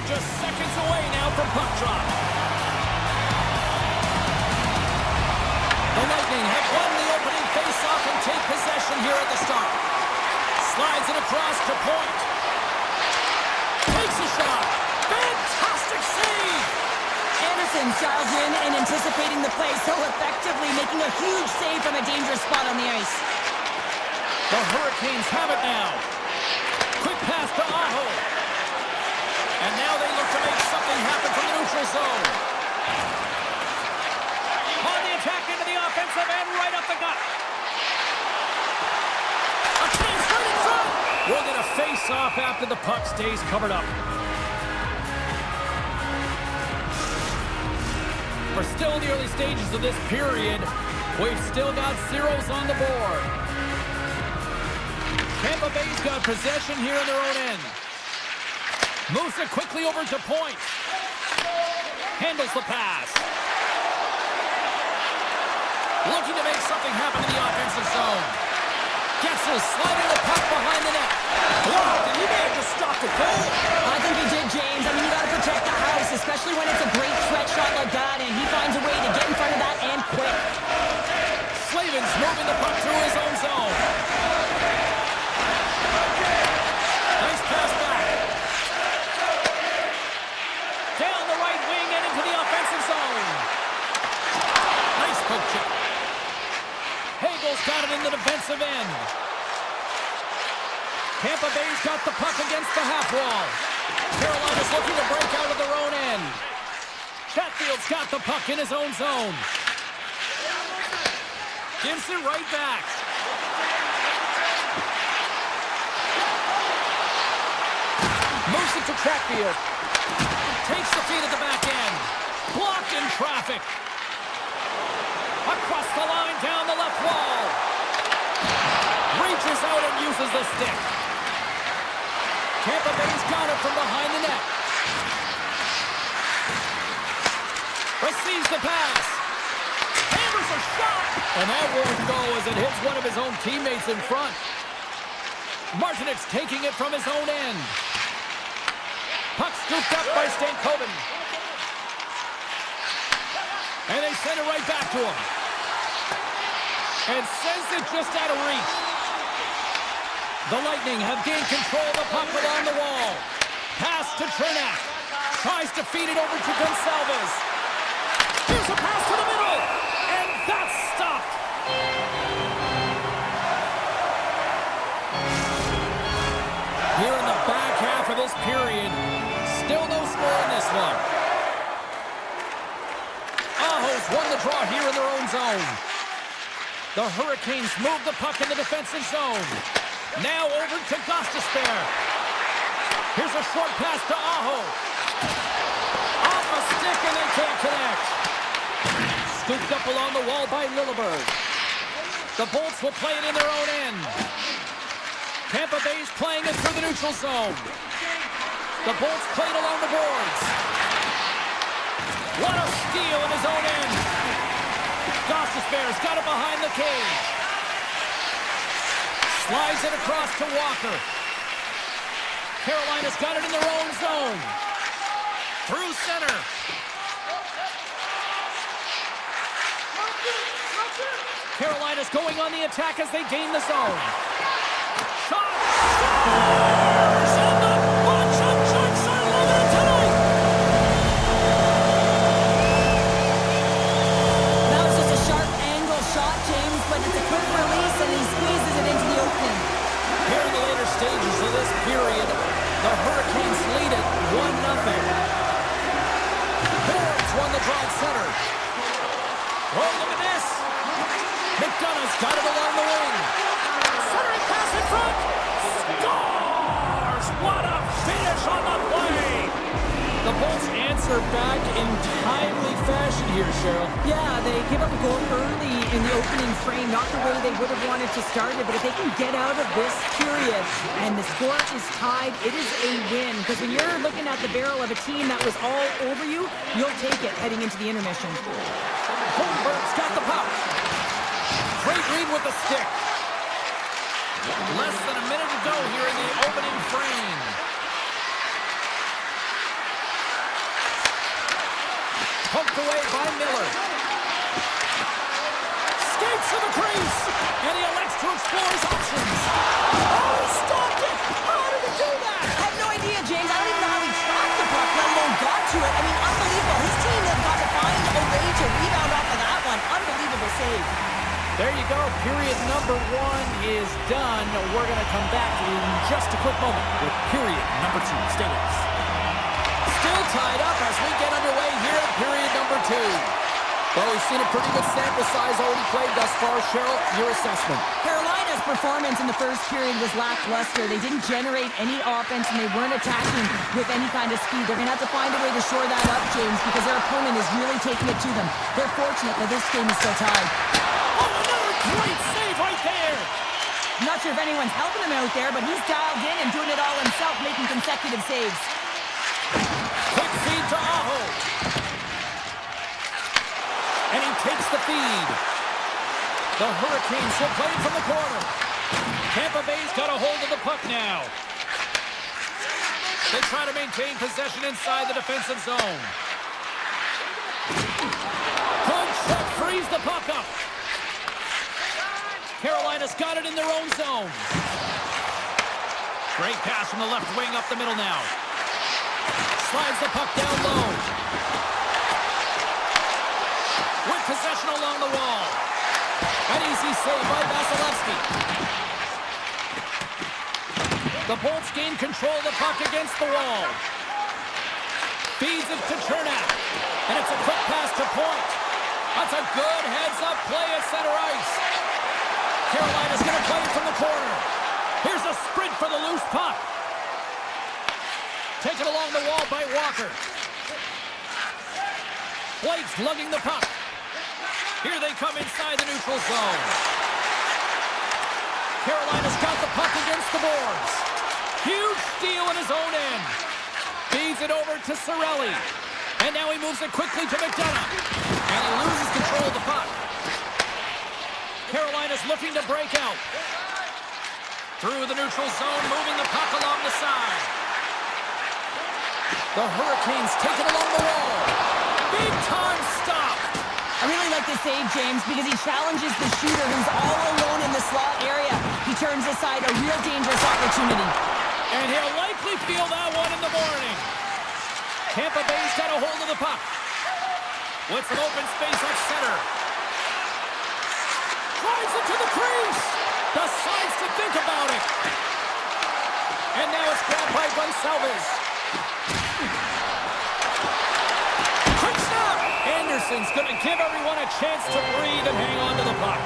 Just seconds away now from puck drop. The Lightning have won the opening face-off and take possession here at the start. Slides it across to point. Takes a shot. Fantastic save! Anderson dialed in and anticipating the play so effectively, making a huge save from a dangerous spot on the ice. The Hurricanes have it now. Quick pass to Aho. And now they look to make something happen from the neutral zone. On the attack into the offensive end, right up the gut. A chance right in front. We'll get a face-off after the puck stays covered up. We're still in the early stages of this period. We've still got zeros on the board. Tampa Bay's got possession here in their own end. Moves it quickly over to point. Handles the pass. Looking to make something happen in the offensive zone. Getsel sliding the puck behind the net. Blocked, and he may have just stopped it cold. I think he did, James. I mean, you got to protect the house, especially when it's a great threat shot like that, and he finds a way to get in front of that and quick. Slavin's moving the puck through his own zone. Nice pass back. Down the right wing and into the offensive zone. Nice poke check. Hagel's got it in the defensive end. Tampa Bay's got the puck against the half wall. Carolina's looking to break out of their own end. Chatfield's got the puck in his own zone. Gives it right back. Moves it to Chatfield. Takes the feed at the back end. Blocked in traffic. Across the line, down the left wall. Reaches out and uses the stick. Tampa Bay's got it from behind the net. Receives the pass. Hammers a shot. And that won't go as it hits one of his own teammates in front. Martinek's taking it from his own end. Puck scooped up by Stankoven. And they send it right back to him. And sends it just out of reach. The Lightning have gained control of the puck along the wall. Pass to Chernak. Tries to feed it over to Gonsalves. Here's a pass to the middle. And that's stopped. Here in the back half of this period, still no score in this one. Aho's won the draw here in their own zone. The Hurricanes move the puck in the defensive zone. Now over to Gostisbehere. Here's a short pass to Aho. Off a stick and they can't connect. Scooped up along the wall by Lilleberg. The Bolts will play it in their own end. Tampa Bay's playing it through the neutral zone. The Bolts play it along the boards. What a steal in his own end. Gostisbehere's got it behind the cage. Slides it across to Walker. Carolina's got it in their own zone. Through center. Carolina's going on the attack as they gain the zone. Shot! Scores! And the bunch of chucks are living tonight! That was just a sharp angle shot, James, but it's a quick release and he squeezes it into the opening. Here in the later stages of this period, the Hurricanes lead it 1-0. Boards won the draw at center. Oh, look at this! McDonough's got it along the wing. Centering pass in front. Scores! What a finish on the play! The Bolts answer back in timely fashion here, Cheryl. Yeah, they give up a goal early in the opening frame, not the way they would have wanted to start it, but if they can get out of this period and the score is tied, it is a win. Because when you're looking at the barrel of a team that was all over you, you'll take it heading into the intermission. Holmberg's got the puck. Great read with the stick. Less than a minute to go here in the opening frame. Poked away by Miller. Skates to the crease, and he elects to explore his options. Oh, he stopped it! How did he do that? I have no idea, James. I don't even know how he tracked the puck, let alone got to it. I mean, unbelievable. His team has got to find a way to rebound off of that one. Unbelievable save. There you go. Period number 1 is done. We're going to come back in just a quick moment with period number 2. Stay with us. Still tied up as we get underway here at period number 2. Well, we've seen a pretty good sample size already played thus far. Cheryl, your assessment. Carolina's performance in the first period was lackluster. They didn't generate any offense, and they weren't attacking with any kind of speed. They're going to have to find a way to shore that up, James, because their opponent is really taking it to them. They're fortunate that this game is still tied. Oh, another great save right there! I'm not sure if anyone's helping him out there, but he's dialed in and doing it all himself, making consecutive saves. Quick feed to Aho. And he takes the feed. The Hurricanes will play it from the corner. Tampa Bay's got a hold of the puck now. They try to maintain possession inside the defensive zone. Good shot, frees the puck up. Carolina's got it in their own zone. Great pass from the left wing up the middle now. Slides the puck down low. With possession along the wall. An easy save by Vasilevsky. The Bolts gain control of the puck against the wall. Feeds it to Chernak. And it's a quick pass to Point. That's a good heads-up play at center ice. Carolina's going to play it from the corner. Here's a sprint for the loose puck. Taken along the wall by Walker. Blake's lugging the puck. Here they come inside the neutral zone. Carolina's got the puck against the boards. Huge steal in his own end. Feeds it over to Cirelli. And now he moves it quickly to McDonough. And he loses control of the puck. Carolina's looking to break out. Through the neutral zone, moving the puck along the side. The Hurricanes take it along the wall. Big time stop. I really like this save, James, because he challenges the shooter who's all alone in the slot area. He turns aside a real dangerous opportunity. And he'll likely feel that one in the morning. Tampa Bay's got a hold of the puck. With some open space at center. Drives it to the crease. Decides to think about it. And now it's grabbed by Gonçalves. Quick snap. Anderson's going to give everyone a chance to breathe and hang on to the puck.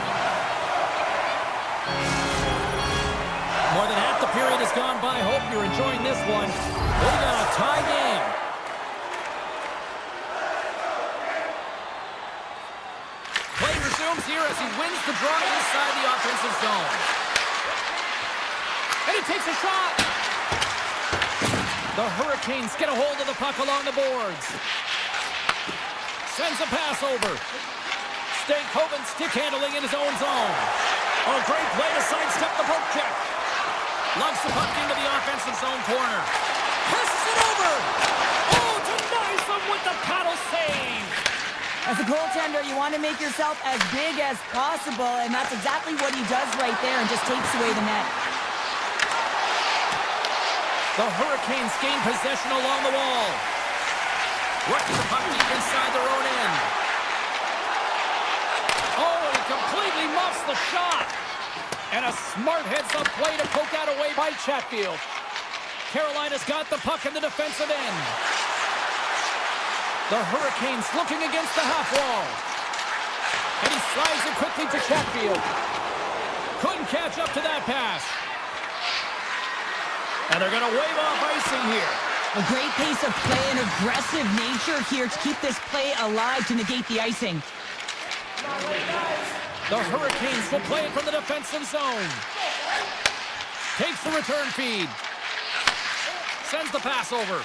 More than half the period has gone by. Hope you're enjoying this one. We got a tie game. Play resumes here as he wins the draw inside the offensive zone. And he takes a shot. The Hurricanes get a hold of the puck along the boards. Sends a pass over. Stankoven stick handling in his own zone. Oh, great play to sidestep the poke check. Lugs the puck into the offensive zone corner. Passes it over. Oh, denies them with the paddle save. As a goaltender, you want to make yourself as big as possible, and that's exactly what he does right there and just takes away the net. The Hurricanes gain possession along the wall. Working the puck deep inside their own end. Oh, he completely muffs the shot. And a smart heads-up play to poke that away by Chatfield. Carolina's got the puck in the defensive end. The Hurricanes looking against the half wall. And he slides it quickly to Chatfield. Couldn't catch up to that pass. And they're going to wave off icing here. A great pace of play and aggressive nature here to keep this play alive to negate the icing. The Hurricanes will play it from the defensive zone. Takes the return feed. Sends the pass over.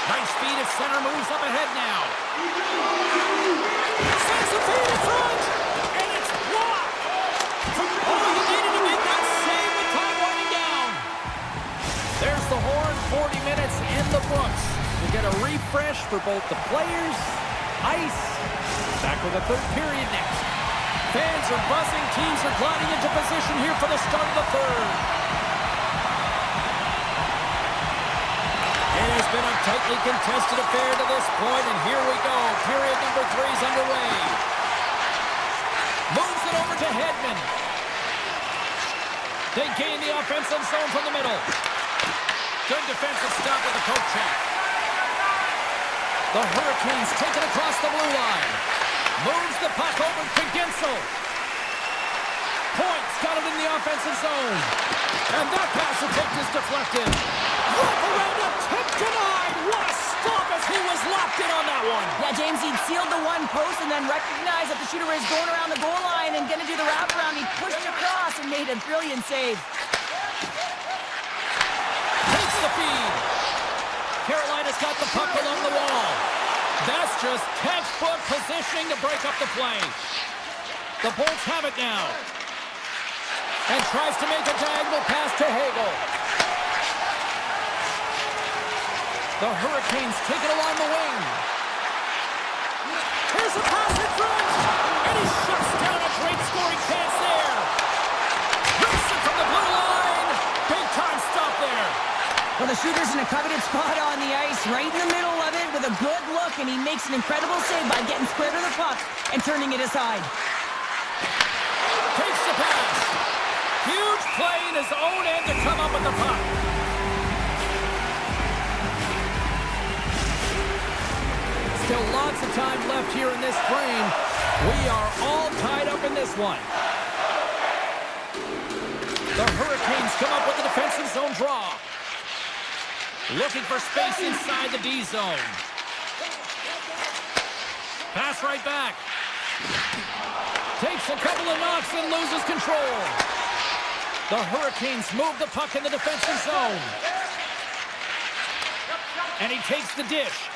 Nice feed at center, moves up ahead now. Sends the feed in front, and it's blocked. Oh, he needed to make that save with time winding down. There's the horn, 40 minutes in the books. We'll get a refresh for both the players ice. Back with the third period next. Fans are buzzing. Teams are gliding into position here for the start of the third. It has been a tightly contested affair to this point, and here we go. Period number 3 is underway. Moves it over to Hedman. They gain the offensive zone from the middle. Good defensive stop with the poke check. The Hurricanes take it across the blue line. Moves the puck over to Gensel. Points got it in the offensive zone. And that pass attempt is deflected. Wrap around a tip denied. What a stop as he was locked in on that one. Yeah, James, he'd sealed the one post and then recognized that the shooter is going around the goal line and going to do the wraparound. He pushed across and made a brilliant save. Takes the feed. Carolina's got the puck along the wall. That's just textbook positioning to break up the play. The Bolts have it now. And tries to make a diagonal pass to Hagel. The Hurricanes take it along the wing. Here's a pass in front. And he shuts down a great scoring chance there. Wilson from the blue line. Big time stop there. Well, the shooter's in a coveted spot on the ice, right in the middle of it with a good look, and he makes an incredible save by getting square to the puck and turning it aside. Takes the pass. Huge play in his own end to come up with the puck. Still lots of time left here in this frame. We are all tied up in this one. The Hurricanes come up with the defensive zone draw. Looking for space inside the D zone. Pass right back. Takes a couple of knocks and loses control. The Hurricanes move the puck in the defensive zone. And he takes the dish.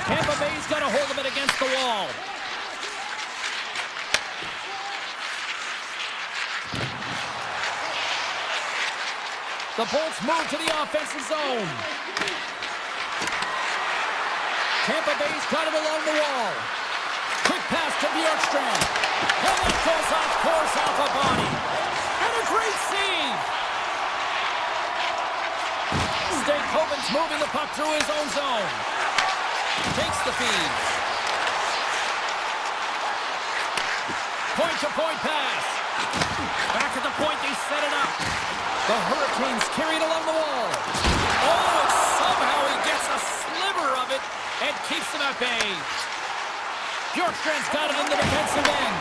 Tampa Bay's got a hold of it against the wall. The Bolts move to the offensive zone. Tampa Bay's got it along the wall. Quick pass to Bjorkstrand. And it goes off course off a body. And a great save. Stankoven's moving the puck through his own zone. Takes the feed. Point-to-point pass. Back at the point, they set it up. The Hurricanes carry it along the wall. Oh, and somehow he gets a sliver of it and keeps them at bay. Bjorkstrand's got it in the defensive end.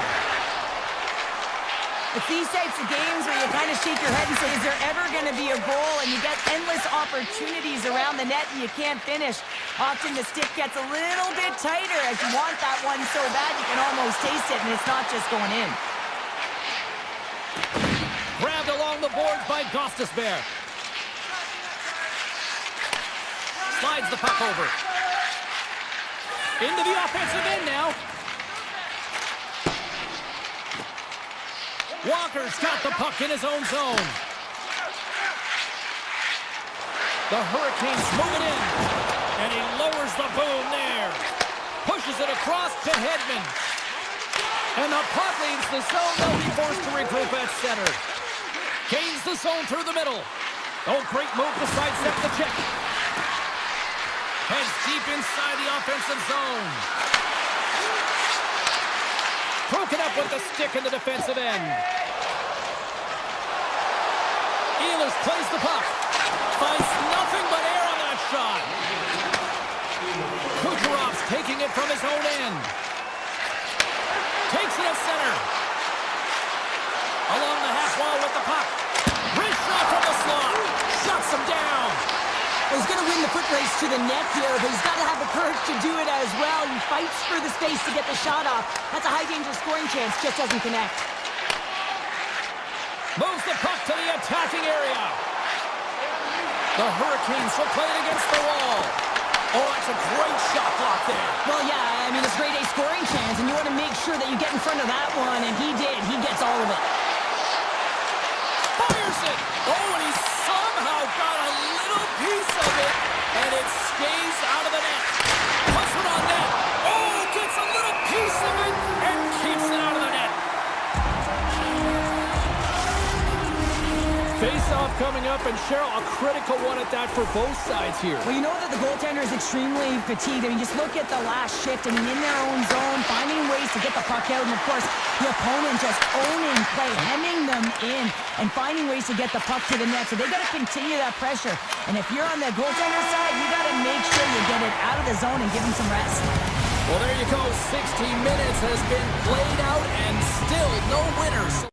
It's these types of games where you kind of shake your head and say, is there ever going to be a goal? And you get endless opportunities around the net and you can't finish. Often the stick gets a little bit tighter as you want that one so bad you can almost taste it, and it's not just going in. Grabbed along the boards by Gostisbehere. Slides the puck over. Into the offensive end now. Walker's got the puck in his own zone. The Hurricanes move it in. And he lowers the boom there. Pushes it across to Hedman. And the puck leaves the zone. They'll be forced to regroup at center. Gains the zone through the middle. Oh, great move to sidestep the check. Heads deep inside the offensive zone. Broken up with the stick in the defensive end. Ehlers plays the puck. Finds nothing but air on that shot. Kucherov's taking it from his own end. Takes it at center. Along the half wall with the puck. Wrist shot from the slot. Shuts him down. Well, he's going to win the foot race to the net here, but he's got to have the courage to do it as well. He fights for the space to get the shot off. That's a high-danger scoring chance, just doesn't connect. Moves the puck to the attacking area. The Hurricanes will play it against the wall. Oh, that's a great shot block there. Well, yeah, I mean, it's grade A scoring chance, and you want to make sure that you get in front of that one, and he did. He gets all of it. Fires it. Oh, and he somehow got a little piece of it, and it stays out of the net. coming up, and Cheryl, a critical one at that for both sides here. Well, you know that the goaltender is extremely fatigued. I mean, just look at the last shift. I mean, in their own zone, finding ways to get the puck out, and of course, the opponent just owning play, hemming them in, and finding ways to get the puck to the net. So they got to continue that pressure. And if you're on the goaltender side, you got to make sure you get it out of the zone and give him some rest. Well, there you go. 60 minutes has been played out, and still no winners.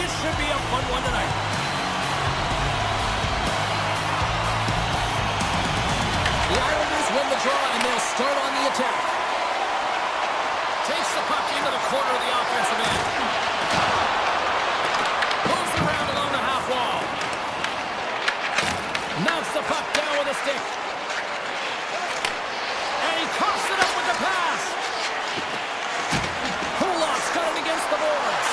This should be a fun one tonight. The Islanders win the draw, and they'll start on the attack. Takes the puck into the corner of the offensive end. Moves around along the half wall. Knocks the puck down with a stick. And he coughs it up with the pass. Kulak's got it against the boards.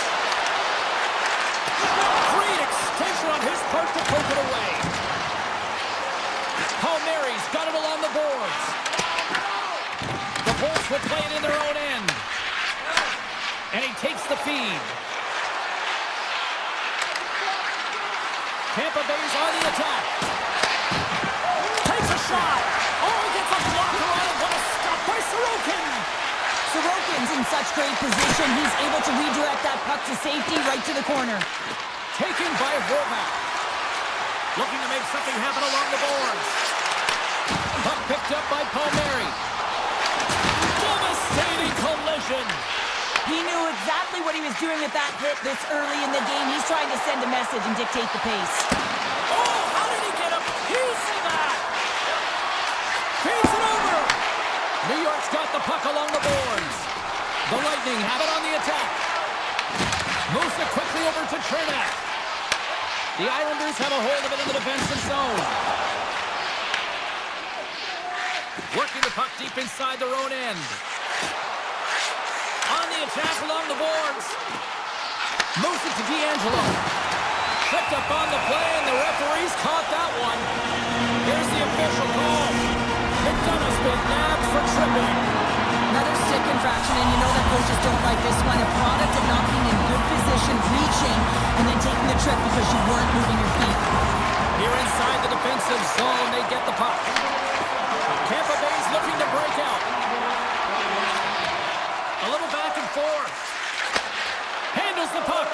Great extension on his part to poke it away. Palmieri's got it along the boards. The Bolts will play it in their own end. And he takes the feed. Tampa Bay's on the attack. Takes a shot. Oh, he gets a blocker on it. What a stop by Sorokin. Sorokin's in such great position. He's able to redirect that puck to safety right to the corner. Taken by Horvath. Looking to make something happen along the boards. Puck picked up by Palmieri. Devastating collision. He knew exactly what he was doing with that hit this early in the game. He's trying to send a message and dictate the pace. Oh, how did he get a piece of that? Feeds it over. New York's got the puck along the boards. The Lightning have it on the attack. Moves it quickly over to Chernak. The Islanders have a hold of it in the defensive zone. Working the puck deep inside their own end. On the attack along the boards. Moves it to D'Angelo. Tripped up on the play, and the referees caught that one. Here's the official call. McDonough's been nabbed for tripping. Another stick infraction, and you know that coaches don't like this one. A product of not being in good position, reaching, and then taking the trip because you weren't moving your feet. Here inside the defensive zone, they get the puck. Tampa Bay's looking to break out. A little back and forth. Handles the puck.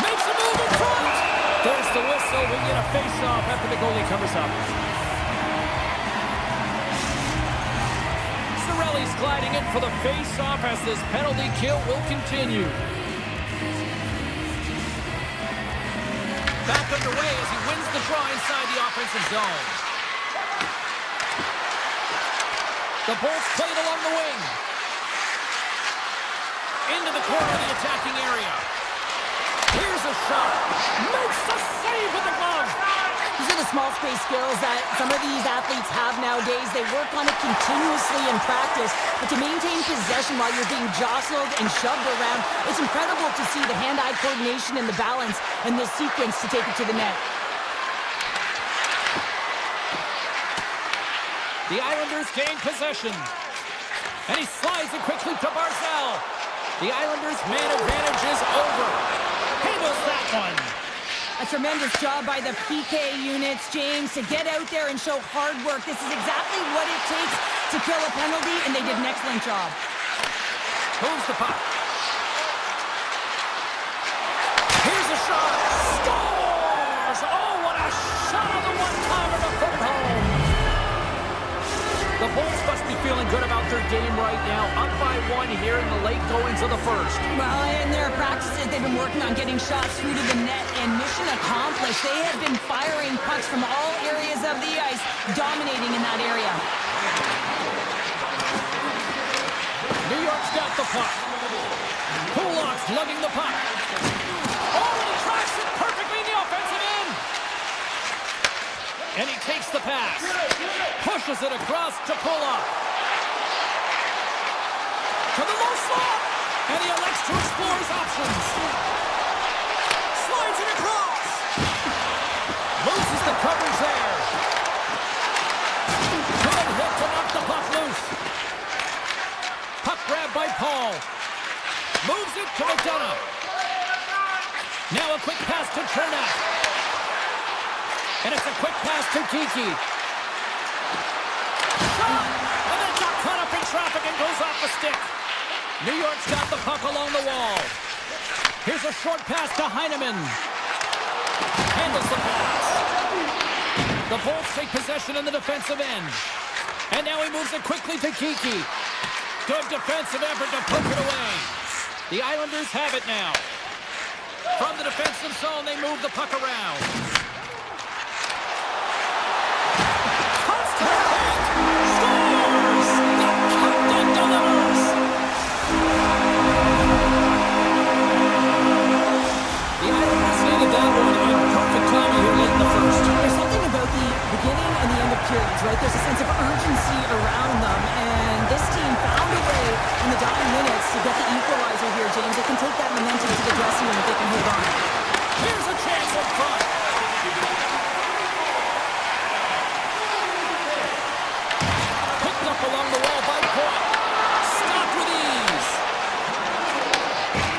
Makes a move in front. There's the whistle. We get a face-off after the goalie covers up. Cirelli's gliding in for the face-off as this penalty kill will continue. Back underway as he wins the draw inside the offensive zone. The Bolts play it along the wing. Into the corner of the attacking area. Here's a shot. Makes the save with the glove. These are the small space skills that some of these athletes have nowadays. They work on it continuously in practice, but to maintain possession while you're being jostled and shoved around, it's incredible to see the hand-eye coordination and the balance in this sequence to take it to the net. The Islanders gain possession. And he slides it quickly to Barzal. The Islanders' man advantage is over. Handles that one. A tremendous job by the PK units, James, to get out there and show hard work. This is exactly what it takes to kill a penalty, and they did an excellent job. Moves the puck. Here's a shot. Scores! Oh, what a shot on the one-timer to put it home. The Bolts must be feeling good about their game right now. Up by one here in the late goings of the first. Well, in their practices, they've been working on getting shots through to the net, and mission accomplished. They have been firing pucks from all areas of the ice, dominating in that area. New York's got the puck. Kulak's lugging the puck. Oh, and he tracks it perfectly in the offensive end. And he takes the pass. Pushes it across to Kulak. To the low slot. And he elects to explore his options. Slides it across. Loses the coverage there. Good hit to knock the puck loose. Puck grab by Paul. Moves it to McDonough. Now a quick pass to Chernak. And it's a quick pass to Kiki. Shot! And then got caught up in traffic and goes off the stick. New York's got the puck along the wall. Here's a short pass to Heineman. Handles the pass. The Bolts take possession in the defensive end. And now he moves it quickly to Kiki. Good defensive effort to poke it away. The Islanders have it now. From the defensive zone, they move the puck around. Scores! The captain delivers! The Islanders needed that one in perfect timing here late in the first. There's something about the beginning and the end of periods, right? There's a sense of urgency around them, and this team found a way in the dying minutes to get the equalizer here, James. They can take that momentum to the dressing room if they can hold on. Here's a chance up front. Picked up along the wall by Point. Stopped with ease.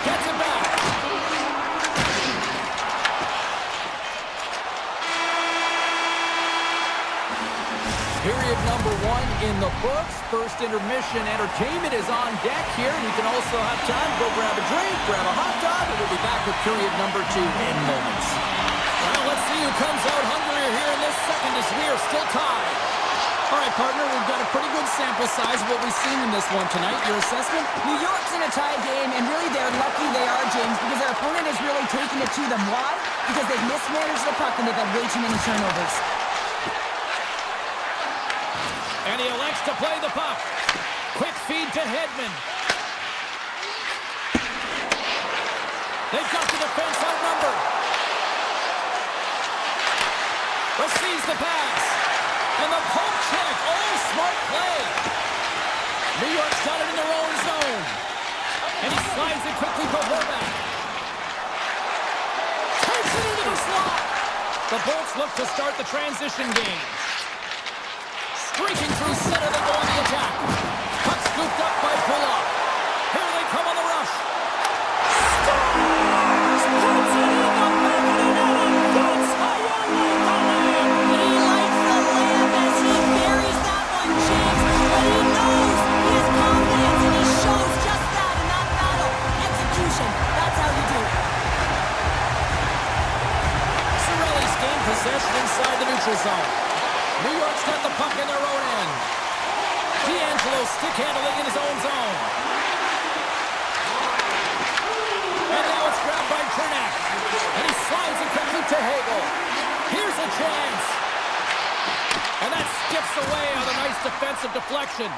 Gets it back. Period number 1 in the books. First intermission entertainment is on deck here. You can also have time to go grab a drink, grab a hot dog, and we'll be back with period number 2 in moments. Well, let's see who comes out hungrier here in this second as we are still tied. All right, partner, we've got a pretty good sample size of what we've seen in this one tonight. Your assessment? New York's in a tie game, and really they're lucky they are, James, because their opponent has really taken it to them. Why? Because they've mismanaged the puck and they've had way too many turnovers. And he elects to play the puck. Quick feed to Hedman. They've got the defense outnumbered. Receives the pass. And the poke check. Oh, smart play. New York's got it in their own zone. And he slides it quickly for Horvath. Takes it into the slot. The Bolts look to start the transition game. Streaking through center, they go on the attack. Puck scooped up by Puloff. Here they come on the rush. Scores! Puts it in the back of the net and gets higher like the lamb. He likes the lamb as he buries that one, James. But he knows he has confidence, and he shows just that in that battle. Execution. That's how you do it. Cirelli's gained possession inside the neutral zone. New York's got the puck in their own end. D'Angelo stick handling in his own zone. And now it's grabbed by Chernak. And he slides it quickly to Hagel. Here's a chance. And that skips away on a nice defensive deflection.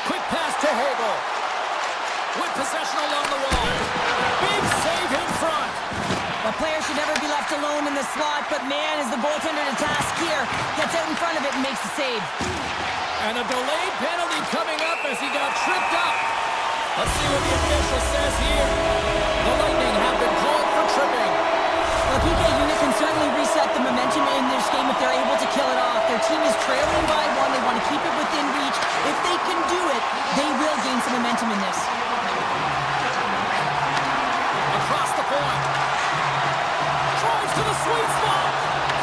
Quick pass to Hagel. With possession along the wall. Big save in front. The player should never be left alone in the slot, but man, is the goaltender to task here. Gets out in front of it and makes the save. And a delayed penalty coming up as he got tripped up. Let's see what the official says here. The Lightning have been called for tripping. The PK unit can certainly reset the momentum in this game if they're able to kill it off. Their team is trailing by 1. They want to keep it within reach. If they can do it, they will gain some momentum in this. Across the point. Drives to the sweet spot.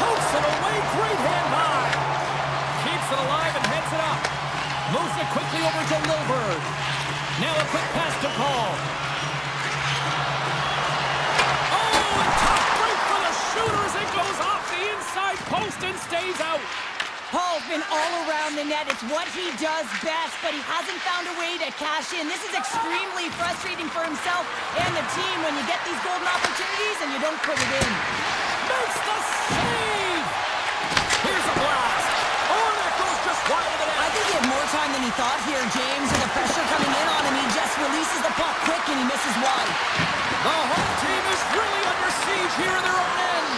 Pokes it away. Great hand high. Keeps it alive and heads it up. Moves it quickly over to Lilburn. Now a quick pass to Paul. Oh, and top break for the shooter as it goes off the inside post and stays out. Paul's been all around the net. It's what he does best, but he hasn't found a way to cash in. This is extremely frustrating for himself and the team when you get these golden opportunities and you don't put it in. Makes the save! Here's a blast. Oh, that goes just wide of the net. I think he had more time than he thought here, James, and the pressure coming in on him. He just releases the puck quick and he misses wide. The home team is really under siege here in their own end.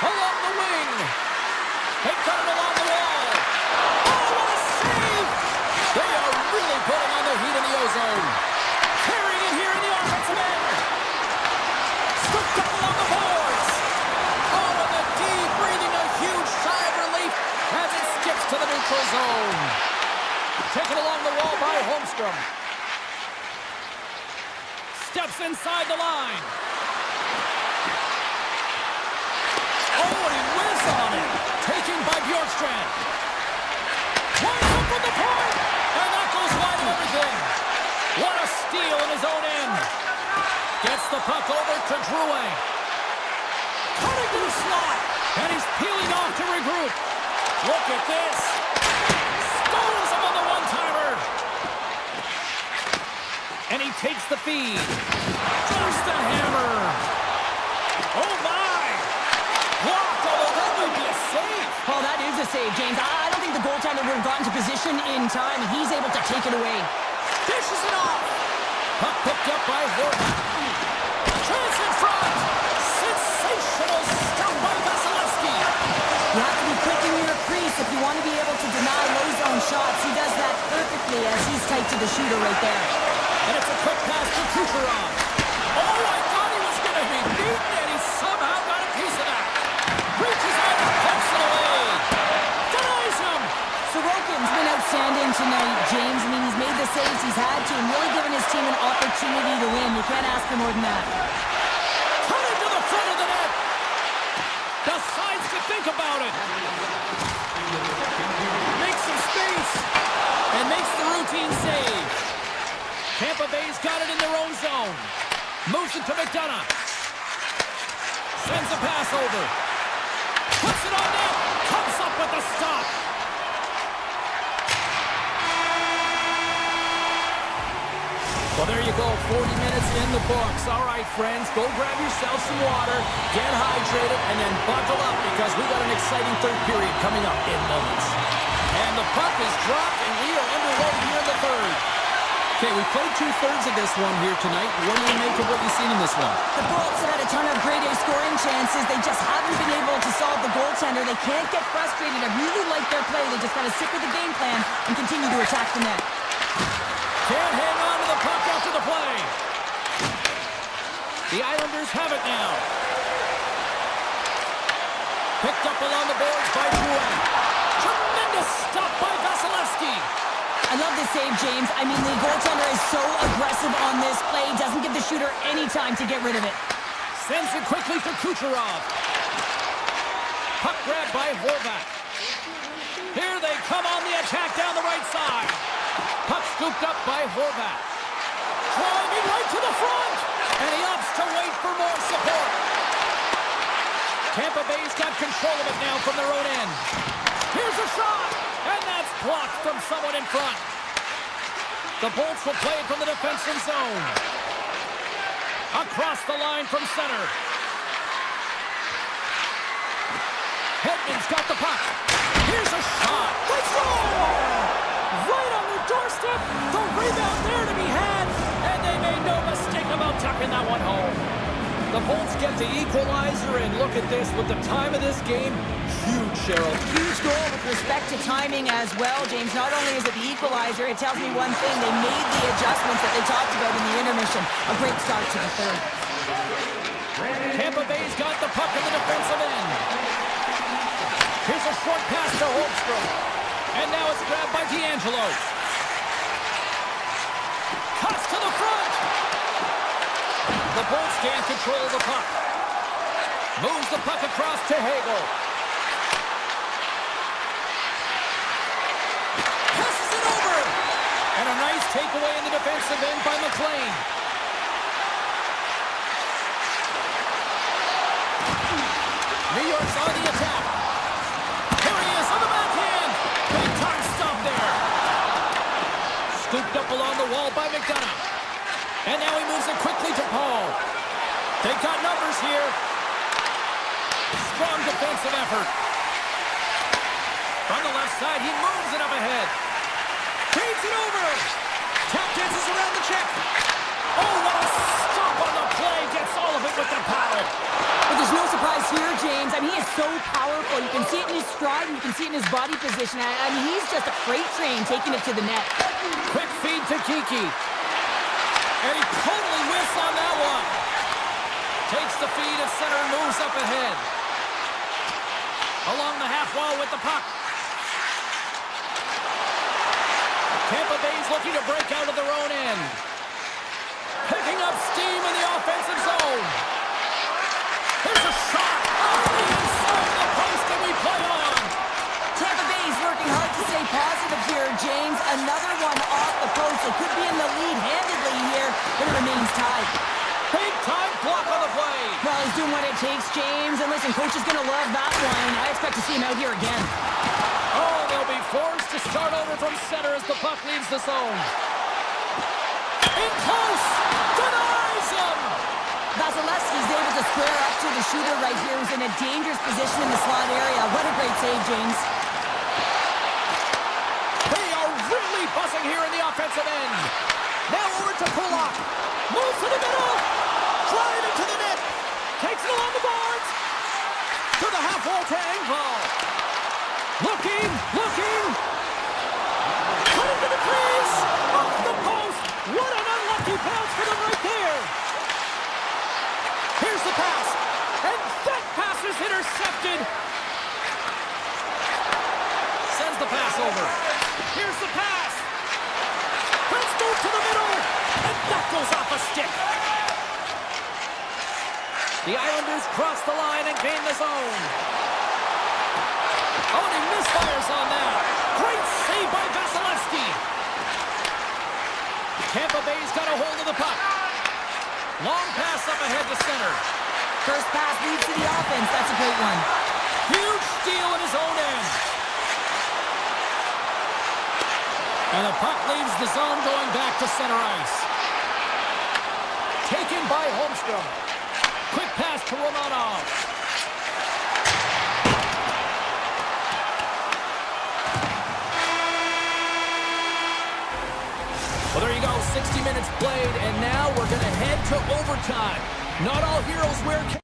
Along the wing. They cut it along the wall. Oh, what a save! They are really putting on the heat in the ozone. Carrying it here in the offensive end. Scooped up along the boards. Oh, and the D breathing a huge sigh of relief as it skips to the neutral zone. Taken along the wall by Holmstrom. Steps inside the line. Oh, and he whizzes on it. Taken by Bjorkstrand. Winds up from the point. And that goes wide of everything. What a steal in his own end. Gets the puck over to Drouin. Cutting to the slot. And he's peeling off to regroup. Look at this. Stones him on the one-timer. And he takes the feed. Just the hammer. Oh, my. Blocked, although that might be a save. Oh, that is a save, James. I don't think the goaltender would have gotten to position in time. He's able to take it away. Dishes it off. Puck picked up by Horton. Chance in front. Sensational stop by Vasilevsky. You have to be quick in your crease if you want to be able to deny low zone shots. He does that perfectly as he's tight to the shooter right there. And it's a quick pass to Kucherov. Oh, I thought he was going to be beaten, and he somehow got a piece of that. Reaches out and pumps it away. Denies him. Sorokin's been outstanding tonight, James. I mean, he's made the saves he's had to and really given his team an opportunity to win. You can't ask for more than that. Coming to the front of the net. Decides to think about it. Makes some space. And makes the routine save. Tampa Bay's got it in their own zone. Moves it to McDonough. Sends a pass over. Puts it on net. Comes up with the stop. Well, there you go. 40 minutes in the books. All right, friends, go grab yourself some water, get hydrated, and then buckle up because we got an exciting third period coming up in moments. And the puck is dropped, and we are underway here in the third. Okay, we played two-thirds of this one here tonight. What do you make of what you've seen in this one? The Bolts have had a ton of grade A scoring chances. They just haven't been able to solve the goaltender. They can't get frustrated. I really like their play. They just got to stick with the game plan and continue to attack the net. Can't hang on to the puck after the play. The Islanders have it now. Picked up along the boards by Drouin. Tremendous stop by Vasilevsky. I love this save, James. I mean, the goaltender is so aggressive on this play. Doesn't give the shooter any time to get rid of it. Sends it quickly to Kucherov. Puck grab by Horvat. Here they come on the attack down the right side. Puck scooped up by Horvat. Driving right to the front. And he opts to wait for more support. Tampa Bay's got control of it now from their own end. Here's a shot. And that's blocked from someone in front. The Bolts will play it from the defensive zone. Across the line from center. Hedman's got the puck. Here's a shot. Let's go! Right on the doorstep. The rebound there to be had. And they made no mistake about tucking that one home. The Bolts get the equalizer, and look at this. With the time of this game, huge, Cheryl. Huge goal with respect to timing as well, James. Not only is it the equalizer, it tells me one thing. They made the adjustments that they talked about in the intermission. A great start to the third. Tampa Bay's got the puck in the defensive end. Here's a short pass to Holmstrom. And now it's grabbed by D'Angelo. Cuts to the front. The Bolts can't control the puck. Moves the puck across to Hagel. Passes it over. And a nice takeaway in the defensive end by McLean. New York's on the attack. Here he is on the backhand. Big time stop there. Scooped up along the wall by McDonough. And now he moves it quickly to Paul. They've got numbers here. Strong defensive effort. From the left side, he moves it up ahead. Feeds it over. Tap dances around the check. Oh, what a stop on the play. Gets all of it with the paddle. But there's no surprise here, James. I mean, he is so powerful. You can see it in his stride, and you can see it in his body position. I mean, he's just a freight train taking it to the net. Quick feed to Kiki. And he totally whiffs on that one. Takes the feed at center and moves up ahead. Along the half wall with the puck. Tampa Bay's looking to break out of their own end. Picking up steam in the offensive zone. Here's a shot off the inside of the post, and we play on. Tampa Bay's working hard to stay positive here, James. Another one off the post. They could be in the lead handedly here, but it remains tied. Big time block on the play. Well, he's doing what it takes, James. And listen, coach is going to love that one. I expect to see him out here again. Oh, they'll be forced to start over from center as the puck leaves the zone. In close. Denies him. Vasilevsky's able to square up to the shooter right here, who's in a dangerous position in the slot area. What a great save, James. They are really buzzing here in the offensive end. Now over to Kulak. Moves to the middle. Drive into the net. Takes it along the boards. To the half wall to Engvall. Looking. Cutting to the crease. Off the post. What an unlucky bounce for them right there. Here's the pass. And that pass is intercepted. Sends the pass over. Here's the pass. Let's move to the middle. And that goes off a stick. The Islanders cross the line and gain the zone. Oh, and he misfires on that. Great save by Vasilevsky. Tampa Bay's got a hold of the puck. Long pass up ahead to center. First pass leads to the offense. That's a great one. Huge steal in his own end. And the puck leaves the zone going back to center ice. Taken by Holmstrom. Quick pass to Romanov. Well, there you go. 60 minutes played, and now we're going to head to overtime. Not all heroes wear...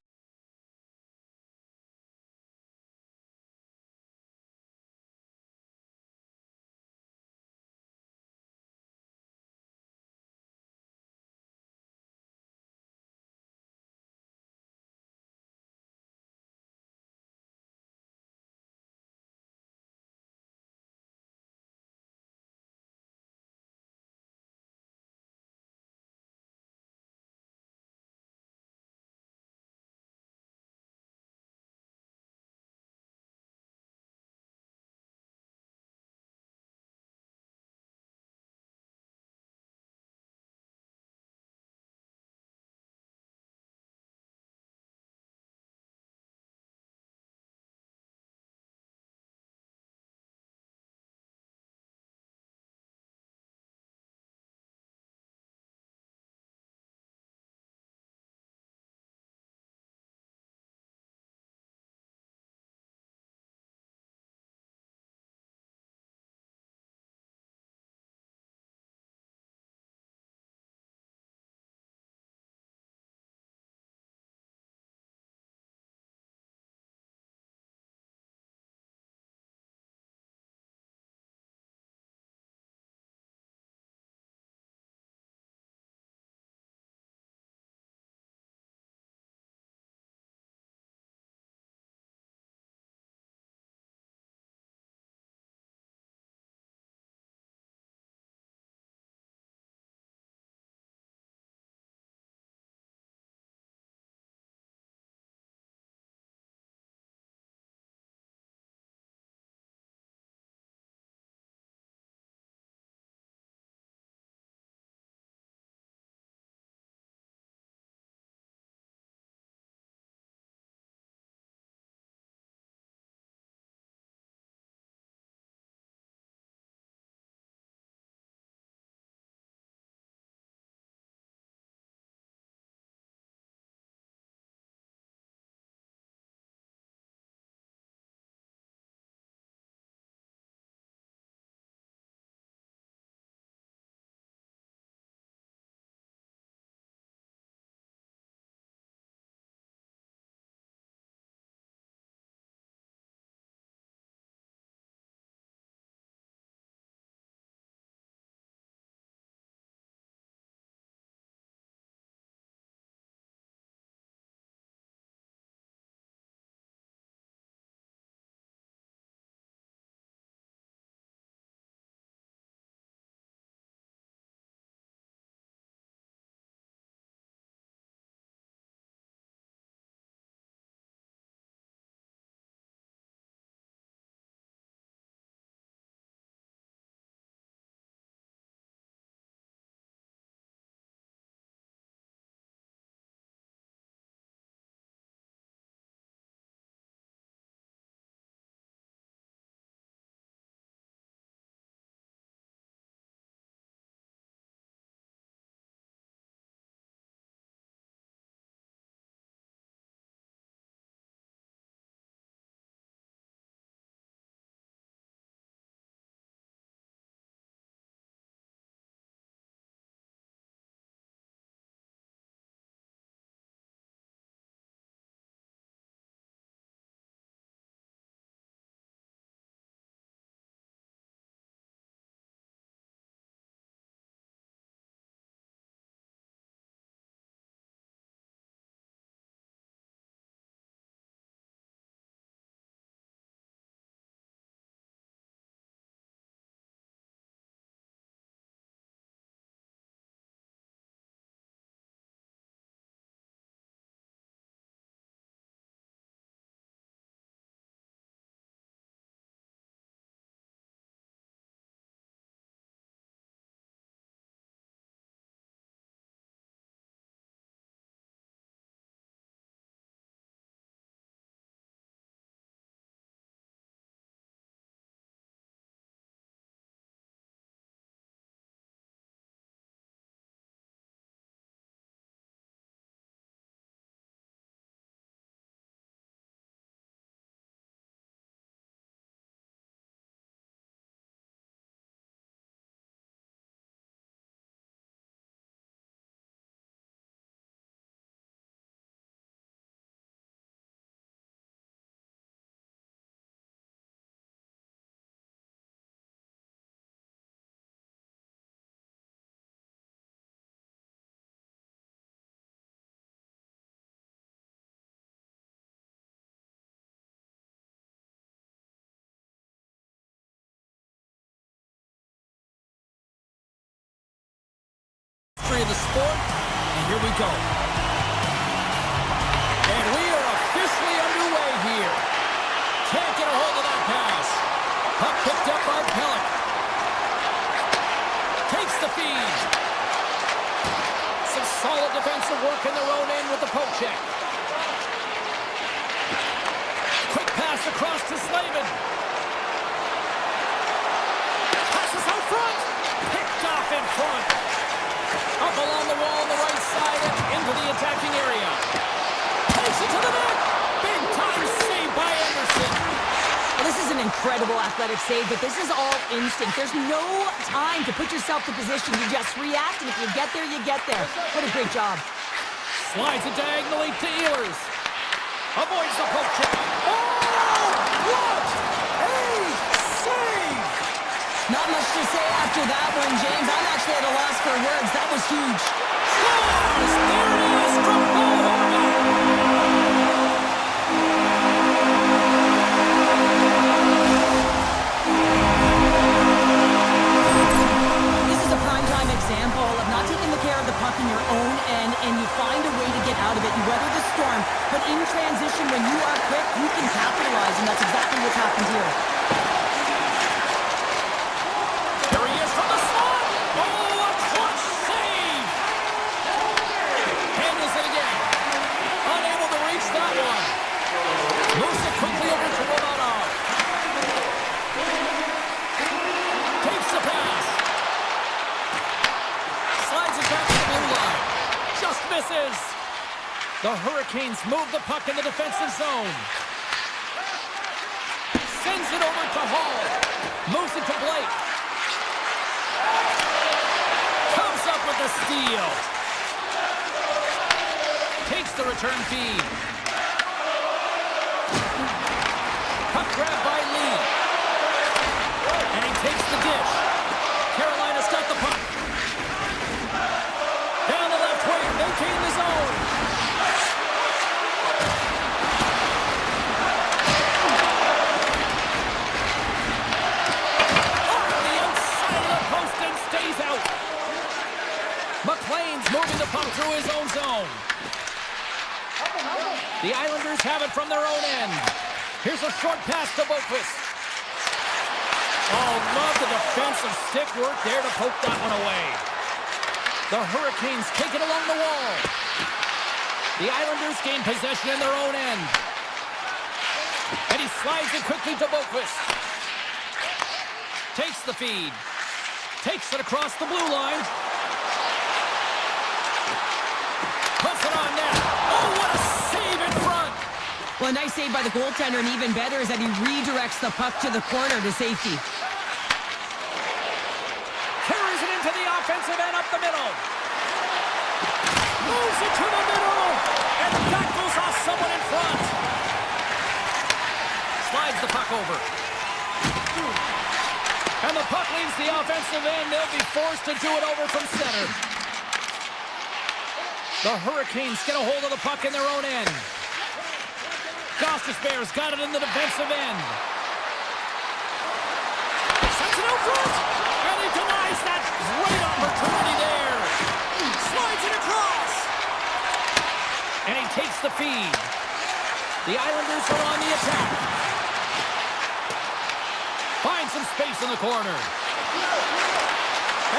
history of the sport. And here we go. And we are officially underway here. Can't get a hold of that pass. Puck picked up by Pellick. Takes the feed. Some solid defensive work in their own end with the poke check. Quick pass across to Slavin. Passes out front. Picked off in front. Up along the wall on the right side and into the attacking area. Takes it to the net. Big time save by Anderson. Well, this is an incredible athletic save, but this is all instinct. There's no time to put yourself to position. You just react, and if you get there, you get there. What a great job. Slides it diagonally to Ehlers. Avoids the poke check. Oh! What a save! Not much to say after that one, James. I'm actually at a loss for words. That was huge. Scores! There it is from Paul Harvey. This is a primetime example of not taking the care of the puck in your own end, and you find a way to get out of it. You weather the storm, but in transition, when you are quick, you can capitalize, and that's exactly what's happened here. There he is from the slot. Oh, a clutch save. Handles it again. Unable to reach that one. Moves it quickly over to Romanov. Takes the pass. Slides it back to the blue line. Just misses. The Hurricanes move the puck in the defensive zone. Sends it over to Hall. Moves it to Blake. Comes up with the steal. Takes the return feed. Puck grab by Lee. And he takes the dish. Carolina's got the puck. Down the left wing, maintain the zone. Off the outside of the post and stays out. McLean's moving the puck through his own zone. The Islanders have it from their own end. Here's a short pass to Boqvist. Oh, love the defensive stick work there to poke that one away. The Hurricanes take it along the wall. The Islanders gain possession in their own end. And he slides it quickly to Boqvist. Takes the feed. Takes it across the blue line. Puts it on net. Oh, what a save in front. Well, a nice save by the goaltender, and even better is that he redirects the puck to the corner to safety. Carries it into the offensive end up the middle. Moves it to the middle. And that goes off someone in front. Slides the puck over. And the puck leaves the offensive end. They'll be forced to do it over from center. The Hurricanes get a hold of the puck in their own end. Gostisbehere's got it in the defensive end. Sends it out front. And he denies that great opportunity there. Slides it across. And he takes the feed. The Islanders are on the attack. Finds some space in the corner.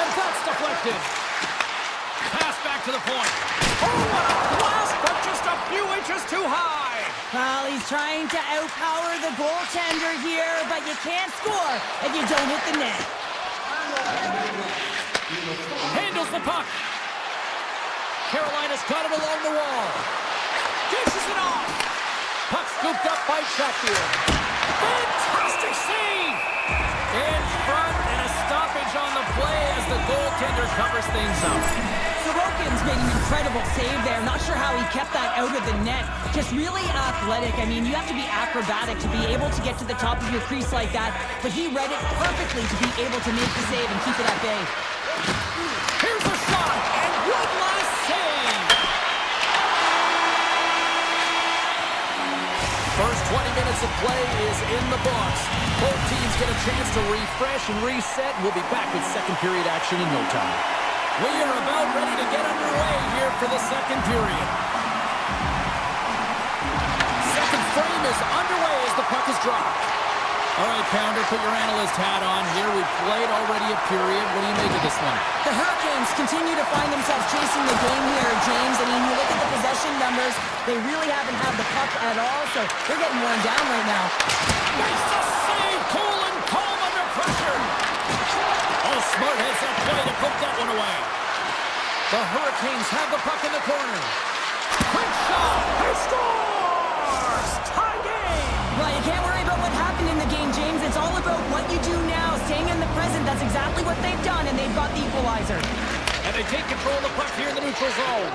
And that's deflected. Pass back to the point. Oh, what a blast, but just a few inches too high. Well, he's trying to outpower the goaltender here, but you can't score if you don't hit the net. Handles the puck. Carolina's got it along the wall. Dishes it off. Puck scooped up by Chatfield. Fantastic save. In front and a stoppage on the play as the goaltender covers things up. Sorokin's made an incredible save there. Not sure how he kept that out of the net. Just really athletic. I mean, you have to be acrobatic to be able to get to the top of your crease like that. But he read it perfectly to be able to make the save and keep it at bay. Here's a shot, and one last save. First 20 minutes of play is in the books. Both teams get a chance to refresh and reset. We'll be back with second period action in no time. We are about ready to get underway here for the second period. Second frame is underway as the puck is dropped. All right, Pounder, put your analyst hat on here. We've played already a period. What do you make of this one? The Hurricanes continue to find themselves chasing the game here, James. I mean, you look at the possession numbers, they really haven't had the puck at all, so they're getting worn down right now. Makes the save, cool and calm under pressure. Oh, smart heads that play to put that one away. The Hurricanes have the puck in the corner. Quick shot. He scores! Tie game. Well, you can't worry about what happened in the game, James. It's all about what you do now, staying in the present. That's exactly what they've done, and they've got the equalizer. And they take control of the puck here in the neutral zone.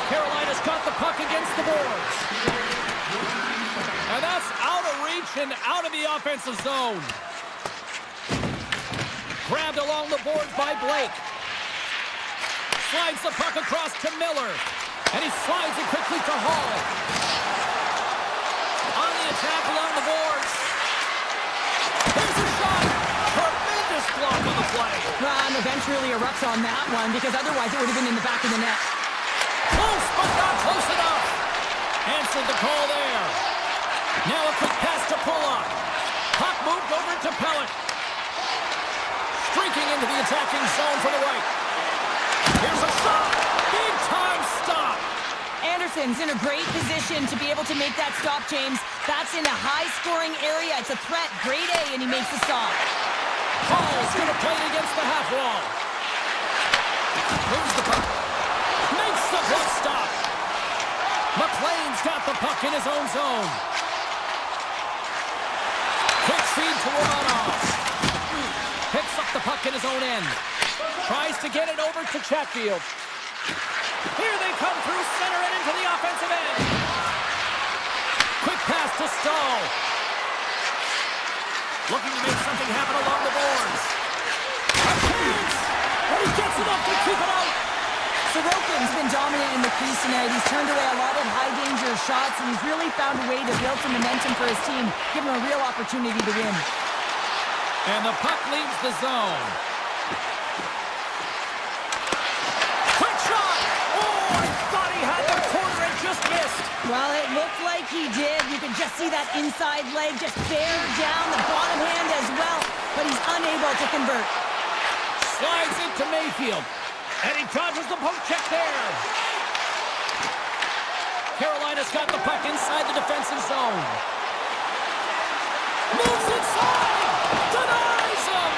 Carolina's got the puck against the boards. And that's out of reach and out of the offensive zone. Grabbed along the boards by Blake. Slides the puck across to Miller. And he slides it quickly to Hall. On the attack along the boards. There's a shot. Tremendous block on the play. Well, and the bench really erupts on that one, because otherwise it would have been in the back of the net. Close, but not close enough. Answered the call there. Now a quick pass to Pulock. Puck moved over to Pellick. Streaking into the attacking zone for the right. Here's a shot. Big time stop. Anderson's in a great position to be able to make that stop, James. That's in a high-scoring area. It's a threat, grade A, and he makes the stop. Hall's going to play it against the half wall. Moves the puck. Makes the glove stop. McLean's got the puck in his own zone. Quick feed to Romanov. Picks up the puck in his own end. Tries to get it over to Chatfield. Here they come through center and into the offensive end. Quick pass to Stahl. Looking to make something happen along the boards. A chance! And he gets enough to keep it out. Sorokin's been dominant in the crease tonight. He's turned away a lot of high-danger shots, and he's really found a way to build some momentum for his team, give him a real opportunity to win. And the puck leaves the zone. Quick shot! Oh, I thought he had the corner and just missed. Well, it looked like he did. You could just see that inside leg just bear down the bottom hand as well, but he's unable to convert. Slides it to Mayfield, and he dodges the poke check there. Carolina's got the puck inside the defensive zone. Moves inside! Denies him!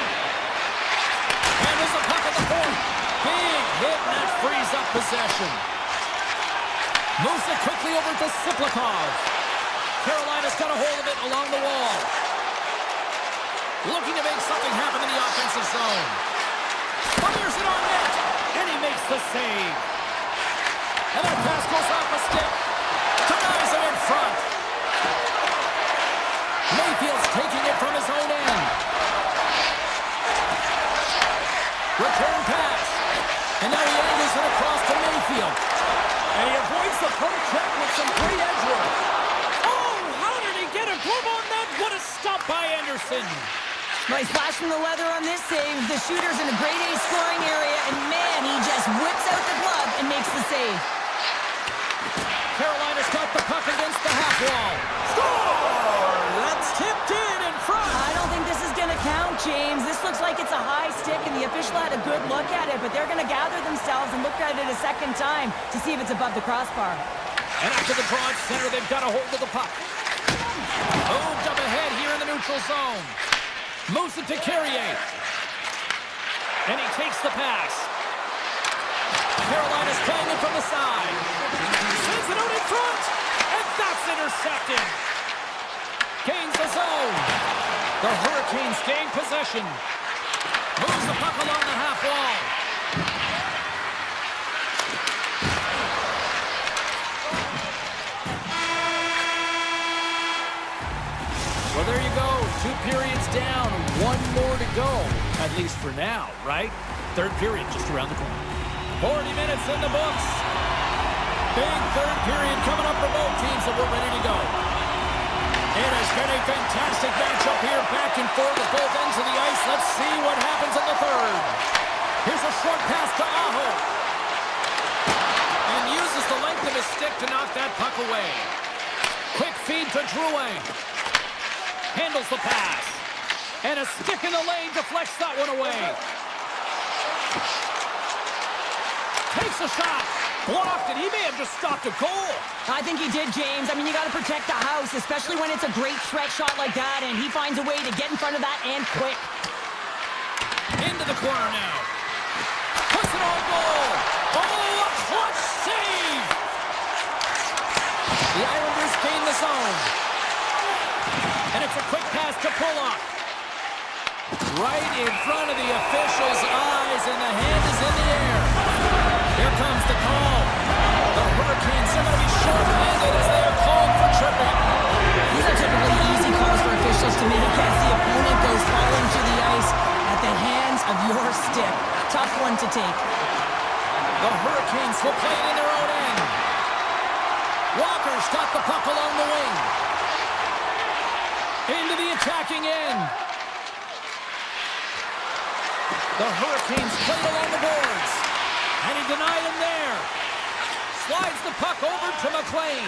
And there's a puck at the point. Big hit, and that frees up possession. Moves it quickly over to Siplikov. Carolina's got a hold of it along the wall. Looking to make something happen in the offensive zone. Fires it on net, and he makes the save. And that pass goes off a stick. Denies him in front. Mayfield's taking it from his own end. Return pass. And now he angles it across to Mayfield. And he avoids the poke check with some great edge work. Oh, how did he get a glove on that? What a stop by Anderson. Well, he's flashing the leather on this save. The shooter's in a grade A scoring area, and man, he just whips out the glove and makes the save. Carolina's got the puck against the half wall. Score! That's tipped in front. I don't think this is going to count, James. This looks like it's a high stick, and the official had a good look at it, but they're going to gather themselves and look at it a second time to see if it's above the crossbar. And after the draw at center, they've got a hold of the puck. Moved up ahead here in the neutral zone. Moves it to Carrier. And he takes the pass. Carolina's playing it from the side. Sends it out in front. And that's intercepted. Gains the zone. The Hurricanes gain possession. Moves the puck along the half wall. Well, there you go. 2 periods down, 1 more to go. At least for now, right? Third period just around the corner. 40 minutes in the books. Big third period coming up for both teams, and we're ready to go. It has been a fantastic matchup here, back and forth at both ends of the ice. Let's see what happens in the third. Here's short pass to Aho. And uses the length of his stick to knock that puck away. Quick feed to Drouin. Handles the pass. And a stick in the lane deflects that one away. Takes a shot. Blocked, and he may have just stopped a goal. I think he did, James. I mean, you got to protect the house, especially when it's a great threat shot like that, and he finds a way to get in front of that and quick. Into the corner now. Puts it on goal. Oh, a clutch save. The Islanders gain the zone. And it's a quick pass to Pulock. Right in front of the official's eyes, and the hand is in the air. Here comes the call. The Hurricanes are going to be short-handed as they are called for tripping. These are typically easy calls for officials to make as the opponent goes falling to the ice at the hands of your stick. Tough one to take. The Hurricanes will play it in their own end. Walker's got the puck along the wing. Into the attacking end. The Hurricanes played along the boards. And he denied him there. Slides the puck over to McLean.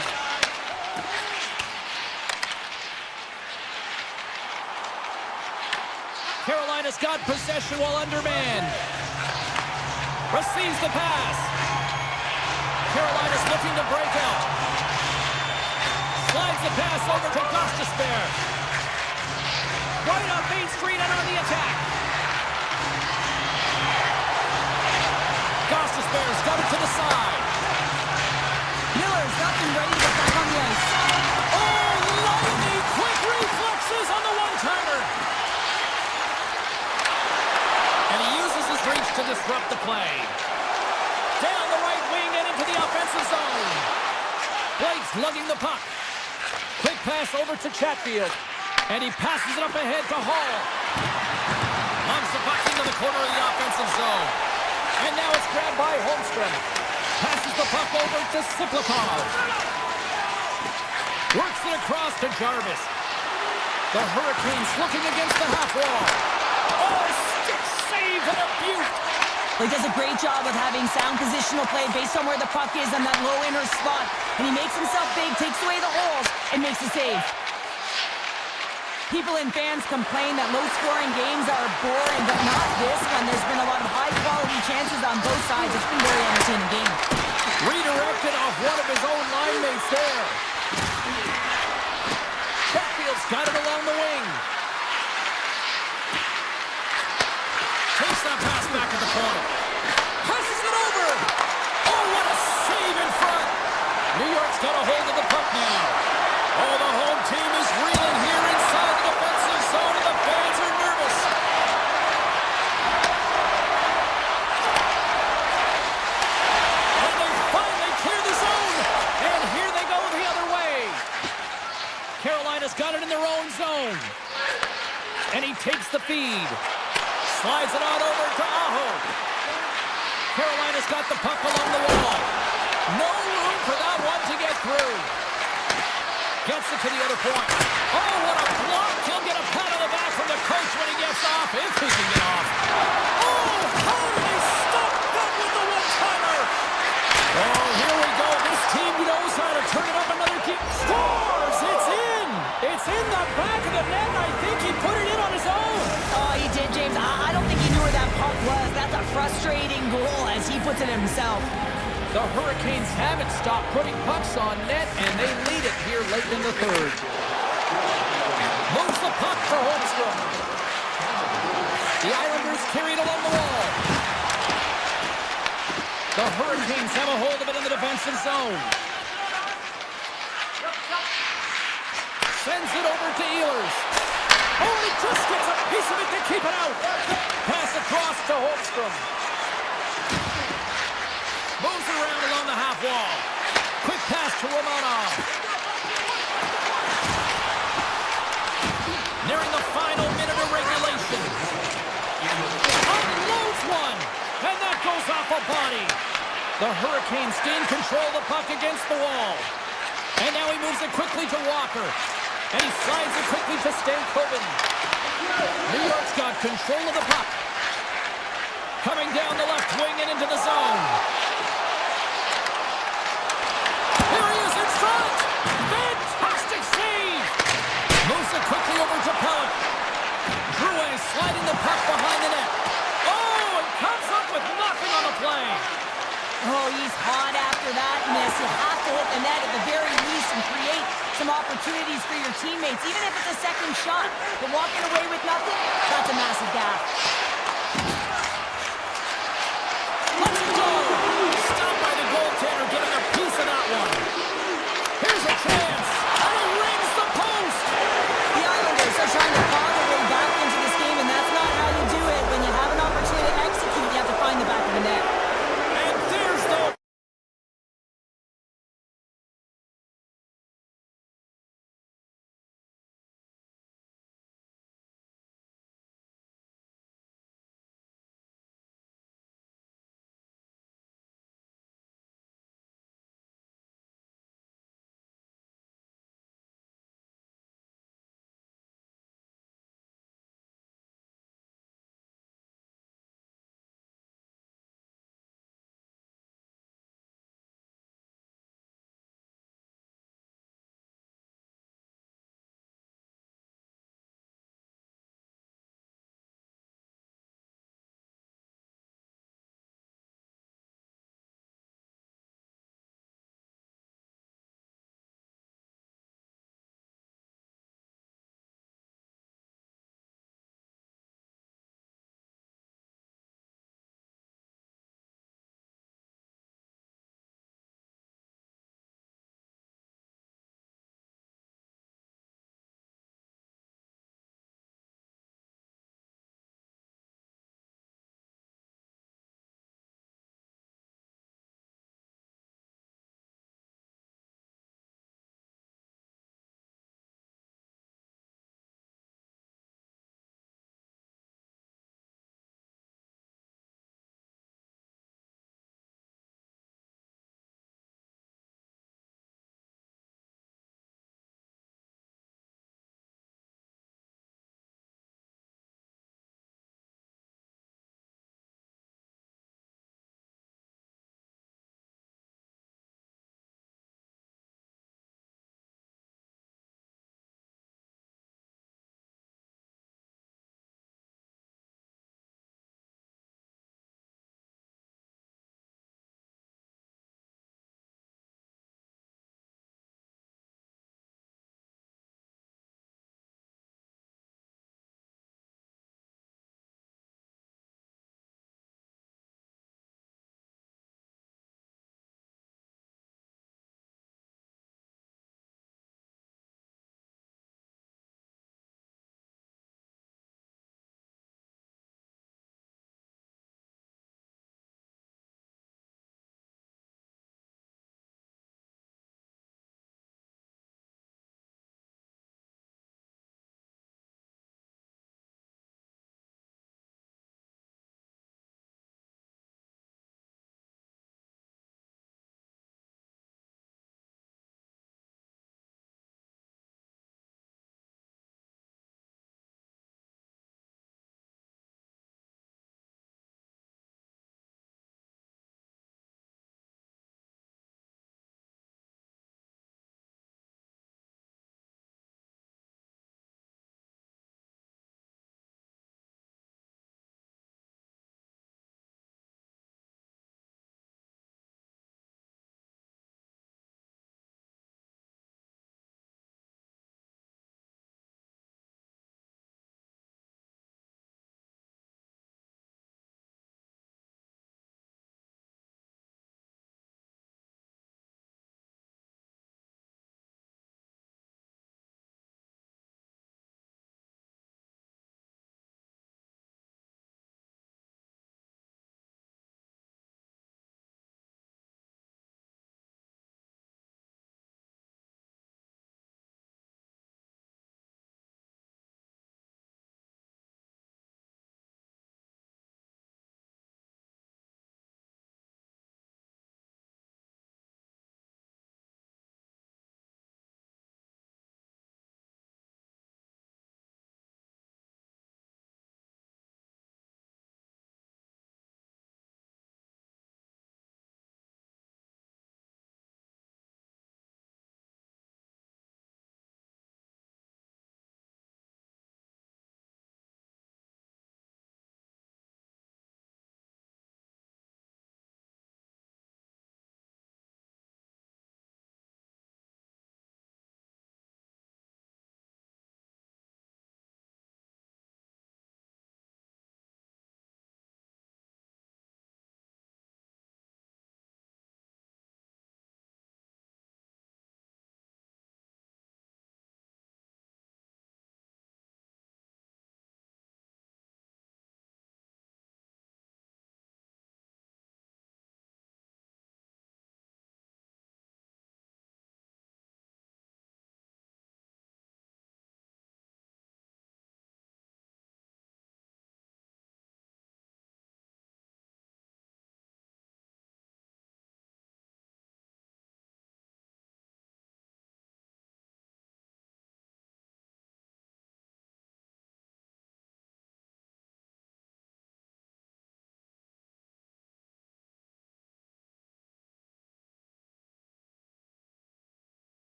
Carolina's got possession while undermanned. Receives the pass. Carolina's looking to break out. Slides the pass over to Gostisbehere. Right up Main Street and on the attack. Gostisbehere's got it to the side. Miller's got them ready to get back on the ice. Oh, lightning quick reflexes on the one-timer. And he uses his reach to disrupt the play. Down the right wing and into the offensive zone. Blake's lugging the puck. Quick pass over to Chatfield. And he passes it up ahead to Hall. Lumps the puck into the corner of the offensive zone. And now it's grabbed by Holmstrom. Passes the puck over to Siklikov. Works it across to Jarvis. The Hurricanes looking against the half wall. Oh, stick save and a beaut. He does a great job of having sound positional play based on where the puck is on that low inner spot. And he makes himself big, takes away the holes, and makes a save. People and fans complain that low-scoring games are boring, but not this one. There's been a lot of high-quality chances on both sides. It's been a very entertaining game. Redirected off one of his own line mates there. Chatfield's got it along the wing. Takes that pass back at the corner. Passes it over. Oh, what a save in front. New York's got a hold of the puck now. Oh, the home team is reeling here inside the defensive zone, and the fans are nervous. And they finally clear the zone, and here they go the other way. Carolina's got it in their own zone. And he takes the feed. Slides it out over to Aho. Carolina's got the puck along the wall. No room for that one to get through. Gets it to the other point. Oh, what a block. He'll get a pat on the back from the coach when he gets off, if he can get off. Oh, how did they stop that with the one-timer? Oh, here we go. This team knows how to turn it up another key. Scores! It's in! It's in the back of the net. I think he put it in on his own. Oh, he did, James. I don't think he knew where that puck was. That's a frustrating goal as he puts it himself. The Hurricanes haven't stopped putting pucks on net, and they lead it here late in the third. Moves the puck for Holmstrom. The Islanders carry it along the wall. The Hurricanes have a hold of it in the defensive zone. Sends it over to Ehlers. Oh, he just gets a piece of it to keep it out. Pass across to Holmstrom. Moves around along the half wall. Quick pass to Romanov. Nearing the final minute of regulation. Unloads one. And that goes off a body. The Hurricanes gain control of the puck against the wall. And now he moves it quickly to Walker. And he slides it quickly to Stankoven. New York's got control of the puck. Coming down the left wing and into the zone. Here he is in front. Fantastic save. Moves it quickly over to Pellet. Drouet sliding the puck behind the net. Oh, and comes up with nothing on the play. Oh, he's hot after that miss. You have to hit the net at the very least and create some opportunities for your teammates, even if it's a second shot. But walking away with nothing, that's a massive gap. Let's go! Stopped by the goaltender, getting a piece of that one. Here's a chance, and he rings the post! The Islanders are trying to claw their way back into this game, and that's not how you do it. When you have an opportunity to execute, you have to find the back of the net.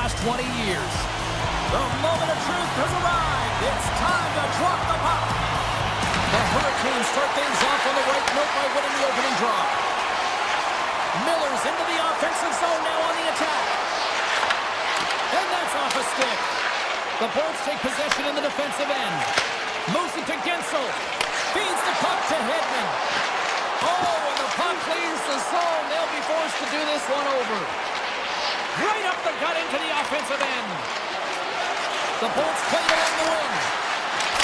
last 20 years. The moment of truth has arrived. It's time to drop the puck. The Hurricanes start things off on the right note by winning the opening draw. Miller's into the offensive zone now on the attack. And that's off a stick. The Bolts take possession in the defensive end. Moves it to Gensel. Feeds the puck to Hedman. Oh, and the puck clears the zone. They'll be forced to do this one over. Right up the gut into the offensive end. The Bolts play it along the wing.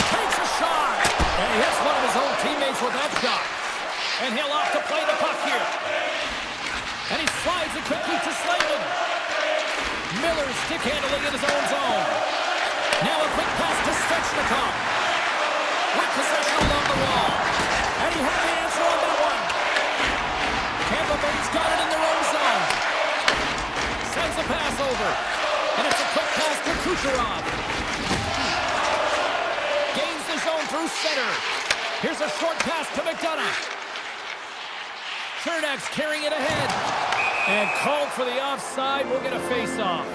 Takes a shot. And he hits one of his own teammates with that shot. And he'll opt to play the puck here. And he slides it quickly to Slavin. Miller stick handling in his own zone. Now a quick pass to Svechnikov. With possession along the wall. And he had the answer on that one. Tampa Bay's got it in their own zone. Sends a pass over. And it's a quick pass to Kucherov. Gains the zone through center. Here's a short pass to McDonough. Chernak's carrying it ahead. And called for the offside. We'll get a face-off.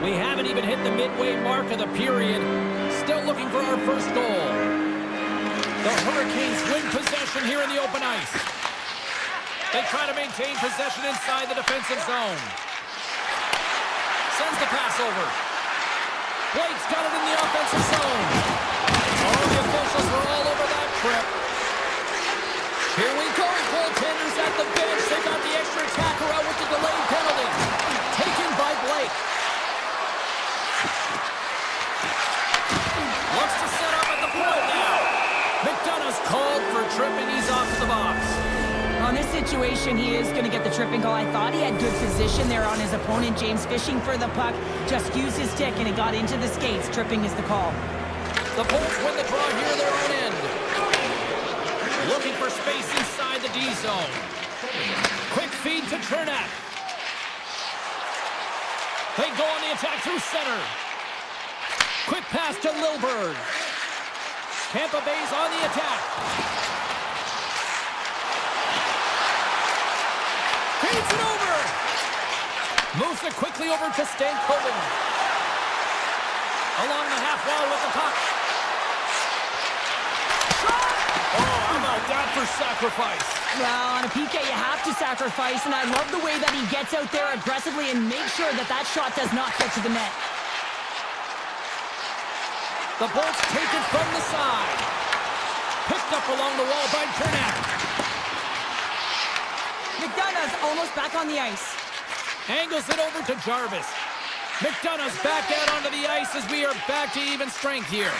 We haven't even hit the midway mark of the period. Still looking for our first goal. The Hurricanes win possession here in the open ice. They try to maintain possession inside the defensive zone. Sends the pass over. Blake's got it in the offensive zone. Oh, the officials were all over that trip. Here we go. Goaltenders at the bench. They got the extra attacker out with the delayed penalty. Taken by Blake. Looks to set up at the point now. McDonough's called for tripping. He's off to the box. On this situation, he is going to get the tripping call. I thought he had good position there on his opponent. James fishing for the puck. Just used his stick and it got into the skates. Tripping is the call. The Bolts win the draw here in their own end. Looking for space inside the D zone. Quick feed to Chernak. They go on the attack through center. Quick pass to Lilburg. Tampa Bay's on the attack. Feeds it over. Moves it quickly over to Stankoven. Along the half wall with the puck. Oh, how about that for sacrifice? Well, on a PK, you have to sacrifice, and I love the way that he gets out there aggressively and makes sure that that shot does not get to the net. The Bolts take it from the side. Picked up along the wall by Chernak. McDonough's almost back on the ice. Angles it over to Jarvis. McDonough's back out onto the ice as we are back to even strength here.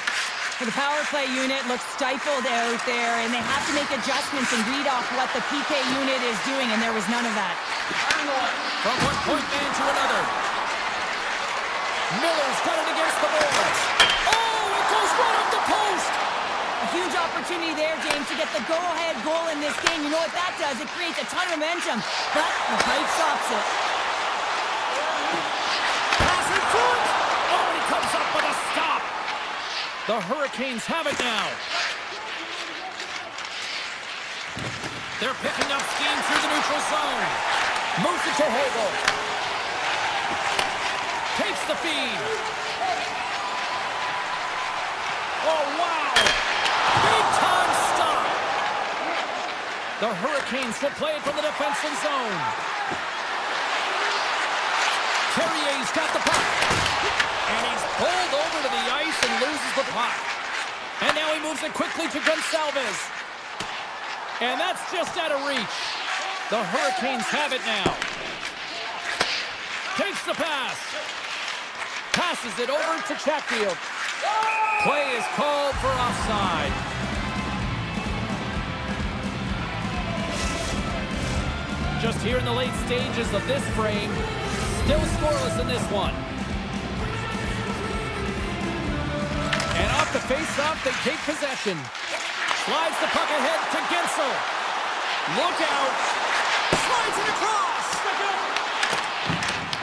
The power play unit looks stifled out there, and they have to make adjustments and read off what the PK unit is doing, and there was none of that. From one point man to another. Miller's got it against the boards. Oh, it goes right up the post. A huge opportunity there, James, to get the go-ahead goal in this game. You know what that does? It creates a ton of momentum, but the pipe stops it. Pass in front. Oh, he comes up with a stop. The Hurricanes have it now. They're picking up steam through the neutral zone. Moves it to Hagel. Takes the feed. Oh, wow. Big time stop. The Hurricanes will play it from the defensive zone. Terrier's got the puck. And he's pulled over to the ice and loses the puck. And now he moves it quickly to Gonsalves. And that's just out of reach. The Hurricanes have it now. Takes the pass. Passes it over to Chatfield. Play is called for offside. Just here in the late stages of this frame. Still scoreless in this one. And off the face-off, they take possession. Slides the puck ahead to Gensel. Look out. Slides it across.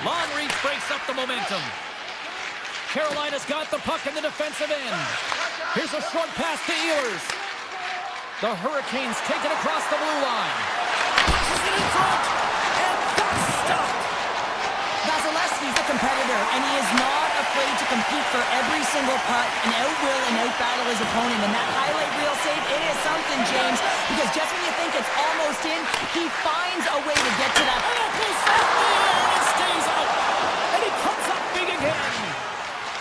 Long reach breaks up the momentum. Carolina's got the puck in the defensive end. Here's a short pass to Ehlers. The Hurricanes take it across the blue line. Pushes it in front. And stopped. Vasilevsky's a competitor, and he is not afraid to compete for every single putt and outwill and outbattle his opponent. And that highlight reel save, it is something, James, because just when you think it's almost in, he finds a way to get to that. And it goes off the air, and it stays out. And he comes up big again.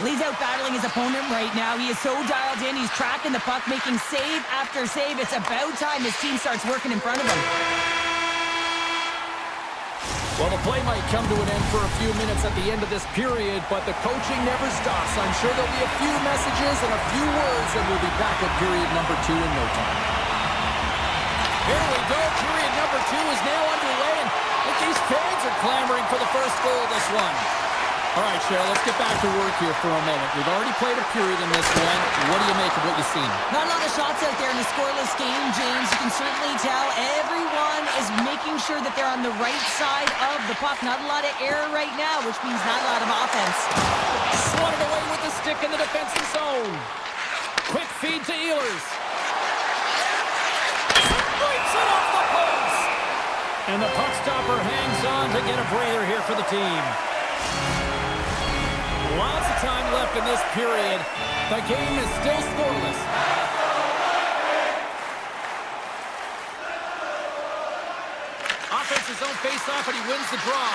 Well, he's out-battling his opponent right now. He is so dialed in. He's tracking the puck, making save after save. It's about time his team starts working in front of him. Well, the play might come to an end for a few minutes at the end of this period, but the coaching never stops. I'm sure there'll be a few messages and a few words, and we'll be back at period number 2 in no time. Here we go. Period number 2 is now underway, and I think these fans are clamoring for the first goal of this one. All right, Cheryl, let's get back to work here for a moment. We've already played a period in this one. What do you make of what you've seen? Not a lot of shots out there in a scoreless game, James. You can certainly tell everyone is making sure that they're on the right side of the puck. Not a lot of error right now, which means not a lot of offense. Swatted away with the stick in the defensive zone. Quick feed to Ehlers. Breaks it off the post. And the puck stopper hangs on to get a breather here for the team. Lots of time left in this period. The game is still scoreless. Offensive zone face-off, and he wins the draw.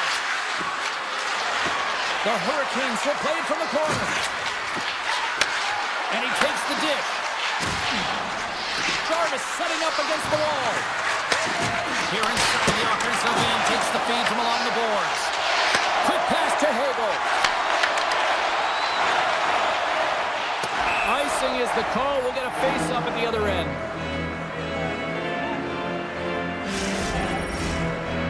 The Hurricanes will play it from the corner. And he takes the dish. Jarvis setting up against the wall. Here inside the offensive end, takes the feed from along the boards. Quick pass to Hagel. Icing is the call. We'll get a face-up at the other end.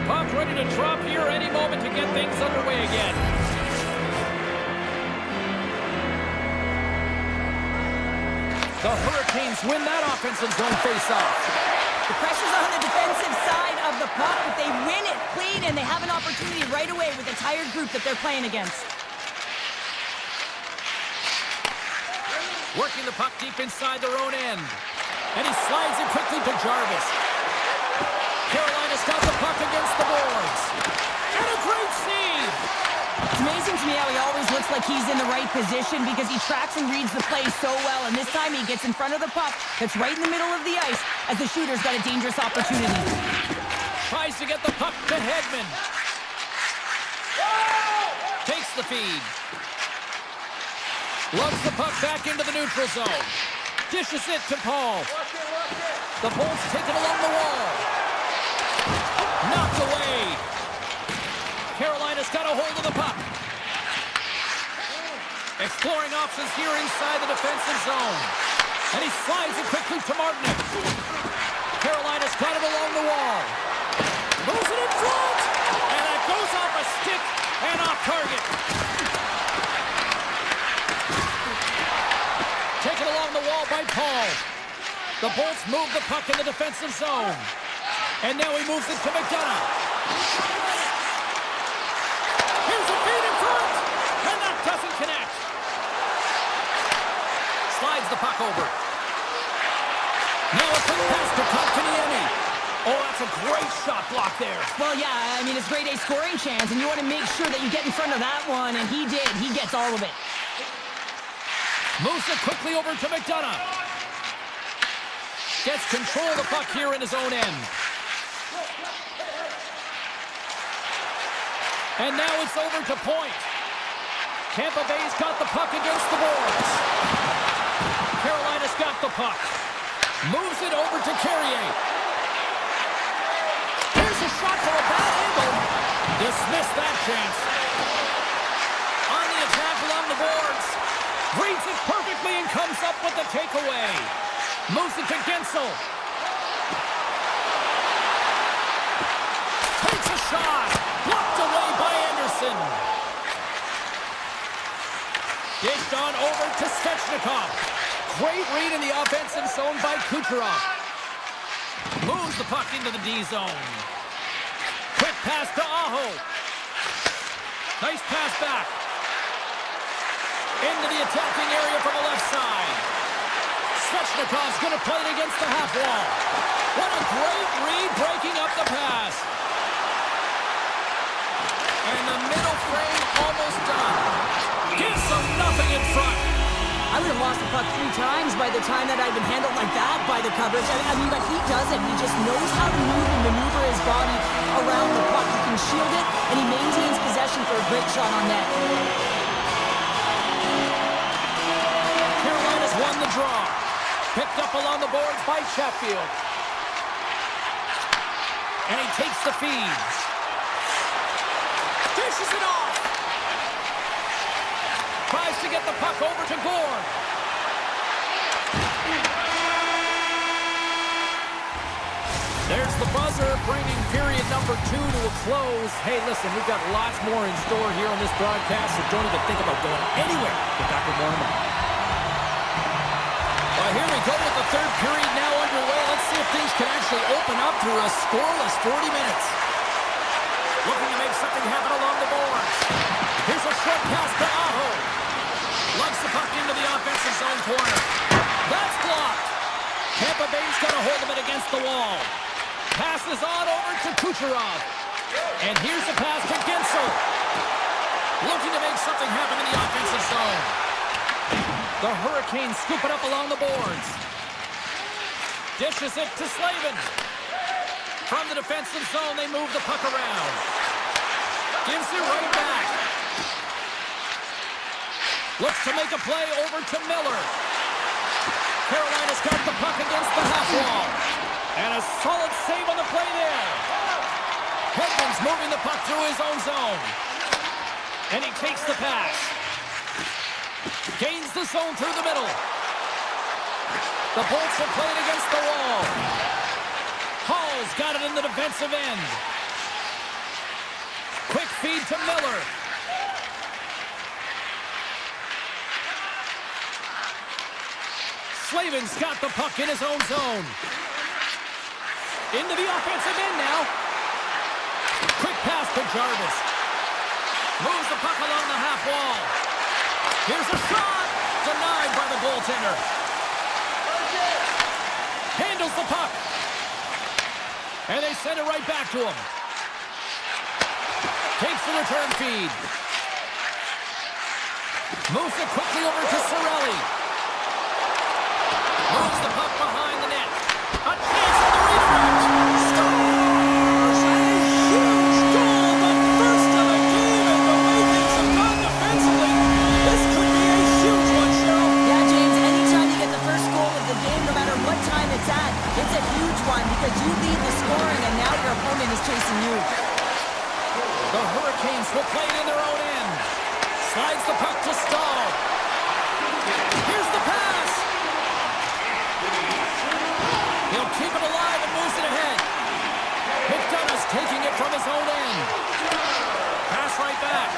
Puck ready to drop here any moment to get things underway again. The Hurricanes win that offensive zone face-off. The pressure's on the defensive side of the puck, but they win it clean, and they have an opportunity right away with the tired group that they're playing against. Working the puck deep inside their own end. And he slides it quickly to Jarvis. Carolina's got the puck against the boards. And a great save! It's amazing to me how he always looks like he's in the right position because he tracks and reads the play so well. And this time he gets in front of the puck that's right in the middle of the ice as the shooter's got a dangerous opportunity. Tries to get the puck to Hedman. Takes the feed. Lugs the puck back into the neutral zone. Dishes it to Paul. The Bolts take it along the wall. Knocked away. Carolina's got a hold of the puck. Exploring options here inside the defensive zone. And he slides it quickly to Martinic. Carolina's got it along the wall. Moves it in front. And that goes off a stick and off target. Taken along the wall by Paul. The Bolts move the puck in the defensive zone. And now he moves it to McDonough. Here's a feed in front. And that doesn't connect. Slides the puck over. Now a quick pass to Kotkaniemi. Oh, that's a great shot block there. Well, yeah, I mean, it's grade A scoring chance, and you want to make sure that you get in front of that one, and he did. He gets all of it. Moves it quickly over to McDonough. Gets control of the puck here in his own end. And now it's over to point. Tampa Bay's got the puck against the boards. Carolina's got the puck. Moves it over to Carrier. Here's a shot for a bad angle. Dismissed that chance. On the attack along the boards. Reads it perfectly and comes up with the takeaway. Moves it to Gensel. Takes a shot. Blocked away by Anderson. Dished on over to Svechnikov. Great read in the offensive zone by Kucherov. Moves the puck into the D zone. Quick pass to Aho. Nice pass back. Into the attacking area from the left side. Svechnikov's going to play it against the half wall. What a great read breaking up the pass. lost the puck 3 times by the time that I've been handled like that by the coverage. I mean, but he doesn't. He just knows how to move and maneuver his body around the puck. He can shield it, and he maintains possession for a great shot on net. Carolina's won the draw. Picked up along the boards by Sheffield. And he takes the feed. Dishes it off. Tries to get the puck over to Gord. There's the buzzer, bringing period number 2 to a close. Hey, listen, we've got lots more in store here on this broadcast, so don't even think about going anywhere. Get back with more in a moment. Well, here we go with the third period now underway. Let's see if things can actually open up through a scoreless 40 minutes. Looking to make something happen along the boards. Here's a short pass to Aho. Lugs the puck into the offensive zone corner. That's blocked. Tampa Bay's got a hold of it against the wall. Passes on over to Kucherov. And here's the pass to Gensel. Looking to make something happen in the offensive zone. The Hurricanes scoop it up along the boards. Dishes it to Slavin. From the defensive zone, they move the puck around. Gives it right back. Looks to make a play over to Miller. Carolina's got the puck against the half wall. And a solid save on the play there. Hedman's moving the puck through his own zone. And he takes the pass. Gains the zone through the middle. The Bolts are playing against the wall. Hall's got it in the defensive end. Quick feed to Miller. Slavin's got the puck in his own zone. Into the offensive end now. Quick pass to Jarvis. Moves the puck along the half wall. Here's a shot. Denied by the goaltender. Handles the puck. And they send it right back to him. Takes the return feed. Moves it quickly over to Cirelli. Moves the puck behind the net. A chance for the redirect. Scores! A huge goal, the first of the game, and the way things have gone defensively, this could be a huge one, Cheryl. Yeah, James, anytime you get the first goal of the game, no matter what time it's at, it's a huge one because you lead the scoring and now your opponent is chasing you. The Hurricanes will play it in their own end. Slides the puck to Stahl. Here's the pass. He'll keep it alive and moves it ahead. McDonough's taking it from his own end. Pass right back.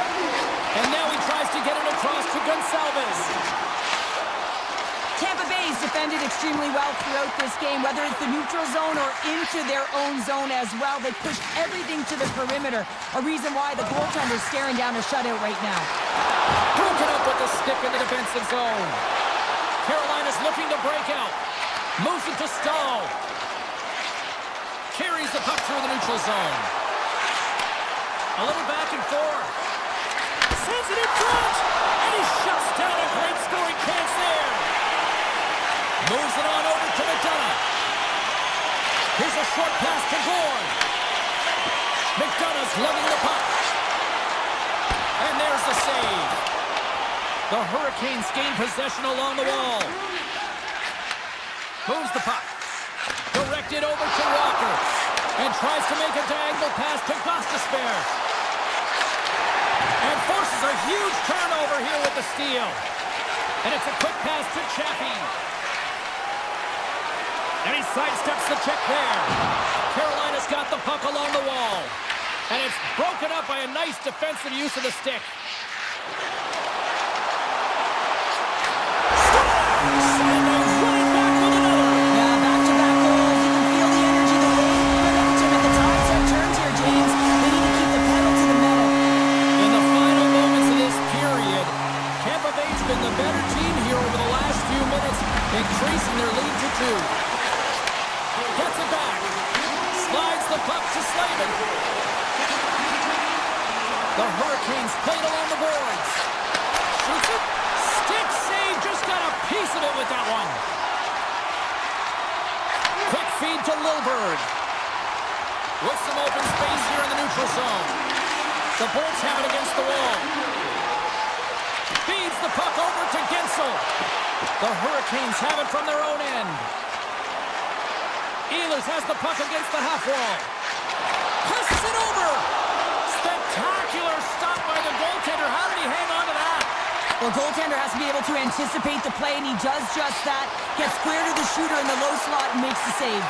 And now he tries to get it across to Gonçalves. Tampa Bay's defended extremely well throughout this game, whether it's the neutral zone or into their own zone as well. They pushed everything to the perimeter, a reason why the goaltender's staring down a shutout right now. Broken up with the stick in the defensive zone. Carolina's looking to break out. Moves it to Stahl. Carries the puck through the neutral zone. A little back and forth. Sends it in front. And he shuts down a great scoring chance there. Moves it on over to McDonough. Here's a short pass to Gord. McDonough's lugging the puck. And there's the save. The Hurricanes gain possession along the wall. Moves the puck. Directed over to Walker. And tries to make a diagonal pass to Gostisbehere. And forces a huge turnover here with the steal. And it's a quick pass to Chappie. And he sidesteps the check there. Carolina's got the puck along the wall. And it's broken up by a nice defensive use of the stick. Scores! And they run it back with another. Yeah, back-to-back goals. You can feel the energy, the wave, the momentum, and the tides have turned here, James. They need to keep the pedal to the metal. In the final moments of this period, Tampa Bay's been the better team here over the last few minutes, increasing their lead to 2. Gets it back. Slides the puck to Slavin. The Hurricanes played along the boards. Shoots it. Stick save. Just got a piece Wilberg. With some open space here in the neutral zone. The Bolts have it against the wall. Feeds the puck over to Gensel. The Hurricanes have it from their own end. Ehlers has the puck against the half wall. Passes it over. Spectacular stop by the goaltender. How did he hang on to that? Well, goaltender has to be able to anticipate the play, and he does just that. Gets square to the shooter in the low slot and makes the save.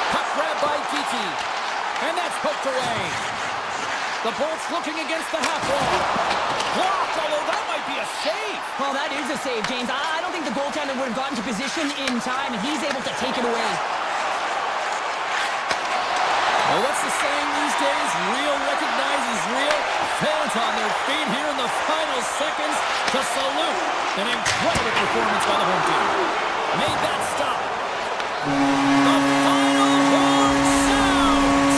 Puck grabbed by Kiki. And that's poked away. The Bolts looking against the half wall. Blocked, although that might be a save. Well, that is a save, James. I don't think the goaltender would have gotten to position in time, and he's able to take it away. Well, what's the saying these days? Real recognizes real. Fans on their feet here in the final seconds to salute an incredible performance by the home team. Made that stop. The final horn sounds.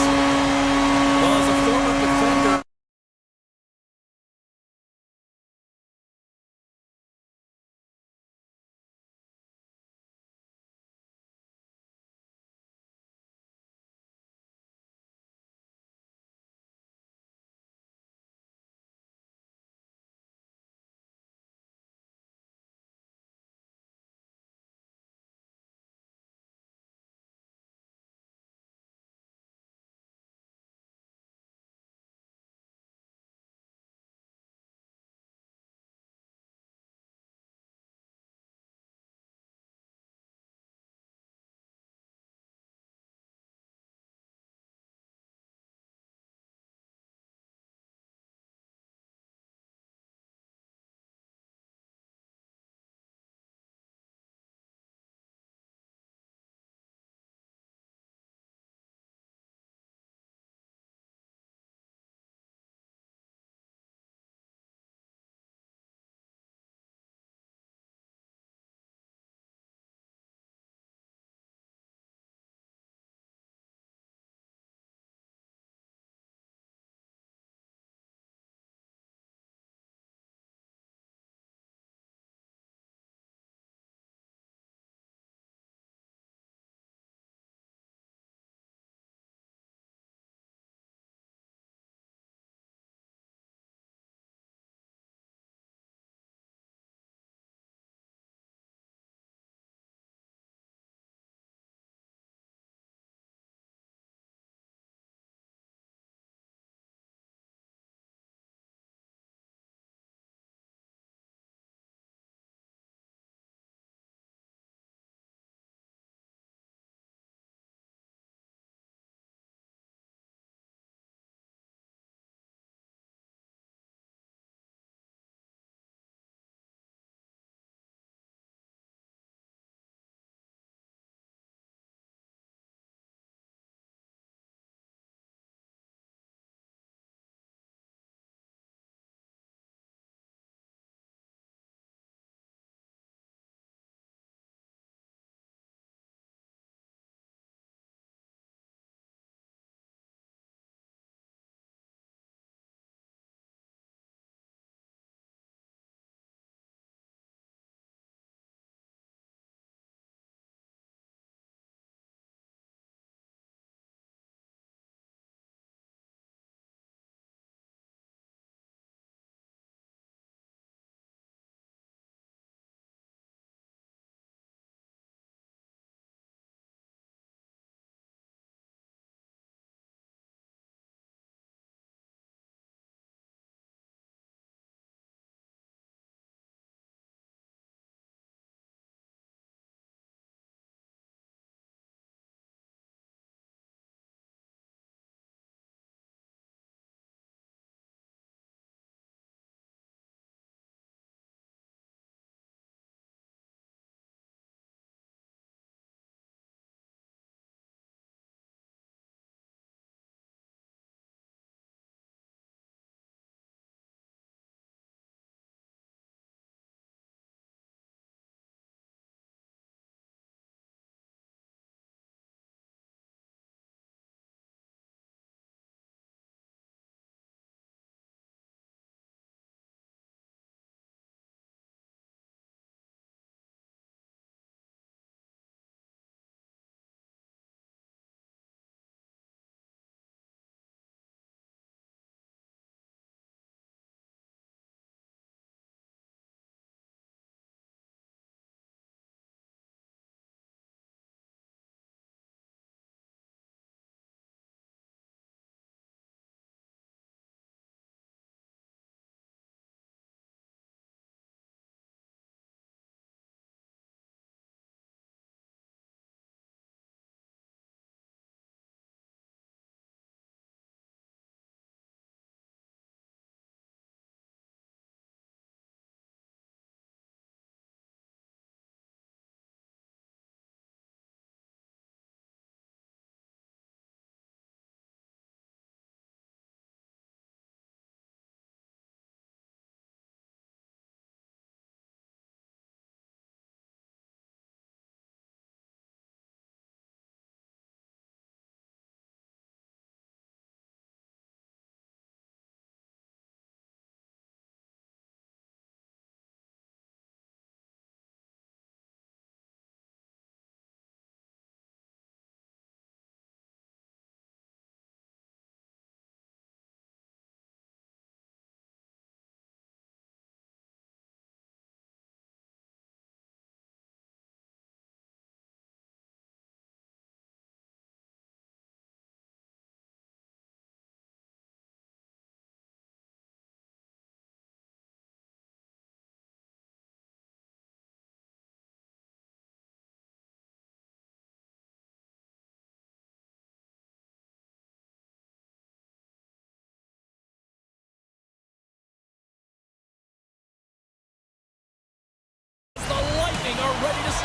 Well, as a former defender,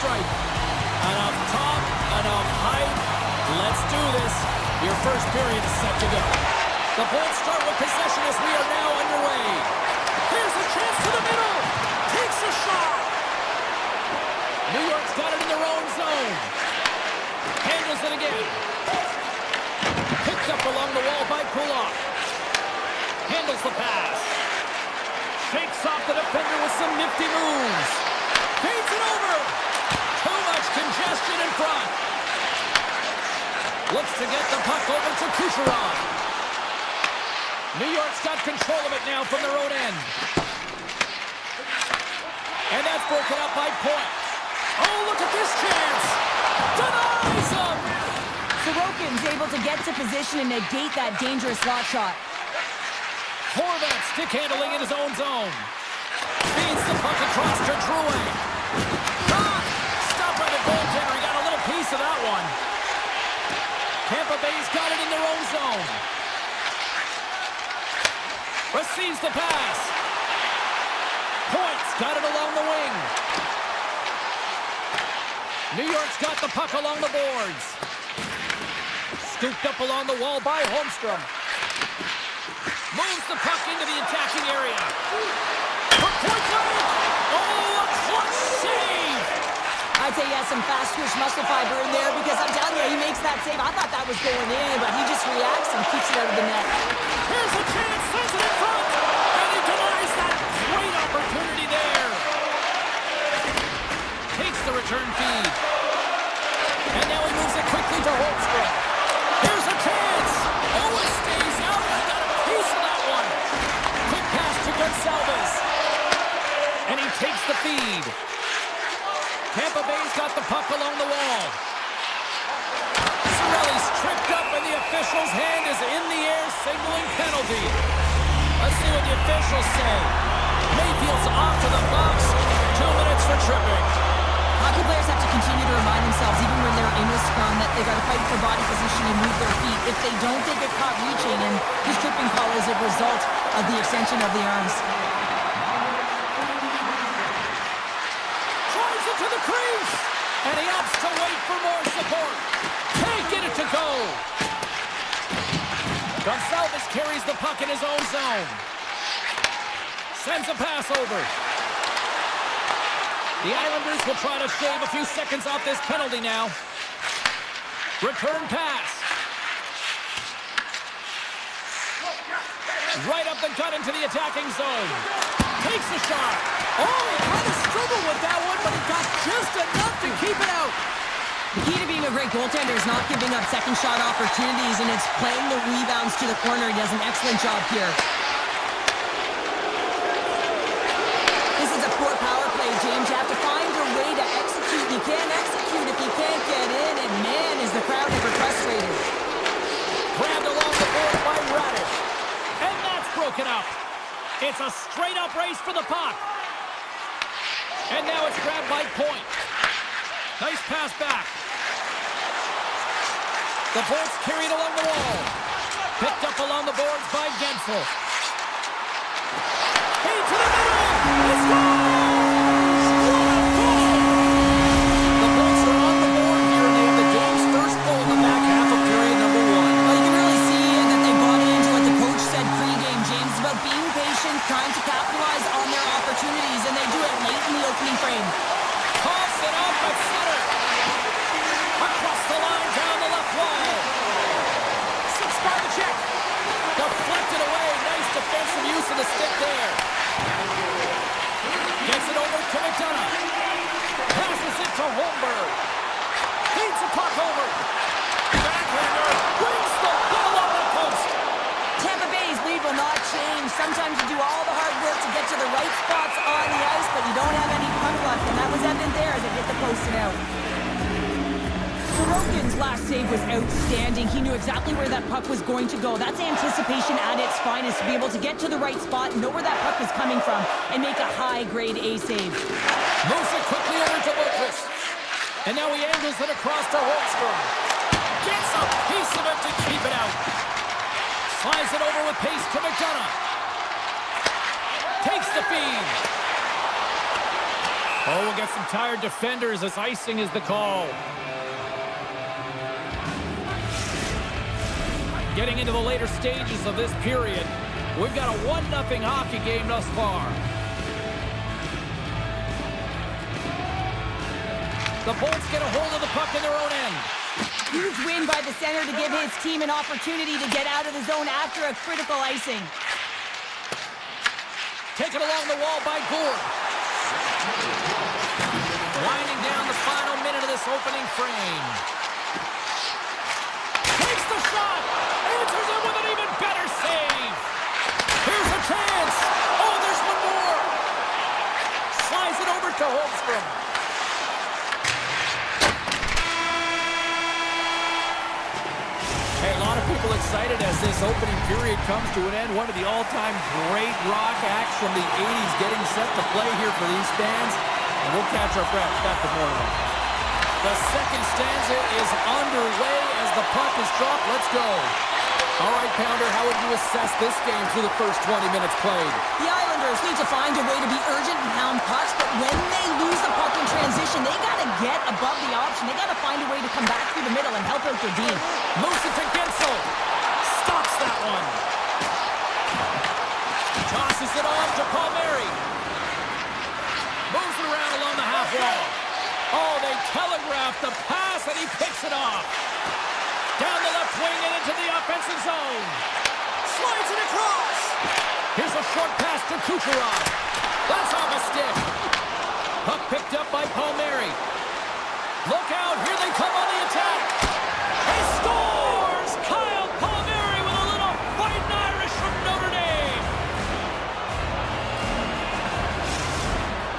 strike. Enough talk, enough hype. Let's do this. Your first period is set to go. The Bolts start with possession as we are now underway. Here's a chance to the middle. Takes a shot. New York's got it in their own zone. Handles it again. Picked up along the wall by Kulak. Handles the pass. Shakes off the defender with some nifty moves. Feeds it over. Too much congestion in front. Looks to get the puck over to Kucherov. New York's got control of it now from their own end. And that's broken up by Point. Oh, look at this chance. Denies him. Sorokin's able to get to position and negate that dangerous slot shot. Horvat stick handling in his own zone. Feeds the puck across to Drouin. Stopped by the goaltender. He got a little piece of that one. Tampa Bay's got it in their own zone. Receives the pass. Point's got it along the wing. New York's got the puck along the boards. Scooped up along the wall by Holmstrom. Moves the puck into the attacking area. For Point blank! Oh, a clutch save! I'd say he has some fast twitch muscle fiber in there because I'm telling you, he makes that save. I thought that was going in, but he just reacts and keeps it out of the net. Here's a chance, sends it in front, and he denies that great opportunity there. Takes the return feed. And now he moves it quickly to Holmstrom. Here's a chance. Oh, it stays out. He got a piece of that one. Quick pass to Gonsalves. And he takes the feed. Tampa Bay's got the puck along the wall. Cirelli's tripped up and the official's hand is in the air signaling penalty. Let's see what the officials say. Mayfield's off to the box. 2 minutes for tripping. Hockey players have to continue to remind themselves, even when they're in a scrum, that they've got to fight for body position and move their feet. If they don't, they get caught reaching, and this tripping call is a result of the extension of the arms. Drives it to the crease, and he opts to wait for more support. Can't get it to go. Gonsalves carries the puck in his own zone. Sends a pass over. The Islanders will try to shave a few seconds off this penalty now. Return pass. Right up the gut into the attacking zone. Takes a shot. Oh, he kind of struggled with that one, but he got just enough to keep it out. The key to being a great goaltender is not giving up second shot opportunities, and it's playing the rebounds to the corner. He does an excellent job here. This is a poor power play, James. You have to find a way to execute. You can't execute if you can't get in, and man, is the crowd ever frustrated. Grabbed along the board by Radish. And that's broken up. It's a straight-up race for the puck. And now it's grabbed by Point. Nice pass back. The Bolts carried along the wall. Picked up along the boards by Gensel. Feed to the middle. He scores! What a goal! The Bolts are on the board here, and they have the game's first goal in the back half of period number 1. Well, you can really see that they bought into what the coach said pre-game, James, about being patient, trying to capitalize on their opportunities, and they do it late in the opening frame. Toss it up at center. Across the line, down the left wall. 6-by the check. Deflected away. Nice defensive use of the stick there. Gets it over to McDonough. Passes it to Holmberg. Feeds the puck over. Backhander. Brings the ball on the post. Tampa Bay's lead will not change. Sometimes you do all the hard work to get to the right spots on the ice, but you don't have any puck luck, and that was evident there as they hit the post and out. Sorokin's last save was outstanding. He knew exactly where that puck was going to go. That's anticipation at its finest, to be able to get to the right spot, know where that puck is coming from, and make a high-grade A save. Moves it quickly over to Lopez. And now he angles it across to Holmstrom. Gets a piece of it to keep it out. Slides it over with pace to McDonough. Takes the feed. Oh, we'll get some tired defenders as icing is the call. Getting into the later stages of this period, we've got a 1-0 hockey game thus far. The Bolts get a hold of the puck in their own end. Huge win by the center to give his team an opportunity to get out of the zone after a critical icing. Taken along the wall by Gourde. Winding down the final minute of this opening frame. Takes the shot. Answers it with an even better save. Here's a chance. Oh, there's one more. Slides it over to Holmstrom. Hey, a lot of people excited as this opening period comes to an end. One of the all-time great rock acts from the 80s getting set to play here for these fans. And we'll catch our breath. Back to Portland. The second stanza is underway as the puck is dropped. Let's go. All right, Pounder, how would you assess this game through the first 20 minutes played? The Islanders need to find a way to be urgent and pound pucks, but when they lose the puck in transition, they got to get above the option. They got to find a way to come back through the middle and help out their D. Moves it to Gensel. Stops that one. Tosses it on to Palmieri. Moves it around along the half wall. Oh, they telegraphed the pass, and he picks it off. Down the left wing and into the offensive zone. Slides it across. Here's a short pass to Kucherov. That's off a stick. Puck picked up by Palmieri. Look out, here they come on the attack. He scores! Kyle Palmieri with a little fighting Irish from Notre Dame.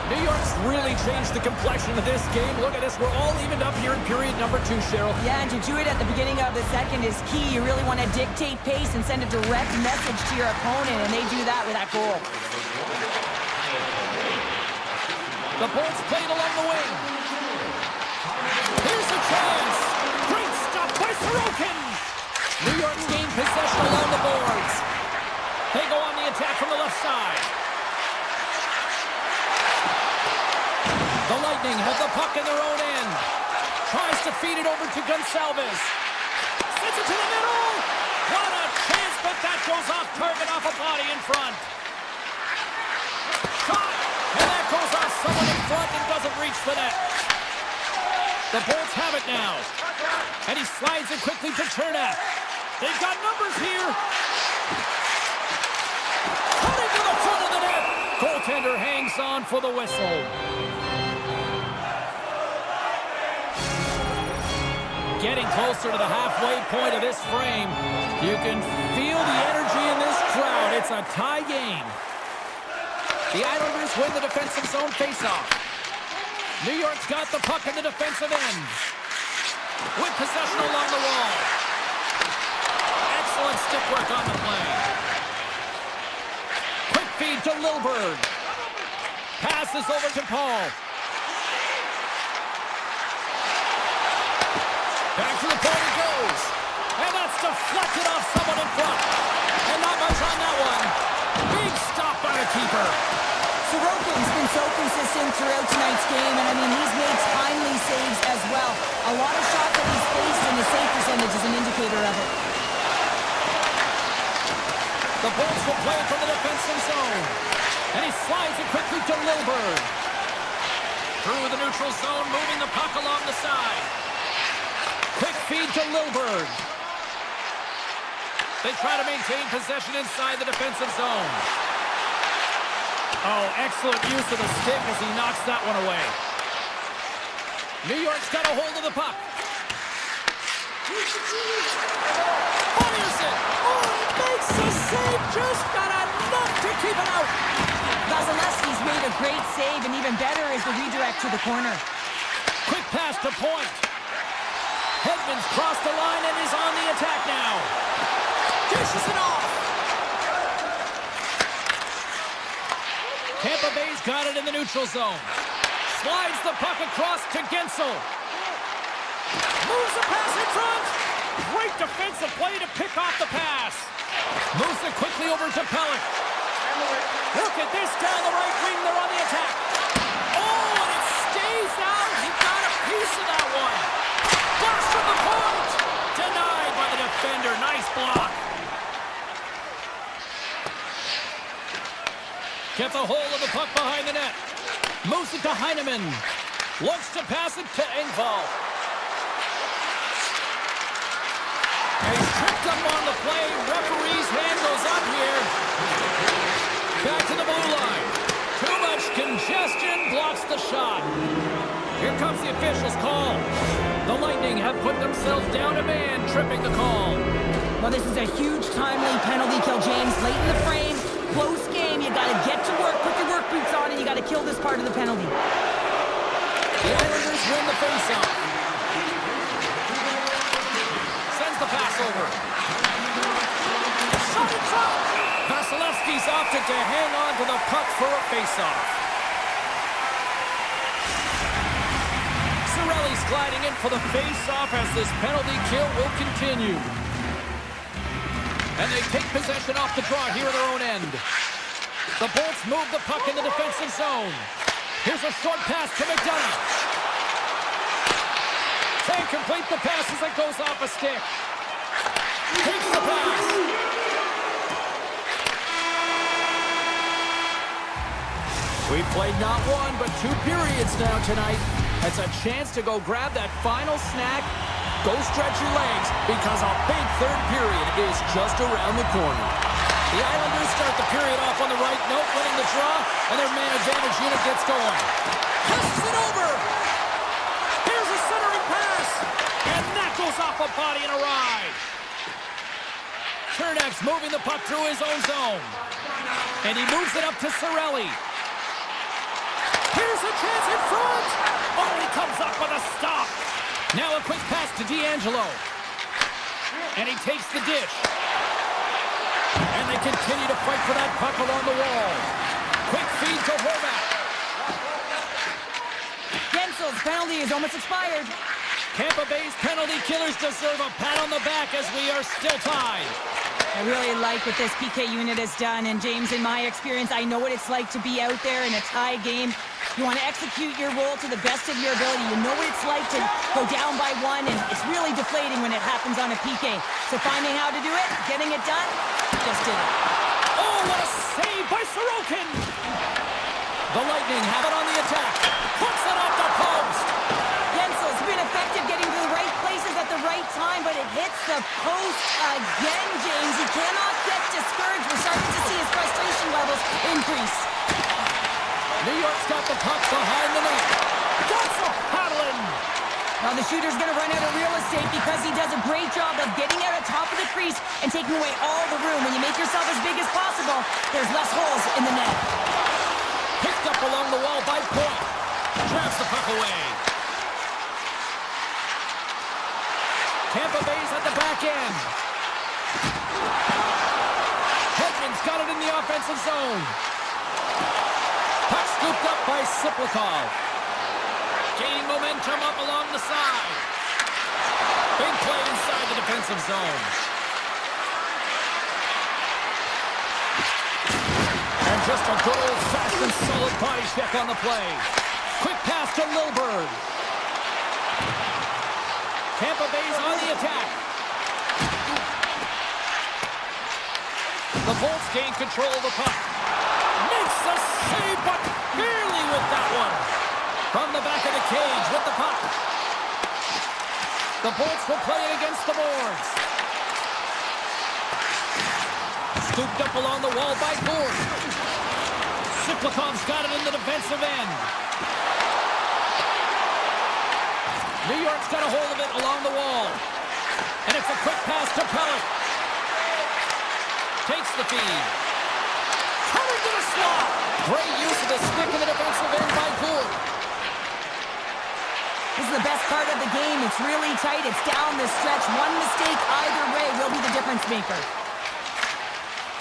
New York's really changed the complexion of this game. Look at this, we're all evened up here in period number 2, Cheryl. Yeah, and to do it at the beginning of the second is key. You really want to dictate pace and send a direct message to your opponent, and they do that with that goal. The Bolts played along the wing. Here's a chance. Great stop by Sorokin. New York's gained possession along the boards. They go on the attack from the left side. The Lightning have the puck in their own end. Tries to feed it over to Gonsalves. Sends it to the middle. What a chance, but that goes off target off a body in front. Shot, and that goes off someone in front and doesn't reach the net. The Bolts have it now. And he slides it quickly to Chernak. They've got numbers here. Cutting to the front of the net. Goaltender hangs on for the whistle. Getting closer to the halfway point of this frame. You can feel the energy in this crowd. It's a tie game. The Islanders win the defensive zone faceoff. New York's got the puck in the defensive end. With possession along the wall. Excellent stick work on the play. Quick feed to Lilburn. Passes over to Paul. Back to the point it goes. And that's deflected off someone in front. And not much on that one. Big stop by the keeper. Sorokin's been so consistent throughout tonight's game, and I mean, he's made timely saves as well. A lot of shots that he's faced, and his save percentage is an indicator of it. The Bolts will play it from the defensive zone. And he slides it quickly to Lilburn. Through the neutral zone, moving the puck along the side. Quick feed to Lilburn. They try to maintain possession inside the defensive zone. Oh, excellent use of the stick as he knocks that one away. New York's got a hold of the puck. Fires it. Oh, it makes the save. Just got enough to keep it out. Vasilevsky's made a great save, and even better is the redirect to the corner. Quick pass to point. Hedman's crossed the line and is on the attack now. Dishes it off. Tampa Bay's got it in the neutral zone. Slides the puck across to Gensel. Moves the pass in front. Great defensive play to pick off the pass. Moves it quickly over to Pellick. Look at this down the right wing. They're on the attack. Oh, and it's defender. Nice block. Gets a hold of the puck behind the net. Moves it to Heineman. Looks to pass it to Engvall. And he's tripped up on the play. Referee's hand goes up here. Back to the blue line. Too much congestion blocks the shot. Here comes the official's call. The Lightning have put themselves down a man, tripping the call. Well, this is a huge timely penalty kill, James. Late in the frame, close game. You got to get to work, put your work boots on, and you got to kill this part of the penalty. The Islanders win the faceoff. Sends the pass over. Shot in front. Vasilevsky's opted to hang on to the puck for a faceoff. Cirelli's gliding in for the face-off as this penalty kill will continue. And they take possession off the draw here at their own end. The Bolts move the puck in the defensive zone. Here's a short pass to McDonough. Can't complete the pass as it goes off a stick. Takes the pass. We've played not one, but 2 periods now tonight. It's a chance to go grab that final snack. Go stretch your legs, because a big third period is just around the corner. The Islanders start the period off on the right note, winning the draw, and their man advantage unit gets going. Passes it over! Here's a centering pass! And that goes off a body and a ride. Chernak's moving the puck through his own zone. And he moves it up to Cirelli. Here's a chance in front! Oh, he comes up with a stop! Now a quick pass to D'Angelo. And he takes the dish. And they continue to fight for that puck along the wall. Quick feed to Horvat. Gensel's penalty is almost expired. Tampa Bay's penalty killers deserve a pat on the back as we are still tied. I really like what this PK unit has done. And James, in my experience, I know what it's like to be out there in a tie game. You want to execute your role to the best of your ability. You know what it's like to go down by 1, and it's really deflating when it happens on a PK. So finding how to do it, getting it done, just did it. Oh, what a save by Sorokin! The Lightning have it on the attack. Puts it off the post. Gensel's been effective getting to the right places at the right time, but it hits the post again, James. He cannot get discouraged. We're starting to see his frustration levels increase. New York's got the puck behind the net. Gensel paddling. Now the shooter's going to run out of real estate because he does a great job of getting out of top of the crease and taking away all the room. When you make yourself as big as possible, there's less holes in the net. Picked up along the wall by Point. Drives the puck away. Tampa Bay's at the back end. Hedman's got it in the offensive zone. Puck scooped up by Siplikov. Gaining momentum up along the side. Big play inside the defensive zone. And just a good old-fashioned solid body check on the play. Quick pass to Lilburn. Tampa Bay's on the attack. The Bolts gain control of the puck. Makes the save, but barely with that one. From the back of the cage with the puck. The Bolts will play it against the boards. Scooped up along the wall by Gord. Siplikov's got it in the defensive end. New York's got a hold of it along the wall. And it's a quick pass to Pellet. Takes the feed. Coming to the slot. Great use of the stick in the defensive end by Gould. This is the best part of the game. It's really tight. It's down the stretch. One mistake either way will be the difference maker.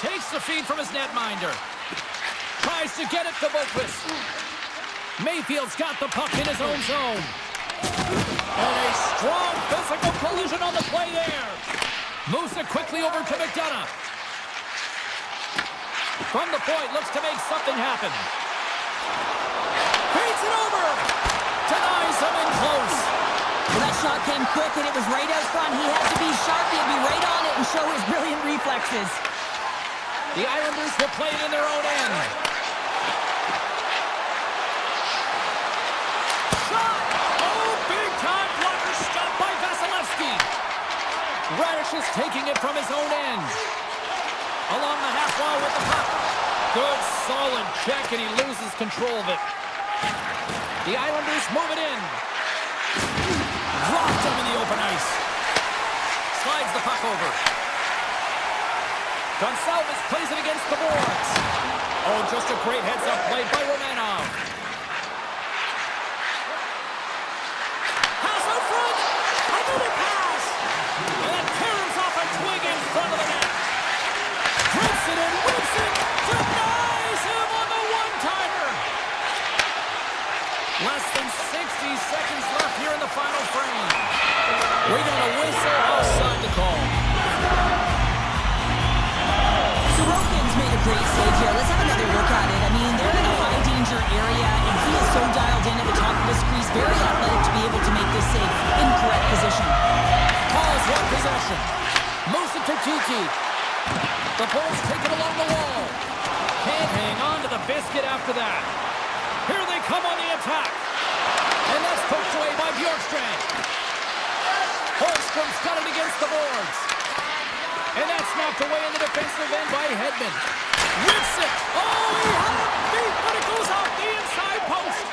Takes the feed from his netminder. Tries to get it to Boquist. Mayfield's got the puck in his own zone. And a strong physical collision on the play there. Moves it quickly over to McDonough. From the point, looks to make something happen. Feeds it over. Denies him in close. Well, that shot came quick, and it was right out front. He had to be sharp. He had to be right on it and show his brilliant reflexes. The Islanders will play it in their own end. Shot! Oh, big-time blocker stopped by Vasilevsky. Radish is taking it from his own end. Along the half wall with the puck. Good, solid check, and he loses control of it. The Islanders move it in. Dropped him in the open ice. Slides the puck over. Gonsalves plays it against the boards. Oh, just a great heads-up play by Romanov. Pass out front. Another pass. And tears off a twig in front of the net. Drips it and whips it. Denies him on the one-timer. Less than 60 seconds left here in the final frame. We got a whistle outside the call. Sorokin's made a great save here. Let's have another look at it. I mean, they're in a high-danger area, and he is so dialed in at the top of his crease. Very athletic to be able to make this save. Incorrect position. Calls one possession. Moves it to Tiki. The Bulls take it along the wall. Can't hang on to the biscuit after that. Here they come on the attack. And that's poked away by Bjorkstrand. Holmstrom's got it against the boards. And that's knocked away in the defensive end by Hedman. Whips it. Oh, he had it beat, but it goes off the inside post.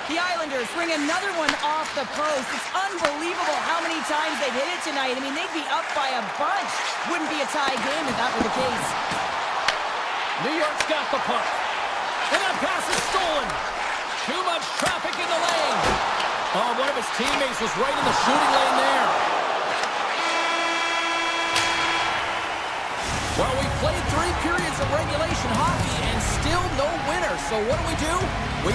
The Islanders bring another one off the post. It's unbelievable how many times they've hit it tonight. I mean, they'd be up by a bunch. Wouldn't be a tie game if that were the case. New York's got the puck. And that pass is stolen. Too much traffic in the lane. Oh, one of his teammates was right in the shooting lane there. Well, we played 3 periods of regulation hockey and still no winner. So what do? We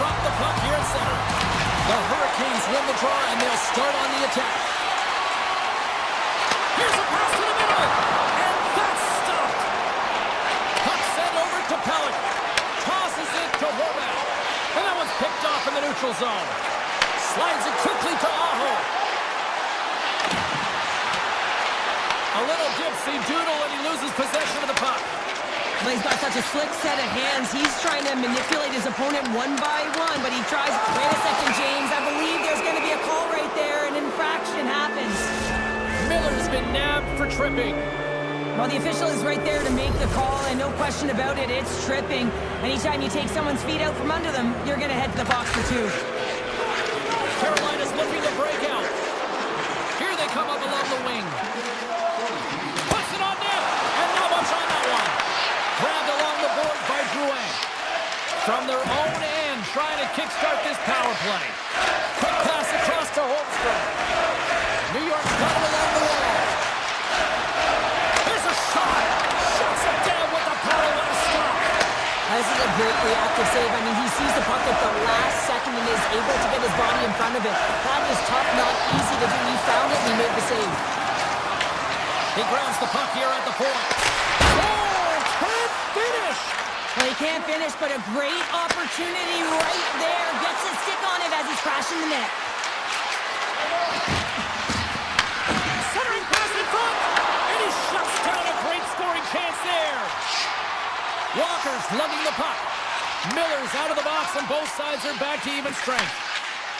drop the puck here in center. The Hurricanes win the draw, and they'll start on the attack. Here's a pass to the middle, and that's stopped. Puck sent over to Pellick. Tosses it to Horvath. And that one's picked off in the neutral zone. Slides it quickly to Aho. A little gypsy doodle, and he loses possession of the puck. Well, he's got such a slick set of hands. He's trying to manipulate his opponent one by one, but he tries. Wait a second, James. I believe there's going to be a call right there. An infraction happens. Miller's been nabbed for tripping. Well, the official is right there to make the call, and no question about it, it's tripping. Anytime you take someone's feet out from under them, you're going to head to the box for two. Carolina's looking to break out. Here they come up along the wing. Puts it on net, and not much on that one. Grabbed along the boards by Drouin. From their own end, trying to kickstart this power play. Quick pass across to Holmstrom. New York's got it along the wall. Here's a shot. Shuts it down with the power line stop. This is a great reactive save. I mean, he sees the puck at the last second and is able to get his body in front of it. That is tough, not easy to do. He found it and he made the save. He grounds the puck here at the point. Oh, can't finish. Well, he can't finish, but a great opportunity right there. Gets his stick on it as he's crashing the net. Centering pass in front, and he shuts down a great scoring chance there. Walker's lugging the puck. Miller's out of the box, and both sides are back to even strength.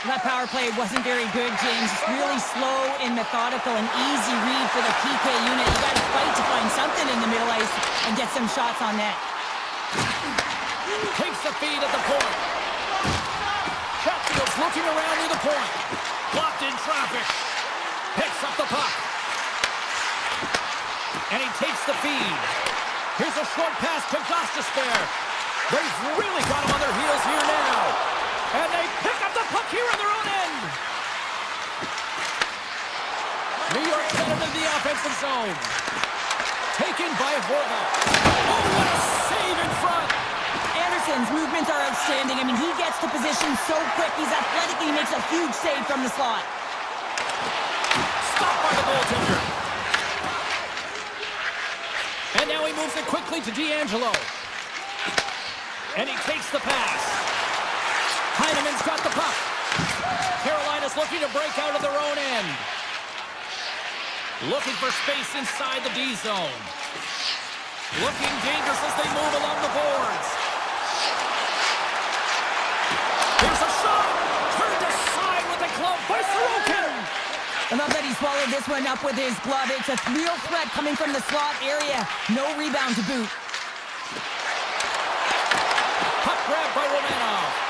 That power play wasn't very good, James. It's really slow and methodical, an easy read for the PK unit. You got to fight to find something in the middle ice and get some shots on net. Takes the feed at the point. Chatfield's looking around near the point. Blocked in traffic. Picks up the puck. And he takes the feed. Here's a short pass to Gostisbehere. They've really got him on their heels here now. And they pick up the puck here in their own end. New York got into the offensive zone. Taken by Horvath. Oh, what a save in front. Anderson's movements are outstanding. I mean, he gets to position so quick. He's athletic. He makes a huge save from the slot. Stopped by the goaltender. And now he moves it quickly to D'Angelo. And he takes the pass. Heineman's got the puck. Carolina's looking to break out of their own end. Looking for space inside the D zone. Looking dangerous as they move along the boards. Here's a shot. Turned aside with the glove by Sorokin. I love that he swallowed this one up with his glove. It's a real threat coming from the slot area. No rebound to boot. Puck grab by Romanov.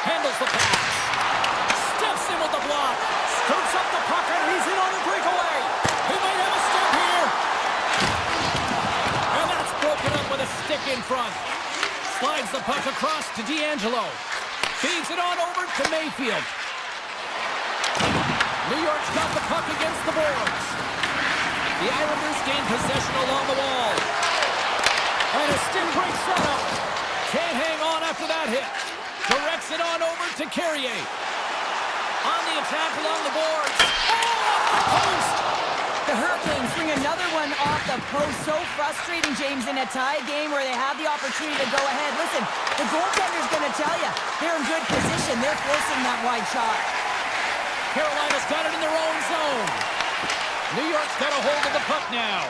Handles the pass. Steps in with the block. Scoops up the puck and he's in on a breakaway. He might have a step here. And that's broken up with a stick in front. Slides the puck across to D'Angelo. Feeds it on over to Mayfield. New York's got the puck against the boards. The Islanders gain possession along the wall. And a stick break setup. Can't hang on after that hit. Directs it on over to Carrier. On the attack along the boards. Oh, off the post! The Hurricanes bring another one off the post. So frustrating, James, in a tie game where they have the opportunity to go ahead. Listen, the goaltender's going to tell you they're in good position. They're forcing that wide shot. Carolina's got it in their own zone. New York's got a hold of the puck now.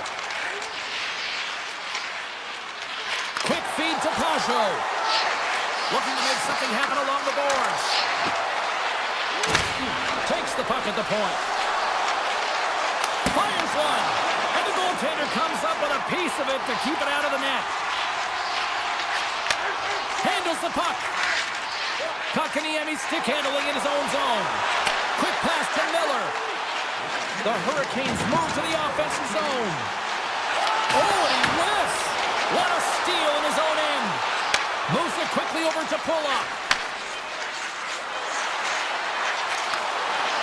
Quick feed to Pajot. Looking to make something happen along the boards. Takes the puck at the point. Fires one. And the goaltender comes up with a piece of it to keep it out of the net. Handles the puck. Kakaniemi stick handling in his own zone. Quick pass to Miller. The Hurricanes move to the offensive zone. Oh, and he whiffs. What a steal in his own end. Moves it quickly over to Pulock.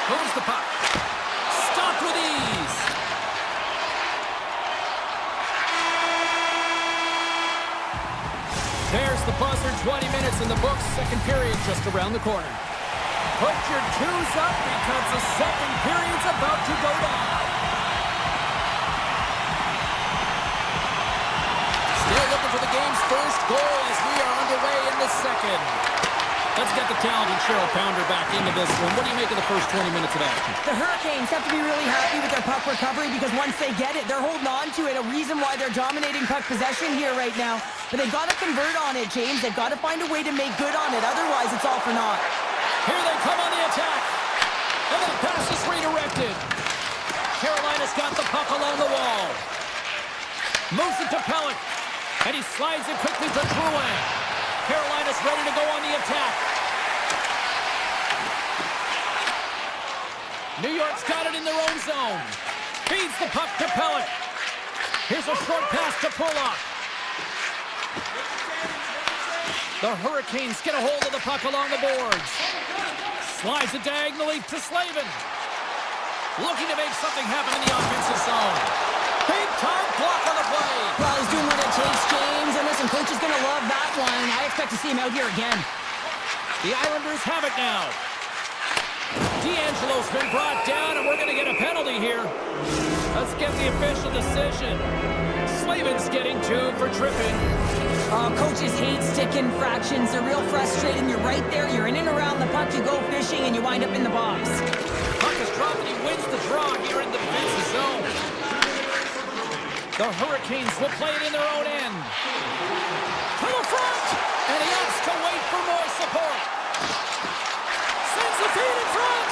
Moves the puck. Stopped with ease. There's the buzzer 20 minutes in the books, second period just around the corner. Put your twos up because the second period's about to go down. Still looking for the game's first goal as we are underway in the second. Let's get the talented Cheryl Pounder back into this one. What do you make of the first 20 minutes of action? The Hurricanes have to be really happy with their puck recovery because once they get it, they're holding on to it. A reason why they're dominating puck possession here right now. But they've got to convert on it, James. They've got to find a way to make good on it. Otherwise, it's all for naught. Here they come on the attack. And that pass is redirected. Carolina's got the puck along the wall. Moves it to Pellick. And he slides it quickly to Drouin. Carolina's ready to go on the attack. New York's got it in their own zone. Feeds the puck to Pellick. Here's a short pass to Pulock. The Hurricanes get a hold of the puck along the boards. Slides it diagonally to Slavin. Looking to make something happen in the offensive zone. Big time block on the play. Well, he's doing what it takes, James. And listen, coach is going to love that one. I expect to see him out here again. The Islanders have it now. D'Angelo's been brought down, and we're going to get a penalty here. Let's get the official decision. Slavin's getting 2 for tripping. Coaches hate stick infractions. They're real frustrating. You're right there. You're in and around the puck. You go fishing, and you wind up in the box. Puck is dropped, and he wins the draw here in the defensive zone. The Hurricanes will play it in their own end. To the front! And he opts to wait for more support. Sends the feed in front!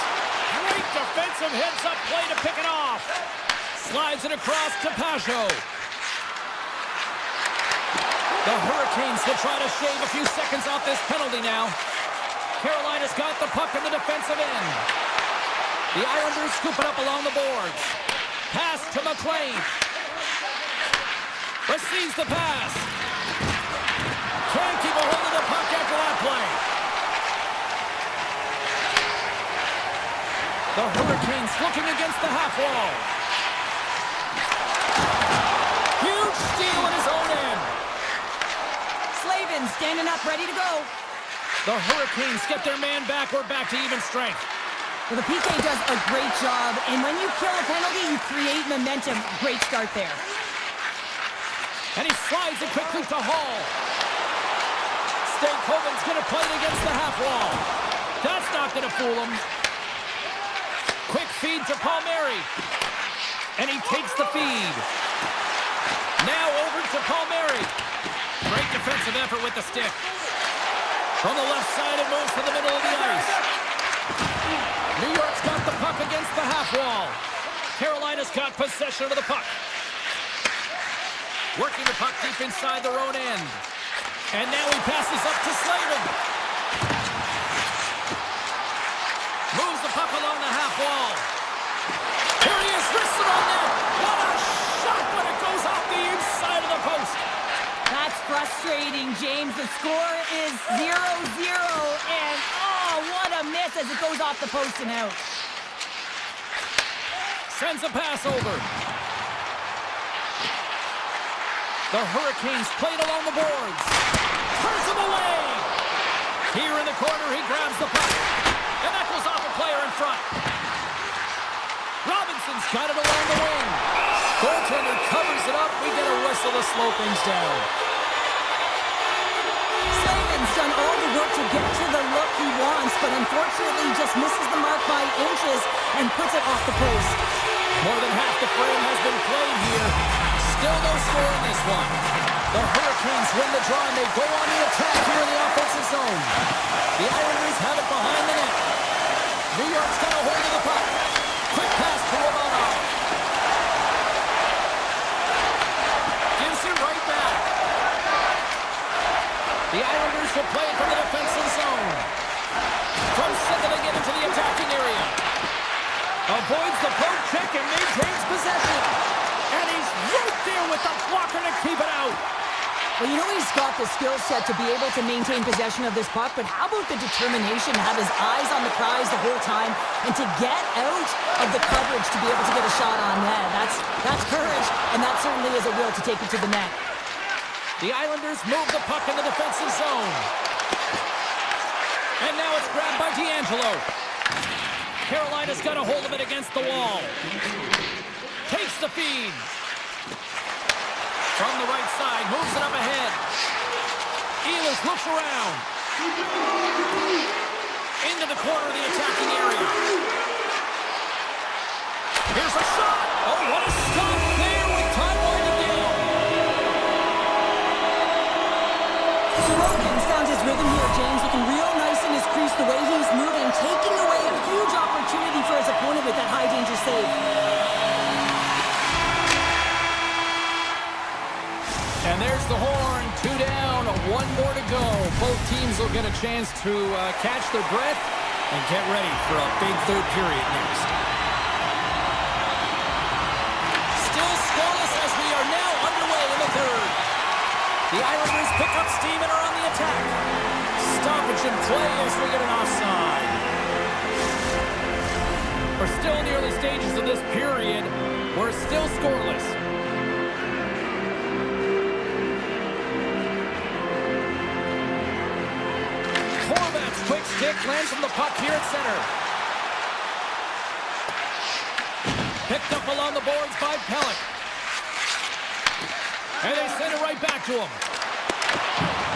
Great defensive heads-up play to pick it off. Slides it across to Pajot. The Hurricanes will try to shave a few seconds off this penalty now. Carolina's got the puck in the defensive end. The Islanders scoop it up along the boards. Pass to McLean. Receives the pass. Can't keep a hold of the puck after that play. The Hurricanes looking against the half wall. Huge steal in his own end. Slavin standing up, ready to go. The Hurricanes get their man back. We're back to even strength. Well, the PK does a great job, and when you kill a penalty, you create momentum. Great start there. And he slides it quickly to Hall. Stankoven's going to play it against the half wall. That's not going to fool him. Quick feed to Palmieri. And he takes the feed. Now over to Palmieri. Great defensive effort with the stick. From the left side, it moves to the middle of the ice. New York's got the puck against the half wall. Carolina's got possession of the puck. Working the puck deep inside their own end. And now he passes up to Slavin. Moves the puck along the half wall. Here he is, wristed on net. What a shot when it goes off the inside of the post. That's frustrating, James. The score is 0-0, and oh, what a miss as it goes off the post and out. Sends a pass over. The Hurricanes played along the boards. Turns him away. Here in the corner, he grabs the puck. And that goes off a player in front. Robinson's got it along the wing. Goaltender covers it up. We get a whistle to slow things down. Slavin's done all the work to get to the look he wants, but unfortunately just misses the mark by inches and puts it off the post. More than half the frame has been played here. Still no score in this one. The Hurricanes win the draw and they go on the attack here in the offensive zone. The Islanders have it behind the net. New York's got a hold of the puck. Quick pass to Romanov. Gives it right back. The Islanders will play it from the defensive zone. From settling it into the attacking area. Avoids the poke check and maintains possession. And he's right there with the blocker to keep it out. Well, you know he's got the skill set to be able to maintain possession of this puck, but how about the determination to have his eyes on the prize the whole time and to get out of the coverage to be able to get a shot on net? That's courage, and that certainly is a will to take it to the net. The Islanders move the puck in the defensive zone. And now it's grabbed by D'Angelo. Carolina's got a hold of it against the wall. Takes the feed. From the right side, moves it up ahead. Ehlers looks around. Into the corner of the attacking area. Here's a shot. Oh, what a stop there with time winding down. Sorokin's found his rhythm here, James. Looking real nice in his crease, the way he's moving, taking away a huge opportunity for his opponent with that high-danger save. And there's the horn. 2 down, 1 more to go. Both teams will get a chance to catch their breath and get ready for a big third period next. Still scoreless as we are now underway in the third. The Islanders pick up steam and are on the attack. Stoppage in play as we get an offside. We're still in the early stages of this period. We're still scoreless. Horvat's quick stick lands from the puck here at center. Picked up along the boards by Pellick. And they send it right back to him.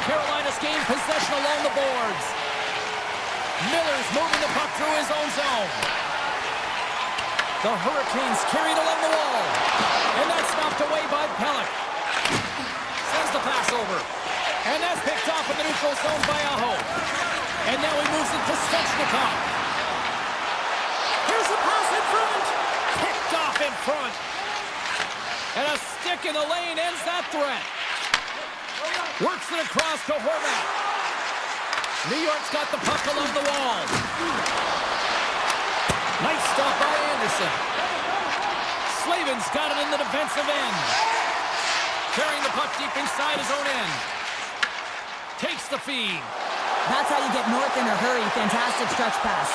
Carolina's gained possession along the boards. Miller's moving the puck through his own zone. The Hurricanes carried along the wall. And that's knocked away by Pellick. Sends the pass over. And that's picked off in the neutral zone by Aho. And now he moves it to Svechnikov. Here's a pass in front. Picked off in front. And a stick in the lane ends that threat. Works it across to Horvat. New York's got the puck along the wall. Nice stop by Anderson. Slavin's got it in the defensive end. Carrying the puck deep inside his own end. Takes the feed. That's how you get north in a hurry. Fantastic stretch pass.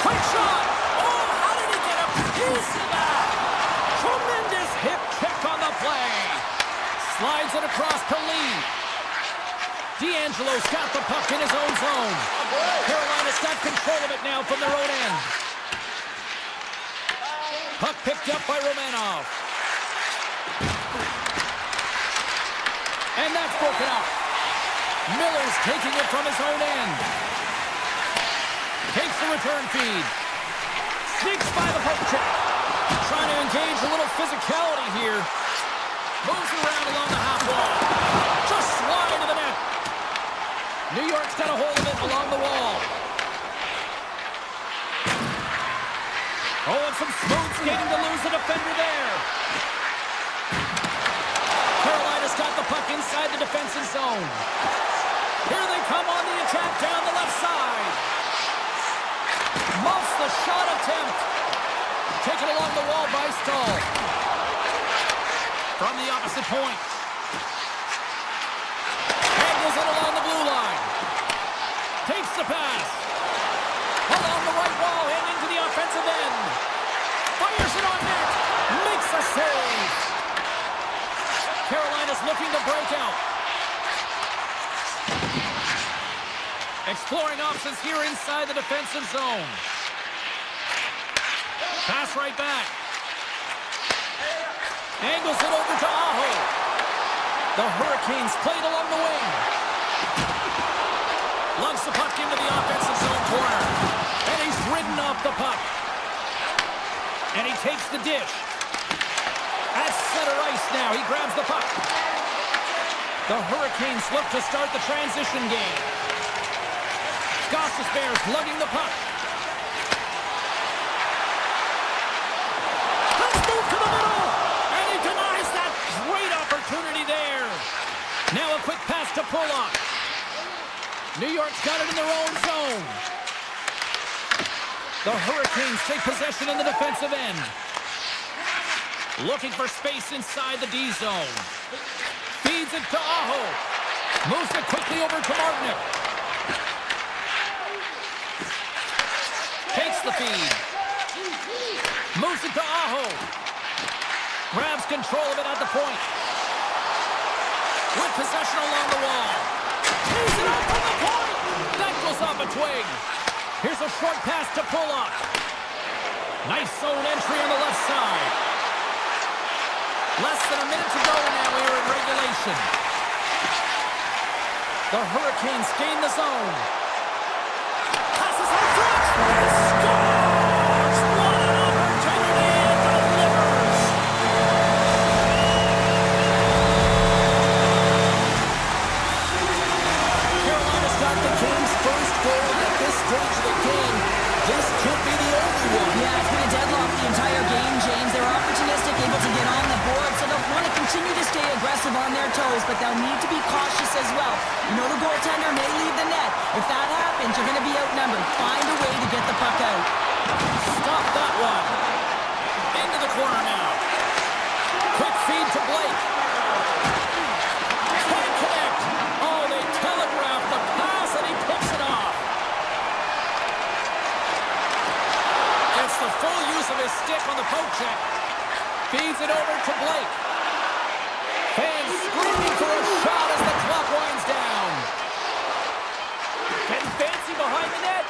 Quick shot! Oh, how did he get a piece of that? Tremendous hip kick on the play. Slides it across to Lee. D'Angelo's got the puck in his own zone. Carolina's got control of it now from their own end. Puck picked up by Romanov. And that's broken up. Miller's taking it from his own end. Takes the return feed. Sneaks by the poke check. Trying to engage a little physicality here. Moves around along the half wall. Just slide into the net. New York's got a hold of it along the wall. Oh, and some smooth skating to lose the defender there. Carolina's got the puck inside the defensive zone. Here they come on the attack down the left side. Muffs the shot attempt. Taken along the wall by Stahl. From the opposite point. Angles it along the blue line. Takes the pass. Along the right wall and into the offensive end. Fires it on net. Makes a save. Carolina's looking to break out. Exploring options here inside the defensive zone. Pass right back. Angles it over to Aho. The Hurricanes played along the wing. Lugs the puck into the offensive zone corner. And he's ridden off the puck. And he takes the dish. At center ice now, he grabs the puck. The Hurricanes look to start the transition game. Goss's Bears lugging the puck. Let's move to the middle. And he denies that great opportunity there. Now a quick pass to Pollock. New York's got it in their own zone. The Hurricanes take possession in the defensive end. Looking for space inside the D zone. Feeds it to Aho. Moves it quickly over to Martinick. Takes the feed. Moves it to Aho. Grabs control of it at the point. with possession along the wall. He's it up from the point. That goes off a twig. Here's a short pass to Pollock. Nice zone entry on the left side. Less than a minute to go now here in regulation. The Hurricanes gain the zone. Passes out front. Scores! What an opportunity it delivers! Carolina's got the game's first goal at this stage of the game. This could be the only one. Yeah, it's been a deadlock the entire game, James. They're opportunistic, able to get on the board, so they'll want to continue to stay aggressive on their toes, but they'll need to be cautious as well. You know the goaltender may leave the net. If that happens, you're going to be outnumbered. Find a way to get the puck out. Stop that one. Into the corner now. Quick feed to Blake. Can't connect. Oh, they telegraphed the pass and he picks it off. Gets the full use of his stick on the poke check. Feeds it over to Blake. Fans screaming for a shot as the clock winds down. Getting fancy behind the net.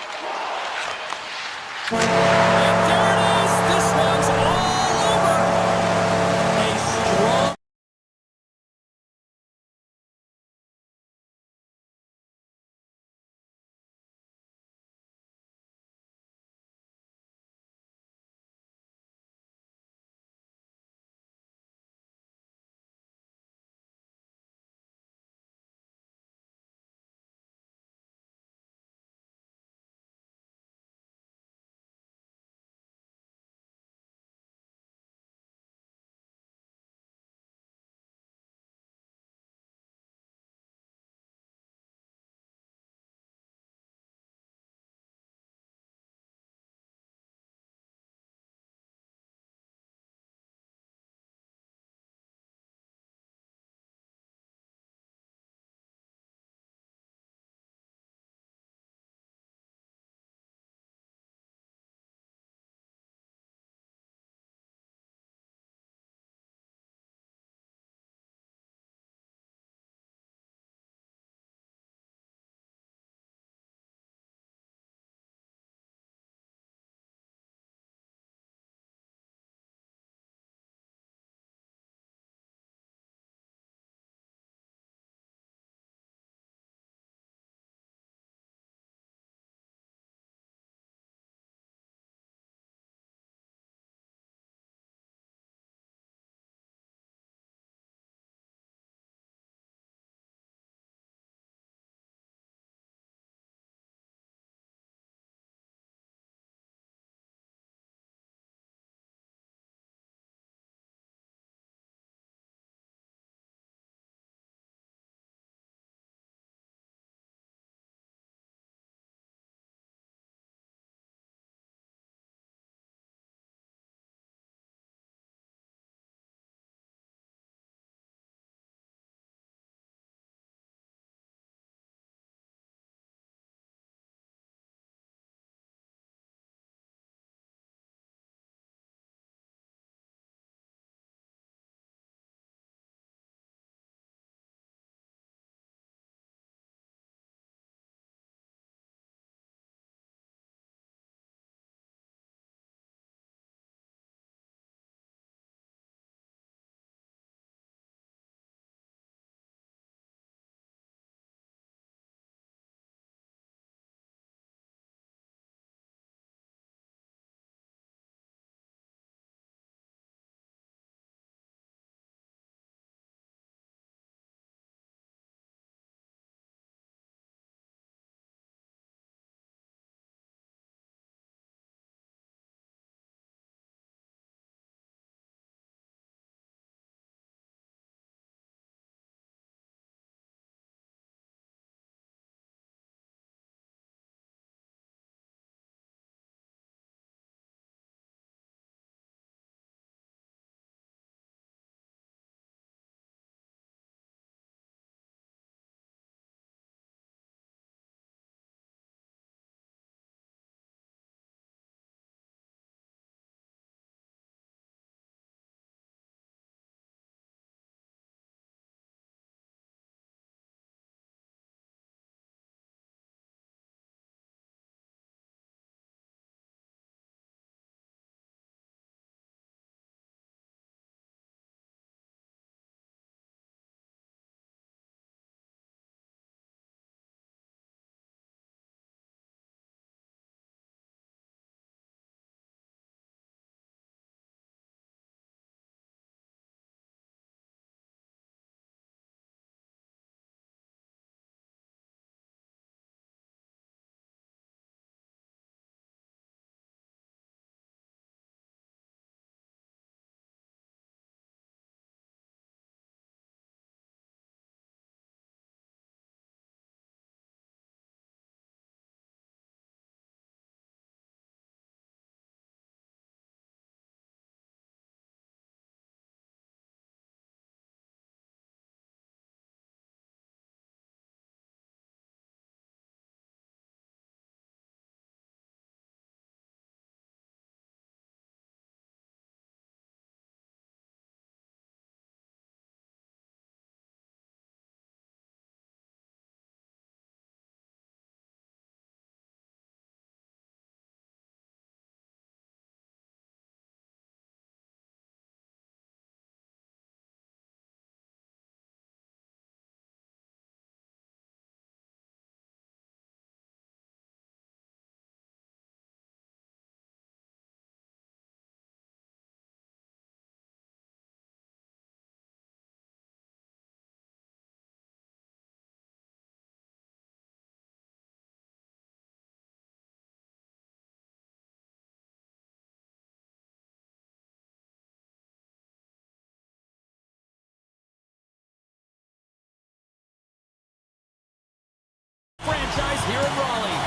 franchise here in Raleigh.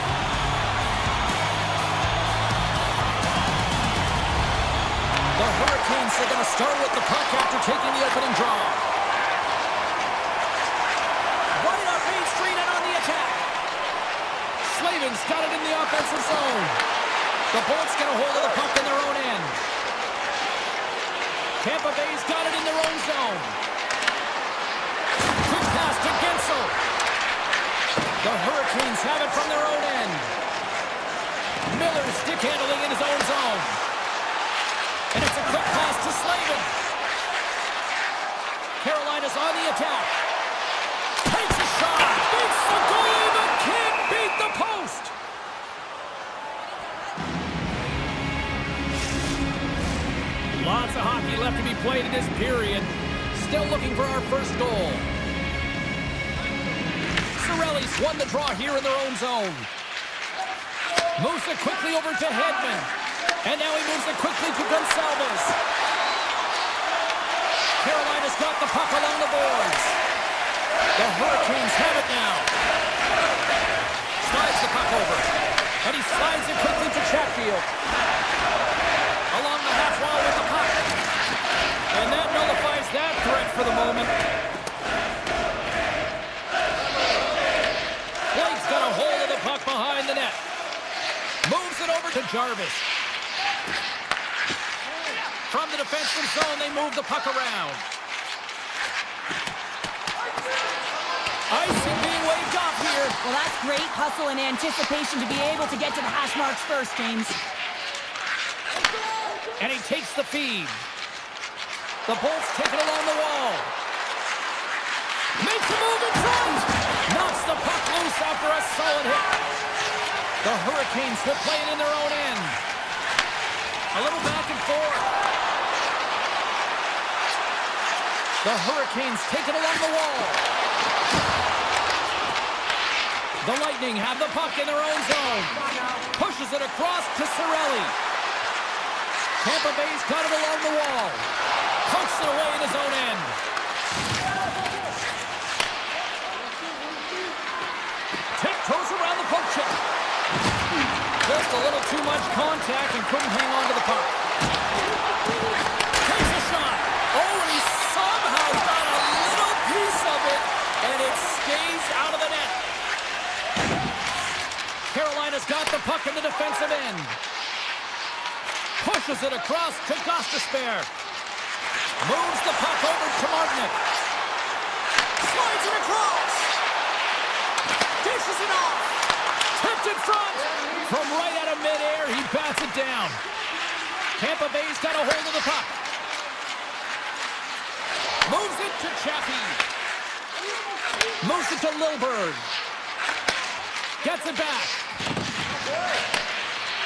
The Hurricanes are going to start with the puck after taking the opening draw. Right up Main Street and on the attack. Slavin's got it in the offensive zone. The Bolts get a hold of the puck in their own end. Tampa Bay's got it in their own zone. Quick pass to Gensel. The Hurricanes have it from their own end. Miller stick handling in his own zone. And it's a quick pass to Slavin. Carolina's on the attack. Takes a shot. Beats the goalie, but can't beat the post. Lots of hockey left to be played in this period. Still looking for our first goal. Sorelli's won the draw here in their own zone. Moves it quickly over to Hedman. And now he moves it quickly to Gonsalves. Carolina's got the puck along the boards. The Hurricanes have it now. Slides the puck over. And he slides it quickly to Chatfield. Along the half wall with the puck. And that nullifies that threat for the moment. Blake's got a hold of the puck behind the net. Moves it over to Jarvis. From the defensive zone, they move the puck around. Icing being waved off here. Well, that's great hustle and anticipation to be able to get to the hash marks first, James. And he takes the feed. The Bolts take it along the wall. Makes a move in front. Knocks the puck loose after a solid hit. The Hurricanes will play it in their own end. A little back and forth. The Hurricanes take it along the wall. The Lightning have the puck in their own zone. Pushes it across to Sorelli. Tampa Bay's got it along the wall. Pokes it away in his own end. Tiptoes around the poke check. Just a little too much contact and couldn't hang on to the puck. Takes a shot. Oh, and he somehow got a little piece of it, and it stays out of the net. Carolina's got the puck in the defensive end. Pushes it across to Gostisbehere. Moves the puck over to Martinic. Slides it across. Dishes it off. Tipped in front. From right out of midair, he bats it down. Tampa Bay's got a hold of the puck. Moves it to Chaffee. Moves it to Lilburn. Gets it back.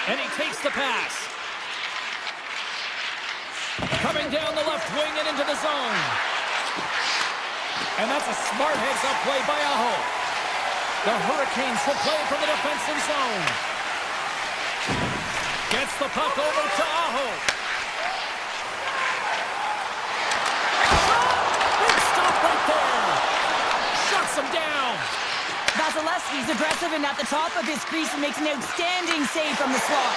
And he takes the pass. Coming down the left wing and into the zone. And that's a smart heads-up play by Aho. The Hurricanes will play from the defensive zone. Gets the puck over to Aho. Big stop right there. Shuts him down. Vasilevsky's aggressive and at the top of his crease and makes an outstanding save from the slot.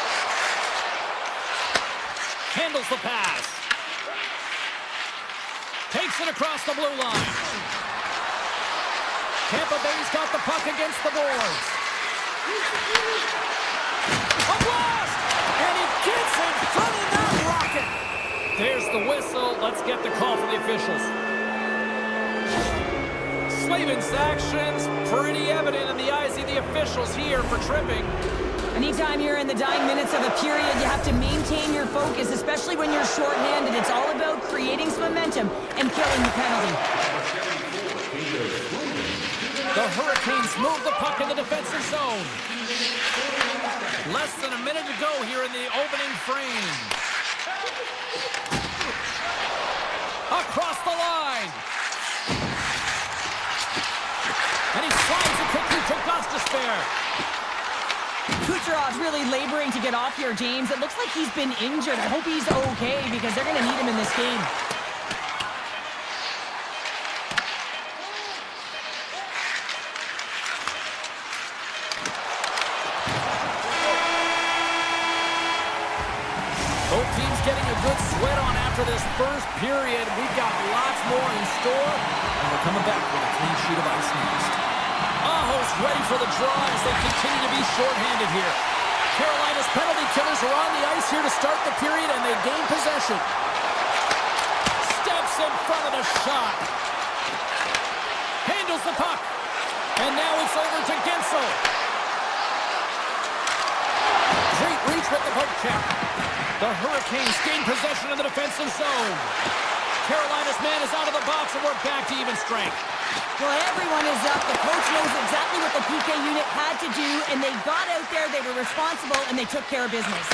Handles the pass. Takes it across the blue line. Tampa Bay's got the puck against the boards. A blast! And he gets in front of that rocket. There's the whistle. Let's get the call from the officials. Slavin's actions pretty evident in the eyes of the officials here for tripping. Anytime you're in the dying minutes of a period, you have to maintain your focus, especially when you're shorthanded. It's all about creating some momentum and killing the penalty. The Hurricanes move the puck in the defensive zone. Less than a minute to go here in the opening frame. Across the line. And he slides it quickly to Gostisbehere. Kucherov's really laboring to get off here, James. It looks like he's been injured. I hope he's okay because they're going to need him in this game. Both teams getting a good sweat on after this first period. We've got lots more in store, and we're coming back with a clean sheet of ice next. Aho's ready for the draw as they continue to be shorthanded here. Carolina's penalty killers are on the ice here to start the period, and they gain possession. Steps in front of the shot. Handles the puck. And now it's over to Gensel. Great reach with the poke check. The Hurricanes gain possession of the defensive zone. Carolina's man is out of the box, and we're back to even strength. Well, everyone is up. The coach knows exactly what the PK unit had to do, and they got out there, they were responsible, and they took care of business.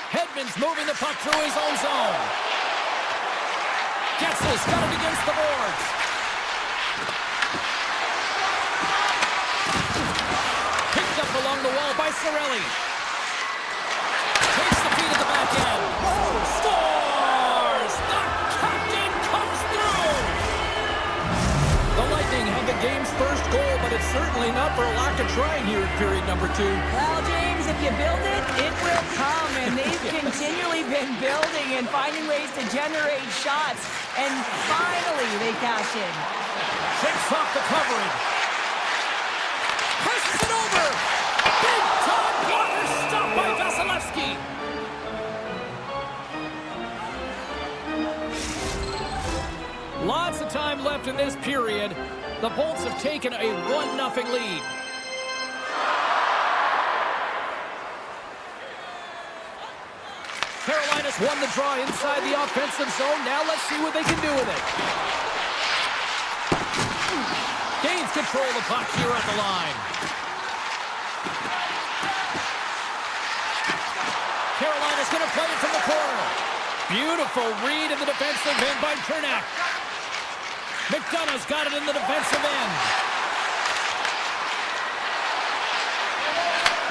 Hedman's moving the puck through his own zone. Getzel's got it against the boards. Picked up along the wall by Cirelli. Takes the feed at the back end. Scores! The captain comes through! The Lightning have the game's first goal, but it's certainly not for a lack of trying here in period number 2. Well, James, if you build it, it will come, and they've continually been building and finding ways to generate shots, and finally they cash in. Shakes off the coverage. Presses it over! Big time blocker stopped by Vasilevsky! Lots of time left in this period. The Bolts have taken a 1-0 lead. Carolina's won the draw inside the offensive zone. Now let's see what they can do with it. Gains control of the puck here at the line. Carolina's going to play it from the corner. Beautiful read in the defensive end by Chernak. McDonough's got it in the defensive end.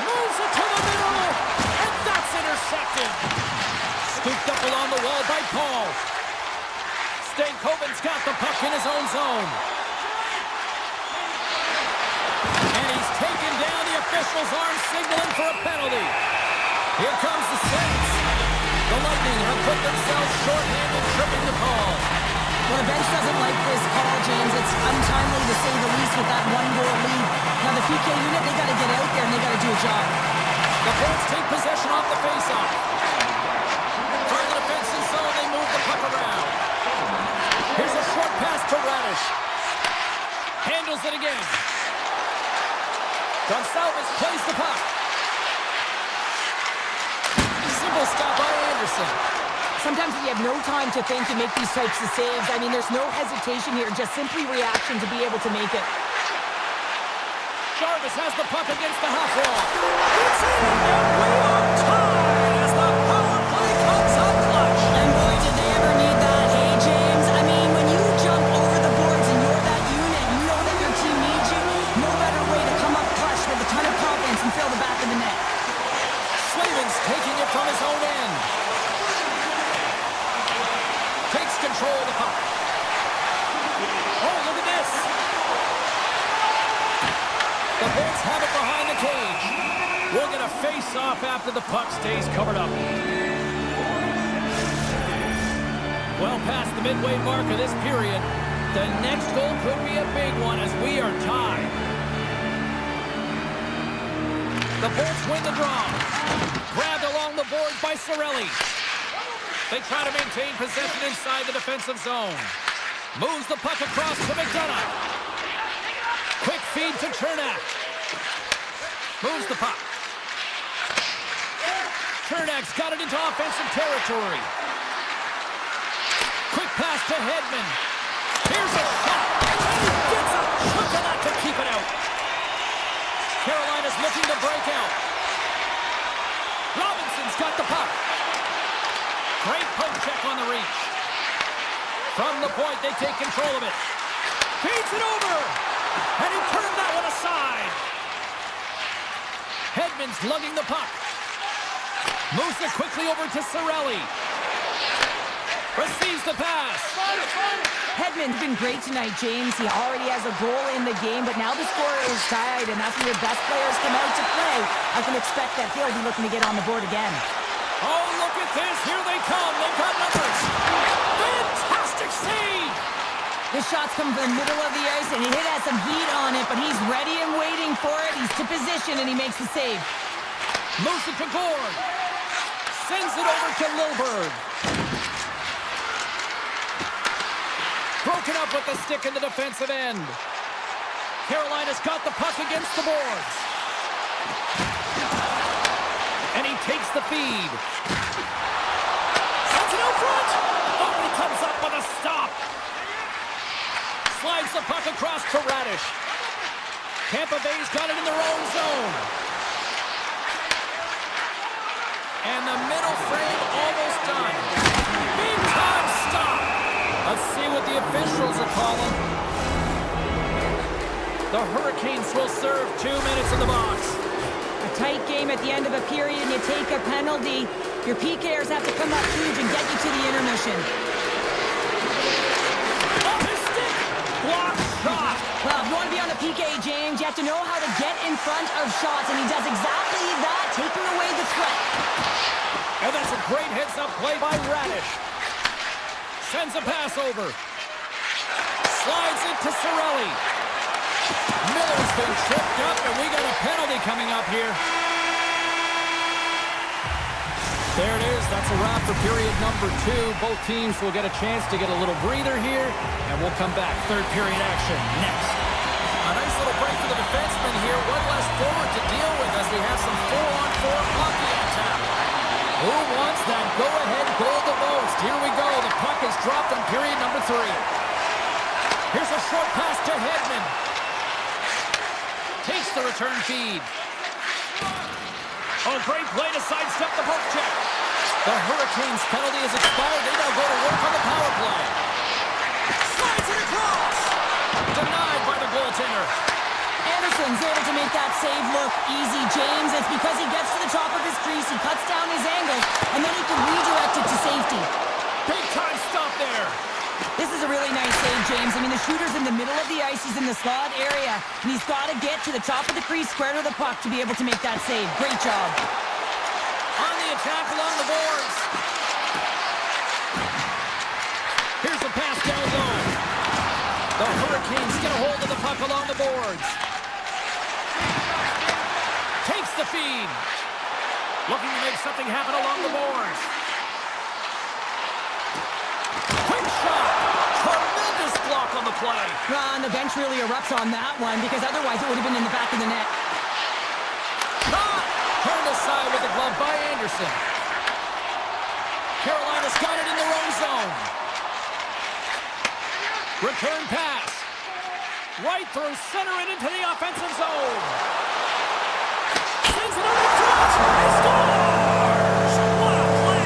Moves it to the middle, and that's intercepted. Scooped up along the wall by Paul. Stankoven's got the puck in his own zone. And he's taken down. The official's arm signaling for a penalty. Here comes the Saints. The Lightning have put themselves shorthanded, tripping the call. Well, the bench doesn't like this call, James. It's untimely to say the least with that 1-goal lead. Now the PK unit, they got to get out there and they got to do a job. The Bolts take possession off the faceoff. From the defensive zone, they move the puck around. Here's a short pass to Radish. Handles it again. Gonçalves plays the puck. Simple stop by Anderson. Sometimes when you have no time to think and make these types of saves, I mean, there's no hesitation here, just simply reaction to be able to make it. Jarvis has the puck against the half wall. It's in, and we are tied as the power play comes up clutch. And boy, did they ever need that, hey, James? I mean, when you jump over the boards and you're that unit, you know that your team needs you, no better way to come up clutch with a ton of confidence and fill the back of the net. Slavin's taking it from his own end. Takes control of the puck. Oh, look at this. The Bolts have it behind the cage. We'll get a face-off after the puck stays covered up. Well past the midway mark of this period, the next goal could be a big one as we are tied. The Bolts win the draw. Grabbed along the boards by Cirelli. They try to maintain possession inside the defensive zone. Moves the puck across to McDonough. Quick feed to Chernak. Moves the puck. Chernak's got it into offensive territory. Quick pass to Hedman. Here's a shot. And he gets a chunk of that to keep it out. Carolina's looking to break out. Robinson's got the puck. Great poke check on the reach. From the point, they take control of it. Feeds it over. And he turned that one aside. Hedman's lugging the puck. Moves it quickly over to Cirelli. Receives the pass. Hedman's been great tonight, James. He already has a goal in the game, but now the score is tied, and after your best players come out to play, I can expect that he'll be looking to get on the board again. Oh, look at this. Here they come. They've got numbers. Fantastic save. The shots come from the middle of the ice, and it has some heat on it, but he's ready and waiting for it. He's to position, and he makes the save. Moves it to Gord. Sends it over to Lilberg. Broken up with the stick in the defensive end. Carolina's got the puck against the boards. And he takes the feed. Sends it out front. Oh, he comes up with a stop. Slides the puck across to Radish. Tampa Bay's got it in their own zone. And the middle frame almost done. Big time stop. Let's see what the officials are calling. The Hurricanes will serve 2 minutes in the box. A tight game at the end of a period, and you take a penalty. Your PKers have to come up huge and get you to the intermission. Off his stick. Block shot. Well, if you want to be on the PK, James, you have to know how to get in front of shots, and he does exactly that, taking away the threat. And that's a great heads-up play by Radish. Sends a pass over. Slides it to Cirelli. Miller's been tripped up, and we got a penalty coming up here. There it is. That's a wrap for period number 2. Both teams will get a chance to get a little breather here, and we'll come back. Third period action next. A nice little break for the defenseman here. One less forward to deal with as we have some 4-on-4 hockey on tap. Who wants that go-ahead goal the most? Here we go. The puck is dropped in period number 3. Here's a short pass to Hedman. Takes the return feed. Oh, great play to sidestep the poke check. The Hurricanes' penalty is expired. They now go to work on the power play. Slides it across. Denied by the goaltender. Anderson's able to make that save look easy, James. It's because he gets to the top of his crease, he cuts down his angle, and then he can redirect it to safety. Big time stop there. This is a really nice save, James. I mean, the shooter's in the middle of the ice. He's in the slot area, and he's got to get to the top of the crease, square to the puck, to be able to make that save. Great job. On the attack along the boards. Here's the pass down low. The Hurricanes get a hold of the puck along the boards. Takes the feed. Looking to make something happen along the boards. Quick shot. Tremendous block on the play. And the bench really erupts on that one, because otherwise it would have been in the back of the net. Shot. Turned aside with the glove by Anderson. Carolina's got it in their own zone. Return pass. Right through center and into the offensive zone. Sends it over front. He scores! What a play!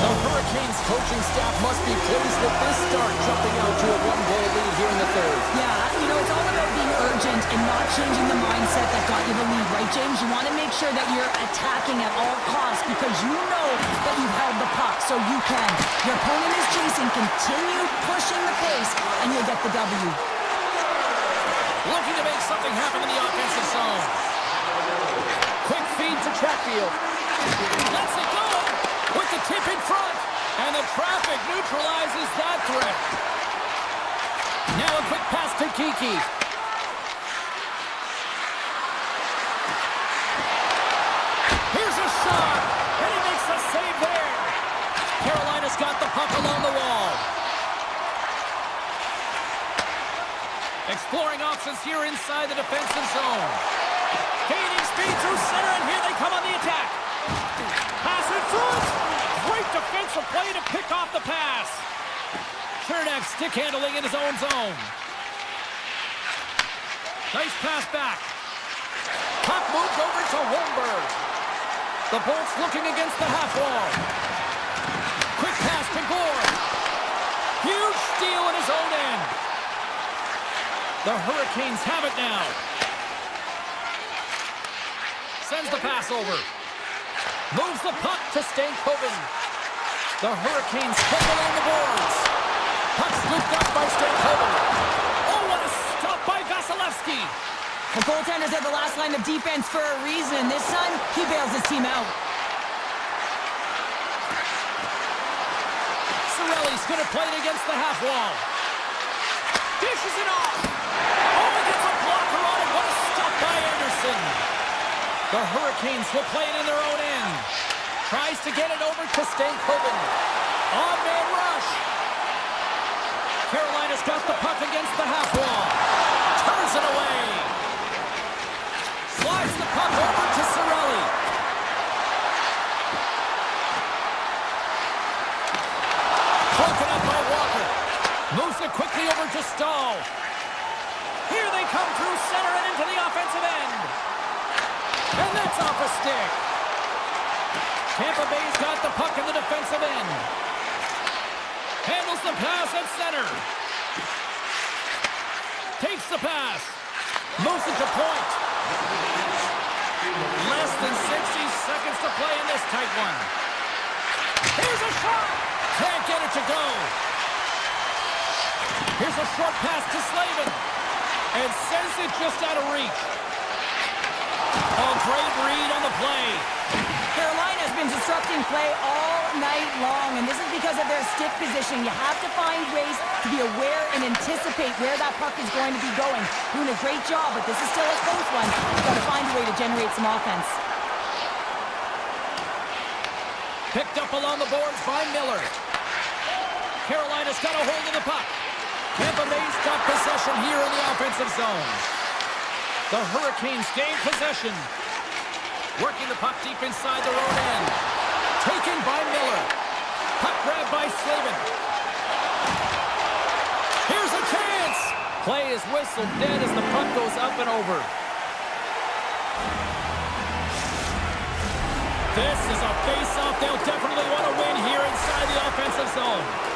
The Hurricanes coaching staff must be pleased with this start, jumping out to a 1-goal lead here in the third. Yeah, you know, it's all about being urgent and not changing the mindset that got you the lead, right, James? You want to make sure that you're attacking at all costs because you know that you've held the puck, so you can. Your opponent is chasing, continue pushing the pace, and you'll get the W. Looking to make something happen in the offensive zone. Quick feed to Chatfield. Lets it go with the tip in front. And the traffic neutralizes that threat. Now a quick pass to Kiki. Here's a shot. And he makes a save there. Carolina's got the puck along the wall. Exploring options here inside the defensive zone. Gaining speed through center, and here they come on the attack. Pass in front. Great defensive play to pick off the pass. Chernak stick handling in his own zone. Nice pass back. Puck moved over to Holmberg. The Bolts looking against the half wall. Quick pass to Gord. Huge steal in his own end. The Hurricanes have it now. Sends the pass over. Moves the puck to Stankoven. The Hurricanes kick along the boards. Puck scooped up by Stankoven. Oh, what a stop by Vasilevsky. The goaltender's at the last line of defense for a reason. This time, he bails his team out. Cirelli's going to play it against the half wall. Dishes it off. Oh, he gets a blocker on it. What a stop by Anderson. The Hurricanes will play it in their own end. Tries to get it over to Stankoven. On-man rush. Carolina's got the puck against the half wall. Turns it away. Slides the puck over to Cirelli. Broken up by Walker. Moves it quickly over to Stahl. Here they come through center and into the offensive end. And that's off a stick. Tampa Bay's got the puck in the defensive end. Handles the pass at center. Takes the pass. Moves it to point. Less than 60 seconds to play in this tight one. Here's a shot. Can't get it to go. Here's a short pass to Slavin. And sends it just out of reach. A great read on the play. Carolina's been disrupting play all night long, and this is because of their stick position. You have to find ways to be aware and anticipate where that puck is going to be going. Doing a great job, but this is still a close one. You've got to find a way to generate some offense. Picked up along the boards by Miller. Carolina's got a hold of the puck. Tampa Bay's got possession here in the offensive zone. The Hurricanes gain possession. Working the puck deep inside their own end. Taken by Miller. Puck grab by Slavin. Here's a chance. Play is whistled dead as the puck goes up and over. This is a face-off they'll definitely want to win here inside the offensive zone.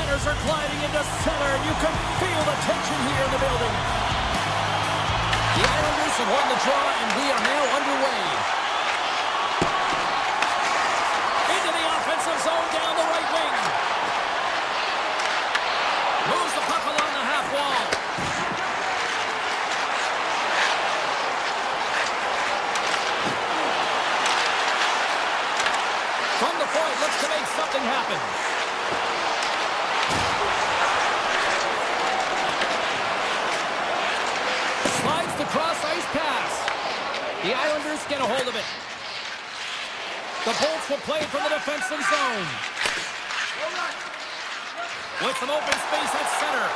Defenders are gliding into center. You can feel the tension here in the building. The Islanders have won the draw, and we are now underway. Into the offensive zone down the right wing. Moves the puck along the half wall. From the point, looks to make something happen. Slides the cross-ice pass. The Islanders get a hold of it. The Bolts will play from the defensive zone. With some open space at center.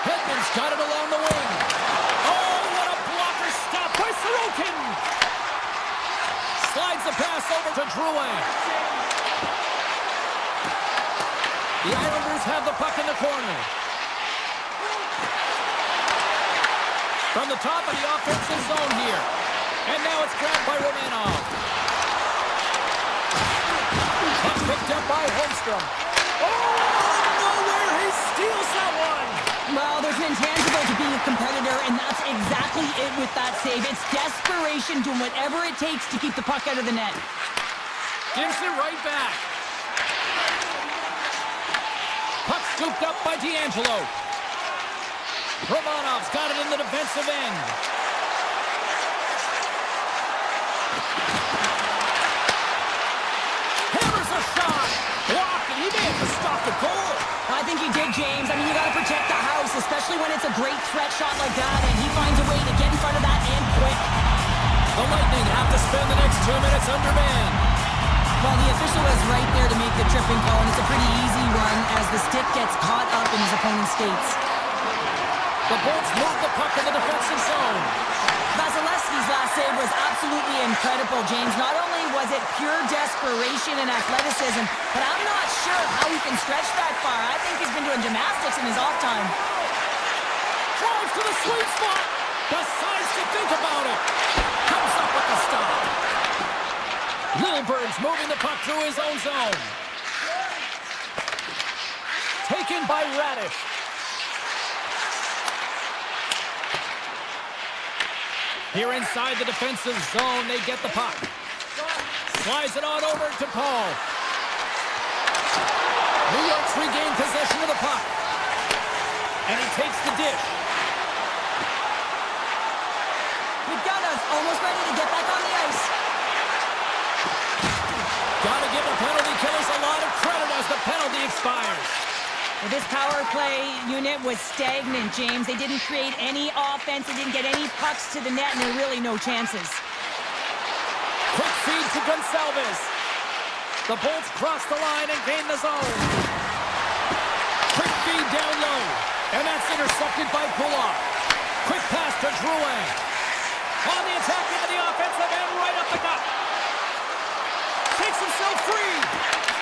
Hedman's got it along the wing. Oh, what a blocker stop by Sorokin! Slides the pass over to Drouin. The Islanders have the puck in the corner. From the top of the offensive zone here. And now it's grabbed by Romanov. Puck picked up by Holmstrom. Oh, nowhere! He steals that one! Well, there's an intangible to being a competitor, and that's exactly it with that save. It's desperation, doing whatever it takes to keep the puck out of the net. Gives it right back. Puck scooped up by D'Angelo. Romanov's got it in the defensive end. Hammers a shot. Blocked, and he may have to stop the goal. I think he did, James. I mean, you got to protect the house, especially when it's a great threat shot like that, and he finds a way to get in front of that and quick. The Lightning have to spend the next 2 minutes undermanned. Well, the official is right there to make the tripping call, and it's a pretty easy one as the stick gets caught up in his opponent's skates. The Bolts move the puck in the defensive zone. Vasilevsky's last save was absolutely incredible, James. Not only was it pure desperation and athleticism, but I'm not sure how he can stretch that far. I think he's been doing gymnastics in his off time. Drives to the sweet spot. Decides to think about it. Comes up with the stop. Littlebird's moving the puck through his own zone. Taken by Radish. Here inside the defensive zone, they get the puck. Slides it on over to Paul. New York's regained possession of the puck. And he takes the dish. McDonough's almost ready to get back on the ice. Gotta give the penalty killers a lot of credit as the penalty expires. Well, this power play unit was stagnant, James. They didn't create any offense. They didn't get any pucks to the net, and there were really no chances. Quick feed to Gonsalves. The Bolts cross the line and gain the zone. Quick feed down low. And that's intercepted by Kulak. Quick pass to Drouin. On the attack into the offensive end, right up the gut. Takes himself free.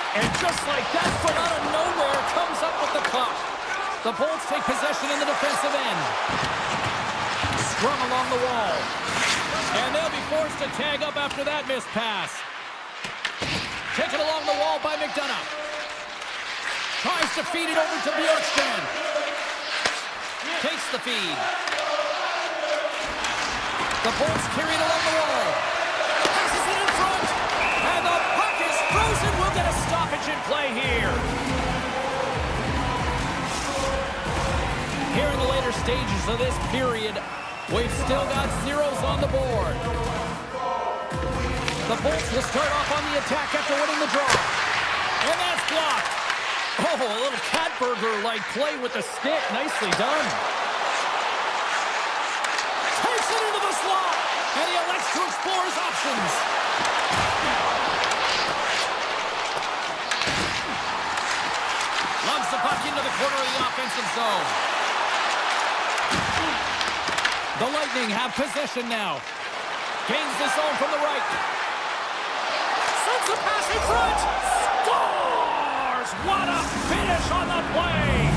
And just like that, from out of nowhere, comes up with the puck. The Bolts take possession in the defensive end. Scrum along the wall. And they'll be forced to tag up after that missed pass. Taken along the wall by McDonough. Tries to feed it over to Bjorkstrand. Takes the feed. The Bolts carry it along the wall. Passes it in front. And the puck is frozen. We'll get a stoppage in play here. Here in the later stages of this period, we've still got zeros on the board. The Bolts will start off on the attack after winning the draw. And that's blocked. Oh, a little cat burglar-like play with the stick. Nicely done. Takes it into the slot. And he elects to explore his options. Loves the puck into the corner of the offensive zone. The Lightning have possession now. Gains the zone from the right. Sends a pass in front. Scores! What a finish on the play!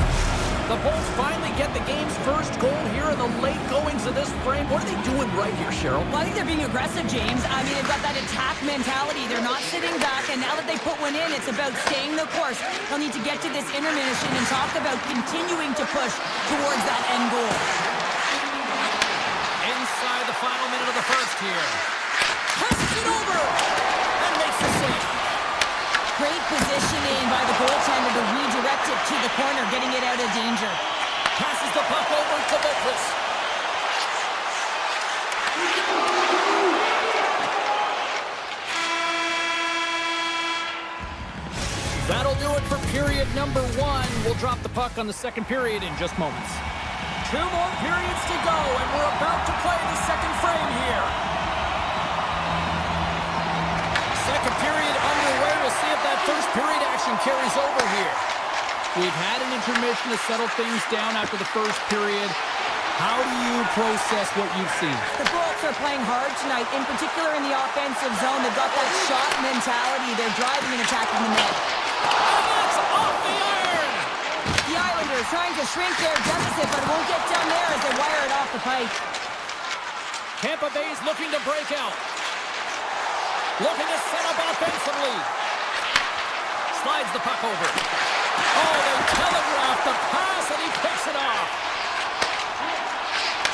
The The Bulls finally get the game's first goal here in the late goings of this frame. What are they doing right here, Cheryl? Well, I think they're being aggressive, James. I mean, they've got that attack mentality. They're not sitting back, and now that they put one in, it's about staying the course. They'll need to get to this intermission and talk about continuing to push towards that end goal. Inside the final minute of the first here. Passes it over and makes the save. Great positioning by the goaltender to redirect it to the corner, getting it out of danger. Passes the puck over to Boquist. That'll do it for period number 1. We'll drop the puck on the second period in just moments. 2 more periods to go, and we're about to play the second frame here. Second period underway. We'll see if that first period action carries over here. We've had an intermission to settle things down after the first period. How do you process what you've seen? The Bolts are playing hard tonight, in particular in the offensive zone. They've got that shot mentality. They're driving and attacking the net. And that's off the iron! The Islanders trying to shrink their deficit, but it won't get done there as they wire it off the pipe. Tampa Bay's looking to break out. Looking to set up offensively. Slides the puck over. Oh, they telegraph the pass, and he picks it off.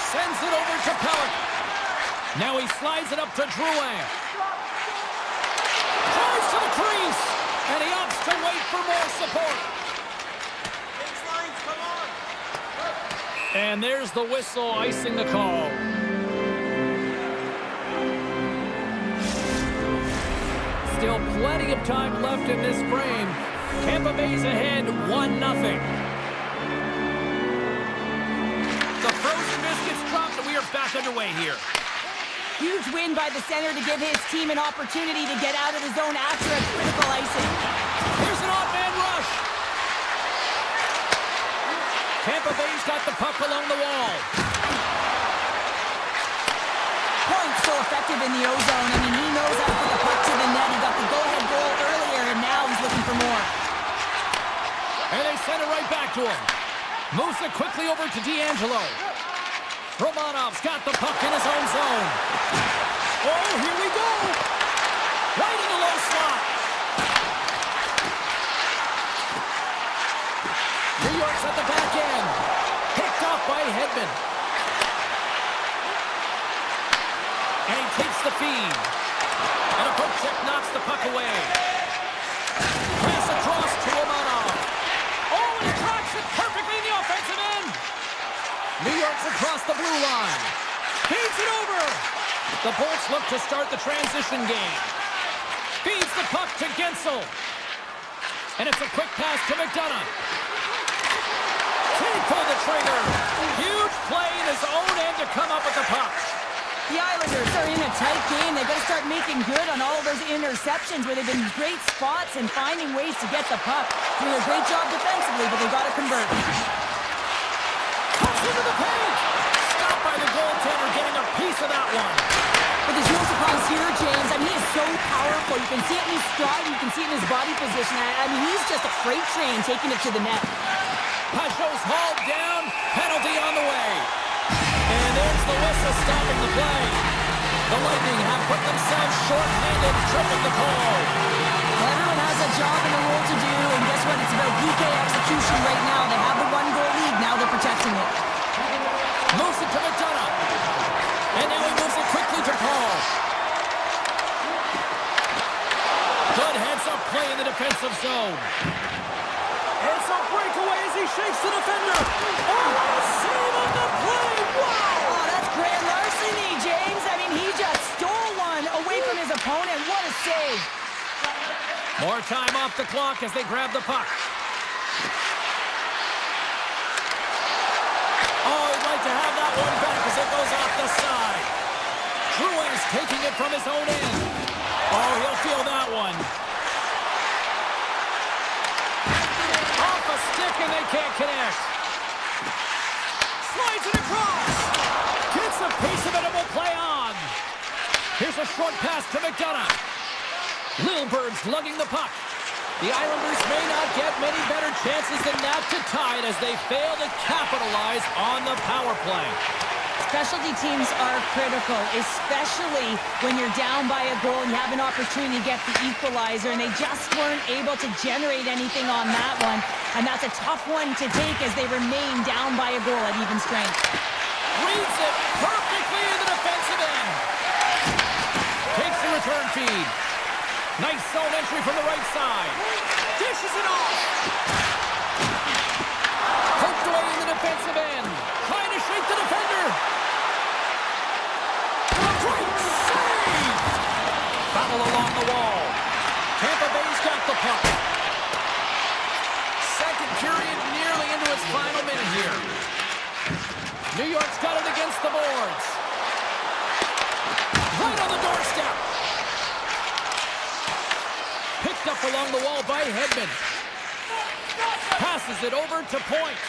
Sends it over to Pellick. Now he slides it up to Drouin. Drives to the crease, and he opts to wait for more support. And there's the whistle icing the call. Still plenty of time left in this frame. Tampa Bay's ahead 1-0. The frozen biscuits dropped, and we are back underway here. Huge win by the center to give his team an opportunity to get out of the zone after a critical icing. Here's an odd man rush. Tampa Bay's got the puck along the wall. Point's so effective in the O-zone. I mean, he knows how to put the puck to the net. He got the go-ahead goal earlier, and now he's looking for more. And they send it right back to him. Moves it quickly over to D'Angelo. Romanov's got the puck in his own zone. Oh, here we go. Right in the low slot. New York's at the back end. Picked off by Hedman. And he takes the feed. And a poke check knocks the puck away. Pass across to Romanov. Oh, and he tracks it perfectly in the offensive end. New York's across the blue line. Feeds it over. The Bolts look to start the transition game. Feeds the puck to Gensel. And it's a quick pass to McDonough. Can he pull the trigger? Huge play in his own end to come up with the puck. The Islanders are in a tight game. They've got to start making good on all of those interceptions where they've been in great spots and finding ways to get the puck. Doing a great job defensively, but they've got to convert. Cuts into the paint. Stopped by the goaltender, getting a piece of that one. But there's no surprise here, James. I mean, he is so powerful. You can see it in his stride. You can see it in his body position. I mean, he's just a freight train taking it to the net. Pajot's hauled down. Penalty on the way. And there's the whistle stopping the play. The Lightning have put themselves short-handed, tripping the call. Well, everyone has a job and a role to do, and guess what? It's about PK execution right now. They have the one-goal lead. Now they're protecting it. Moves it to McDonough. And now he moves it quickly to Paul. Good heads-up play in the defensive zone. It's a breakaway as he shakes the defender. Oh, what a save on the play! Wow! Oh, that's grand larceny, James. I mean, he just stole one away from his opponent. What a save. More time off the clock as they grab the puck. Oh, he'd like to have that one back as it goes off the side. Drouin is taking it from his own end. Oh, he'll feel that one. Off a stick and they can't connect. Slides it across. Gets a piece of it and will play on. Here's a short pass to McDonough. Lilberg's lugging the puck. The Islanders may not get many better chances than that to tie it as they fail to capitalize on the power play. Specialty teams are critical, especially when you're down by a goal and you have an opportunity to get the equalizer, and they just weren't able to generate anything on that one. And that's a tough one to take as they remain down by a goal at even strength. Reads it perfectly in the defensive end. Takes the return feed. Nice zone entry from the right side. Dishes it off. Poked away in the defensive end. Trying to shake the defender. Great save! Battle along the wall. Tampa Bay's got the puck. Second period nearly into its final minute here. New York's got it against the boards. Right on the doorstep. Picked up along the wall by Hedman. Passes it over to Point.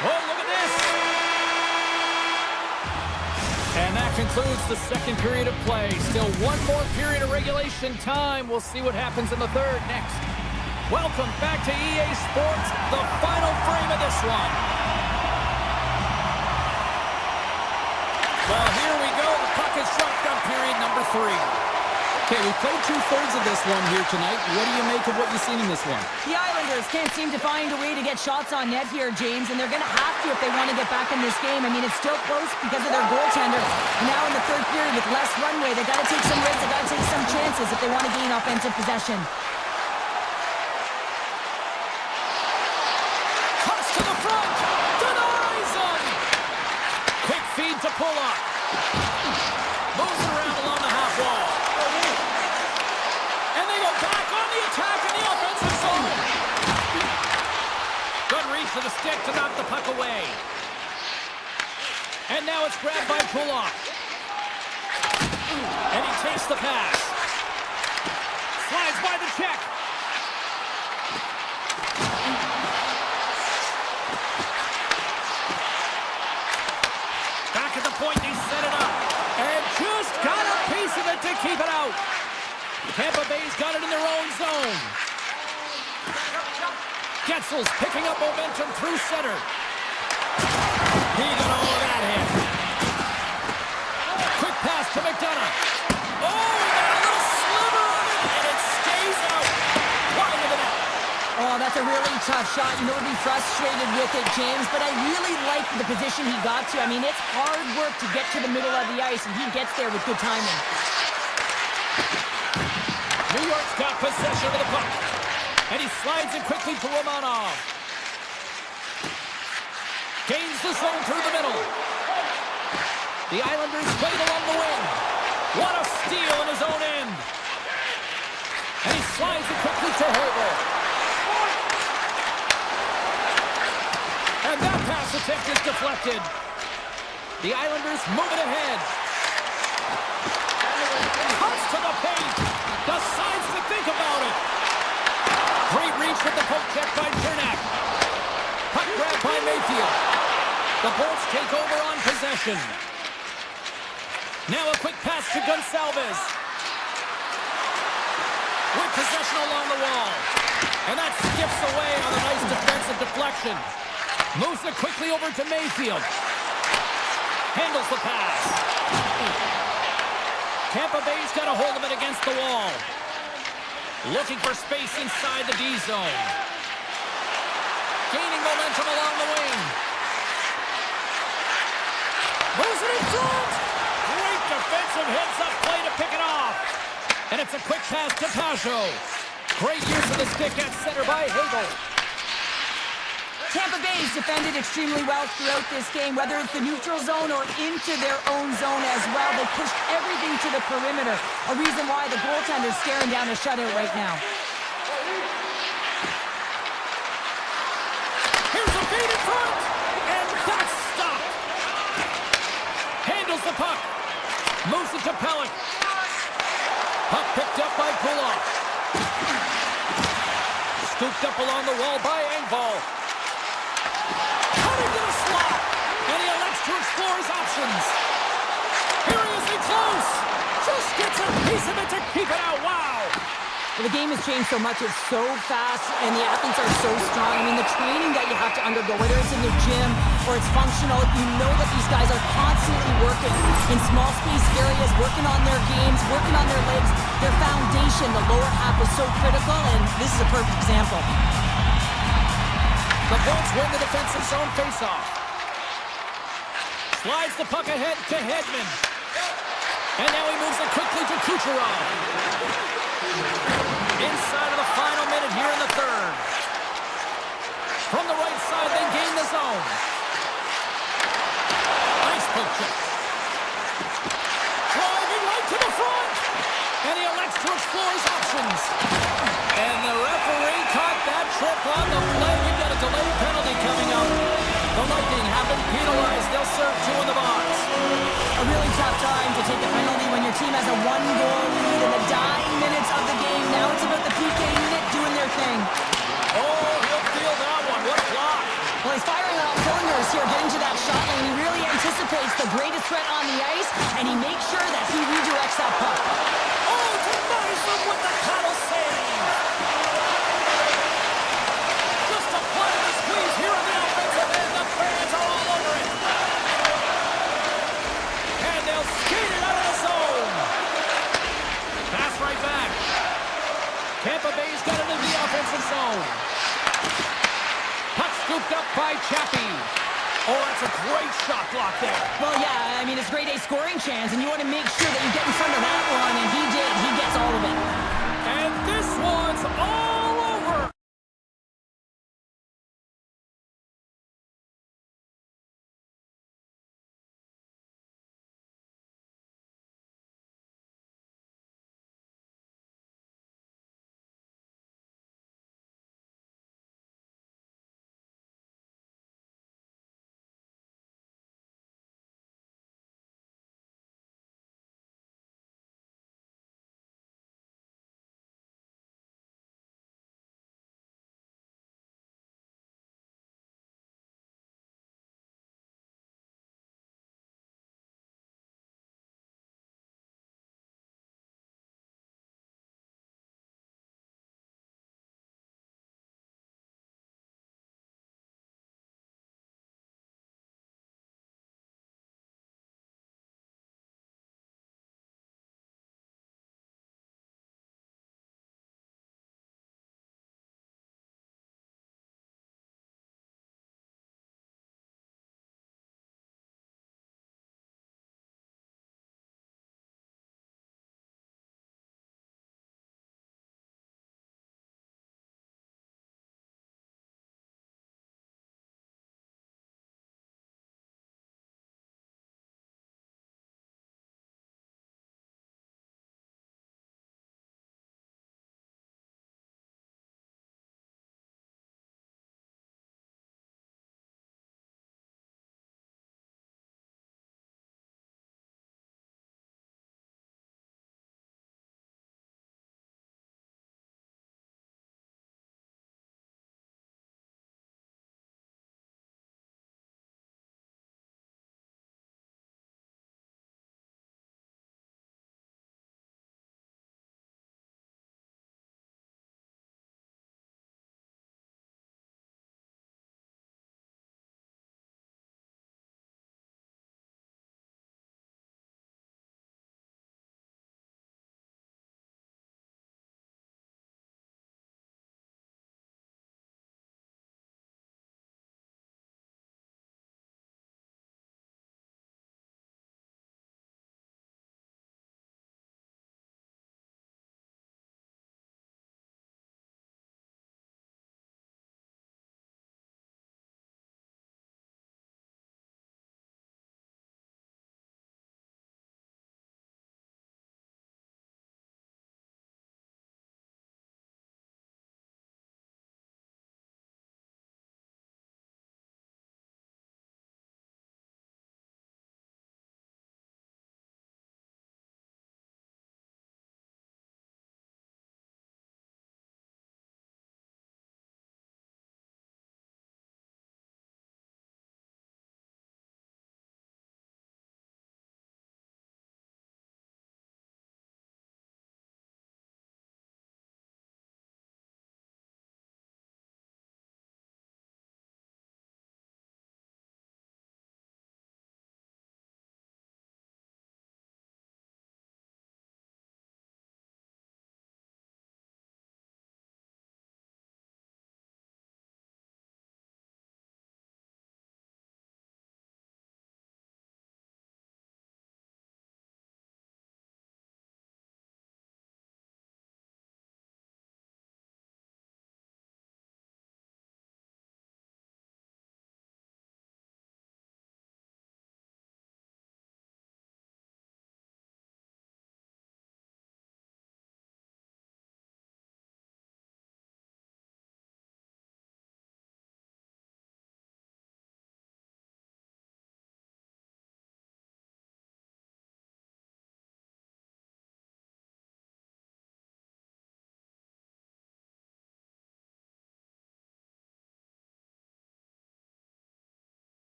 Oh, look at this. And that concludes the second period of play. Still one more period of regulation time. We'll see what happens in the third next. Welcome back to EA Sports, the final frame of this one. Well, here we go. The puck is shotgun period number 3. Okay, we played 2/3 of this one here tonight. What do you make of what you've seen in this one? The Islanders can't seem to find a way to get shots on net here, James, and they're going to have to if they want to get back in this game. I mean, it's still close because of their goaltender. Now in the third period with less runway, they got to take some risks, they got to take some chances if they want to gain offensive possession. Cuts to the front. Denies him. Quick feed to Pulock. Moves it around along the half wall. Back on the attack in the offensive zone. Good reach to the stick to knock the puck away. And now it's grabbed by Pulock. And he takes the pass. Slides by the check. Back at the point, he set it up. And just got a piece of it to keep it out. Tampa Bay's got it in their own zone. Getzel's picking up momentum through center. He got all of that in. Quick pass to McDonough. Oh, he got a little sliver on it, and it stays out. Wide of the net. Oh, that's a really tough shot. You know, he'll be frustrated with it, James, but I really like the position he got to. I mean, it's hard work to get to the middle of the ice, and he gets there with good timing. New York's got possession of the puck. And he slides it quickly to Romanov. Gains the zone through the middle. The Islanders played along the wing. What a steal in his own end. And he slides it quickly to Hagel. And that pass attempt is deflected. The Islanders move it ahead. Cuts to the paint. Decides to think about it. Great reach with the poke check by Chernak. Puck grab by Mayfield. The Bolts take over on possession. Now a quick pass to Gonçalves. With possession along the wall. And that skips away on a nice defensive deflection. Moves it quickly over to Mayfield. Handles the pass. Tampa Bay's got a hold of it against the wall. Looking for space inside the D zone. Gaining momentum along the wing. Moves it in front. Great defensive heads-up play to pick it off. And it's a quick pass to Pajot. Great use of the stick at center by Hagel. Tampa Bay's defended extremely well throughout this game, whether it's the neutral zone or into their own zone as well. They pushed everything to the perimeter, a reason why the goaltender's staring down a shutout right now. Here's a feed in front, and that's stopped. Handles the puck. Moves it to Pellick. Puck picked up by Pulock. Scooped up along the wall by Engvall. Cutting to the slot, and he elects to explore his options. Here he is in close. Just gets a piece of it to keep it out. Wow. Well, the game has changed so much. It's so fast, and the athletes are so strong. I mean, the training that you have to undergo, whether it's in the gym or it's functional, you know that these guys are constantly working in small space areas, working on their games, working on their legs. Their foundation, the lower half, is so critical, and this is a perfect example. The Bolts win the defensive zone faceoff. Slides the puck ahead to Hedman. And now he moves it quickly to Kucherov. Inside of the final minute here in the third. From the right side, they gain the zone. Nice poke check. Driving right to the front. And he elects to explore his options. And the referee caught that trip on the play. We've got a delayed penalty coming up. The Lightning have been penalized. They'll serve two in the box. A really tough time to take a penalty when your team has a one-goal lead in the dying minutes of the game. Now it's about the PK unit doing their thing. Oh, he'll feel that one. What a block. Well, he's firing on all cylinders here, getting to that shot lane. He really anticipates the greatest threat on the ice, and he makes sure that he redirects that puck. Oh, denies him with the paddle save. Just a play of the squeeze here on the offensive end. The fans are all over it. And they'll skate it out of the zone. Pass right back. Tampa Bay's got it in the offensive zone. Puck scooped up by Chappie. Oh, that's a great shot block there. Well, yeah, I mean, it's grade A scoring chance, and you want to make sure that you get in front of that one, and he did. He gets all of it. And this one's all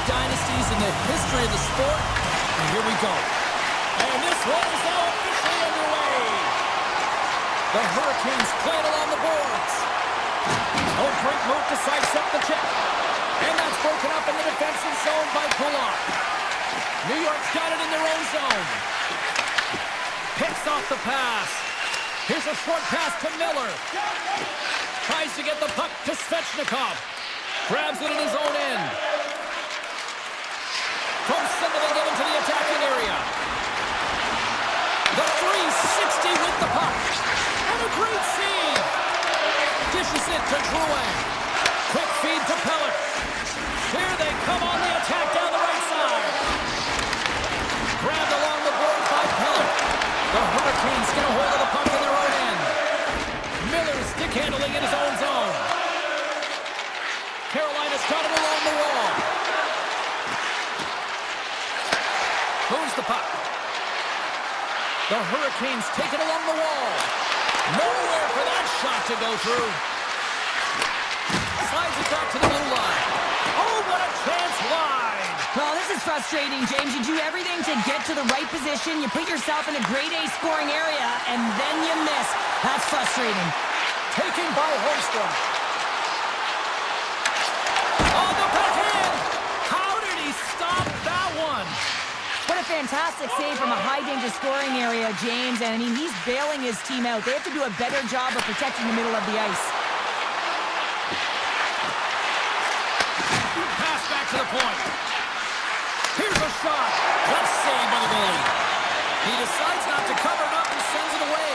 dynasties in the history of the sport. And here we go. And this one is now officially underway. The Hurricanes play it along the boards. Oh, great move to sidestep the check. And that's broken up in the defensive zone by Pullock. New York's got it in their own zone. Picks off the pass. Here's a short pass to Miller. Tries to get the puck to Svechnikov. Grabs it in his own end. From center, they get into the attacking area. The 360 with the puck. And a great save. Dishes it to Drouin. Quick feed to Pellick. Here they come on the attack down the right side. Grabbed along the boards by Pellick. The Hurricanes get a hold of the puck in their own end. Miller stick handling in his own zone. Carolina's got him along the wall. Moves the puck. The Hurricanes take it along the wall. Nowhere for that shot to go through. Slides it back to the blue line. Oh, what a chance wide. Well, this is frustrating, James. You do everything to get to the right position. You put yourself in a grade A scoring area, and then you miss. That's frustrating. Taken by Holmstrom. On the backhand. How did he stop that one? What a fantastic save from a high-danger scoring area, James. And, I mean, he's bailing his team out. They have to do a better job of protecting the middle of the ice. Pass back to the point. Here's a shot. Good save by the goalie. He decides not to cover it up and sends it away.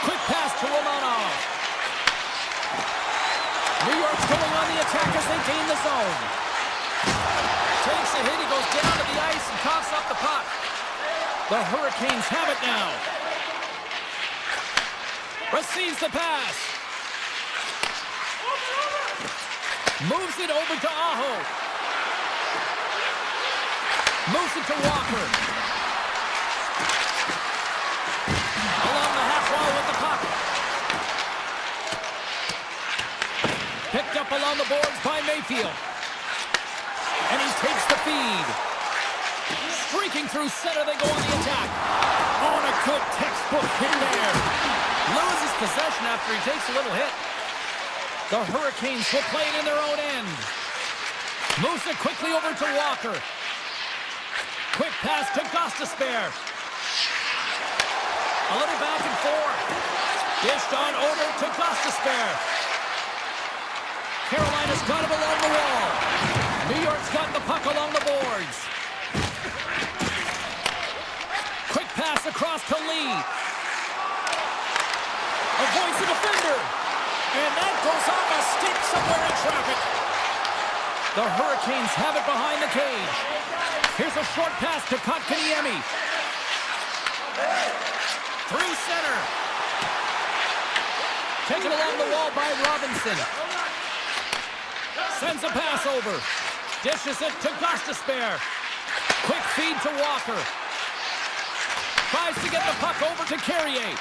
Quick pass to Romanov. New York's going on the attack as they gain the zone. Takes a hit, he goes down to the ice and coughs up the puck. The Hurricanes have it now. Receives the pass. Moves it over to Aho. Moves it to Walker. Along the half wall with the puck. Picked up along the boards by Mayfield. And he takes the feed. Streaking through center, they go on the attack. On a good textbook hit there. Loses possession after he takes a little hit. The Hurricanes will play it in their own end. Moves it quickly over to Walker. Quick pass to Gostisbehere. A little back and forth. Dished on over to Gostisbehere. Carolina's got him along the wall. New York's got the puck along the boards. Quick pass across to Lee. Avoids the defender. And that goes off a stick somewhere in traffic. The Hurricanes have it behind the cage. Here's a short pass to Kotkaniemi. Through center. Taken along the wall by Robinson. Sends a pass over. Dishes it to Gostisbehere. Quick feed to Walker. Tries to get the puck over to Carrier.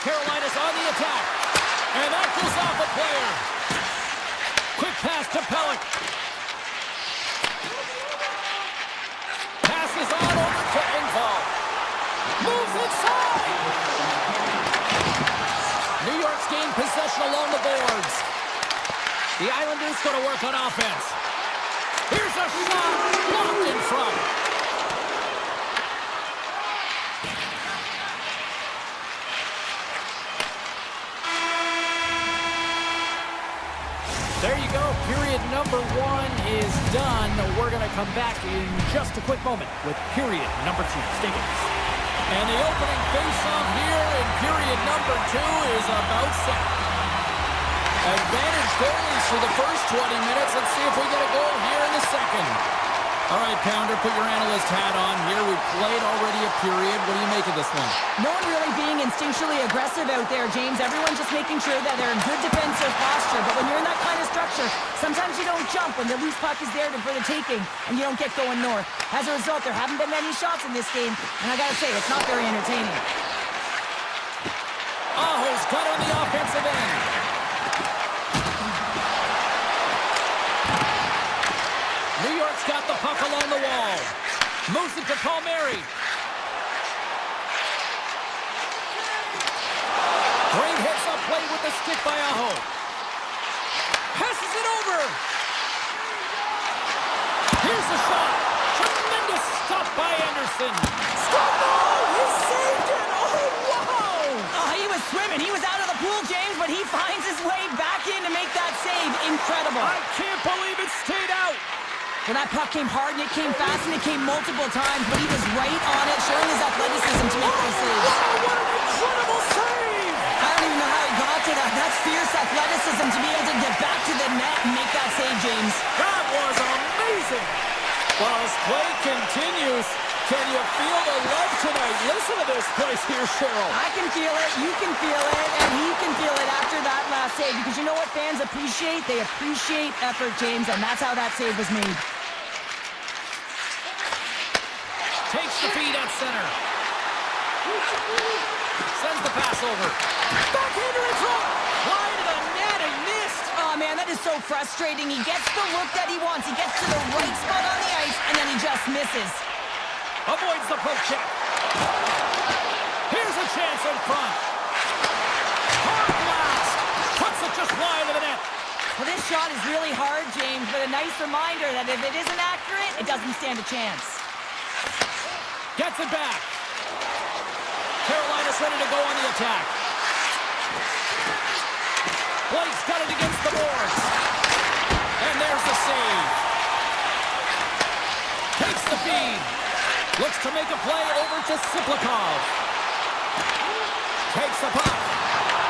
Carolina's on the attack. And that goes off a player. Quick pass to Pellick. Passes on over to Engvall. Moves inside. New York's gained possession along the boards. The Islanders going to work on offense. Here's a shot blocked in front. There you go. Period number one is done. We're going to come back in just a quick moment with period number two. Stay with us. And the opening face-off here in period number two is about set. Advantage goalies for the first 20 minutes. Let's see if we get a goal here in the second. All right, Pounder, put your analyst hat on here. We've played already a period. What do you make of this one? No one really being instinctually aggressive out there, James. Everyone's just making sure that they're in good defensive posture. But when you're in that kind of structure, sometimes you don't jump when the loose puck is there for the taking, and you don't get going north. As a result, there haven't been many shots in this game, and I gotta say, it's not very entertaining. Aho's got on the offensive end. Moves it to Palmieri. Great heads-up play with the stick by Aho. Passes it over. Here's the shot. Tremendous stop by Anderson. Oh, he saved it! Oh, wow! Oh, he was swimming. He was out of the pool, James, but he finds his way back in to make that save. Incredible. I can't believe it stayed out. Well, that puck came hard, and it came fast, and it came multiple times, but he was right on it, showing his athleticism to make those saves. Wow, what an incredible save! I don't even know how he got to that. That's fierce athleticism to be able to get back to the net and make that save, James. That was amazing! Well, as play continues, can you feel the love tonight? Listen to this place here, Cheryl. I can feel it, you can feel it, and he can feel it after that last save, because you know what fans appreciate? They appreciate effort, James, and that's how that save was made. Takes the feed at center. Sends the pass over. Backhander in front. Wide of the net and missed. Oh, man, that is so frustrating. He gets the look that he wants. He gets to the right spot on the ice, and then he just misses. Avoids the poke check. Here's a chance in front. Hard blast. Puts it just wide of the net. Well, this shot is really hard, James, but a nice reminder that if it isn't accurate, it doesn't stand a chance. Gets it back. Carolina's ready to go on the attack. Blake's got it against the boards. And there's the save. Takes the feed. Looks to make a play over to Siplikov. Takes the puck.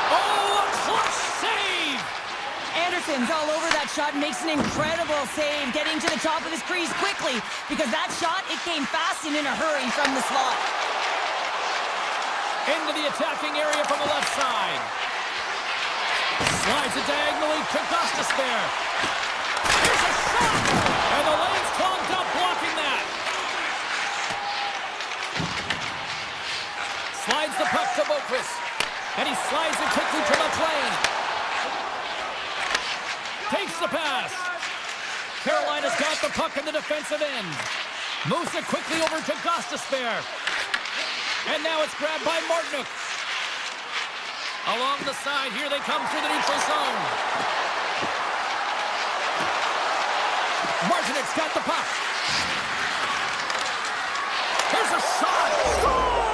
Oh, a clutch save! Anderson's all over that shot and makes an incredible save, getting to the top of his crease quickly, because that shot, it came fast and in a hurry from the slot. Into the attacking area from the left side. Slides it diagonally to Gostisbehere. Here's a shot! And the lane's clogged up, blocking that. Slides the puck to Boquist. And he slides it quickly to left lane. Takes the pass. Carolina's got the puck in the defensive end. Moves it quickly over to Gostisbehere. And now it's grabbed by Martinook. Along the side, here they come through the neutral zone. Martinook's got the puck. There's a shot. Scores!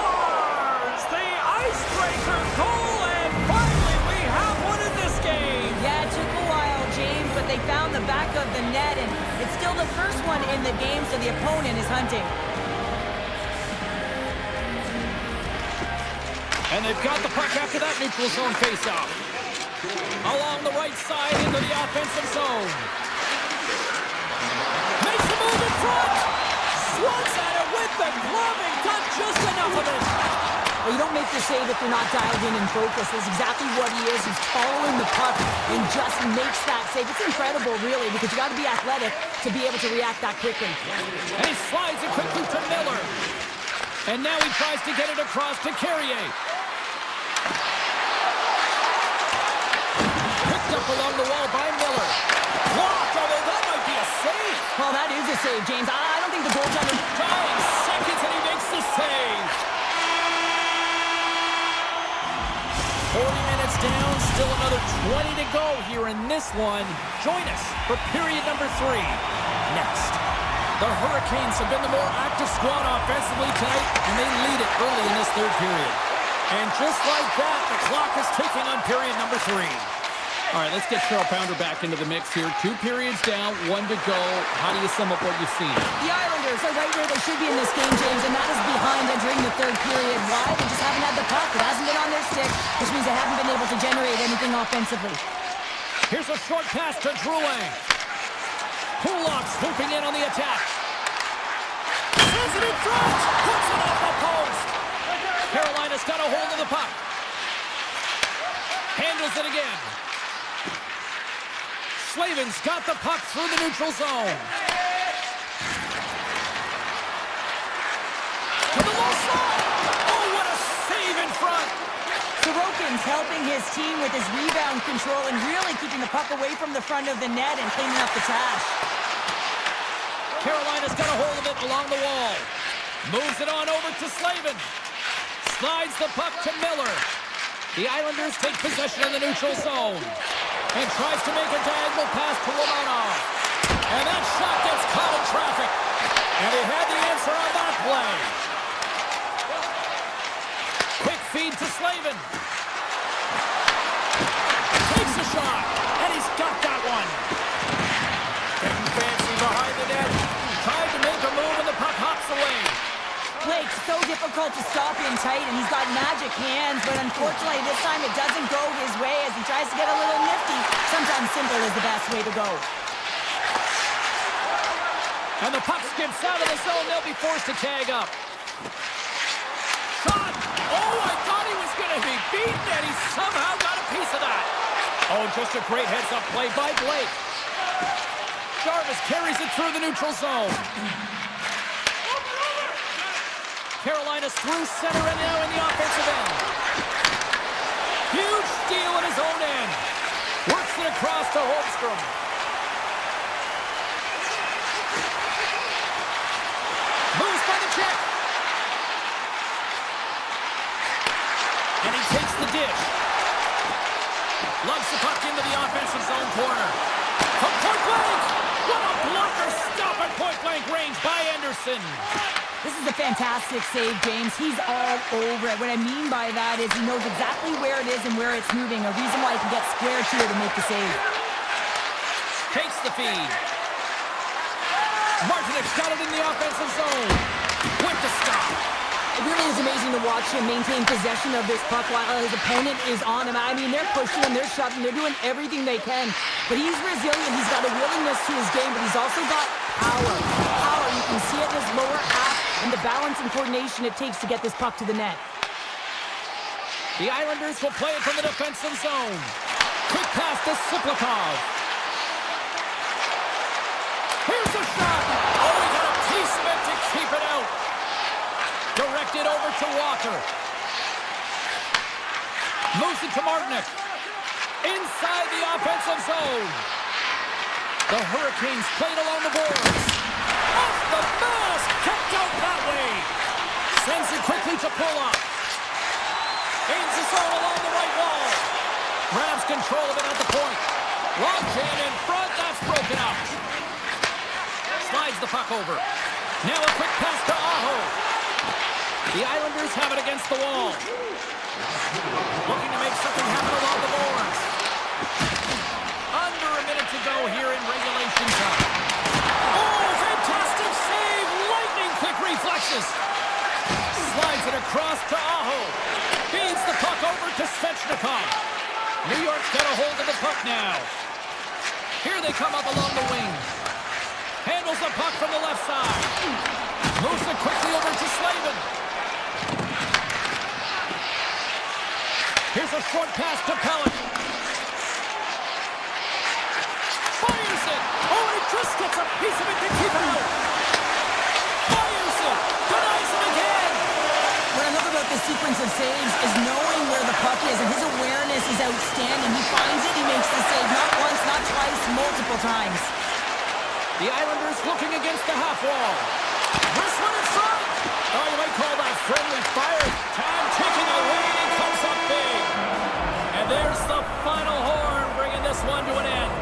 The icebreaker goal, and finally we have one in this game. Yeah, it took a while, James, but they found the back of the net, and it's still the first one in the game, so the opponent is hunting. And they've got the puck after that neutral zone faceoff. Along the right side into the offensive zone. Makes a move in front. Swats at it with the glove and got just enough of it. Well, you don't make the save if you're not dialed in and focused. That's exactly what he is. He's following the puck and just makes that save. It's incredible, really, because you got to be athletic to be able to react that quickly. And he slides it quickly to Miller. And now he tries to get it across to Carrier. Picked up along the wall by Miller. Blocked, although that might be a save. Well, that is a save, James. I don't think the goaltender... 9 seconds and he makes the save. 40 minutes down, still another 20 to go here in this one. Join us for period number 3. Next. The Hurricanes have been the more active squad offensively tonight, and they lead it early in this third period. And just like that, the clock is ticking on period number 3. All right, let's get Cheryl Pounder back into the mix here. 2 periods down, 1 to go. How do you sum up what you've seen? The Islanders are right where they should be in this game, James, and that is behind entering the third period. Why? They just haven't had the puck. It hasn't been on their stick, which means they haven't been able to generate anything offensively. Here's a short pass to Drouin. Kulak swooping in on the attack. Sends it in front. Puts it off the post. Carolina's got a hold of the puck. Handles it again. Slavin's got the puck through the neutral zone. To the low slot. Oh, what a save in front. Sorokin's helping his team with his rebound control and really keeping the puck away from the front of the net and cleaning up the trash. Carolina's got a hold of it along the wall. Moves it on over to Slavin. Slides the puck to Miller. The Islanders take possession in the neutral zone. And tries to make a diagonal pass to Romanov. And that shot gets caught in traffic. And he had the answer on that play. Quick feed to Slavin. Takes a shot. And he's got that one. Getting fancy behind the net. Tried to make a move and the puck hops away. Blake, so difficult to stop in tight, and he's got magic hands, but unfortunately this time it doesn't go his way as he tries to get a little nifty. Sometimes simple is the best way to go. And the puck skips out of the zone. They'll be forced to tag up. Shot! Oh, I thought he was going to be beaten, and he somehow got a piece of that. Oh, just a great heads-up play by Blake. Jarvis carries it through the neutral zone. Carolina's through center and now in the offensive end. Huge steal in his own end. Works it across to Holmstrom. Moves by the check. And he takes the dish. Lugs the puck into the offensive zone corner. From point blank. What a blocker stop at point blank range by Anderson. This is a fantastic save, James. He's all over it. What I mean by that is he knows exactly where it is and where it's moving. A reason why he can get square to it and make the save. Takes the feed. Martinek's got it in the offensive zone. Quick to stop. It really is amazing to watch him maintain possession of this puck while his opponent is on him. I mean, they're pushing him, they're shoving, they're doing everything they can. But he's resilient. He's got a willingness to his game, but he's also got power. Power, you can see it in his lower half and the balance and coordination it takes to get this puck to the net. The Islanders will play it from the defensive zone. Quick pass to Siplikov. Here's a shot. Oh, he got a piece of it to keep it out. Directed over to Walker. Moves it to Martinek. Inside the offensive zone. The Hurricanes played along the boards. Off the mask. Kept out that way. Sends it quickly to pull up. Gains the zone along the right wall. Grabs control of it at the point. Long jam in front. That's broken up. Slides the puck over. Now a quick pass to Aho. The Islanders have it against the wall. Looking to make something happen along the boards. Under a minute to go here in regulation time. Oh, fantastic save! Lightning quick reflexes. Slides it across to Aho. Feeds the puck over to Svechnikov. New York's got a hold of the puck now. Here they come up along the wing. Handles the puck from the left side. Moves it quickly over to Slavin. Here's a short pass to Pellick. Fires it. Oh, he just gets a piece of it to keep it out. Fires it. Denies it again. What I love about this sequence of saves is knowing where the puck is, and his awareness is outstanding. He finds it, he makes the save not once, not twice, multiple times. The Islanders looking against the half wall. This one in front. Oh, you might call that friendly fire. Time ticking away, and he comes up big. And there's the final horn, bringing this one to an end.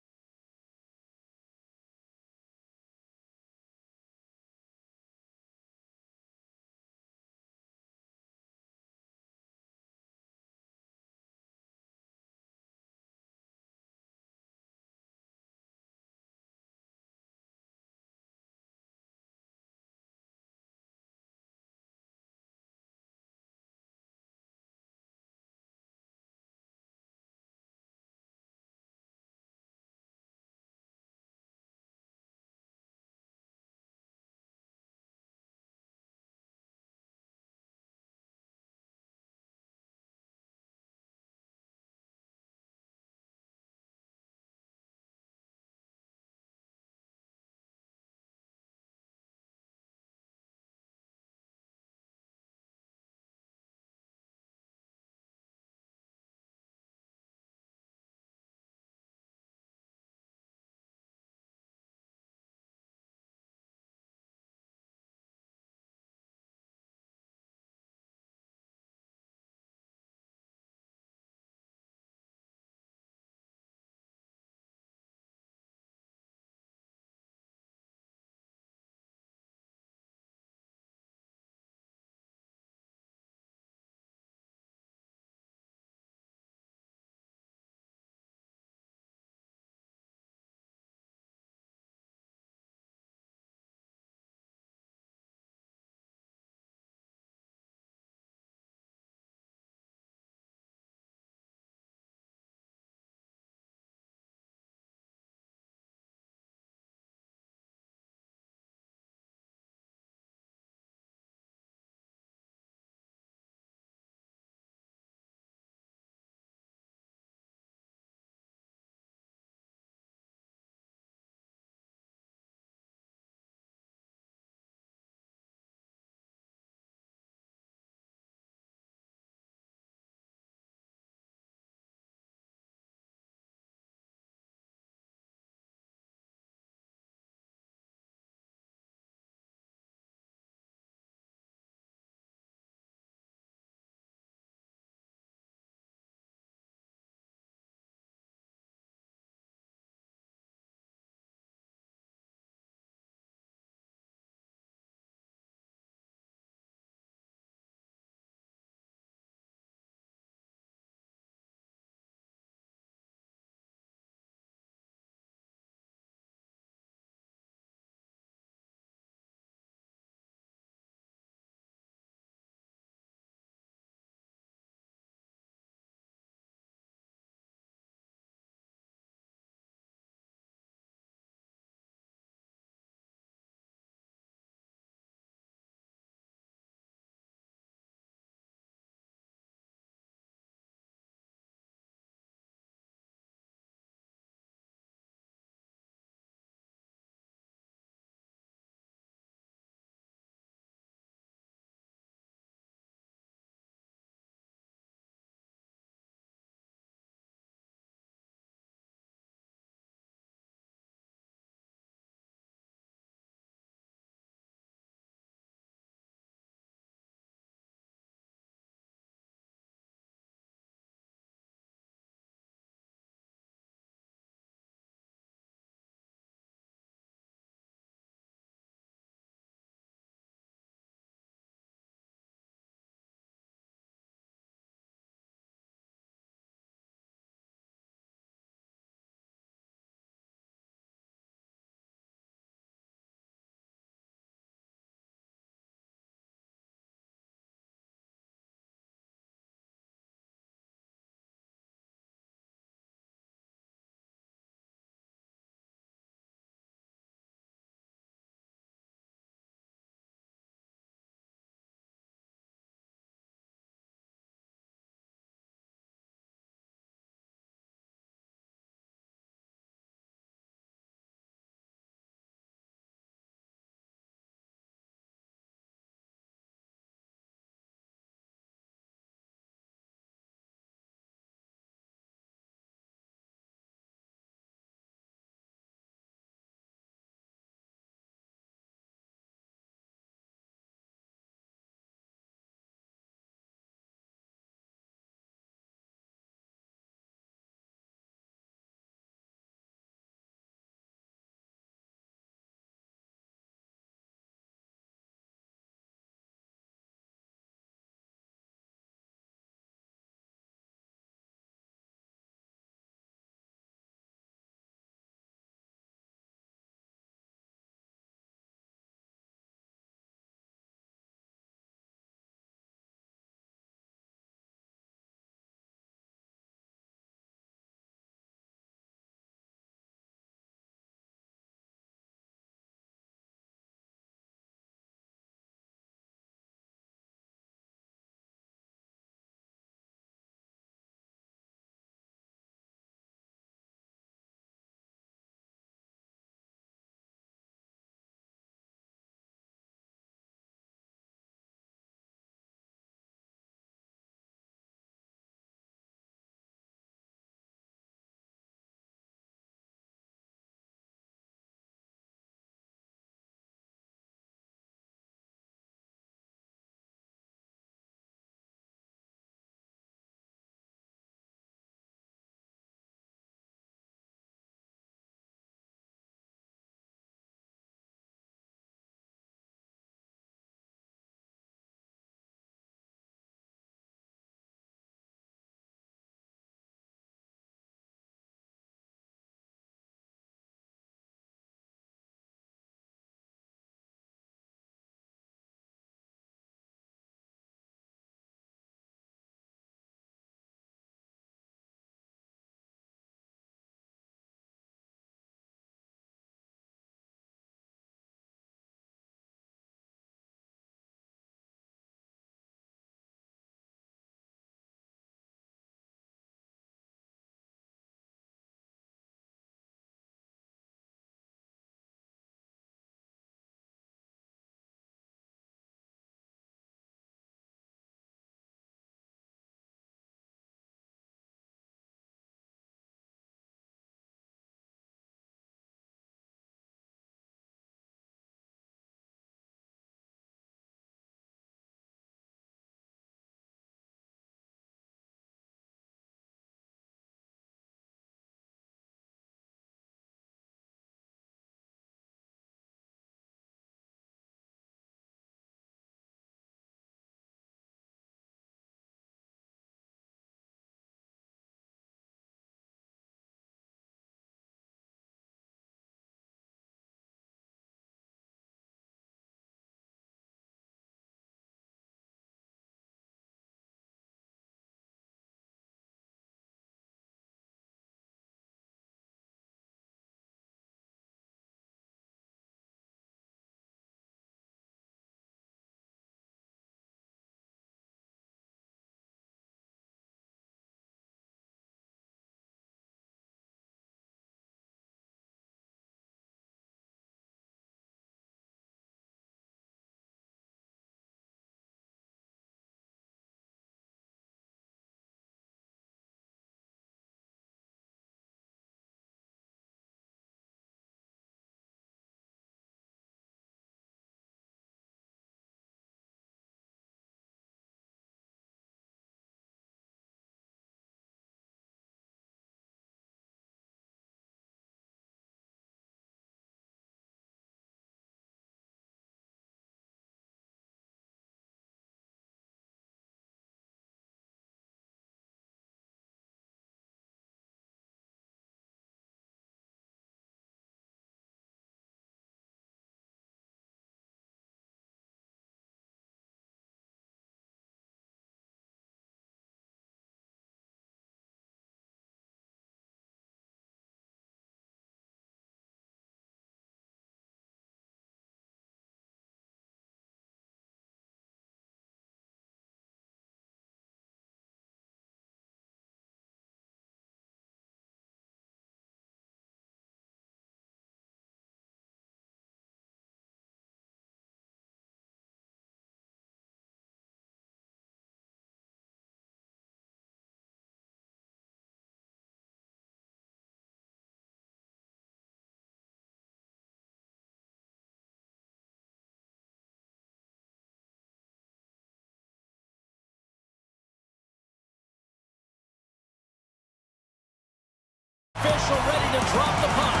official ready to drop the puck.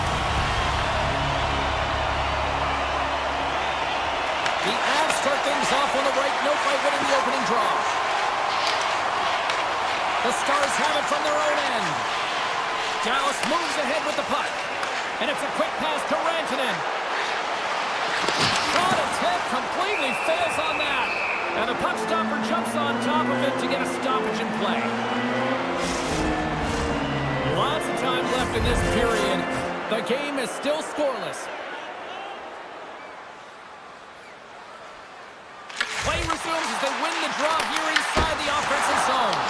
The Avs start things off on the right note by winning the opening draw. The Stars have it from their own end. Dallas moves ahead with the puck. And it's a quick pass to Rantanen. Shot attempt completely fails on that. And the puck stopper jumps on top of it to get a stoppage in play. Lots of time left in this period. The game is still scoreless. Play resumes as they win the draw here inside the offensive zone.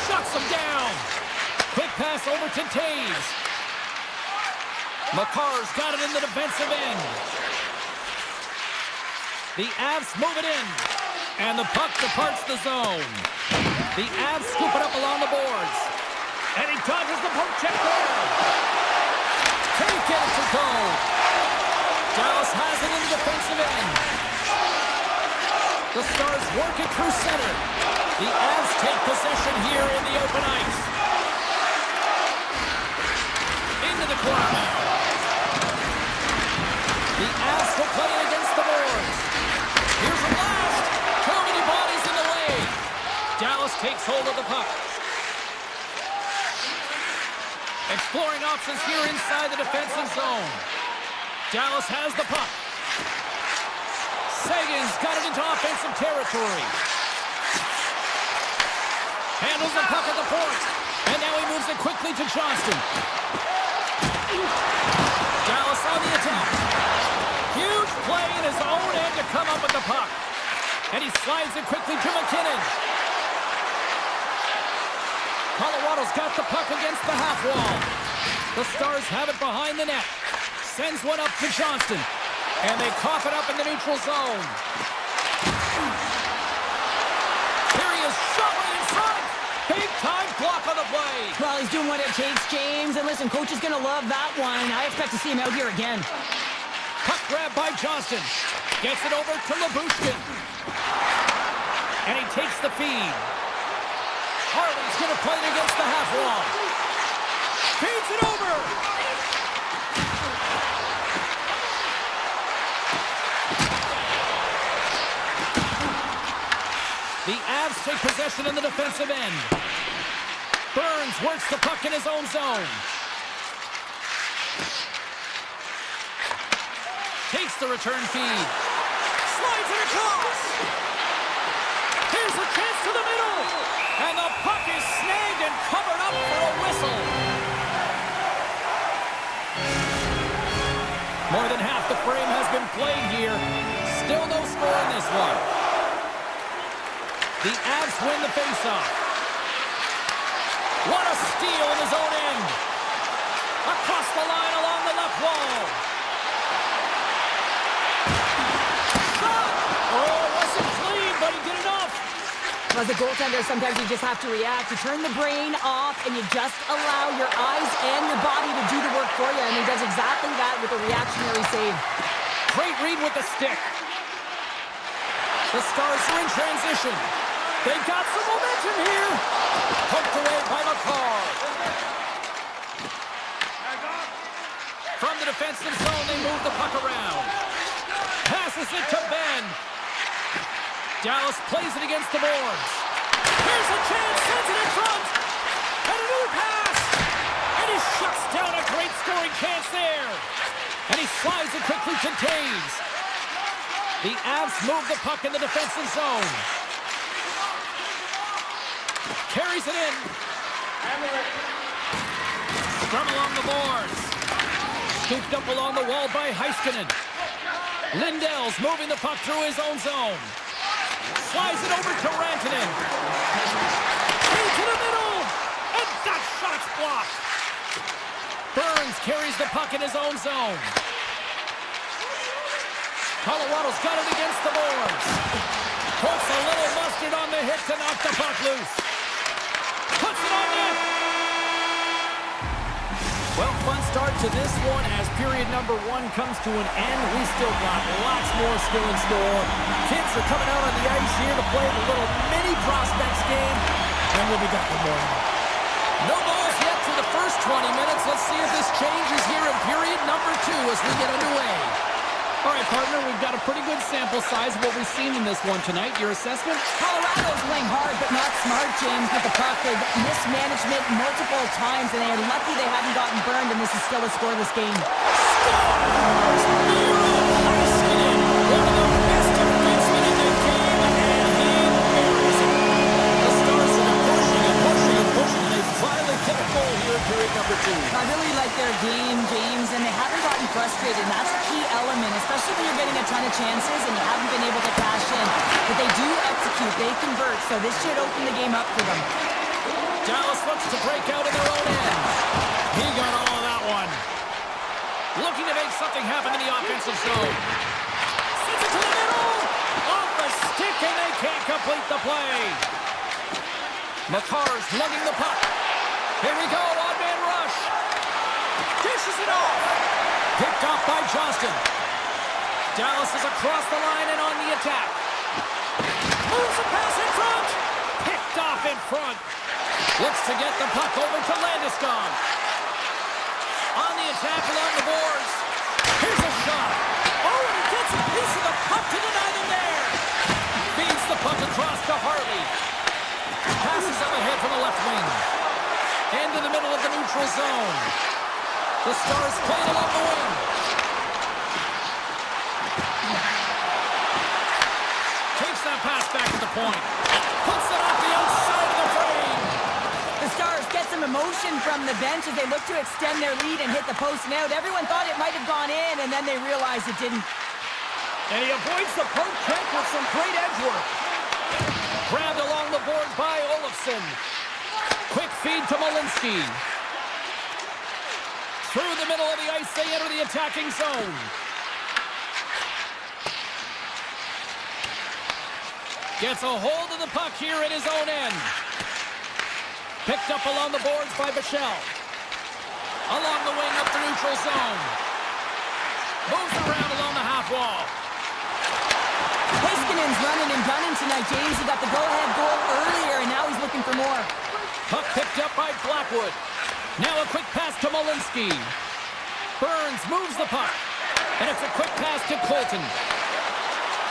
Shuts them down. Quick pass over to Taves. McCarr's got it in the defensive end. The Avs move it in. And the puck departs the zone. The Avs scoop it up along the boards. And he dodges the poke check there. Can't get it to go. Dallas has it in the defensive end. The Stars work it through center. The Avs take possession here in the open ice. Into the corner. The Avs will play it against the boards. Here's a blast. Too many bodies in the way. Dallas takes hold of the puck. Exploring options here inside the defensive zone. Dallas has the puck. Sagan's got it into offensive territory. Handles the puck at the point. And now he moves it quickly to Johnston. Dallas on the attack. Huge play in his own end to come up with the puck. And he slides it quickly to McKinnon. Colorado's got the puck against the half wall. The Stars have it behind the net. Sends one up to Johnston. And they cough it up in the neutral zone. Here he is, shot right in front. Big time block on the play. Well, he's doing what it takes, James. And listen, coach is going to love that one. I expect to see him out here again. Puck grab by Johnston. Gets it over to Labushkin. And he takes the feed. Harley's going to play it against the half wall. Feeds it over. The Avs take possession in the defensive end. Burns works the puck in his own zone. Takes the return feed. Slides it across. Here's a chance to the middle. And the puck is snagged and covered up for a whistle. More than half the frame has been played here. Still no score in this one. The Avs win the faceoff. What a steal in his own end. Across the line along the left wall. Shot! Oh, wasn't clean, but he did enough. As a goaltender, sometimes you just have to react. You turn the brain off, and you just allow your eyes and your body to do the work for you. And he does exactly that with a reactionary save. Great read with the stick. The Stars are in transition. They've got some momentum here. Poked away by McCarr. From the defensive zone, they move the puck around. Passes it to Ben. Dallas plays it against the boards. Here's a chance, sends it in front. And a new pass. And he shuts down a great scoring chance there. And he slides it quickly to Taves. The Avs move the puck in the defensive zone. Carries it in. From along the boards. Scooped up along the wall by Heiskanen. Lindell's moving the puck through his own zone. Slides it over to Rantanen. Into the middle. And that shot's blocked. Burns carries the puck in his own zone. Colorado's got it against the boards. Puts a little mustard on the hit to knock the puck loose. Puts it on net. Well, fun start to this one as period number one comes to an end. We still got lots more still in store. Kids are coming out on the ice here to play the little mini prospects game. And we'll be back with more. No balls yet to the first first 20 minutes. Let's see if this changes here in period number 2 as we get underway. All right, partner, we've got a pretty good sample size of what we've seen in this one tonight. Your assessment? Colorado's playing hard, but not smart, James, with the puck. They've mismanagement multiple times, and they're lucky they haven't gotten burned, and this is still a scoreless game. Stars! One of the best defensemen in the game, and he buries it. The Stars have been pushing and pushing and pushing, and they finally get a goal here in period number 2. I really like their game, James, and they haven't gotten frustrated, and that's a key element, especially when you're getting a ton of chances and you haven't been able to cash in. But they do execute, they convert, so this should open the game up for them. Dallas looks to break out in their own end. He got all of that one. Looking to make something happen in the offensive zone. Sends it to the middle. Off the stick, and they can't complete the play. McCarr's lugging the puck. Here we go, odd-man rush. Dishes it off. Picked off by Johnston. Dallas is across the line and on the attack. Moves a pass in front. Picked off in front. Looks to get the puck over to Landeskog. On the attack along the boards. Here's a shot. Oh, and he gets a piece of the puck to deny them there. Feeds the puck across to Harley. Passes up ahead from the left wing. Into the middle of the neutral zone. The Stars play it along the wing. Takes that pass back to the point. Puts it off the outside of the frame. The Stars get some emotion from the bench as they look to extend their lead and hit the post and out. Everyone thought it might have gone in, and then they realized it didn't. And he avoids the poke check with some great edge work. Grabbed along the board by Olofsson. Quick feed to Malinsky. Through the middle of the ice, they enter the attacking zone. Gets a hold of the puck here in his own end. Picked up along the boards by Bichelle. Along the wing up the neutral zone. Moves around along the half wall. Piskanen's running and gunning tonight, James. He got the go-ahead goal earlier, and now he's looking for more. Puck picked up by Blackwood. Now a quick pass to Malinsky. Burns moves the puck. And it's a quick pass to Colton.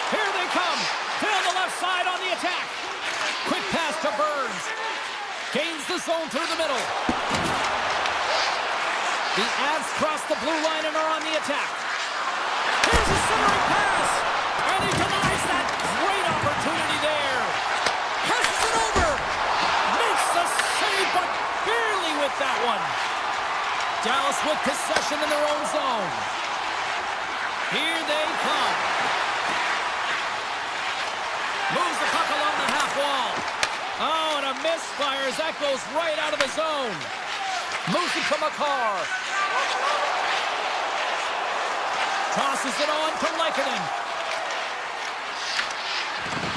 Here they come. Down the left side on the attack. Quick pass to Burns. Gains the zone through the middle. The Avs cross the blue line and are on the attack. Here's a centering pass. And he denies that great opportunity there. Passes it over. Makes the save, but barely with that one. Dallas with possession in their own zone. Here they come. Moves the puck along the half wall. Oh, and a misfire as that goes right out of the zone. Moves it to McCarr. Tosses it on to Lehkonen.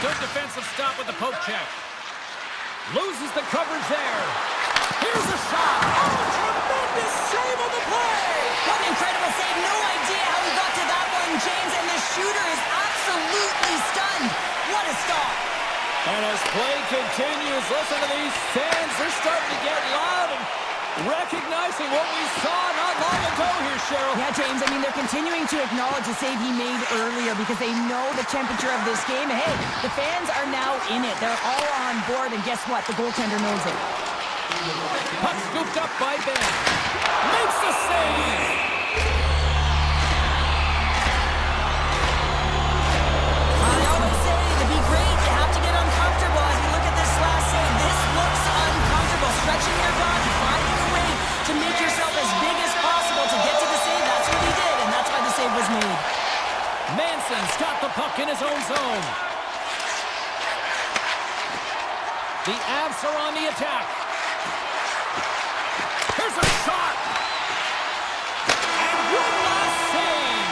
Good defensive stop with the poke check. Loses the coverage there. Here's a shot. Oh, tremendous save on the play. What an incredible save. No idea how he got to that one, James. And the shooter is absolutely stunned. What a stop. And as play continues, listen to these fans. They're starting to get loud and recognizing what we saw not long ago here, Cheryl. Yeah, James, I mean, they're continuing to acknowledge the save he made earlier because they know the temperature of this game. And hey, the fans are now in it. They're all on board, and guess what? The goaltender knows it. Puck scooped up by Ben. Makes the save. I always say, to be great, you have to get uncomfortable. As we look at this last save, this looks uncomfortable. Stretching your body, finding a way to make yourself as big as possible to get to the save. That's what he did, and that's why the save was made. Manson's got the puck in his own zone. The Avs are on the attack. Here's a shot. And one last save.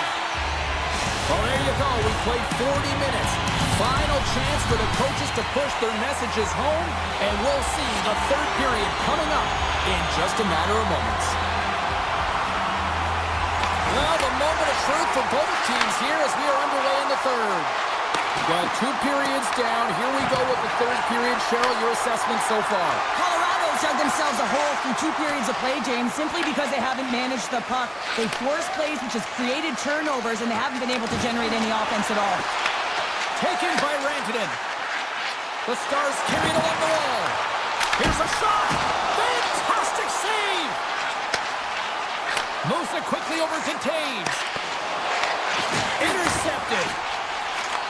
Well, there you go. We played 40 minutes. Final chance for the coaches to push their messages home, and we'll see the third period coming up in just a matter of moments. Well, the moment of truth for both teams here as we are underway in the third. Got 2 periods down. Here we go with the third period. Cheryl, your assessment so far? Colorado's dug themselves a hole through 2 periods of play, James, simply because they haven't managed the puck. They forced plays, which has created turnovers, and they haven't been able to generate any offense at all. Taken by Rantanen. The Stars carried along the wall. Here's a shot. Fantastic save. Moves it quickly over to Taves. Intercepted.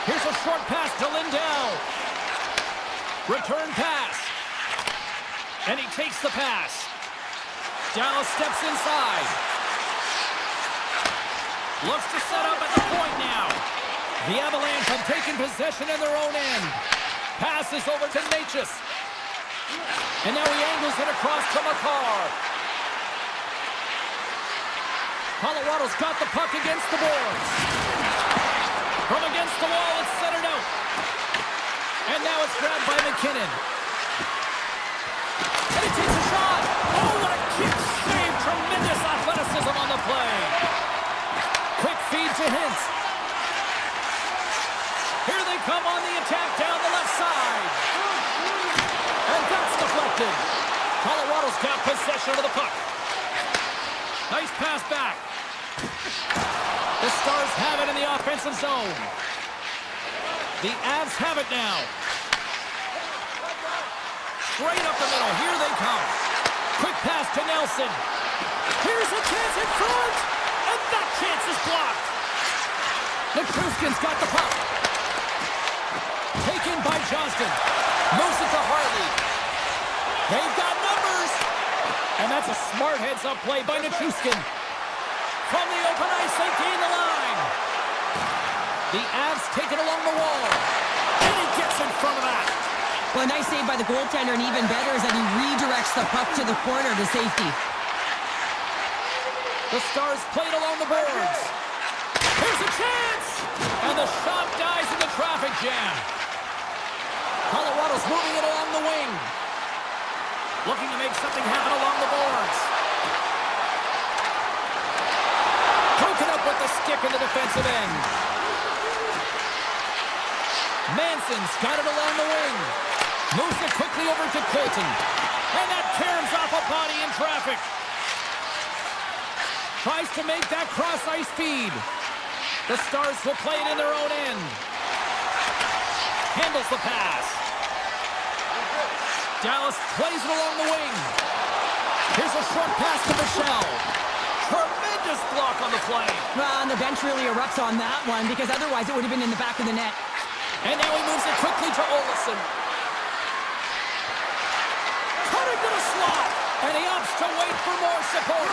Here's a short pass to Lindell. Return pass. And he takes the pass. Dallas steps inside. Looks to set up at the point now. The Avalanche have taken possession in their own end. Passes over to Natchez. And now he angles it across to McCarr. Colorado's got the puck against the boards. From against the wall, it's centered out. And now it's grabbed by McKinnon. And he takes a shot. Oh, what a kick save. Tremendous athleticism on the play. Quick feed to Hintz. Here they come on the attack down the left side. And that's deflected. Colorado's got possession of the puck. Nice pass back. The Stars have it in the offensive zone. The Avs have it now. Straight up the middle. Here they come. Quick pass to Nelson. Here's a chance in front. And that chance is blocked. Nichushkin's got the puck. Taken by Johnston. Moves it to Hartley. They've got numbers. And that's a smart heads-up play by Nichushkin. From the open ice, they gain the line. The Avs take it along the wall. And he gets in front of that. Well, a nice save by the goaltender, and even better is that he redirects the puck to the corner to safety. The Stars played along the boards. Here's a chance! And the shot dies in the traffic jam. Colorado's moving it along the wing. Looking to make something happen along the boards. Broken up with the stick in the defensive end. Manson's got it along the wing. Moves it quickly over to Colton. And that caroms off a body in traffic. Tries to make that cross-ice feed. The Stars will play it in their own end. Handles the pass. Dallas plays it along the wing. Here's a short pass to Michelle. Tremendous block on the play. Well, and the bench really erupts on that one, because otherwise it would have been in the back of the net. And now he moves it quickly to Olsen. Cutting to the slot. And he opts to wait for more support.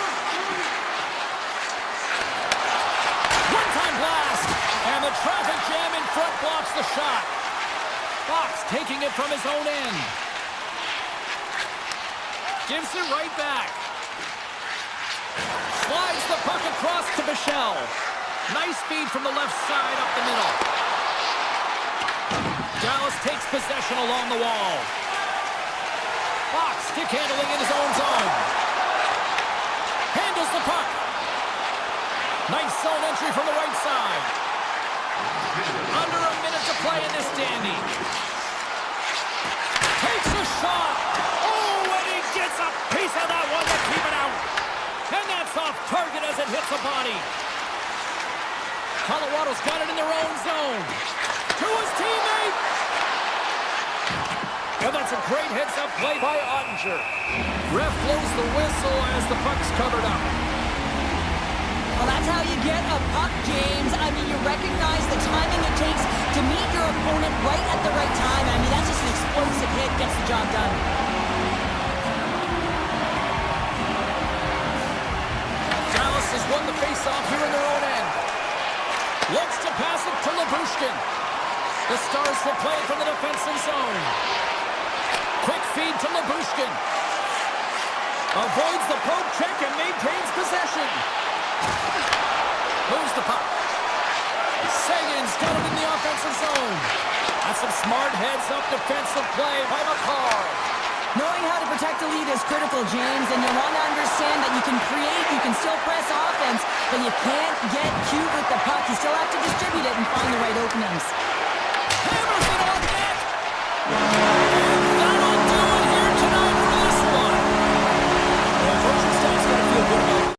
One-time blast. And the traffic jam in front blocks the shot. Fox taking it from his own end. Gives it right back. Slides the puck across to Michelle. Nice feed from the left side up the middle. Dallas takes possession along the wall. Fox stick handling in his own zone. Handles the puck. Nice zone entry from the right side. Under a minute to play in this dandy. Takes a shot. Oh, and he gets a piece of that one to keep it out. And that's off target as it hits a body. Colorado's got it in their own zone. To his teammate. And that's a great heads-up play by Ottinger. Ref blows the whistle as the puck's covered up. Well, that's how you get a puck, James. I mean, you recognize the timing it takes to meet your opponent right at the right time. I mean, that's just an explosive hit, gets the job done. Dallas has won the face-off here in their own end. Looks to pass it to Lyubushkin. The Stars will play it from the defensive zone. Quick feed to Lyubushkin. Avoids the poke check and maintains possession. Moves the puck. Sagan's got it in the offensive zone. That's some smart heads-up defensive play by McCarr. Knowing how to protect a lead is critical, James, and you want to understand that you can create, you can still press offense, but you can't get cute with the puck. You still have to distribute it and find the right openings. That'll do it here tonight for this one. Well, coaching staff's got to feel good about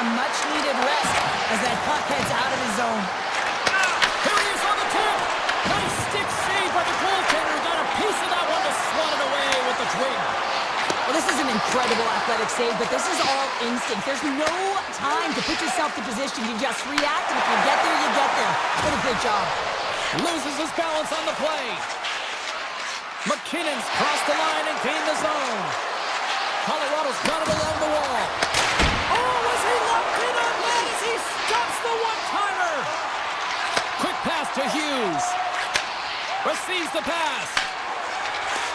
some much-needed rest as that puck heads out of his zone. Here he is on the tip. Nice stick save by the goaltender. Got a piece of that one to swat it away with the twig. Well, this is an incredible athletic save, but this is all instinct. There's no time to put yourself to position. You just react, and if you get there, you get there. What a good job. Loses his balance on the play. McKinnon's crossed the line and gained the zone. Colorado's got it along the wall. Oh, was he locked in on that as he stops the one-timer? Quick pass to Hughes. Receives the pass.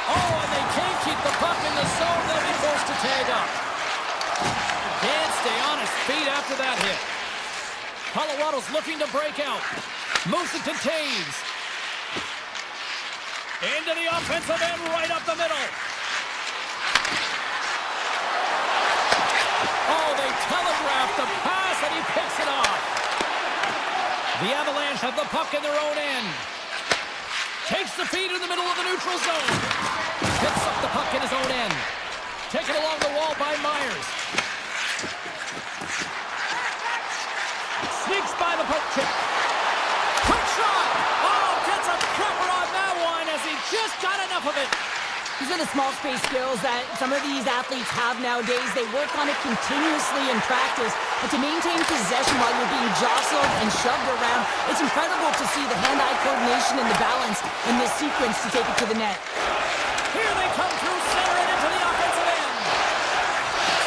Oh, and they can't keep the puck in the zone. They'll be forced to tag up. Can't stay on his feet after that hit. Colorado's looking to break out. Moves it to Taves. Into the offensive end, right up the middle. Oh, they telegraph the pass, and he picks it off. The Avalanche have the puck in their own end. Takes the feed in the middle of the neutral zone. Picks up the puck in his own end. Taken along the wall by Myers. Sneaks by the poke check. Quick shot! Oh, gets a cover on that one as he just got enough of it. These are the small space skills that some of these athletes have nowadays. They work on it continuously in practice, but to maintain possession while you're being jostled and shoved around, it's incredible to see the hand-eye coordination and the balance in this sequence to take it to the net. Here they come through center and into the offensive end.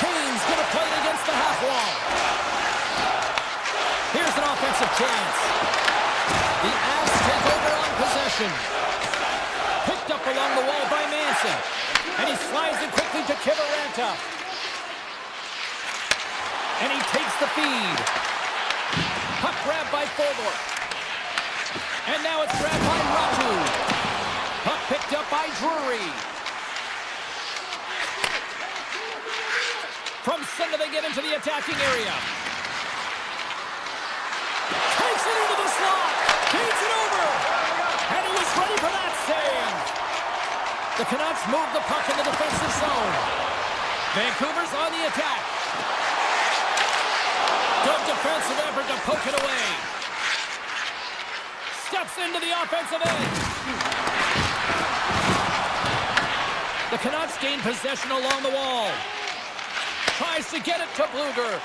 Kane's going to play it against the half wall. Here's an offensive chance. The Avs take over on possession. Picked up along the wall by Manson. And he slides it quickly to Kivaranta. And he takes the feed. Puck grabbed by Forborg. And now it's grabbed by Ratu. Puck picked up by Drury. From center they get into the attacking area. Takes it into the slot. Feeds it over. And he was ready for that save. The Canucks move the puck in the defensive zone. Vancouver's on the attack. Good defensive effort to poke it away. Steps into the offensive end. The Canucks gain possession along the wall. Tries to get it to Bluger.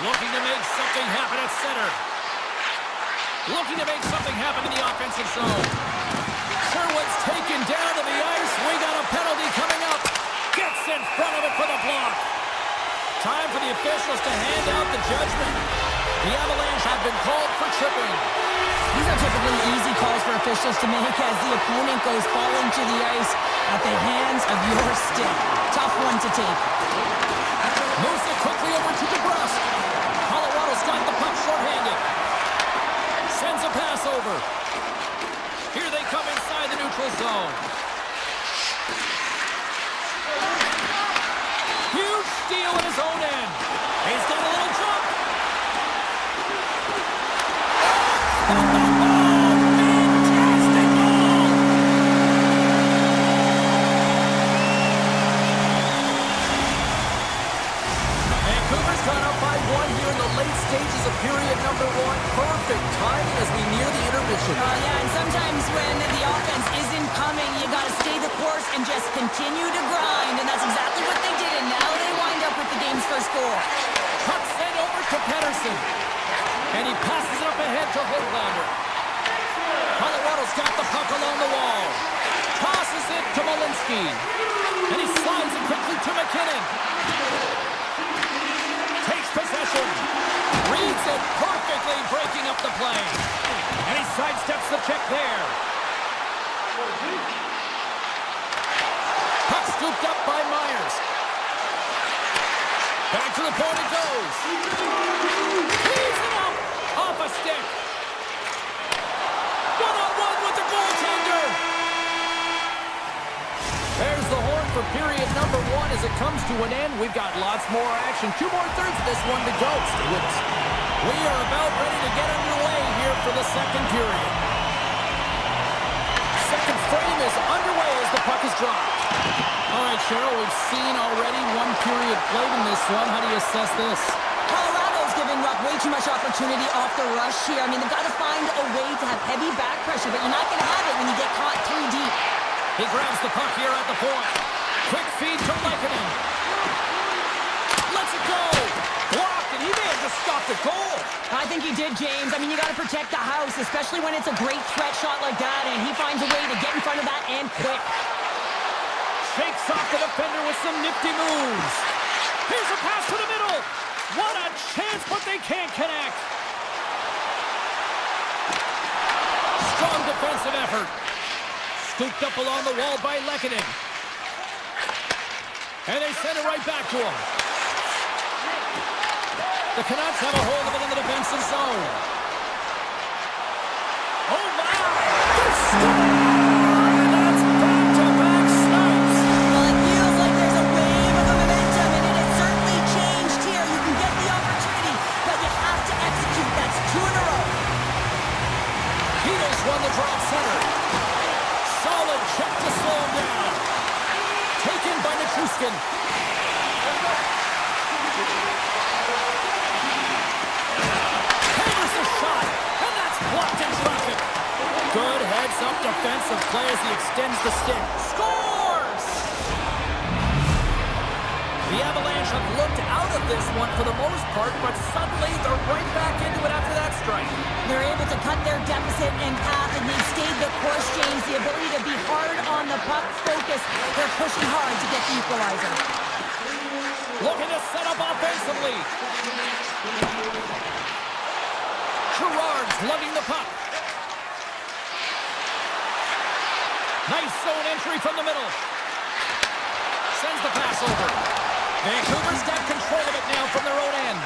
Looking to make something happen at center. Looking to make something happen in the offensive zone. Sherwood's taken down to the ice. We got a penalty coming up. Gets in front of it for the block. Time for the officials to hand out the judgment. The Avalanche have been called for tripping. These are typically easy calls for officials to make as the opponent goes falling to the ice at the hands of your stick. Tough one to take. Moves it quickly over to DeBrusque. Colorado's got the puck shorthanded. Sends a pass over. Here they come inside the neutral zone. Huge steal at his own end. He's got a little jump. Fantastic goal! Vancouver's gone up by one here in the late stages of period number one. Perfect timing as we near the intermission. Yeah, and sometimes when the offense isn't coming, you got to stay the course and just continue to grind, and that's exactly what they did, and now they wind up with the game's first goal. Puck sent over to Pettersson, and he passes it up ahead to Hoglander. Colorado's got the puck along the wall. Tosses it to Malinsky, and he slides it quickly to McKinnon. Takes possession. Reads it perfectly, breaking up the play. And he sidesteps the check there. Puck scooped up by Myers. Back to the point it goes. He's it up off a stick. One-on-one with the goaltender. There's the horn for period number one. As it comes to an end, we've got lots more action. 2 more thirds of this one to go. Stay with us. We are about ready to get underway here for the second period. Second frame is underway as the puck is dropped. All right, Cheryl, we've seen already one period played in this one. How do you assess this? Well, giving up way too much opportunity off the rush here. I mean, they've got to find a way to have heavy back pressure, but you're not going to have it when you get caught too deep. He grabs the puck here at the point. Quick feed to Lekanen. Lets it go. Blocked, and he may have just stopped the goal. I think he did, James. I mean, you got to protect the house, especially when it's a great threat shot like that, and he finds a way to get in front of that and quick. Shakes off the defender with some nifty moves. Here's a pass to the middle. What a chance, but they can't connect. Strong defensive effort. Scooped up along the wall by Lekanen. And they send it right back to him. The Canucks have a hold of it in the defensive zone. Oh, my! That's back-to-back snipes. Well, it feels like there's a wave of momentum, and it has certainly changed here. You can get the opportunity, but you have to execute. That's 2 in a row. Peters won the draw center. Solid check to slow him down. Taken by Nichushkin. Hammers the shot, and that's blocked in traffic. Good heads-up defensive play as he extends the stick. Scores! The Avalanche have looked out of this one for the most part, but suddenly they're right back into it after that strike. They're able to cut their deficit and path, and they've stayed the course, James. The ability to be hard on the puck, focus. They're pushing hard to get the equalizer. Looking to set up offensively. Gerard's lugging the puck. Nice zone entry from the middle. Sends the pass over. Vancouver's got control of it now from their own end.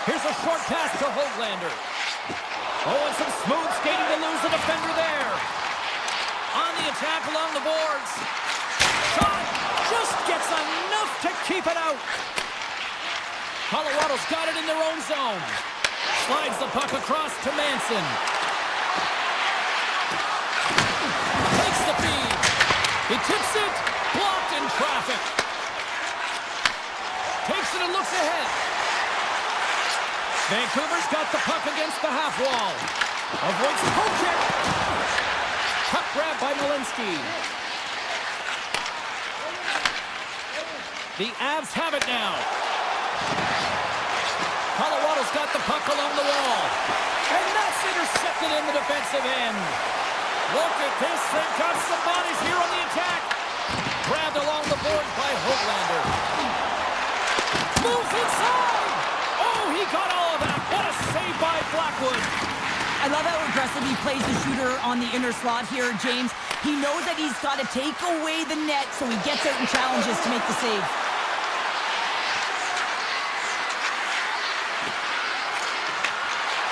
Here's a short pass to Höglander. Oh, and some smooth skating to lose the defender there. On the attack along the boards. Shot just gets enough to keep it out. Colorado's got it in their own zone. Slides the puck across to Manson. Takes the feed. He tips it. Blocked in traffic. Takes it and looks ahead. Vancouver's got the puck against the half wall. Avoids the poke check. Puck grab by Malinsky. The Avs have it now. Colorado's got the puck along the wall. And that's intercepted in the defensive end. Look at this. They've got some bodies here on the attack. Grabbed along the boards by Höglander. Moves inside. Oh, he got all of that. What a save by Blackwood. I love how aggressive he plays the shooter on the inner slot here, James. He knows that he's got to take away the net, so he gets out and challenges to make the save.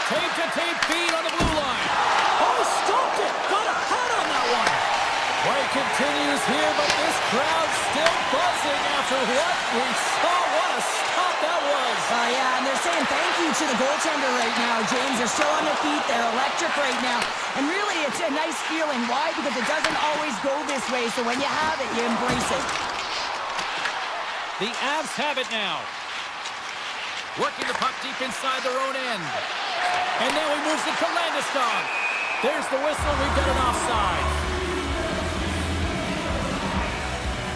Tape-to-tape feed on the blue line. Oh, stopped it. Got a hat on that one. Play continues here, but this crowd still buzzing after what we saw. What a stop that was. Yeah, and they're saying thank you to the goaltender right now, James. They're still on their feet. They're electric right now. And really, it's a nice feeling. Why? Because it doesn't always go this way, so when you have it, you embrace it. The Avs have it now. Working the puck deep inside their own end. And now he moves it to Landeskog. There's the whistle. We've got an offside.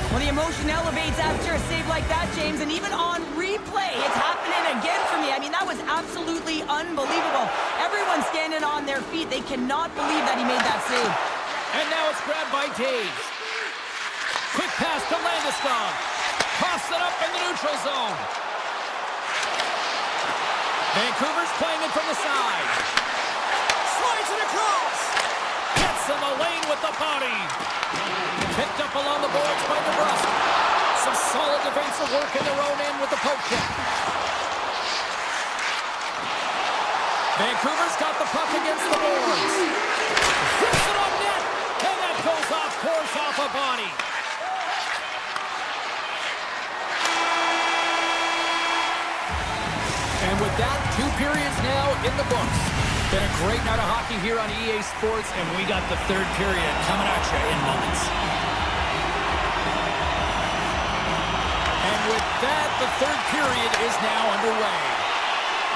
Well, the emotion elevates after a save like that, James, and even on replay, it's happening again for me. I mean, that was absolutely unbelievable. Everyone's standing on their feet. They cannot believe that he made that save. And now it's grabbed by Taves. Quick pass to Landeskog. Toss it up in the neutral zone. Vancouver's playing it from the side. Slides it across. Gets in the lane with the body. Picked up along the boards by DeBrusque. Some solid defensive work in their own end with the poke check. Vancouver's got the puck against the boards. Hits it on net. And that goes off course off a body. And with that, 2 periods now in the books. Been a great night of hockey here on EA Sports, and we got the 3rd period coming at you in moments. And with that, the 3rd period is now underway.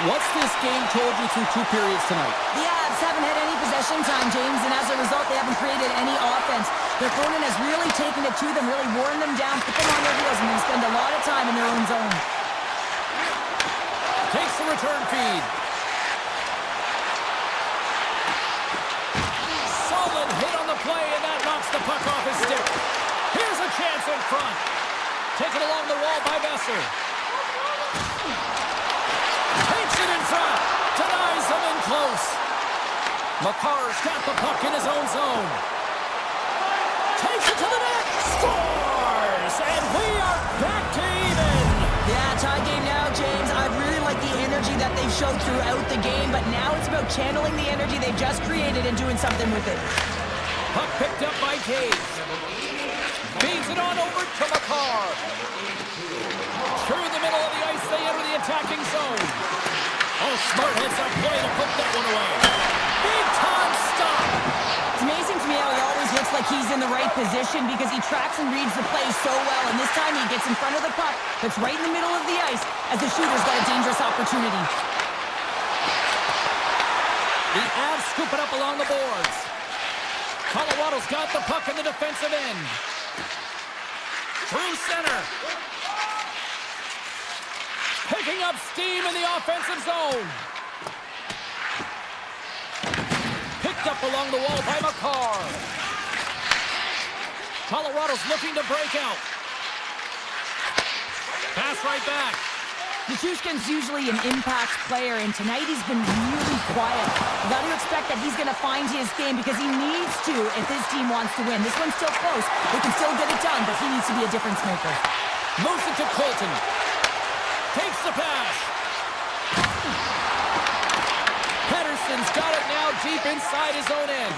What's this game told you through 2 periods tonight? The Avs haven't had any possession time, James, and as a result, they haven't created any offense. Their opponent has really taken it to them, really worn them down, put them on their heels, and they spend a lot of time in their own zone. Takes the return feed. Solid hit on the play, and that knocks the puck off his stick. Here's a chance in front. Taken along the wall by Besser. Takes it in front. Denies him in close. Makar's got the puck in his own zone. Takes it to the net. Scores! And we are back to even. Yeah, tie game now, James. I really like the energy that they've showed throughout the game, but now it's about channeling the energy they've just created and doing something with it. Puck picked up by Cage. Feeds it on over to Makar. Through the middle of the ice, they enter the attacking zone. Oh, smart heads up play to put that one away. Big time stop. It's amazing to me how he always looks like he's in the right position because he tracks and reads the play so well, and this time he gets in front of the puck that's right in the middle of the ice as the shooter's got a dangerous opportunity. The Avs scoop it up along the boards. Colorado's got the puck in the defensive end. Through center. Picking up steam in the offensive zone. Picked up along the wall by Makar. Colorado's looking to break out. Pass right back. Nichushkin's usually an impact player, and tonight he's been really quiet. You got to expect that he's going to find his game because he needs to if his team wants to win. This one's still close. They can still get it done, but he needs to be a difference maker. Moves it to Colton. Takes the pass. Pedersen's got it now deep inside his own end.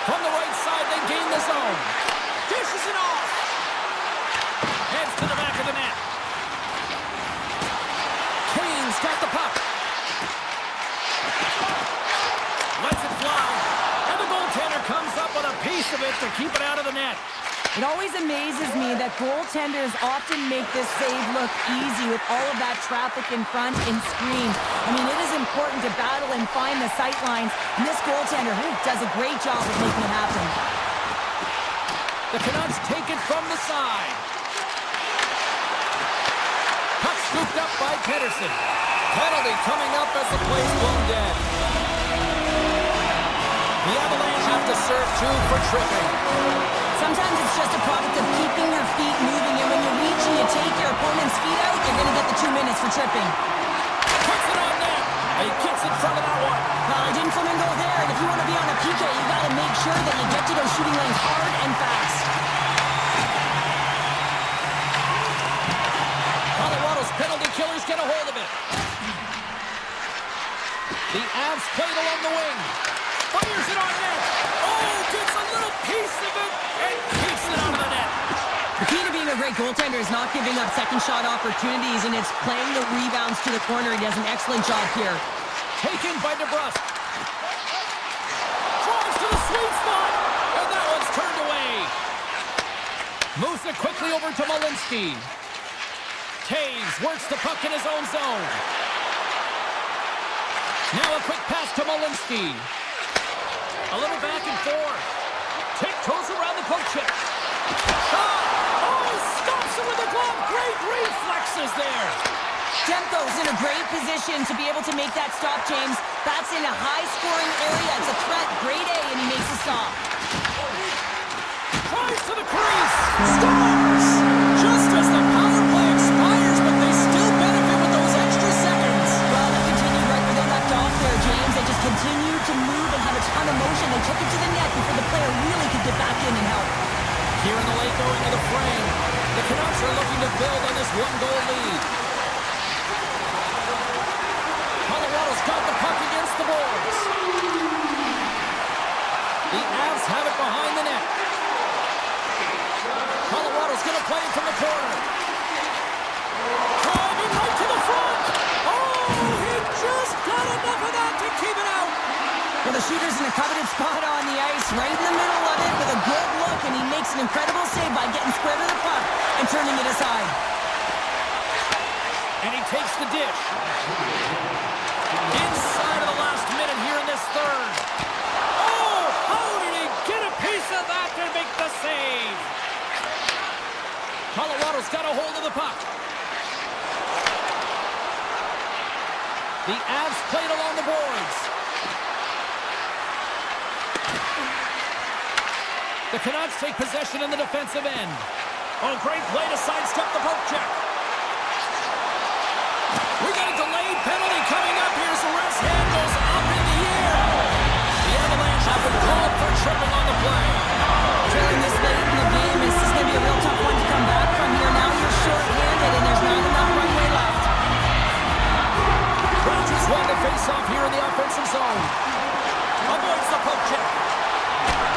From the right side, they gain the zone. Dishes it off. Heads to the back of the net. Kane's got the puck. Lets it fly. And the goaltender comes up with a piece of it to keep it out of the net. It always amazes me that goaltenders often make this save look easy with all of that traffic in front and screen. I mean, it is important to battle and find the sight lines, and this goaltender does a great job of making it happen. The Canucks take it from the side. Puck scooped up by Pedersen. Penalty coming up as the play's blown dead. The Avalanche have to serve 2 for tripping. Sometimes it's just a product of keeping your feet moving, and when you reach and you take your opponent's feet out, you're going to get the 2 minutes for tripping. Puts it on net. He gets in front of that one. Well, he didn't flamingo there, and if you want to be on a PK, you got to make sure that you get to those shooting lanes hard and fast. Colorado's penalty killers get a hold of it. The Avs played along the wing. Fires it on net. Oh, gets a little piece of it and keeps it out of the net. The key to being a great goaltender is not giving up second shot opportunities, and it's playing the rebounds to the corner. He does an excellent job here. Taken by DeBrusque. Drives to the sweet spot, and that one's turned away. Moves it quickly over to Malinsky. Taves works the puck in his own zone. Now a quick pass to Malinsky. A little back and forth. Tiptoes around the poke check. Shot! Oh, stops it with a glove. Great reflexes there. Demko's in a great position to be able to make that stop, James. That's in a high-scoring area. It's a threat. Grade A, and he makes a stop. Tries to the crease. Scores! Just as the power play expires, but they still benefit with those extra seconds. Well, they continued right where they left off there, James. They just continued to move and have a ton of motion. They took it to the net before the player really could get back in and help. Here in the late going to the frame, the Canucks are looking to build on this 1-goal lead. Colorado's got the puck against the boards. The Avs have it behind the net. Colorado's going to play it from the corner. Driving right to the front. Oh, he just got enough of that to keep it out. Well, the shooter's in a coveted spot on the ice, right in the middle of it with a good look, and he makes an incredible save by getting square to the puck and turning it aside. And he takes the dish. The Avs played along the boards. The Canucks take possession in the defensive end. Oh, great play to sidestep the poke check. We got a delayed penalty coming up. Here's the ref's hand goes up in the air. The Avalanche have been called for tripping on the play. Trailing this late in the game, this is going to be a real tough one to come back from here. Now you're short-handed and there's not enough runway left. Rangers won the face-off here in the offensive zone. Avoids the poke check.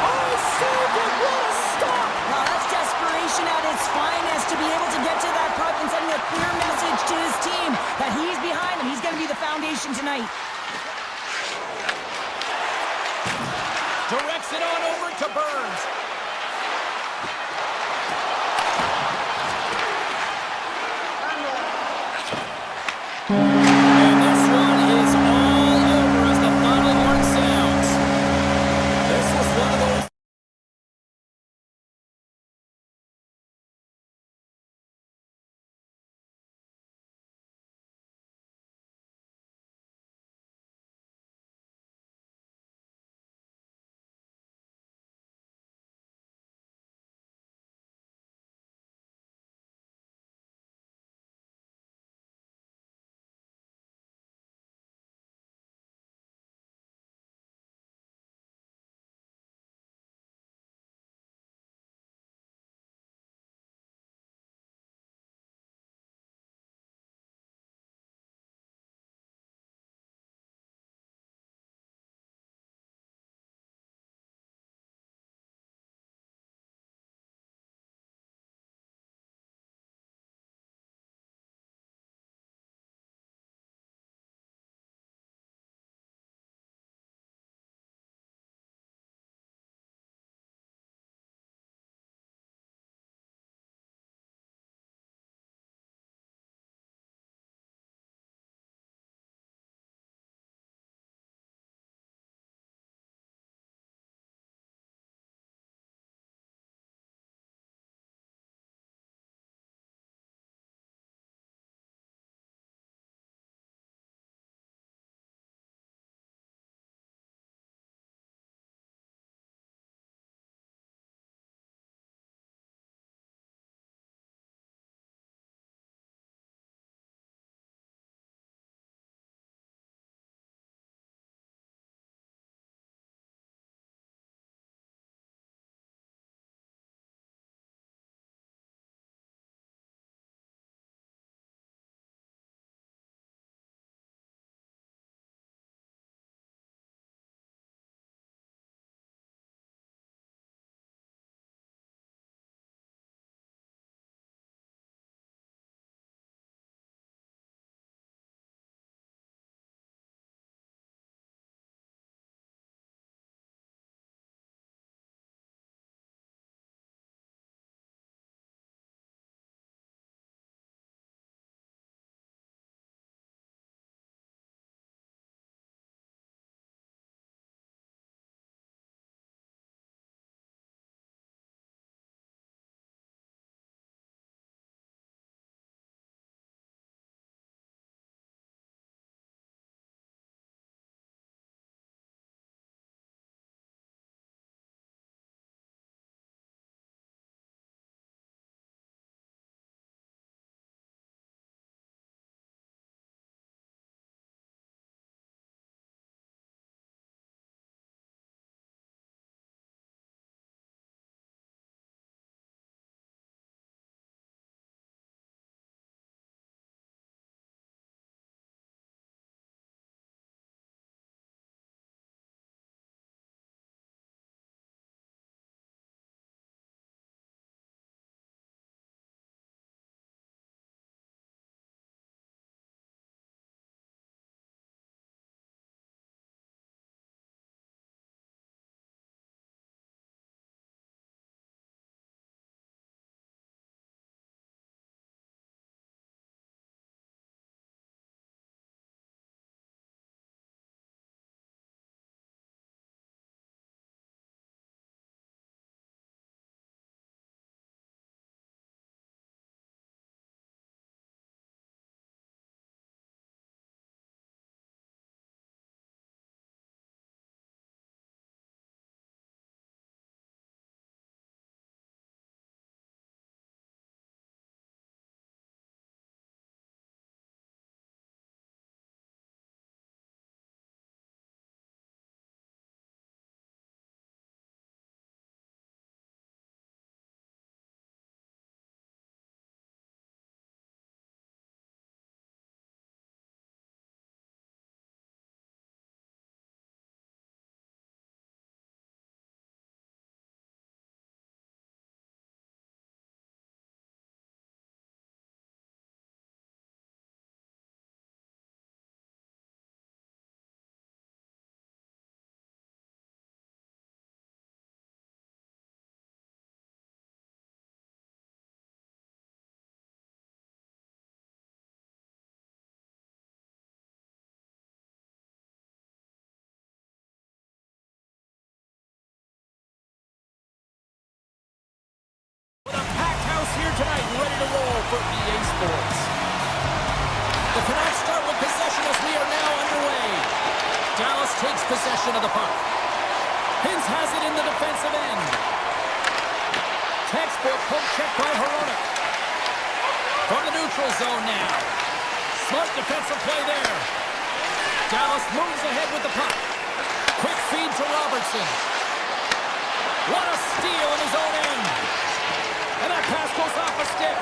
Oh, saved it! What a stop! Wow, that's desperation at its finest to be able to get to that puck and sending a clear message to his team that he's behind him. He's going to be the foundation tonight. Directs it on over to Burns. boards. The Canucks start with possession as we are now underway. Dallas takes possession of the puck. Hintz has it in the defensive end. Textbook poke check by Hronek. From the neutral zone now. Smart defensive play there. Dallas moves ahead with the puck. Quick feed to Robertson. What a steal in his own end. And that pass goes off a stick.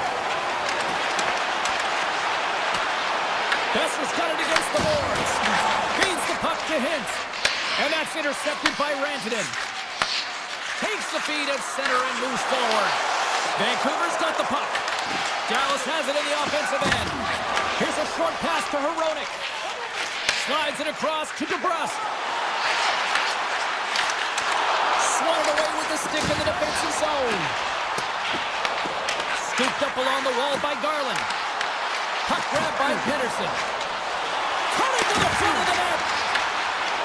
Besser's got it against the boards. Feeds the puck to Hintz. And that's intercepted by Rantanen. Takes the feed at center and moves forward. Vancouver's got the puck. Dallas has it in the offensive end. Here's a short pass to Hronek. Slides it across to DeBrusque. Swatted away with the stick in the defensive zone. Scooped up along the wall by Garland. Puck grab by Pedersen. Coming to the front of the net.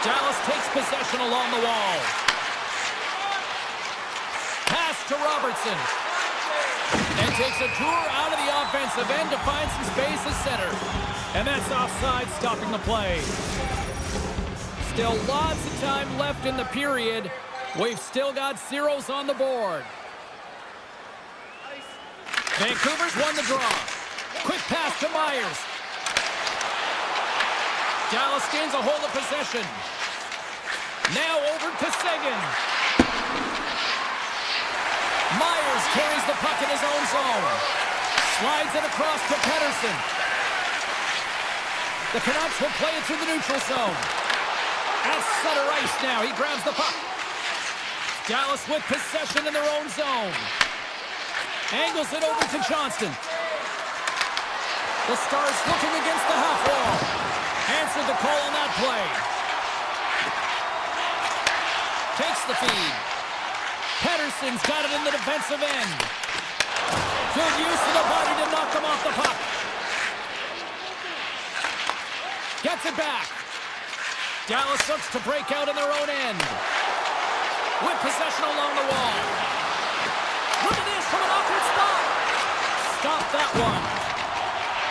Dallas takes possession along the wall. Pass to Robertson. And takes a tour out of the offensive end to find some space at center. And that's offside, stopping the play. Still lots of time left in the period. We've still got zeros on the board. Vancouver's won the draw. Quick pass to Myers. Dallas gains a hold of possession. Now over to Seguin. Myers carries the puck in his own zone. Slides it across to Pedersen. The Canucks will play it through the neutral zone. At center ice now, he grabs the puck. Dallas with possession in their own zone. Angles it over to Johnston. The Stars looking against the half wall. Answered the call on that play. Takes the feed. Pedersen's got it in the defensive end. Good use of the body to knock them off the puck. Gets it back. Dallas looks to break out in their own end. With possession along the wall. Look at this from an awkward spot. Stop that one.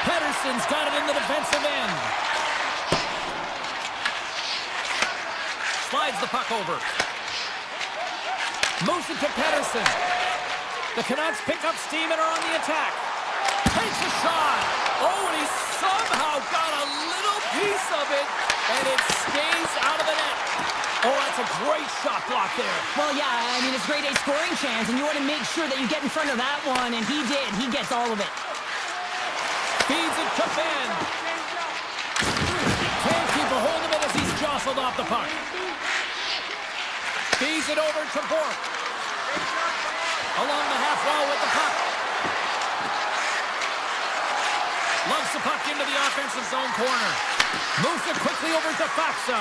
Pedersen's got it in the defensive end. Slides the puck over. Moves it to Pedersen. The Canucks pick up steam and are on the attack. Takes a shot. Oh, and he somehow got a little piece of it, and it stays out of the net. Oh, that's a great shot block there. Well, yeah, I mean, it's grade A scoring chance, and you want to make sure that you get in front of that one, and he did. He gets all of it. Feeds it to Ben. Can't keep a hold of it as he's jostled off the puck. Feeds it over to Bork. Along the half wall with the puck. Lugs the puck into the offensive zone corner. Moves it quickly over to Faksa.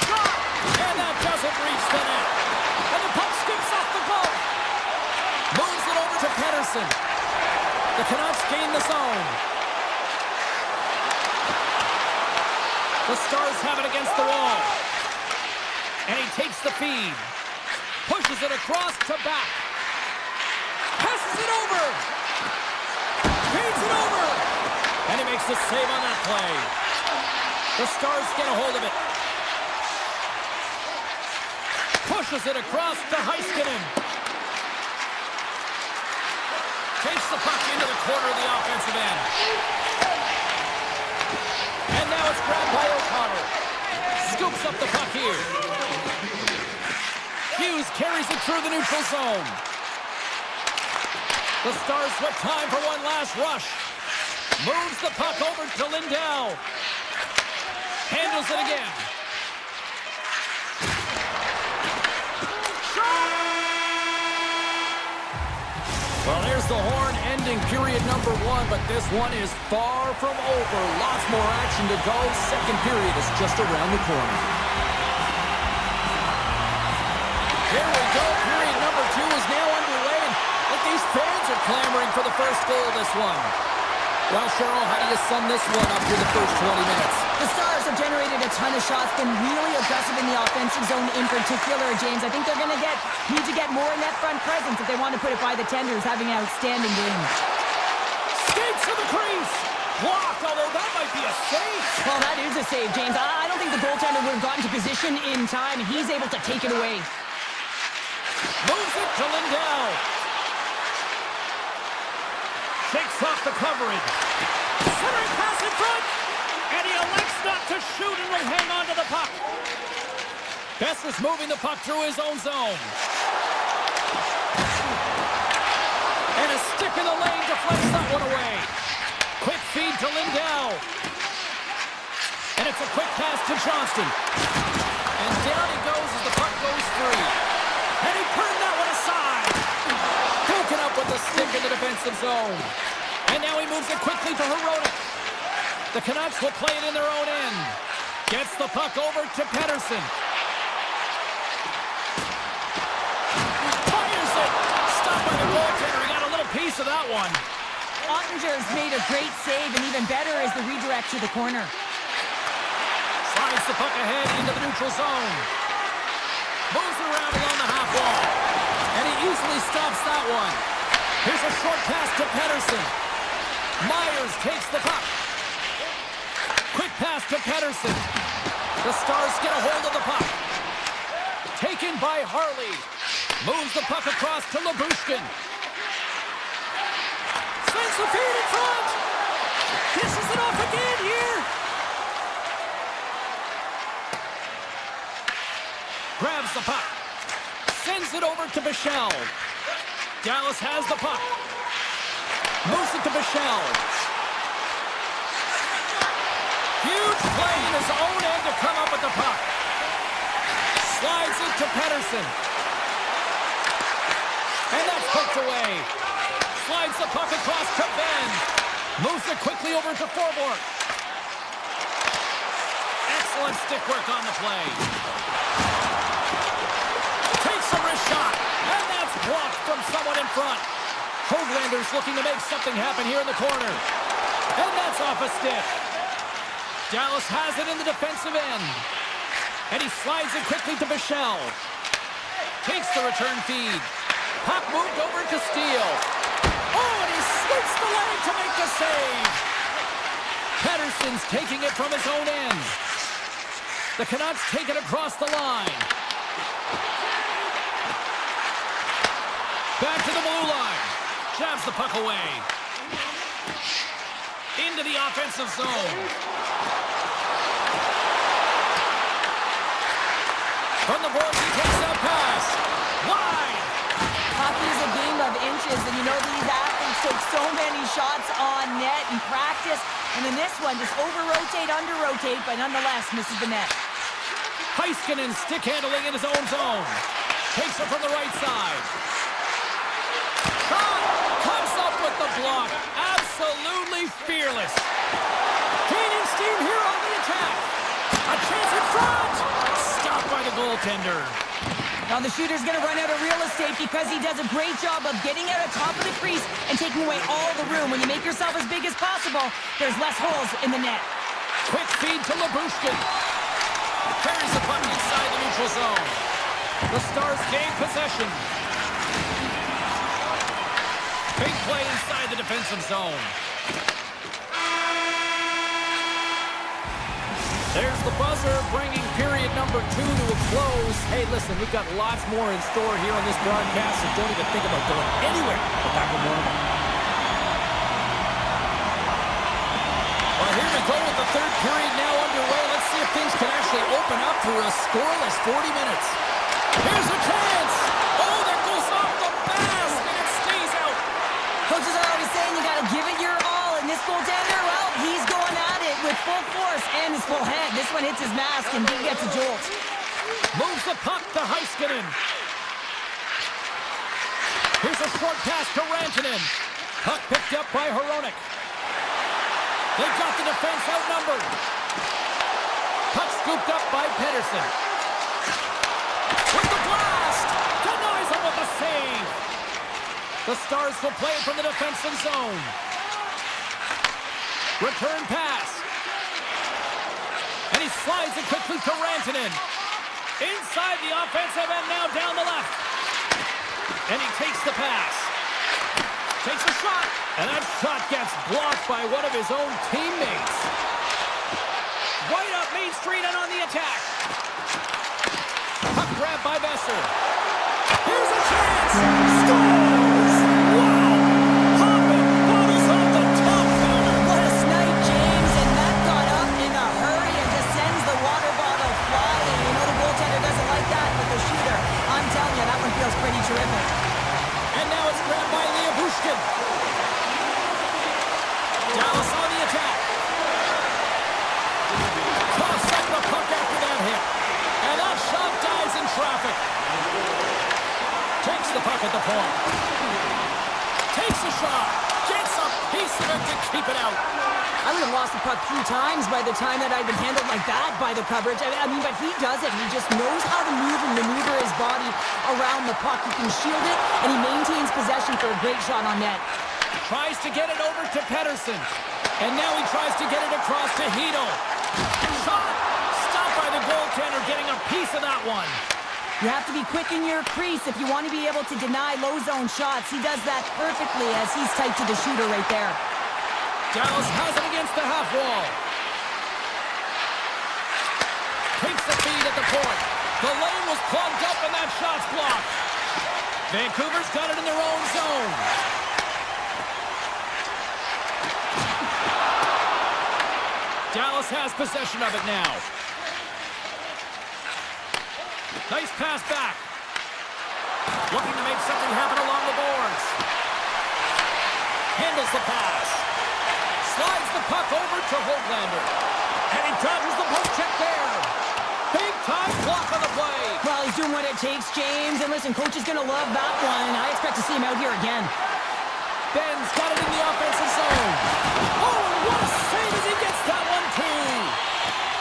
Shot! And that doesn't reach the net. And the puck skips off the glove. Moves it over to Pedersen. The Canucks gain the zone. The Stars have it against the wall. And he takes the feed. Pushes it across to back. Passes it over. Feeds it over. And he makes the save on that play. The Stars get a hold of it. Pushes it across to Heiskanen. Takes the puck into the corner of the offensive end. And now it's grabbed by O'Connor. Scoops up the puck here. Hughes carries it through the neutral zone. The Stars with time for one last rush. Moves the puck over to Lindell. Handles it again. Well, there's the horn ending period number one, but this one is far from over. Lots more action to go. Second period is just around the corner. Here we go. Period number two is now underway. And these fans are clamoring for the first goal of this one. Well, Cheryl, how do you sum this one up through the first 20 minutes? The Stars have generated a ton of shots, been really aggressive in the offensive zone in particular, James. I think they're going to need to get more net front presence if they want to put it by the Tenders, having an outstanding game. Skates to the crease. Blocked, although that might be a save. Well, that is a save, James. I don't think the goaltender would have gotten to position in time, and he's able to take it away. Moves it to Lindell. Shakes off the coverage. Centering pass in front. And he elects not to shoot and will hang on to the puck. Best is moving the puck through his own zone. And a stick in the lane deflects that one away. Quick feed to Lindell. And it's a quick pass to Johnston. And down he goes as the puck goes free. And he turned that one aside. Broken up with the stick in the defensive zone. And now he moves it quickly to Hronek. The Canucks will play it in their own end. Gets the puck over to Pettersson. Fires it. Stopped by the goaltender. He got a little piece of that one. Ottinger's made a great save, and even better is the redirect to the corner. Slides the puck ahead into the neutral zone. Moves it around along the half wall. And he easily stops that one. Here's a short pass to Pettersson. Myers takes the puck. Quick pass to Pettersson. The Stars get a hold of the puck. Taken by Harley. Moves the puck across to Labushkin. Sends the feed in front. Dishes it off again here. Grabs the puck. Sends it over to Bichelle. Dallas has the puck. Moves it to Bichelle. Huge play in his own end to come up with the puck. Slides it to Pettersson. And that's poked away. Slides the puck across to Ben. Moves it quickly over to Forborg. Excellent stick work on the play. Takes a wrist shot. And that's blocked from someone in front. Hoaglander's looking to make something happen here in the corner. And that's off a stick. Dallas has it in the defensive end. And he slides it quickly to Bichelle. Takes the return feed. Puck moved over to Steele. Oh, and he scoops the leg to make the save. Pettersson's taking it from his own end. The Canucks take it across the line. Back to the blue line. Jabs the puck away. Into the offensive zone. From the boards, he takes that pass. Wide. Hockey is a game of inches, and you know these athletes take so many shots on net in practice. And in this one, just over-rotate, under-rotate, but nonetheless misses the net. Heiskanen stick handling in his own zone. Takes it from the right side. Shot comes up with the block. Absolutely fearless. Gaining steam here on the attack. A chance in front. Stopped by the goaltender. Now the shooter's going to run out of real estate because he does a great job of getting out of top of the crease and taking away all the room. When you make yourself as big as possible, there's less holes in the net. Quick feed to Labushkin. Carries the puck inside the neutral zone. The Stars gain possession. Big play inside the defensive zone. There's the buzzer, bringing period number 2 to a close. Hey, listen, we've got lots more in store here on this broadcast, so don't even think about going anywhere. We're back with more in a moment. Well, here we go with the third period now underway. Let's see if things can actually open up for a scoreless 40 minutes. Here's a chance. Oh, that goes off the mask, and it stays out. Coaches are always saying you got to give it your all, and this goaltender, well, he's going at it with full force and his full head. This one hits his mask, and he gets a jolt. Moves the puck to Heiskanen. Here's a short pass to Rantanen. Puck picked up by Hronek. They've got the defense outnumbered. Puck scooped up by Pettersson. With the blast! Denies him with the save. The Stars will play from the defensive zone. Return pass. And he slides it quickly to Rantanen. Inside the offensive end, now down the left. And he takes the pass. Takes a shot. And that shot gets blocked by one of his own teammates. Right up Main Street and on the attack. Puck grab by Besser. Here's a chance. Scores! Wow! Popping bottles off the top corner. What a snipe, James, and that got up in a hurry and just sends the water bottle flying. You know the goaltender doesn't like that, but the shooter, I'm telling you, that one feels pretty terrific. And now it's grabbed by Bushkin. Dallas on the attack. Toss up the puck after that hit. And that shot dies in traffic. Takes the puck at the point. Takes a shot. Gets a piece of it to keep it out. I would have lost the puck 3 times by the time that I'd been handled like that by the coverage. I mean, but he does it. He just knows how to move and maneuver his body around the puck. He can shield it, and he maintains possession for a great shot on net. Tries to get it over to Pettersson. And now he tries to get it across to Hito. Shot! Stopped by the goaltender, getting a piece of that one. You have to be quick in your crease if you want to be able to deny low zone shots. He does that perfectly as he's tight to the shooter right there. Dallas has it against the half wall. Takes the feed at the point. The lane was plugged up and that shot's blocked. Vancouver's got it in their own zone. Dallas has possession of it now. Nice pass back. Looking to make something happen along the boards. Handles the pass. Slides the puck over to Hoglander. And he dodges the poke check there. Big time block on the play. Well, he's doing what it takes, James. And listen, coach is going to love that one. I expect to see him out here again. Ben's got it in the offensive zone. Oh, and what a save as he gets that one, too.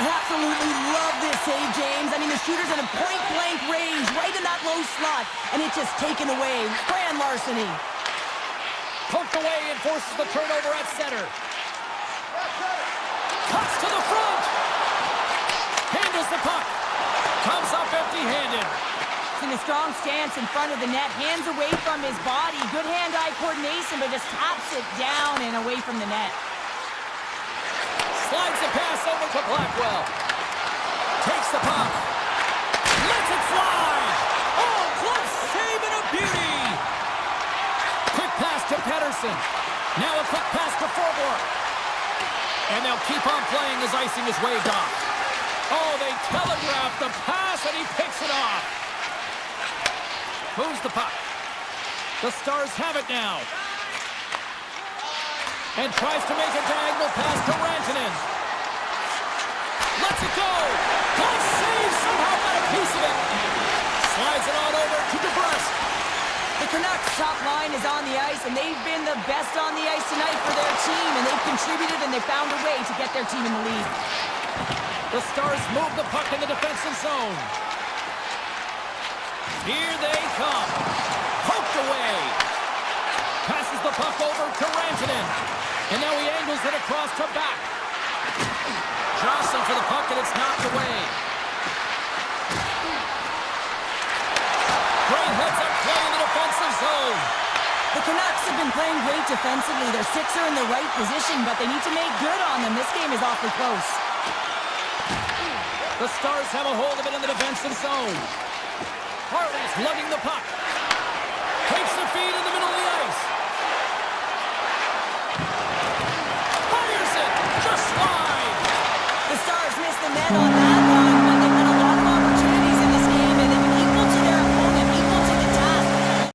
I absolutely love this save, James. I mean, the shooter's in a point-blank range, right in that low slot, and it's just taken away. Grand larceny. Poked away and forces the turnover at center. Cuts to the front. Handles the puck. Comes up empty-handed. In a strong stance in front of the net, hands away from his body. Good hand-eye coordination, but just taps it down and away from the net. Slides the pass over to Blackwell. Takes the puck. Lets it fly. Oh, close save and a beauty. Quick pass to Pettersson. Now a quick pass to Forbort. And they'll keep on playing as icing is waved off. Oh, they telegraph the pass and he picks it off. Moves the puck. The Stars have it now. And tries to make a diagonal pass to Rantanen. Lets it go. Nice save. Somehow got a piece of it. Slides it on over to DeBrusque. The Canucks top line is on the ice, and they've been the best on the ice tonight for their team, and they've contributed, and they found a way to get their team in the lead. The Stars move the puck in the defensive zone. Here they come. Poked away. Passes the puck over to Rantanen. And now he angles it across to back. Jostling for the puck and it's knocked away. Great heads-up play in the defensive zone. The Canucks have been playing great defensively. Their six are in the right position, but they need to make good on them. This game is awfully close. The Stars have a hold of it in the defensive zone. Harley's lugging the puck. Takes the feed in the middle of the ice. Fires it. Just slide. The Stars missed the net on that one, but they've had a lot of opportunities in this game, and they've been equal to their opponent, equal to the task.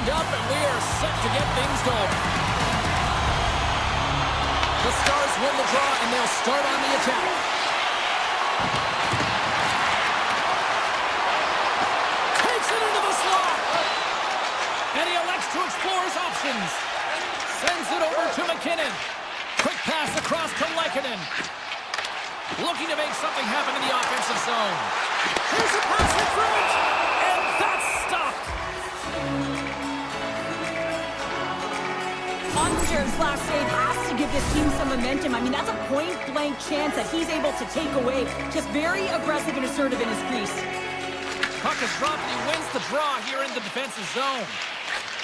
lined up, and we are set to get things going. The Stars win the draw, and they'll start on the attack. Takes it into the slot. And he elects to explore his options. Sends it over to McKinnon. Quick pass across to Lehkonen. Looking to make something happen in the offensive zone. Here's a pass in front, and that's stopped. Onge's last save has to give this team some momentum. I mean, that's a point-blank chance that he's able to take away. Just very aggressive and assertive in his crease. Puck is dropped, and he wins the draw here in the defensive zone.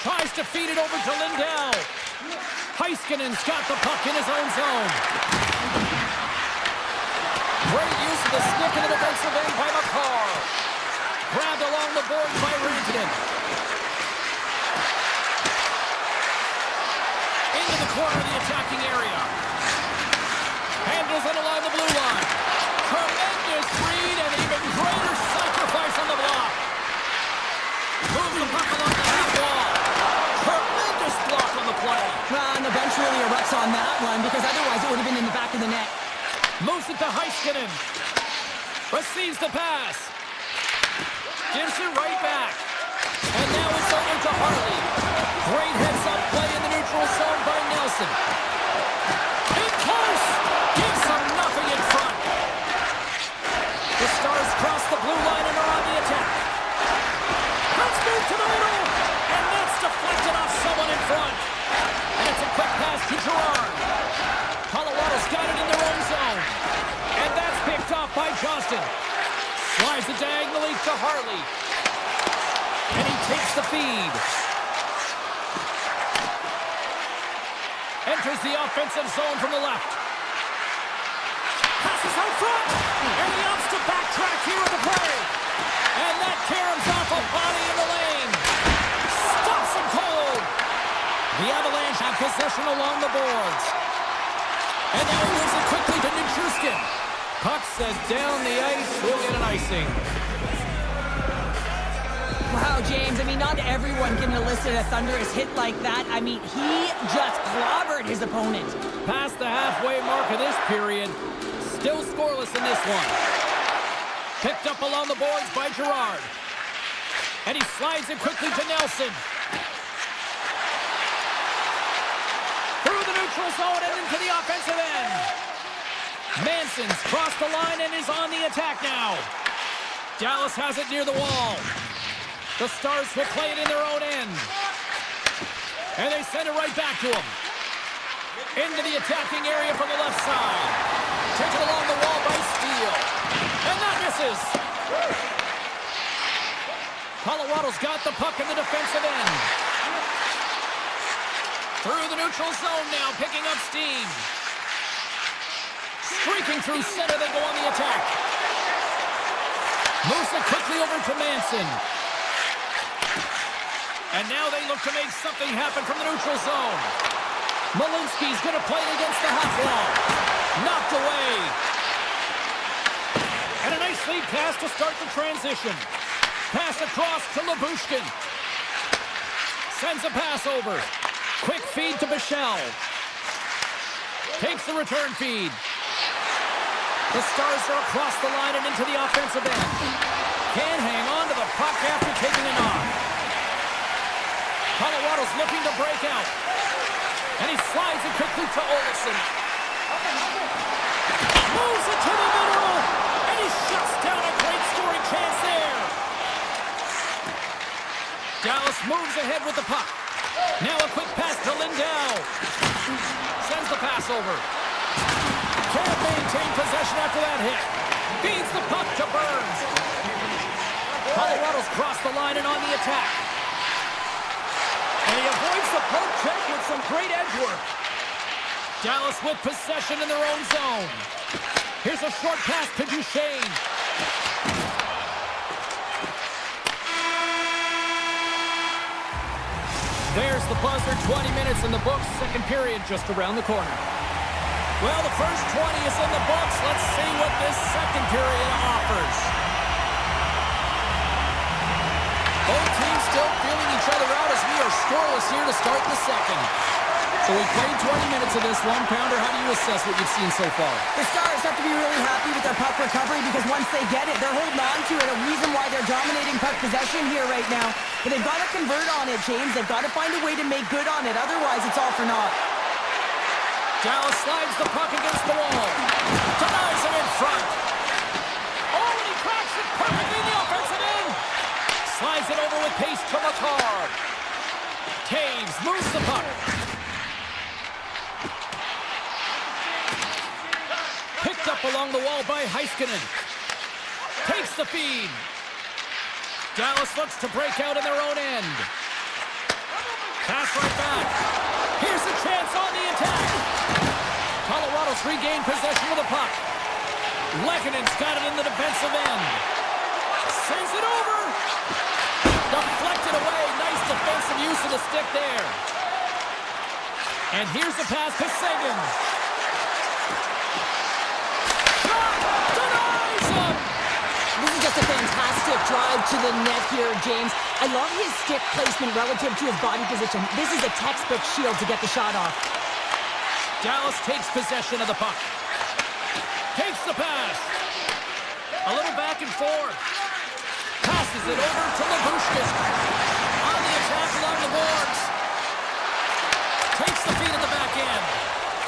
Tries to feed it over to Lindell. Heiskanen's got the puck in his own zone. Great use of the stick in the defensive end by McCarr. Grabbed along the boards by Rantanen. Into the corner of the attacking area. Handles it along the blue line. Tremendous read and even greater sacrifice on the block. Moves the puck along the half wall. Tremendous block on the play. Well, and the bench really erupts on that one because otherwise it would have been in the back of the net. Moves it to Heiskanen. Receives the pass. Gives it right back. And now it's over to Harley. Great heads-up play in the neutral zone by Nelson. In close. Gives them nothing in front. The Stars cross the blue line and are on the attack. Let's move to the middle. And that's deflected off someone in front. And it's a quick pass to Gerard. Colorado's got it in their own zone. And that's picked off by Johnston. Slides it diagonally to Harley. And he takes the feed. Enters the offensive zone from the left. Passes out front. And he opts to backtrack here with the play. And that caroms off a body in the lane. Stops him cold. The Avalanche have possession along the boards. And now he moves it quickly to Nichushkin. Puck set down the ice. We'll get an icing. Wow, James, I mean, not everyone can elicit a thunderous hit like that. I mean, he just clobbered his opponent. Past the halfway mark of this period. Still scoreless in this one. Picked up along the boards by Gerard. And he slides it quickly to Nelson. Through the neutral zone and into the offensive end. Manson's crossed the line and is on the attack now. Dallas has it near the wall. The Stars will play it in their own end. And they send it right back to him. Into the attacking area from the left side. Taken along the wall by Steele. And that misses. Colorado's got the puck in the defensive end. Through the neutral zone now, picking up steam. Streaking through center, they go on the attack. Moves it quickly over to Manson. And now they look to make something happen from the neutral zone. Malinsky's going to play it against the half wall. Knocked away. And a nice lead pass to start the transition. Pass across to Lyubushkin. Sends a pass over. Quick feed to Bichelle. Takes the return feed. The Stars are across the line and into the offensive end. Can't hang on to the puck after taking a knock. Colorado's looking to break out. And he slides it quickly to Olsen. Moves it to the middle. And he shuts down a great scoring chance there. Dallas moves ahead with the puck. Now a quick pass to Lindell. Sends the pass over. Can't maintain possession after that hit. Feeds the puck to Burns. Colorado's crossed the line and on the attack. And he avoids the poke check with some great edge work. Dallas with possession in their own zone. Here's a short pass to Duchesne. There's the buzzer, 20 minutes in the books, second period just around the corner. Well, the first 20 is in the books. Let's see what this second period offers. Both teams still feeling each other out as we are scoreless here to start the second. So we played 20 minutes of this one pounder. How do you assess what you've seen so far? The Stars have to be really happy with their puck recovery because once they get it, they're holding on to it. A reason why they're dominating puck possession here right now. But they've got to convert on it, James. They've got to find a way to make good on it. Otherwise, it's all for naught. Dallas slides the puck against the wall. Denies it in front. Oh, and he cracks it perfectly in the offensive end. Slides it over with pace to McCarr. Taves moves the puck. Picked up along the wall by Heiskanen. Takes the feed. Dallas looks to break out in their own end. Pass right back. Here's a chance on the attack. Colorado's regained possession of the puck. Lekkonen's got it in the defensive end. Sends it over. Deflected away. Nice defensive use of the stick there. And here's the pass to Sagan. This is just a fantastic drive to the net here, James. I love his stick placement relative to his body position. This is a textbook shield to get the shot off. Dallas takes possession of the puck. Takes the pass. A little back and forth. Passes it over to Labushkin. On the attack along the boards. Takes the feed at the back end.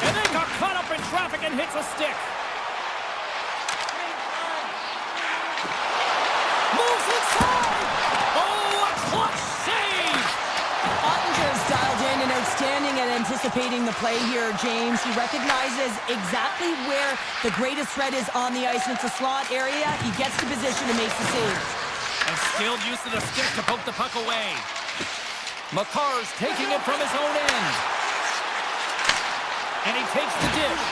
And then got caught up in traffic and hits a stick. Moves inside. Oh, a clutch save. Ottinger's dialed in and outstanding at anticipating the play here, James. He recognizes exactly where the greatest threat is on the ice, and it's a slot area. He gets to position and makes the save. And skilled use of the stick to poke the puck away. McCarr's taking it from his own end. And he takes the dish.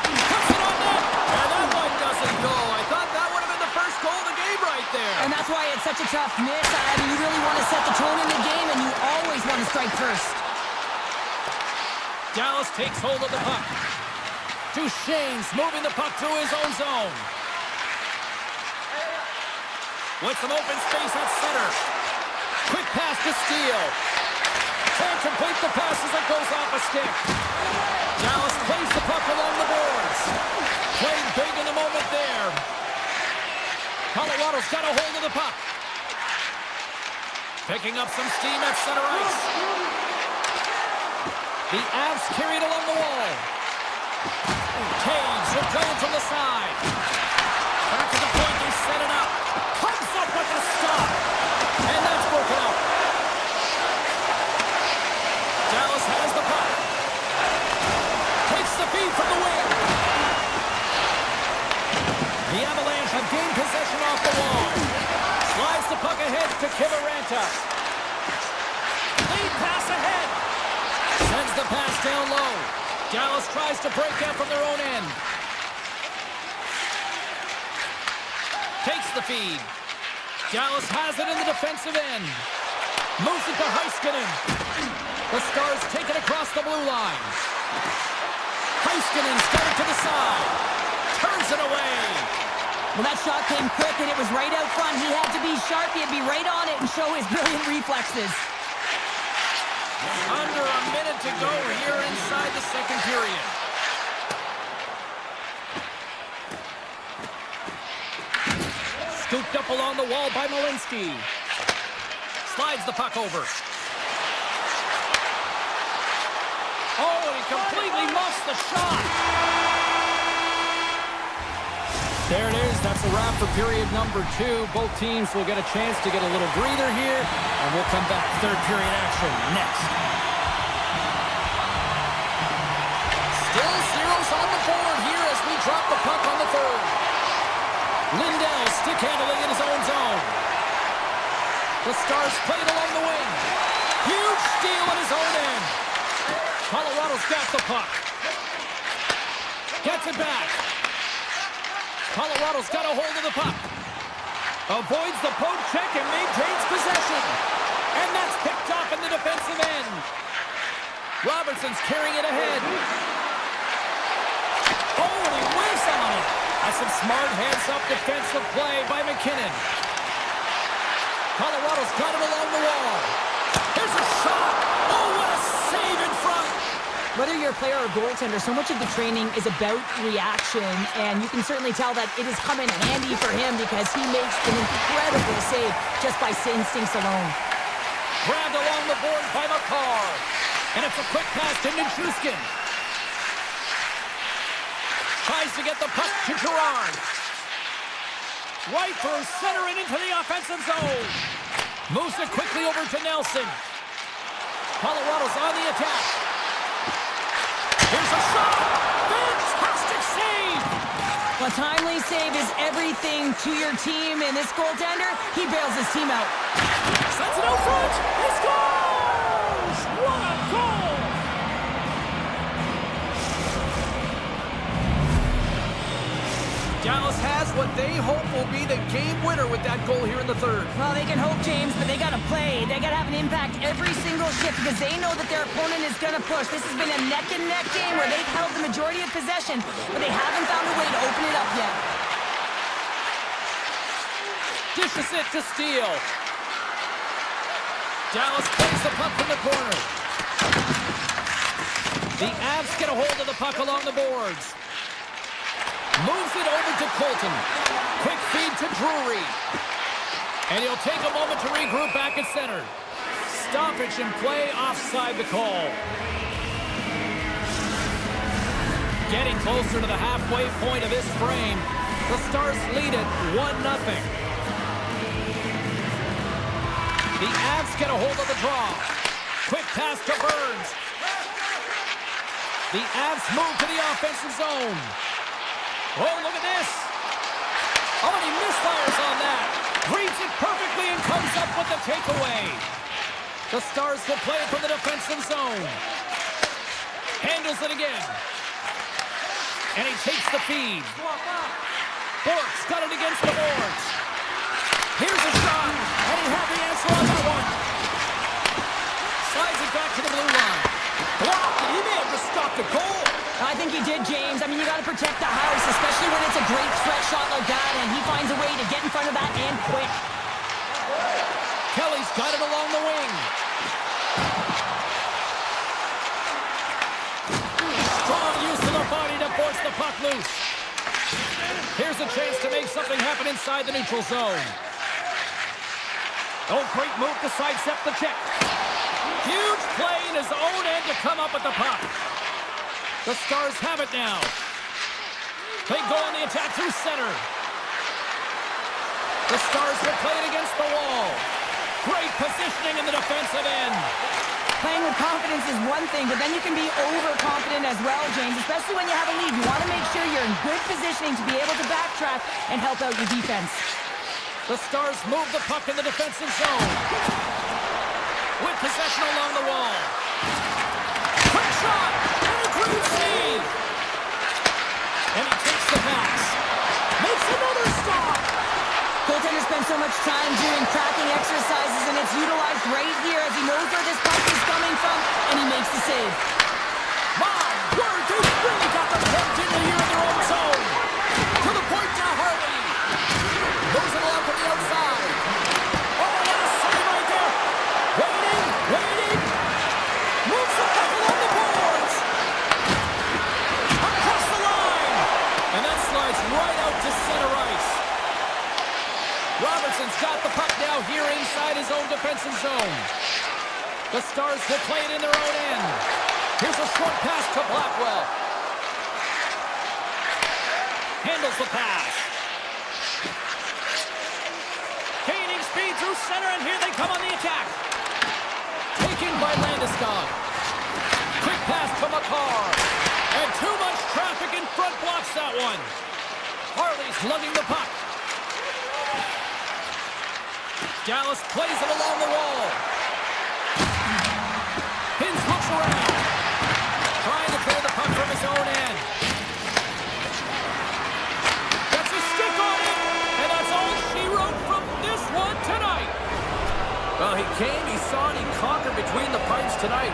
Puts it on net. And that one doesn't go. I thought that would have been the first goal of the game right there. And that's why it's such a tough miss. I mean, you really want to set the tone in the game, and you always want to strike first. Dallas takes hold of the puck. Duchesne's moving the puck through his own zone. With some open space at center. Quick pass to Steele. Can't complete the pass as it goes off a stick. Dallas plays the puck along the boards. Playing big in the moment there. Colorado's got a hold of the puck. Picking up some steam at center ice. The Avs carried along the wall. Taves will play it from the side. Back to the point, they set it up. Comes up with a stop. And that's broken up. Dallas has the puck. Takes the feed from the wing. The Avalanche have gained possession off the wall. Slides the puck ahead to Kiviranta. Lead pass ahead. Sends the pass down low. Dallas tries to break out from their own end. Takes the feed. Dallas has it in the defensive end. Moves it to Heiskanen. The Stars take it across the blue line. Heiskanen's got it to the side. Turns it away. Well, that shot came quick, and it was right out front. He had to be sharp. He had to be right on it and show his brilliant reflexes. Under a minute to go here inside the second period. Scooped up along the wall by Malinsky. Slides the puck over. Oh, and he completely muffs the shot. There it is. That's a wrap for period number 2. Both teams will get a chance to get a little breather here, and we'll come back to third period action next. Still zeros on the board here as we drop the puck on the third. Lindell stick handling in his own zone. The Stars play it along the wing. Huge steal in his own end. Colorado's got the puck. Gets it back. Colorado's got a hold of the puck. Avoids the poke check and maintains possession. And that's picked off in the defensive end. Robertson's carrying it ahead. Oh, and he whiffs on it. That's some smart heads-up defensive play by McKinnon. Colorado's got it along the wall. Here's a shot. Oh, what a save in front. Whether you're a player or goaltender, so much of the training is about reaction, and you can certainly tell that it has come in handy for him because he makes an incredible save just by instincts alone. Grabbed along the boards by McCarr. And it's a quick pass to Nichushkin. Tries to get the puck to Gerard. Right through center and into the offensive zone. Moves it quickly over to Nelson. Colorado's on the attack. Here's a shot. Fantastic save. A timely save is everything to your team, and this goaltender, he bails his team out. Sends it out front. He scores! What a goal! Dallas has what they hope will be the game winner with that goal here in the third. Well, they can hope, James, but they got to play. They got to have an impact every single shift because they know that their opponent is going to push. This has been a neck-and-neck game where they've held the majority of possession, but they haven't found a way to open it up yet. Dishes it to Steele. Dallas plays the puck from the corner. The Avs get a hold of the puck along the boards. Moves it over to Colton. Quick feed to Drury. And he'll take a moment to regroup back at center. Stoppage in play offside the call. Getting closer to the halfway point of this frame. The Stars lead it 1-0. The Avs get a hold of the draw. Quick pass to Burns. The Avs move to the offensive zone. Oh, look at this. Oh, and he misfires on that. Reads it perfectly and comes up with the takeaway. The Stars will play it from the defensive zone. Handles it again. And he takes the feed. Bork's got it against the boards. Here's a shot. And he had the answer on that one. Slides it back to the blue line. Blocked. He may have just stopped a goal. I think he did, James. I mean, you got to protect the house, especially when it's a great stretch shot like that, and he finds a way to get in front of that and quick. Kelly's got it along the wing. Strong use of the body to force the puck loose. Here's a chance to make something happen inside the neutral zone. Oh, great move to sidestep the check. Huge play in his own end to come up with the puck. The Stars have it now. They go on the attack through center. The Stars will play it against the wall. Great positioning in the defensive end. Playing with confidence is one thing, but then you can be overconfident as well, James, especially when you have a lead. You want to make sure you're in good positioning to be able to backtrack and help out your defense. The Stars move the puck in the defensive zone. With possession along the wall. Quick shot! And a great save! And he takes the pass. Makes another stop! Goaltender spends so much time doing tracking exercises, and it's utilized right here as he knows where this puck is coming from, and he makes the save. My word, they've really got them pegged in here in their own zone. To the point to Harley. Moves it along from the outside. Oh, what a save right there. Waiting. Moves the puck along the boards. Across the line. And that slides right out to center ice. Robertson's got the puck now here inside his own defensive zone. The Stars will play it in their own end. Here's a short pass to Blackwell. Handles the pass. Gaining speed through center, and here they come on the attack. Taken by Landeskog. Quick pass to McCarr. And too much traffic in front blocks that one. Harley's lugging the puck. Dallas plays it along the wall. Hins looks around. Trying to clear the puck from his own end. Gets a stick on it. And that's all she wrote from this one tonight. Well, he came, he saw, and he conquered between the pipes tonight.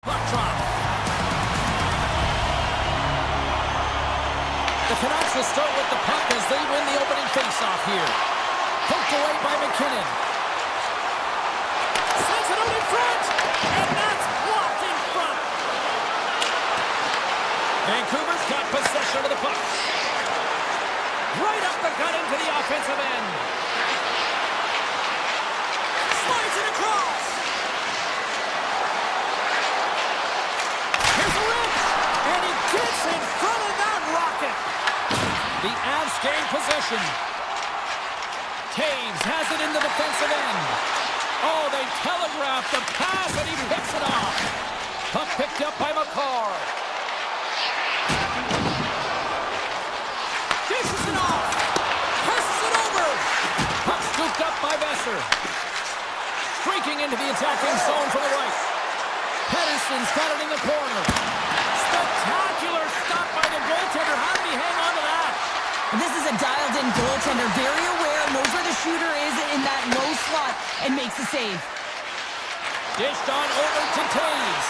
Puck drop. The Canucks will start with the puck as they win the opening faceoff here. Poked away by McKinnon. Sends it out in front, and that's blocked in front. Vancouver's got possession of the puck. Right up the gut into the offensive end. Slides it across. Here's a wrench, and he gets in front of that rocket. The Avs gain possession. Taves has it in the defensive end. Oh, they telegraphed the pass, and he picks it off. Puck picked up by McCarr. Dishes it off. Passes it over. Puck scooped up by Besser. Streaking into the attacking zone from the right. Pettersson's got it in the corner. Spectacular stop by the goaltender. How did he hang on to that? This is a dialed-in goaltender, very aware, knows where the shooter is in that low slot, and makes the save. Dished on over to Taves.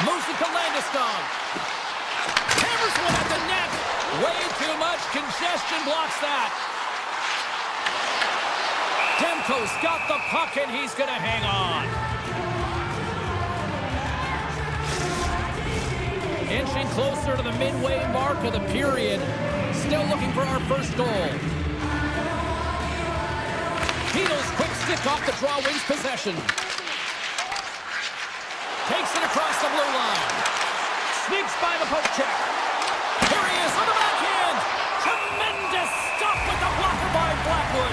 Moves it to Landeskog. Hammers one at the net. Way too much congestion blocks that. Demko's got the puck, and he's going to hang on. Inching closer to the midway mark of the period. Still looking for our first goal. Tito's quick stick off the draw wins possession. Takes it across the blue line. Sneaks by the poke check. Here he is on the backhand. Tremendous stop with the blocker by Blackwood.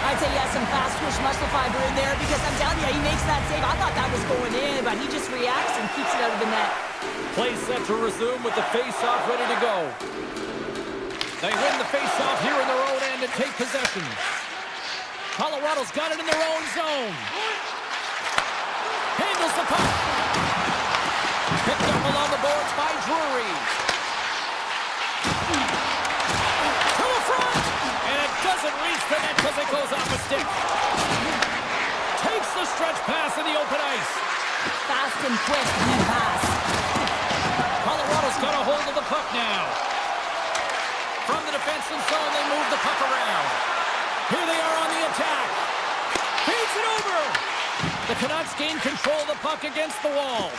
I'd say he has some fast twitch muscle fiber in there because I'm telling you, he makes that save. I thought that was going in, but he just reacts and keeps it out of the net. Play set to resume with the face-off ready to go. They win the face-off here in their own end and take possession. Colorado's got it in their own zone. Handles the puck. Picked up along the boards by Drury. To the front. And it doesn't reach the net because it goes off a stick. Takes the stretch pass in the open ice. Fast and quick, he pass. Colorado's got a hold of the puck now. From the defensive zone, they move the puck around. Here they are on the attack. Feeds it over. The Canucks gain control of the puck against the wall.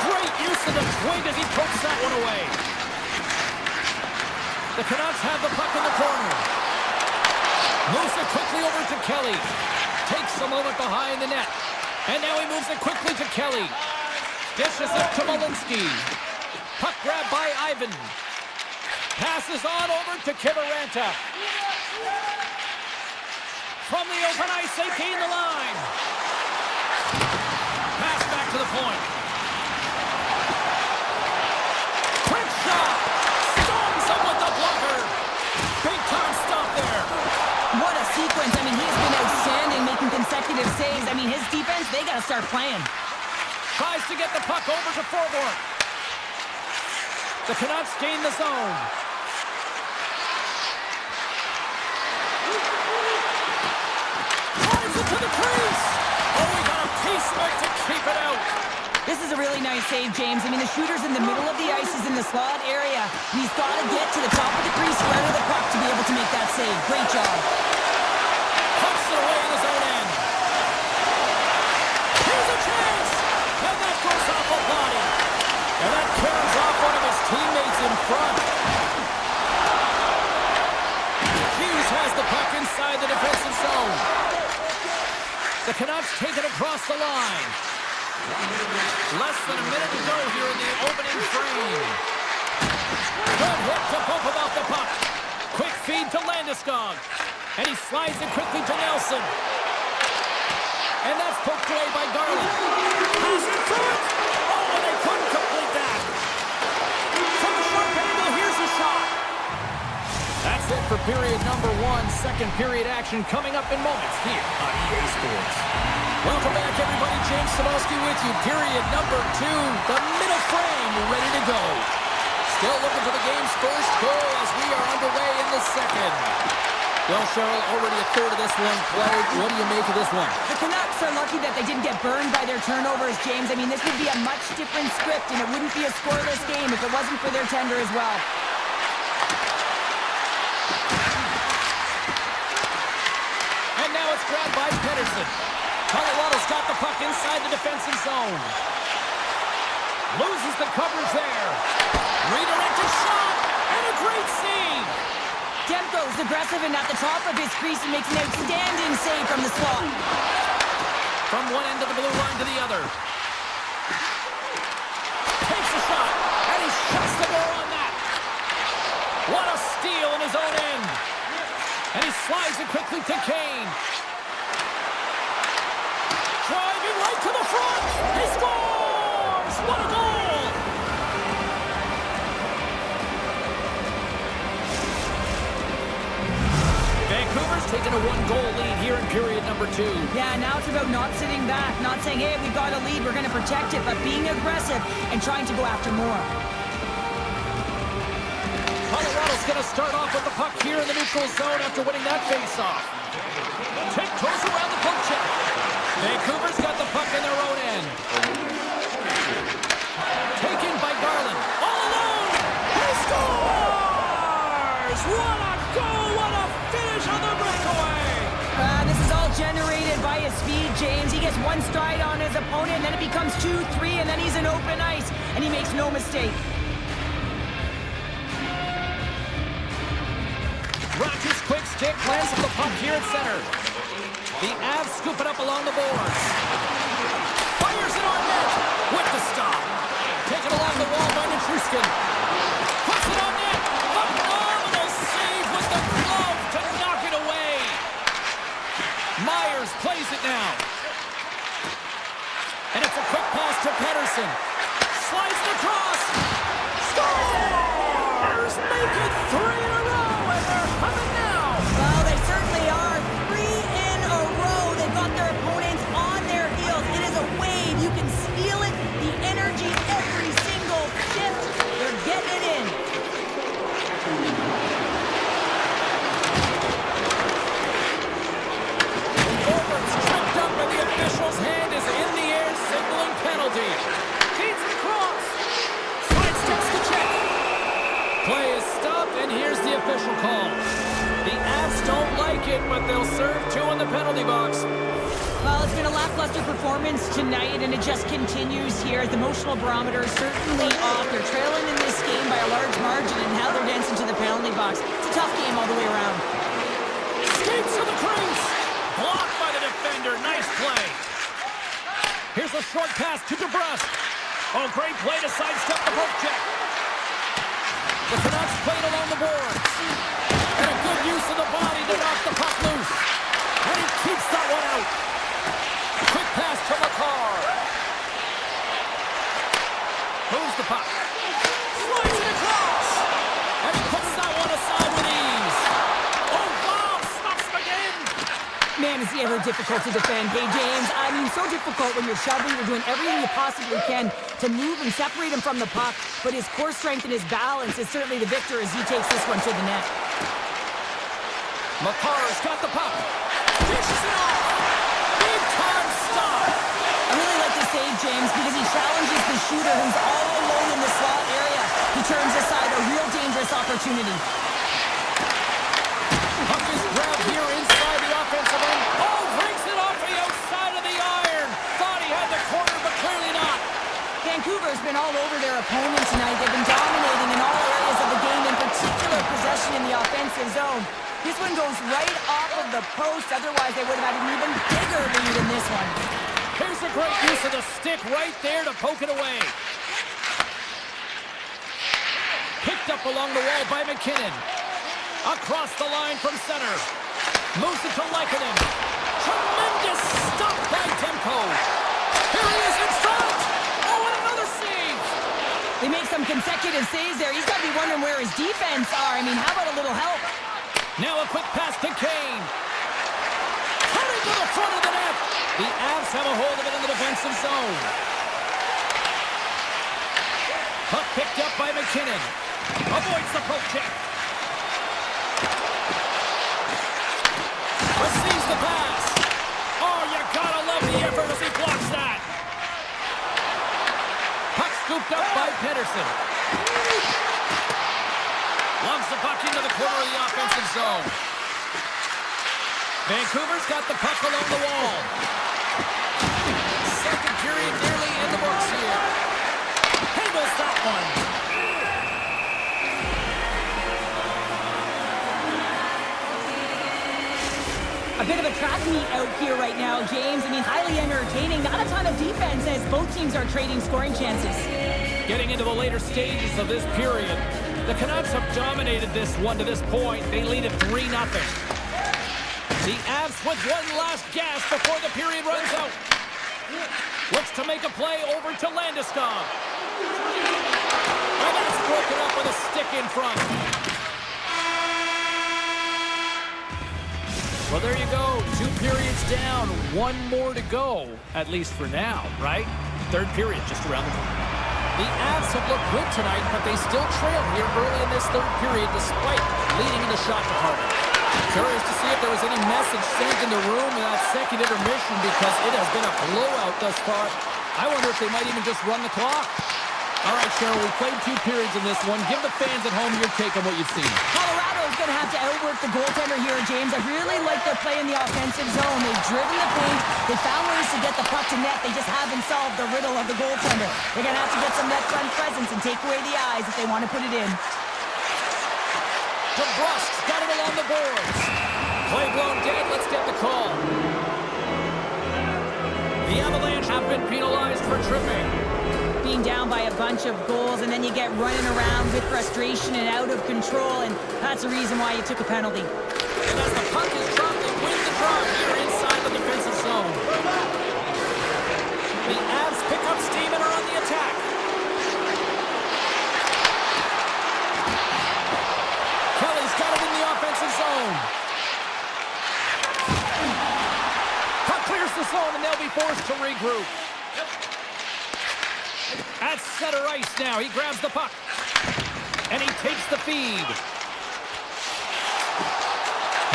Great use of the twig as he pokes that one away. The Canucks have the puck in the corner. Moves it quickly over to Kelly. Takes a moment behind the net. And now he moves it quickly to Kelly. Dishes it to Malinsky. Puck grab by Ivan. Passes on over to Kiberanta. From the open ice, they gain the line. Pass back to the point. Quick shot. Stones him with the blocker. Big time stop there. What a sequence. I mean, he's been outstanding, making consecutive saves. I mean, his defense, they got to start playing. Tries to get the puck over to Forborn. The Canucks gain the zone. Drives it to the crease. Oh, we got a piece of it to keep it out. This is a really nice save, James. I mean, the shooter's in the middle of the ice, is in the slot area. And he's got to get to the top of the crease right of the puck to be able to make that save. Great job. Puts it away in his own end. Here's a chance. And that goes off a body. And that carries off one of his teammates in front. Hughes has the puck inside the defensive zone. The Canucks take it across the line. Less than a minute to go here in the opening frame. Good hit to bump him off the puck. Quick feed to Landeskog. And he slides it quickly to Nelson. And that's poked away by Garland. Pass in front. Oh, and they couldn't complete that. From the short angle, here's a shot. That's it for period number one. Second period action coming up in moments here on EA Sports. Welcome back, everybody. James Cebulski with you. Period number two. The middle frame ready to go. Still looking for the game's first goal as we are underway in the second. Well, Cheryl, already a third of this one played. What do you make of this one? The Canucks are lucky that they didn't get burned by their turnovers, James. I mean, this would be a much different script, and it wouldn't be a scoreless game if it wasn't for their tender as well. And now it's grabbed by Pedersen. Colorado's got the puck inside the defensive zone. Loses the coverage there. Redirected shot, and a great save. Demko's aggressive and at the top of his crease and makes an outstanding save from the slot. From one end of the blue line to the other. Takes a shot, and he shuts the door on that. What a steal in his own end. And he slides it quickly to Kane. Driving right to the front. He scores! What a goal! Vancouver's taking a one-goal lead here in period number 2. Yeah, now it's about not sitting back, not saying, hey, we've got a lead, we're going to protect it, but being aggressive and trying to go after more. Colorado's going to start off with the puck here in the neutral zone after winning that face-off. Tiptoes around the poke check. Vancouver's got the puck in their own end. Taken by Garland. All alone! He scores! What a goal! What a finish on the breakaway! This is all generated by his speed, James. He gets one stride on his opponent, and then it becomes 2-3, and then he's in open ice, and he makes no mistake. Rocky's quick stick lands at the puck here at center. The Avs scoop it up along the boards. Fires it on net with the stop. Taken along the wall by Nichushkin. Puts it on net. Phenomenal save with the glove to knock it away. Myers plays it now. And it's a quick pass to Pedersen. Slides it across. Scores! Make it 3 in a row, and they're coming now. Well, they certainly are. 3 in a row. They've got their opponents on their heels. It is a wave. You can feel it. The energy every single shift. They're getting it in. Forwards tripped up, and the official's hand is in the air, signaling penalty. Feeds it across. Side steps to check. Play is stopped, and here's the official call. The Avs don't like it, but they'll serve 2 in the penalty box. Well, it's been a lackluster performance tonight, and it just continues here. The emotional barometer is certainly off. They're trailing in this game by a large margin, and how they're dancing to the penalty box. It's a tough game all the way around. Skates to the crease. Blocked by the defender. Nice play. Here's a short pass to DeBrusque. Oh, great play to sidestep the poke check. The Canucks played along the boards. And a good use of the body to knock the puck loose. And he keeps that one out. Quick pass to McCarr. Moves the puck. Slides it across. And he puts that one aside with ease. Oh, wow. Stops him again. Man, is he ever difficult to defend. Hey, James, I mean, so difficult when you're shoving. You're doing everything you possibly can to move and separate him from the puck. But his core strength and his balance is certainly the victor as he takes this one to the net. McCarr's got the puck. Dishes it off. Big time stop. I really like this save, James, because he challenges the shooter who's all alone in the slot area. He turns aside a real dangerous opportunity. Puck is grabbed here inside the offensive end. Oh, breaks it off the outside of the iron. Thought he had the corner, but clearly not. Vancouver's been all over their opponent tonight. They've been dominating in all areas of the game, in particular possession in the offensive zone. This one goes right off of the post. Otherwise, they would have had an even bigger lead in this one. Here's a great use of the stick right there to poke it away. Picked up along the wall by McKinnon. Across the line from center. Moves it to Lehkonen. Tremendous stop by Demko. Here he is in front. Oh, and another save. They make some consecutive saves there. He's got to be wondering where his defense are. I mean, how about a little help? Now a quick pass to Kane. Cutting to the front of the net. The Avs have a hold of it in the defensive zone. Puck picked up by McKinnon. Avoids the poke check. Receives the pass. Oh, you gotta love the effort as he blocks that. Puck scooped up by Pedersen. Loves the puck into the corner of the offensive zone. Vancouver's got the puck along the wall. Second period nearly in the books here. Handles that one. A bit of a track meet out here right now, James. I mean, highly entertaining. Not a ton of defense as both teams are trading scoring chances. Getting into the later stages of this period, the Canucks have dominated this one to this point. They lead at 3-0. The Avs with one last gasp before the period runs out. Looks to make a play over to Landeskog. And that's broken up with a stick in front. Well, there you go. 2 periods down. 1 more to go, at least for now, right? Third period just around the corner. The Avs have looked good tonight, but they still trail here early in this third period despite leading in the shot department. Curious to see if there was any message sent in the room in that second intermission because it has been a blowout thus far. I wonder if they might even just run the clock. All right, Cheryl, we played 2 periods in this one. Give the fans at home your take on what you've seen. Colorado's going to have to outwork the goaltender here, James. I really like their play in the offensive zone. They've driven the paint. They found ways to get the puck to net. They just haven't solved the riddle of the goaltender. They're going to have to get some net front presence and take away the eyes if they want to put it in. DeBrusk's got it along the boards. Play blown dead. Let's get the call. The Avalanche have been penalized for tripping. Being down by a bunch of goals, and then you get running around with frustration and out of control, and that's the reason why you took a penalty. And as the puck is dropped, they win the draw here inside the defensive zone. The Avs pick up steam and are on the attack. Kelly's got it in the offensive zone. Puck clears the zone, and they'll be forced to regroup. At center ice now, he grabs the puck. And he takes the feed.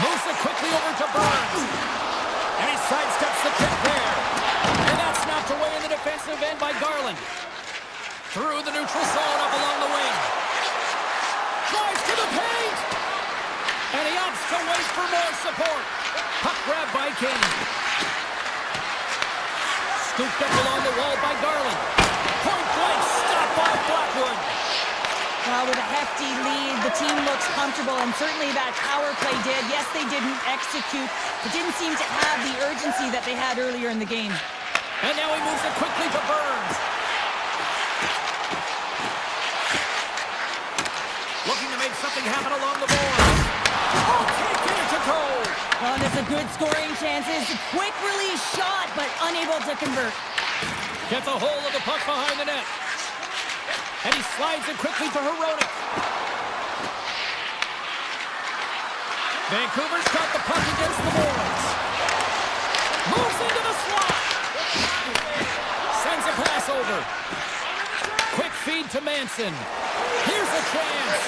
Moves it quickly over to Burns. And he sidesteps the check there. And that's knocked away in the defensive end by Garland. Through the neutral zone, up along the wing. Drives to the paint. And he opts to wait for more support. Puck grab by King. Scooped up along the wall by Garland. Point blank stop by Blackwood. Well, with a hefty lead, the team looks comfortable, and certainly that power play did. Yes, they didn't execute, but didn't seem to have the urgency that they had earlier in the game. And now he moves it quickly to Burns. Looking to make something happen along the boards. Oh, can't get it to go. Well, and it's a good scoring chances. Quick release shot, but unable to convert. Gets a hold of the puck behind the net. And he slides it quickly to Hronek. Vancouver's got the puck against the boards. Moves into the slot. Sends a pass over. Quick feed to Manson. Here's a chance.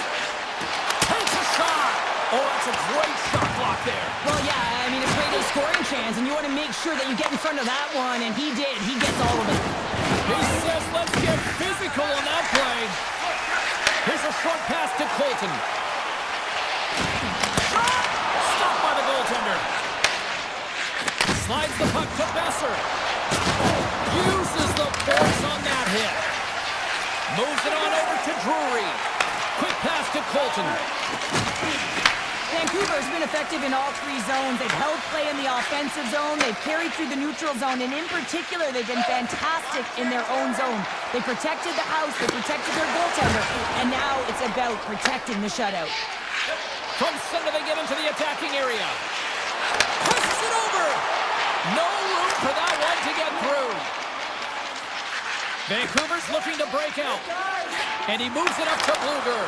Takes a shot. Oh, that's a great shot block there. Well, yeah, I mean, it's great a scoring chance, and you want to make sure that you get in front of that one, and he did. He gets all of it. He says, let's get physical on that play. Here's a short pass to Colton. Shot! Stopped by the goaltender. Slides the puck to Besser. Uses the force on that hit. Moves it on over to Drury. Quick pass to Colton. Vancouver has been effective in all 3 zones. They've held play in the offensive zone. They've carried through the neutral zone. And in particular, they've been fantastic in their own zone. They protected the house. They protected their goaltender. And now it's about protecting the shutout. From center, they get into the attacking area. Pushes it over. No room for that one to get through. Vancouver's looking to break out. And he moves it up to Bluger.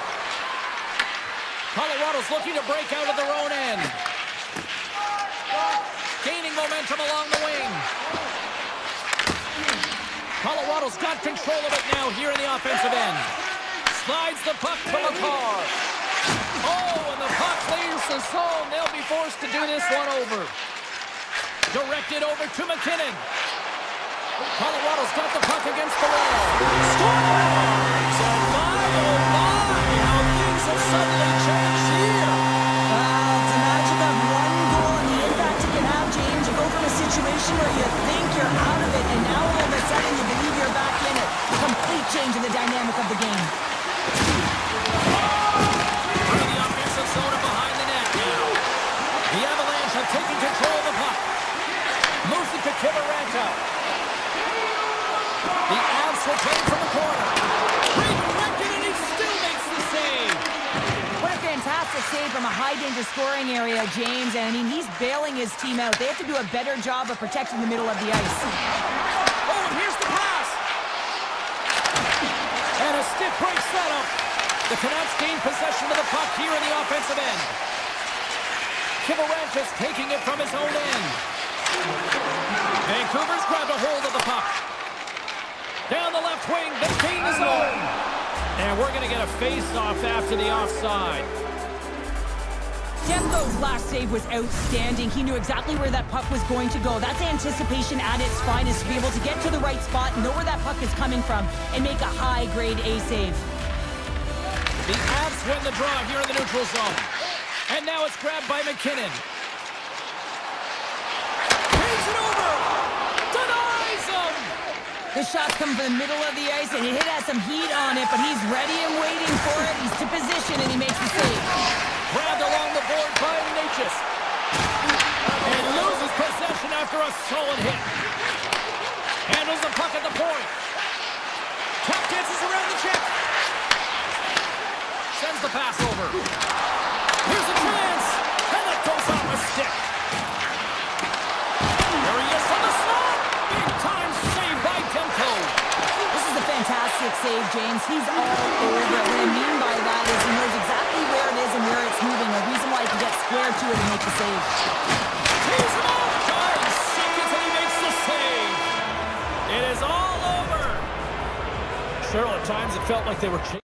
Colorado's looking to break out of their own end. Gaining momentum along the wing. Colorado's got control of it now here in the offensive end. Slides the puck to McCarr. Oh, and the puck leaves the zone. They'll be forced to do this one over. Directed over to McKinnon. Colorado's got the puck against the wall. Scores! And my, oh my, how things have suddenly changed here. It's a magic of one goal and the impact it can have, James. You go from a situation where you think you're out of it, and now all of a sudden you believe you're back in it. Complete change in the dynamic of the game. Through the offensive zone and behind the net now. The Avalanche have taken control of the puck. Moves it to Kiberanta. The Avs will take from the corner. Redirected, and he still makes the save. What a fantastic save from a high-danger scoring area, James. And, I mean, he's bailing his team out. They have to do a better job of protecting the middle of the ice. Oh, and here's the pass. And a stiff break setup. The Canucks gain possession of the puck here in the offensive end. Kiberanta's taking it from his own end. Vancouver's grabbed a hold of the puck. Down the left wing, they gain the zone. And we're going to get a face-off after the offside. Demko's last save was outstanding. He knew exactly where that puck was going to go. That's anticipation at its finest, to be able to get to the right spot, know where that puck is coming from, and make a high-grade A save. The Avs win the draw here in the neutral zone. And now it's grabbed by McKinnon. Pays it over! Denies him! The shot's coming from the middle of the ice, and it has some heat on it, but he's ready and waiting for it. He's to position, and he makes the save. Grabbed along the board by Natchez. And loses possession after a solid hit. Handles the puck at the point. Tap dances around the check. Sends the pass over. Here's a chance. And it goes off a stick. There he is from the slot. Big time save by Demko. This is a fantastic save, James. He's all over it. What I mean by that is he knows exactly where it is and where it's moving. A reason why he can get square to it and make the save. Tees him up. 5 seconds and he makes the save. It is all over. Cheryl, at times it felt like they were chasing.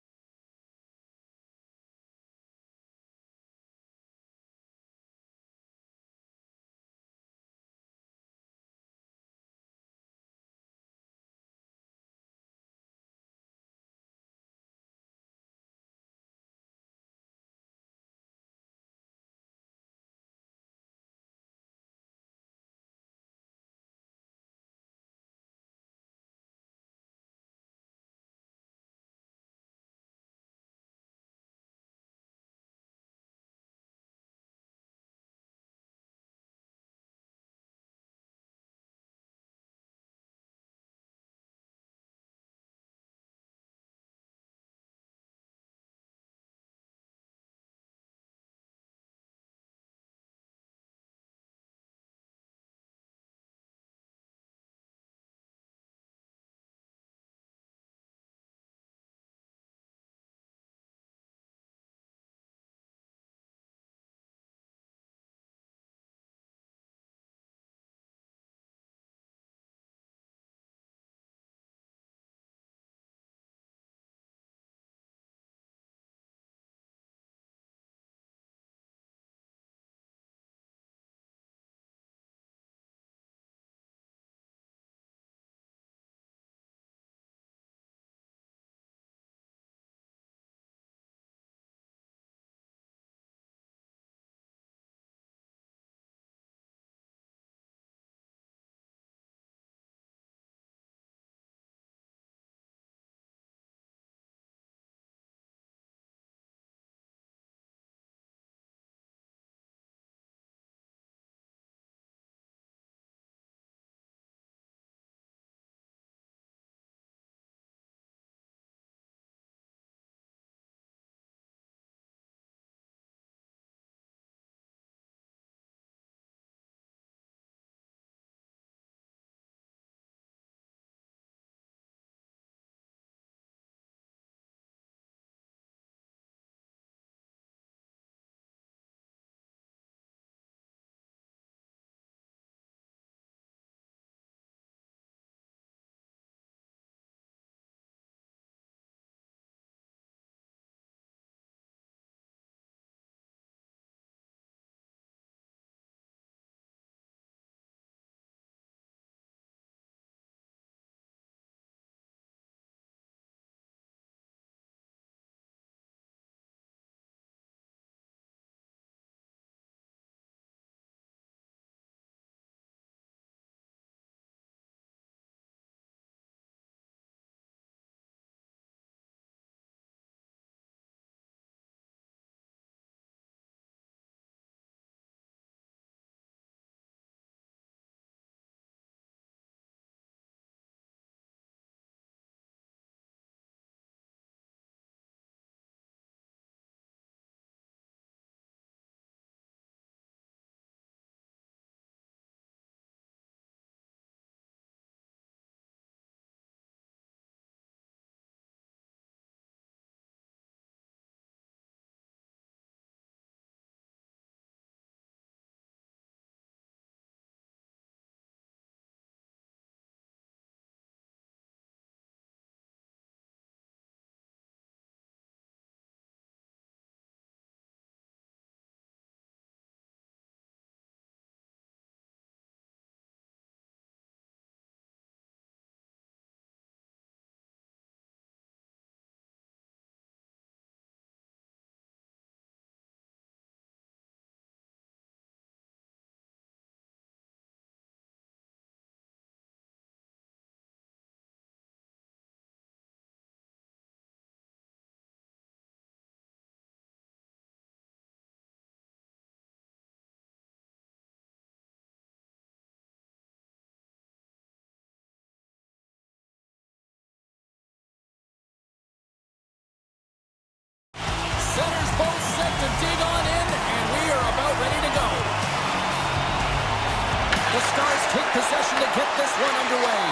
The Stars take possession to get this one underway.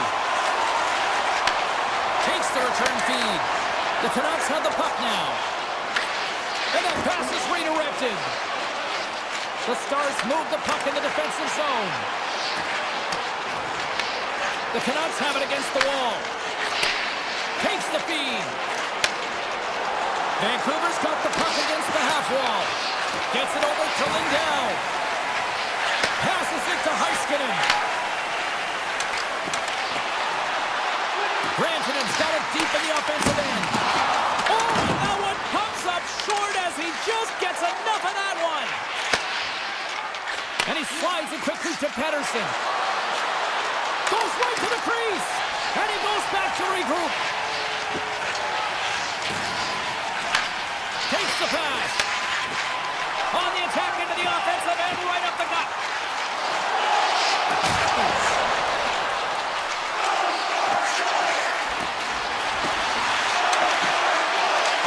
Takes the return feed. The Canucks have the puck now. And that pass is redirected. The Stars move the puck in the defensive zone. The Canucks have it against the wall. Takes the feed. Vancouver's got the puck against the half wall. Gets it over to Lindell. Passes it to Heiskanen. Grantonen's got it deep in the offensive end. Oh, and that one comes up short as he just gets enough of that one. And he slides it quickly to Pettersson. Goes right to the crease. And he goes back to regroup. Takes the pass. On the attack into the offensive end, right up the gut.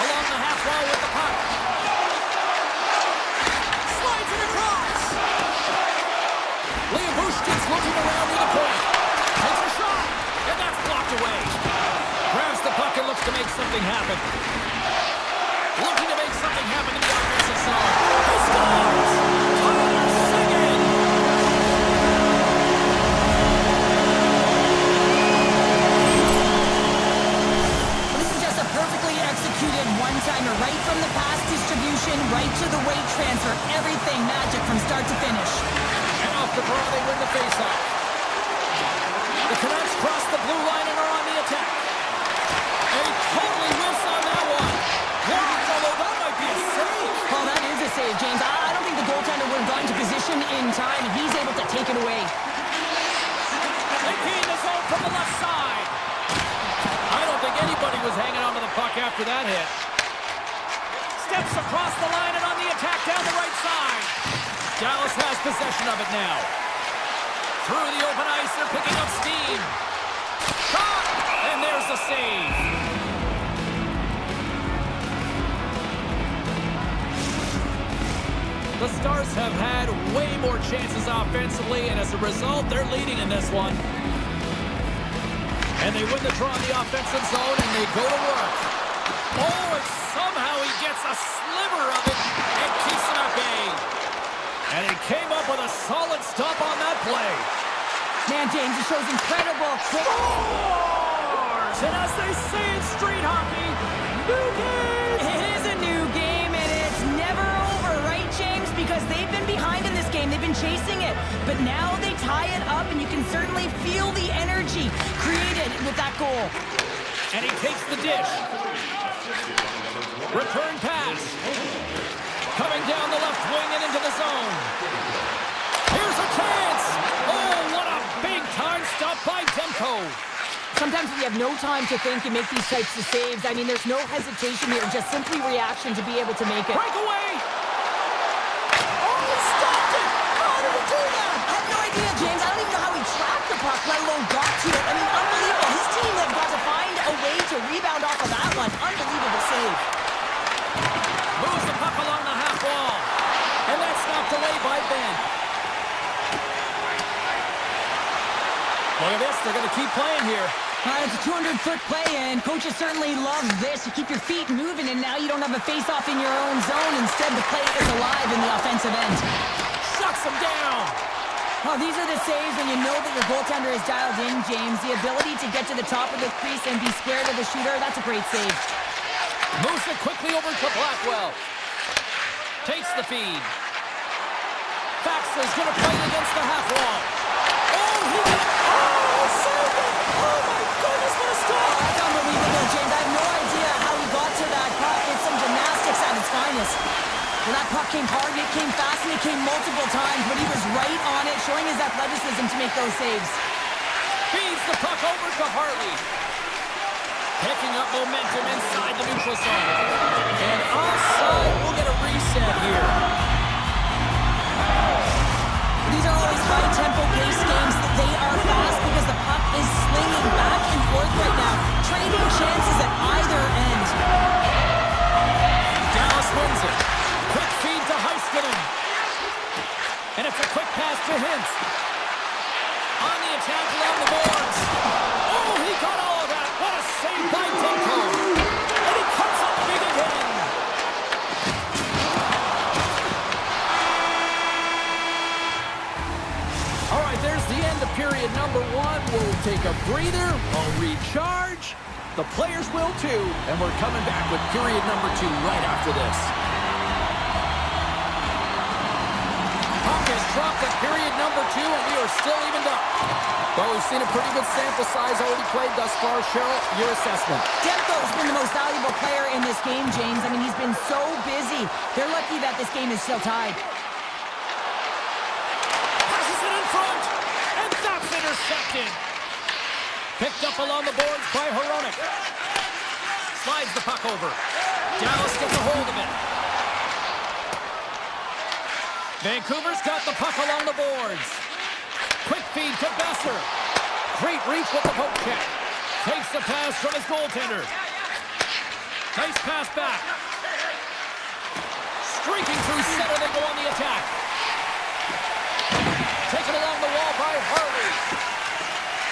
Along the half wall with the puck. Slides it across. Liam Bushkin's looking around near the point. Takes a shot, and that's blocked away. Grabs the puck and looks to make something happen. Looking to make something happen in the offensive zone. He scores! Tyler Seguin! This is just a perfectly executed one-timer, right from the pass distribution, right to the weight transfer. Everything magic from start to finish. And off the draw, they win the faceoff. The Canucks cross the blue line and are on the attack. And he totally whiffs on that one. Although that might be a save. Oh, that is a save, James. I don't think the goaltender would have gotten to position in time, and he's able to take it away. They gain the zone from the left side. I don't think anybody was hanging onto the puck after that hit. Steps across the line and on the attack down the right side. Dallas has possession of it now. Through the open ice, they're picking up steam. Shot! And there's the save. The Stars have had way more chances offensively, and as a result, they're leading in this one. And they win the draw in the offensive zone, and they go to work. Oh, and somehow he gets a sliver of it and keeps it at bay. And he came up with a solid stop on that play. Man, James, it shows incredible Scores! And as they say in street hockey, new game! It is a new game, and it's never over, right, James? Because they've been behind in this game. They've been chasing it. But now they tie it up, and you can certainly feel the energy created with that goal. And he takes the dish. Return pass. Coming down the left wing and into the zone. Here's a chance. Oh, what a big-time stop by Demko. Sometimes we have no time to think and make these types of saves. I mean, there's no hesitation here, just simply reaction to be able to make it. Breakaway. Oh, he stopped it! How did he do that? I have no idea, James. I don't even know how he tracked the puck, let alone got to it. I mean, unbelievable. His team have got to find a way to rebound off of that one. Unbelievable save. Moves the puck along the half wall. And that's knocked away by Ben. Look at this. They're going to keep playing here. It's a 200-foot play, and coaches certainly love this. You keep your feet moving, and now you don't have a face-off in your own zone. Instead, the play is alive in the offensive end. Shuts him down. Oh, these are the saves when you know that your goaltender is dialed in, James. The ability to get to the top of the crease and be square to the shooter, that's a great save. Moves it quickly over to Blackwell. Takes the feed. Faxler's going to play it against the half wall. Oh, he did. Oh, saved it. Oh, my goodness, what a stop. That's unbelievable, James. I have no idea how he got to that puck. It's some gymnastics at its finest. Well, that puck came hard, it came fast, and it came multiple times, but he was right on it, showing his athleticism to make those saves. Feeds the puck over to Hartley. Picking up momentum inside the neutral zone. And offside, we'll get a reset here. These are always high-tempo pace games. They are fast because the puck is slinging back and forth right now, trading chances at either end. Dallas wins it. Quick feed to Heiskanen. And it's a quick pass to Hintz. period number 1. We'll take a breather, we'll recharge. The players will too, and we're coming back with period number 2 right after this. Puck is dropped at period number 2, and we are still evened up. Well, we've seen a pretty good sample size already played thus far. Cheryl, your assessment. Demko's been the most valuable player in this game, James. I mean, he's been so busy. They're lucky that this game is still tied. Passes it in front, and that's intercepted. Picked up along the boards by Hronek. Slides the puck over. Dallas gets a hold of it. Vancouver's got the puck along the boards. Quick feed to Besser. Great reach with the poke check. Takes the pass from his goaltender. Nice pass back. Streaking through center, they go on the attack. Taken along the wall by Harley.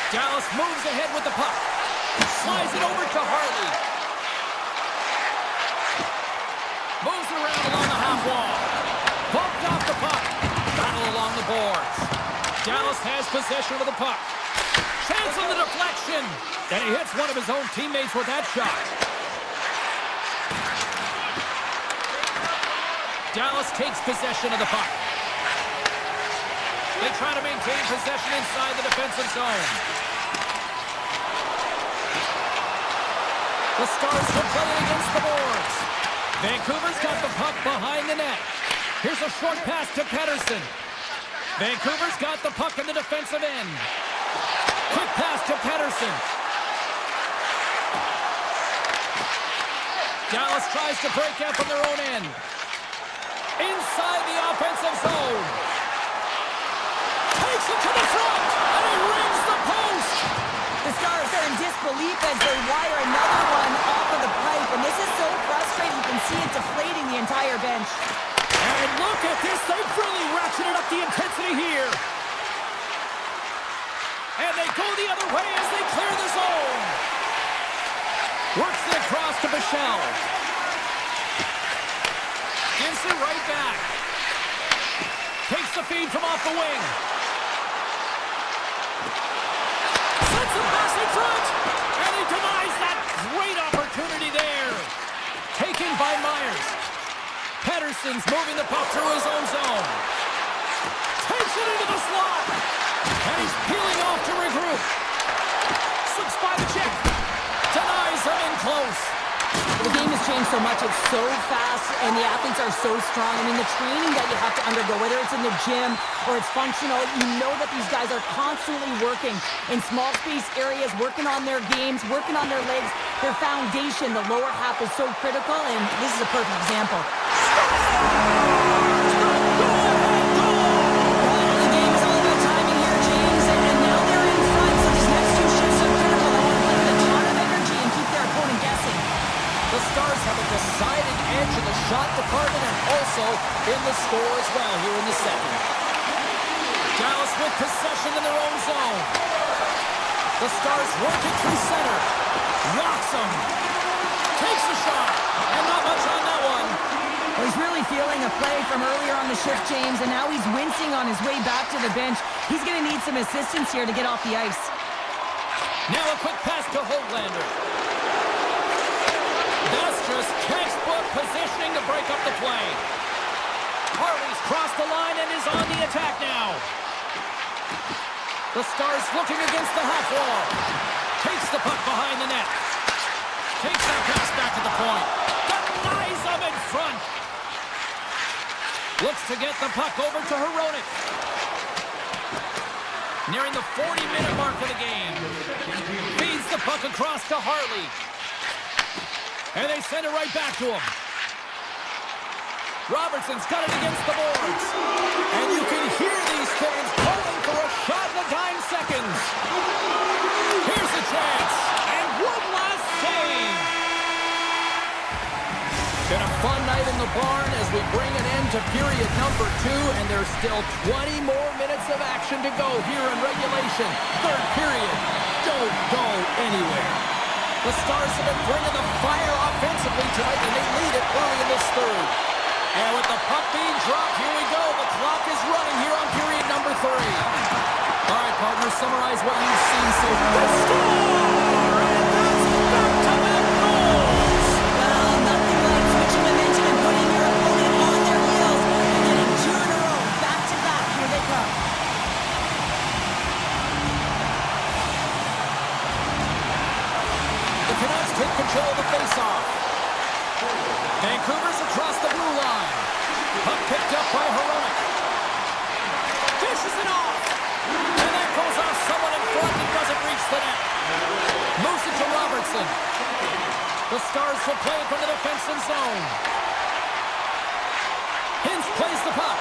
Dallas moves ahead with the puck. Slides it over to Harley. Moves around along the half wall. Bumped off the puck. Battle along the boards. Dallas has possession of the puck. Chance on the deflection. And he hits one of his own teammates with that shot. Dallas takes possession of the puck. They try to maintain possession inside the defensive zone. The Stars will play it against the boards. Vancouver's got the puck behind the net. Here's a short pass to Pettersson. Vancouver's got the puck in the defensive end. Quick pass to Pettersson. Dallas tries to break out from their own end. Inside the offensive zone. Takes it to the front, and he rings the post. The Stars are in disbelief as they wire another one off of the pipe, and this is so frustrating. You can see it deflating the entire bench. And look at this, they've really ratcheted up the intensity here. And they go the other way as they clear the zone. Works it across to Bichelle. Gives it right back. Takes the feed from off the wing. Sets the pass in front. And he denies that great opportunity there. Taken by Myers. Pettersson's moving the puck through his own zone. Takes it into the slot. And he's peeling off to regroup. Slips by the check. Denies him in close. The game has changed so much. It's so fast, and the athletes are so strong. I mean, the training that you have to undergo, whether it's in the gym or it's functional, you know that these guys are constantly working in small space areas, working on their games, working on their legs. Their foundation, the lower half, is so critical, and this is a perfect example. The game is all about timing here, James, and now they're in front, so these next two shifts are critical. They want to play with a ton of energy and keep their opponent guessing. The Stars have a decided edge in the shot department and also in the score as well here in the second. Dallas with possession in their own zone. The Stars working through center. Rocks him. Takes the shot. And not much on that one. Well, he's really feeling a play from earlier on the shift, James, and now he's wincing on his way back to the bench. He's going to need some assistance here to get off the ice. Now a quick pass to Hoglander. That's just textbook positioning to break up the play. Harley's crossed the line and is on the attack now. The Stars looking against the half wall. Takes the puck behind the net. Takes that pass back to the point. Denies him in front. Looks to get the puck over to Hronek. Nearing the 40-minute mark of the game. Feeds the puck across to Harley. And they send it right back to him. Robertson's got it against the boards. And you can hear these fans calling for a shot in the dying seconds. Here's a chance. And one last save. Been a fun night in the barn as we bring an end to period number 2. And there's still 20 more minutes of action to go here in regulation. Third period. Don't go anywhere. The Stars have been bringing the fire offensively tonight, and they lead it early in this third. And with the puck being dropped, here we go. The clock is running here on period number 3. All right, partners, summarize what you've seen so far. Back-to-back goals! Well, nothing like switching momentum and putting your opponent on their heels. They're getting 2 in a row. Back-to-back. Here they come. The Canucks take control of the face-off. Vancouver's across the blue line. Puck picked up by Hronek. Dishes it off. And that goes off someone in front and doesn't reach the net. Moves it to Robertson. The Stars will play it from the defensive zone. Hintz plays the puck.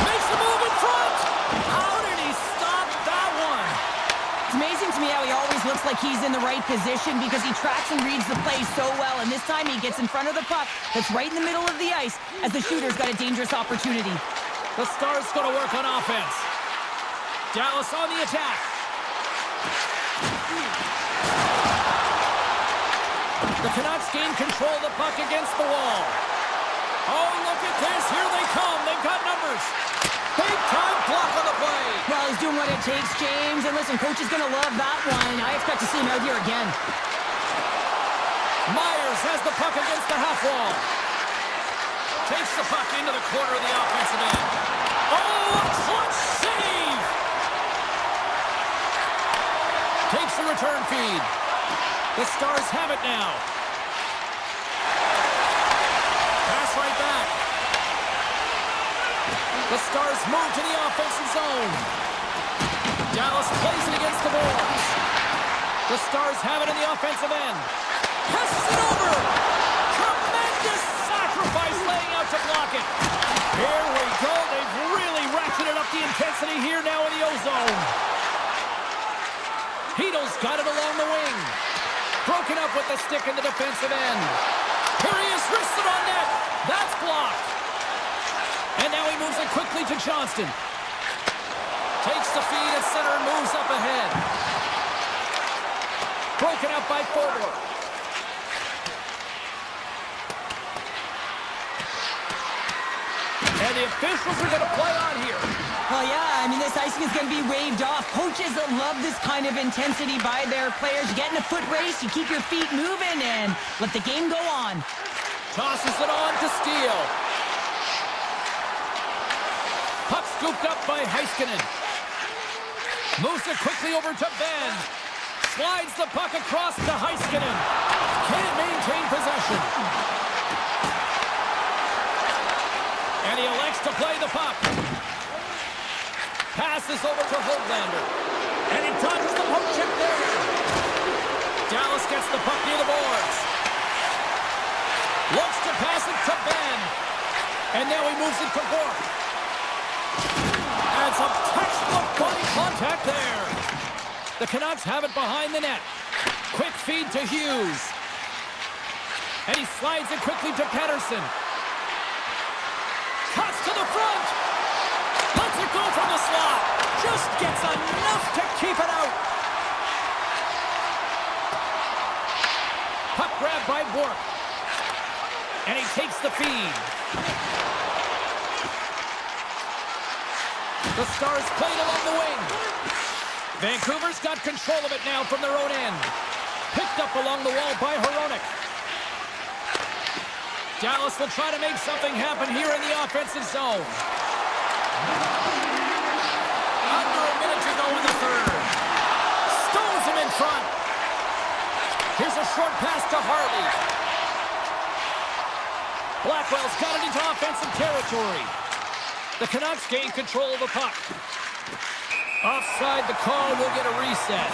Makes the move in front. How did he stop that one? It's amazing to me how he always looks like he's in the right position because he tracks and reads the play so well. And this time he gets in front of the puck that's right in the middle of the ice as the shooter's got a dangerous opportunity. The Stars going to work on offense. Dallas on the attack. The Canucks gain control of the puck against the wall. Oh, look at this. Here they come. They've got numbers. Big time block on the play. Well, he's doing what it takes, James. And listen, coach is going to love that one. I expect to see him out here again. Myers has the puck against the half wall. Takes the puck into the corner of the offensive end. Oh, a clutch save! Takes the return feed. The Stars have it now. Pass right back. The Stars move to the offensive zone. Dallas plays it against the boards. The Stars have it in the offensive end. Passes it over. Tremendous sacrifice laying out to block it. Here we go. They've really ratcheted up the intensity here now in the O-zone. Hedo's got it along the wing. Broken up with the stick in the defensive end. Here he is, wrists it on net. That's blocked. And now he moves it quickly to Johnston. Takes the feed at center and moves up ahead. Broken up by Forward. And the officials are going to play on here. Well, yeah, I mean, this icing is going to be waved off. Coaches love this kind of intensity by their players. You get in a foot race, you keep your feet moving, and let the game go on. Tosses it on to Steele. Puck scooped up by Heiskanen. Moves it quickly over to Ben. Slides the puck across to Heiskanen. Can't maintain possession. And he elects to play the puck. Passes over to Höglander. And he dodges the poke check there. Dallas gets the puck near the boards. Looks to pass it to Ben. And now he moves it to Bork. And some textbook body contact there. The Canucks have it behind the net. Quick feed to Hughes. And he slides it quickly to Pettersson. Cuts to the front. Lets it go from the slot. Just gets enough to keep it out. Puck grab by Bork. And he takes the feed. The Stars played along the wing. Vancouver's got control of it now from their own end. Picked up along the wall by Hronek. Dallas will try to make something happen here in the offensive zone. Under a minute to go in the third. Stones him in front. Here's a short pass to Harley. Blackwell's got it into offensive territory. The Canucks gain control of the puck. Offside, the call will get a reset.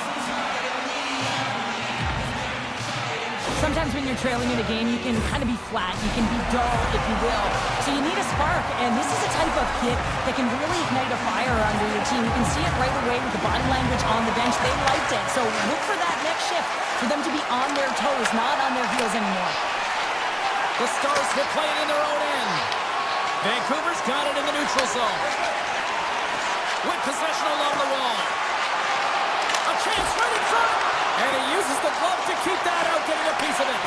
Sometimes when you're trailing in a game, you can kind of be flat. You can be dull, if you will. So you need a spark, and this is a type of hit that can really ignite a fire under your team. You can see it right away with the body language on the bench. They liked it. So look for that next shift, for them to be on their toes, not on their heels anymore. The Stars will play it in their own end. Vancouver's got it in the neutral zone. With possession along the wall. A chance right in front. And he uses the glove to keep that out, getting a piece of it.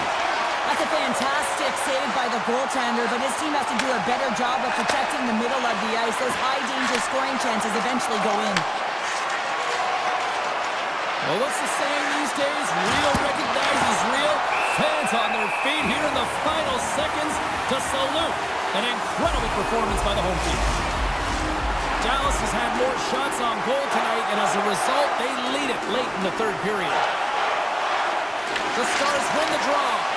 That's a fantastic save by the goaltender, but his team has to do a better job of protecting the middle of the ice. Those high-danger scoring chances eventually go in. Well, what's the saying these days? Real recognizes real. Fans on their feet here in the final seconds to salute an incredible performance by the home team. Dallas has had more shots on goal tonight, and as a result, they lead it late in the third period. The Stars win the draw.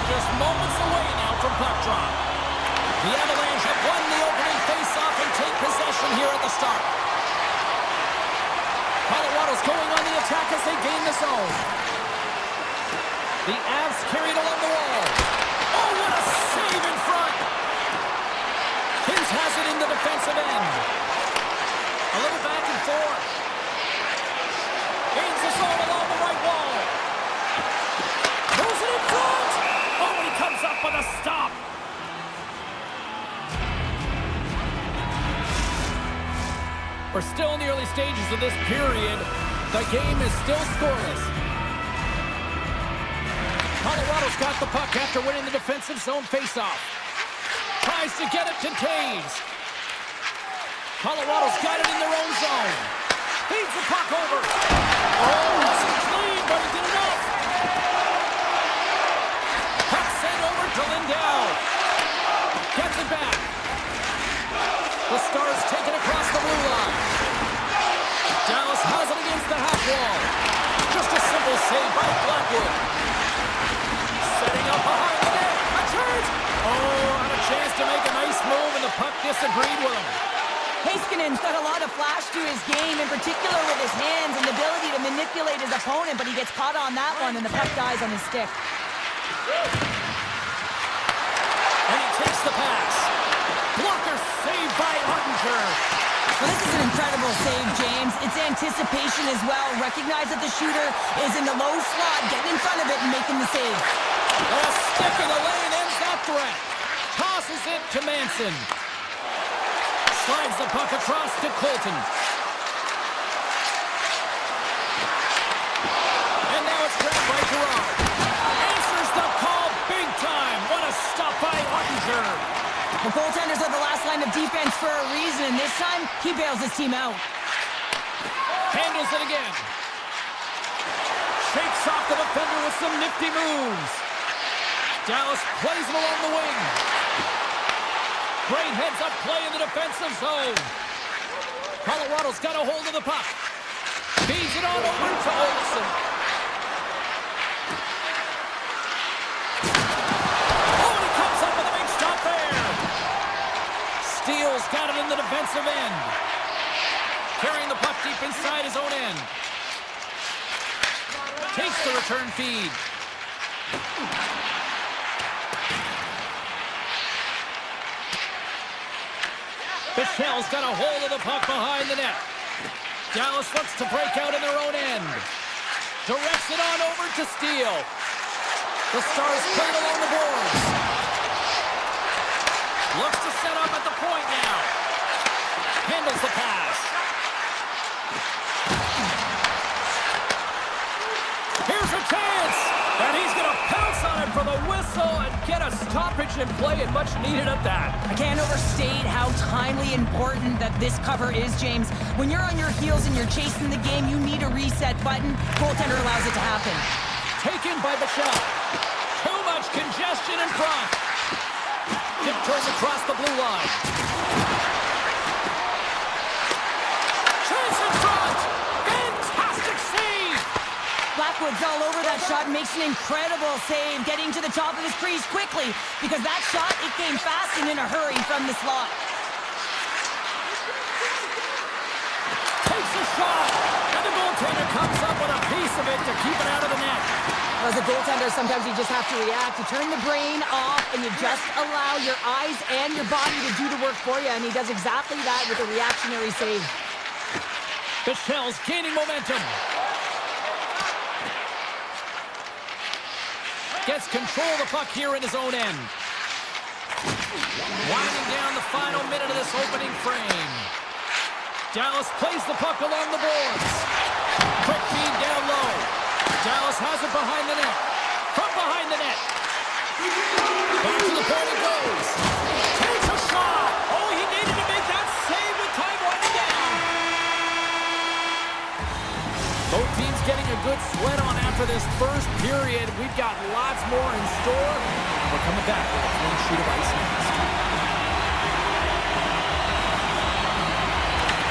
They're just moments away now from puck drop. The Avalanche have won the opening face-off and take possession here at the start. Colorado's going on the attack as they gain the zone. The Avs carried along the wall. Oh, what a save in front! Kins has it in the defensive end. A little back and forth. Gains the zone along the right wall. Throws it in front! Oh, and he comes up with a stop. We're still in the early stages of this period. The game is still scoreless. Colorado's got the puck after winning the defensive zone faceoff. Tries to get it to Taves. Colorado's got it in their own zone. Feeds the puck over. Oh, it's clean, but he did enough. Puck sent over to Lindell. Gets it back. The Stars take it across the blue line. Dallas has it against the half wall. Just a simple save by Blackwood. Setting up behind the net. A chance! Oh, had a chance to make a nice move, and the puck disagreed with him. Heiskanen's got a lot of flash to his game, in particular with his hands and the ability to manipulate his opponent, but he gets caught on that one, and the puck dies on his stick. And he takes the pass. Blocker saved by Ottinger. Well, this is an incredible save, James. It's anticipation as well. Recognize that the shooter is in the low slot, getting in front of it and making the save. And a stick in the lane ends that threat. Tosses it to Manson. Slides the puck across to Colton. And now it's grabbed by Gerard. Answers the call big time. What a stop by Ottinger. The goaltenders are the last line of defense for a reason, and this time, he bails his team out. Handles it again. Shakes off the defender with some nifty moves. Dallas plays him along the wing. Great heads-up play in the defensive zone. Colorado's got a hold of the puck. Feeds it on over to Olsen. Oh, and he comes up with a big stop there. Steele's got it in the defensive end. Carrying the puck deep inside his own end. Takes the return feed. Bichel's got a hold of the puck behind the net. Dallas looks to break out in their own end. Directs it on over to Steele. The Stars play it along the boards. Looks to set up at the point now. Handles the pass. Here's a chance. And he's going to pounce on it for the whistle and get a stoppage in play, and much needed at that. I can't overstate how timely important that this cover is, James. When you're on your heels and you're chasing the game, you need a reset button. Goaltender allows it to happen. Taken by Bichel. Too much congestion in front. Tiptoes across the blue line. Chance in front. Fantastic save. Blackwood's all over that shot and makes an incredible save, getting to the top of his crease quickly, because that shot, it came fast and in a hurry from the slot. Takes a shot, and the goaltender comes up with a piece of it to keep it out of the net. As a goaltender, sometimes you just have to react. You turn the brain off, and you just allow your eyes and your body to do the work for you, and he does exactly that with a reactionary save. Bichel's gaining momentum. Gets control of the puck here in his own end. Winding down the final minute of this opening frame. Dallas plays the puck along the boards. Quick feed down low. Dallas has it behind the net. From behind the net. Back to the point it goes. Takes a shot. Oh, he needed to make that save with time winding down. Both teams getting a good sweat on after this first period. We've got lots more in store. We're coming back with a clean sheet of ice next.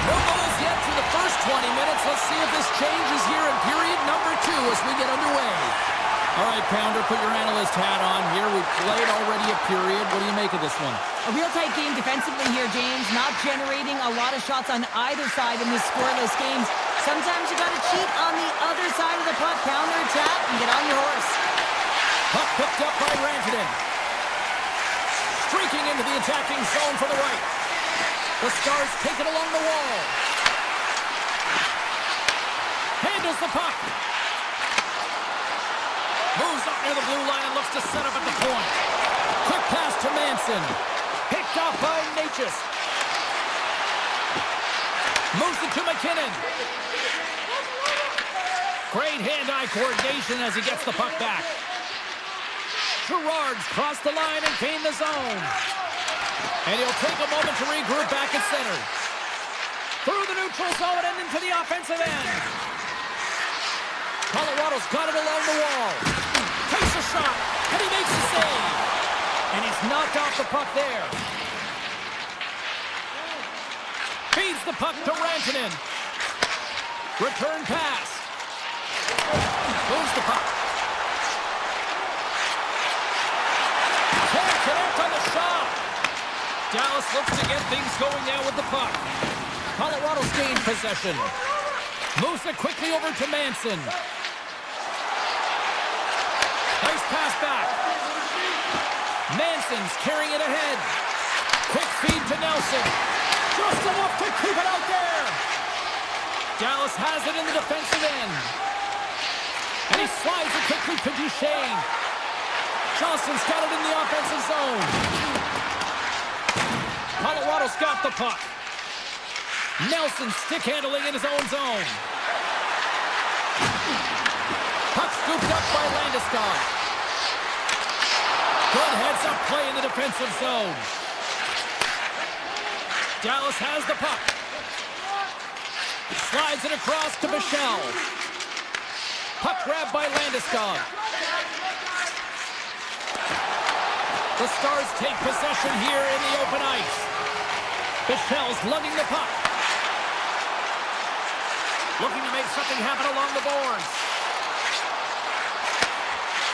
No goals yet through the first 20 minutes. Let's see if this changes here in period number 2 as we get underway. All right, Pounder, put your analyst hat on here. We've played already a period. What do you make of this one? A real tight game defensively here, James. Not generating a lot of shots on either side in this scoreless games. Sometimes you got to cheat on the other side of the puck, counter-attack, and get on your horse. Puck picked up by Rantanen. Streaking into the attacking zone for the right. The Stars take it along the wall. Handles the puck. Moves up near the blue line and looks to set up at the point. Quick pass to Manson. Picked off by Natchez. Moves it to McKinnon. Great hand-eye coordination as he gets the puck back. Gerard's crossed the line and gained the zone. And he'll take a moment to regroup back at center. Through the neutral zone and into the offensive end. Colorado's got it along the wall. Takes a shot, and he makes the save. And he's knocked off the puck there. Feeds the puck to Rantanen. Return pass. Moves the puck. Can't connect on the shot. Dallas looks to get things going now with the puck. Colorado's gained possession. Moves it quickly over to Manson. Nice pass back. Manson's carrying it ahead. Quick feed to Nelson. Just enough to keep it out there. Dallas has it in the defensive end. And he slides it quickly to Duchesne. Johnson's got it in the offensive zone. Colorado's got the puck. Nelson stick handling in his own zone. Puck scooped up by Landeskog. Good heads-up play in the defensive zone. Dallas has the puck. Slides it across to Michel. Puck grabbed by Landeskog. The Stars take possession here in the open ice. Michel's lugging the puck. Looking to make something happen along the boards.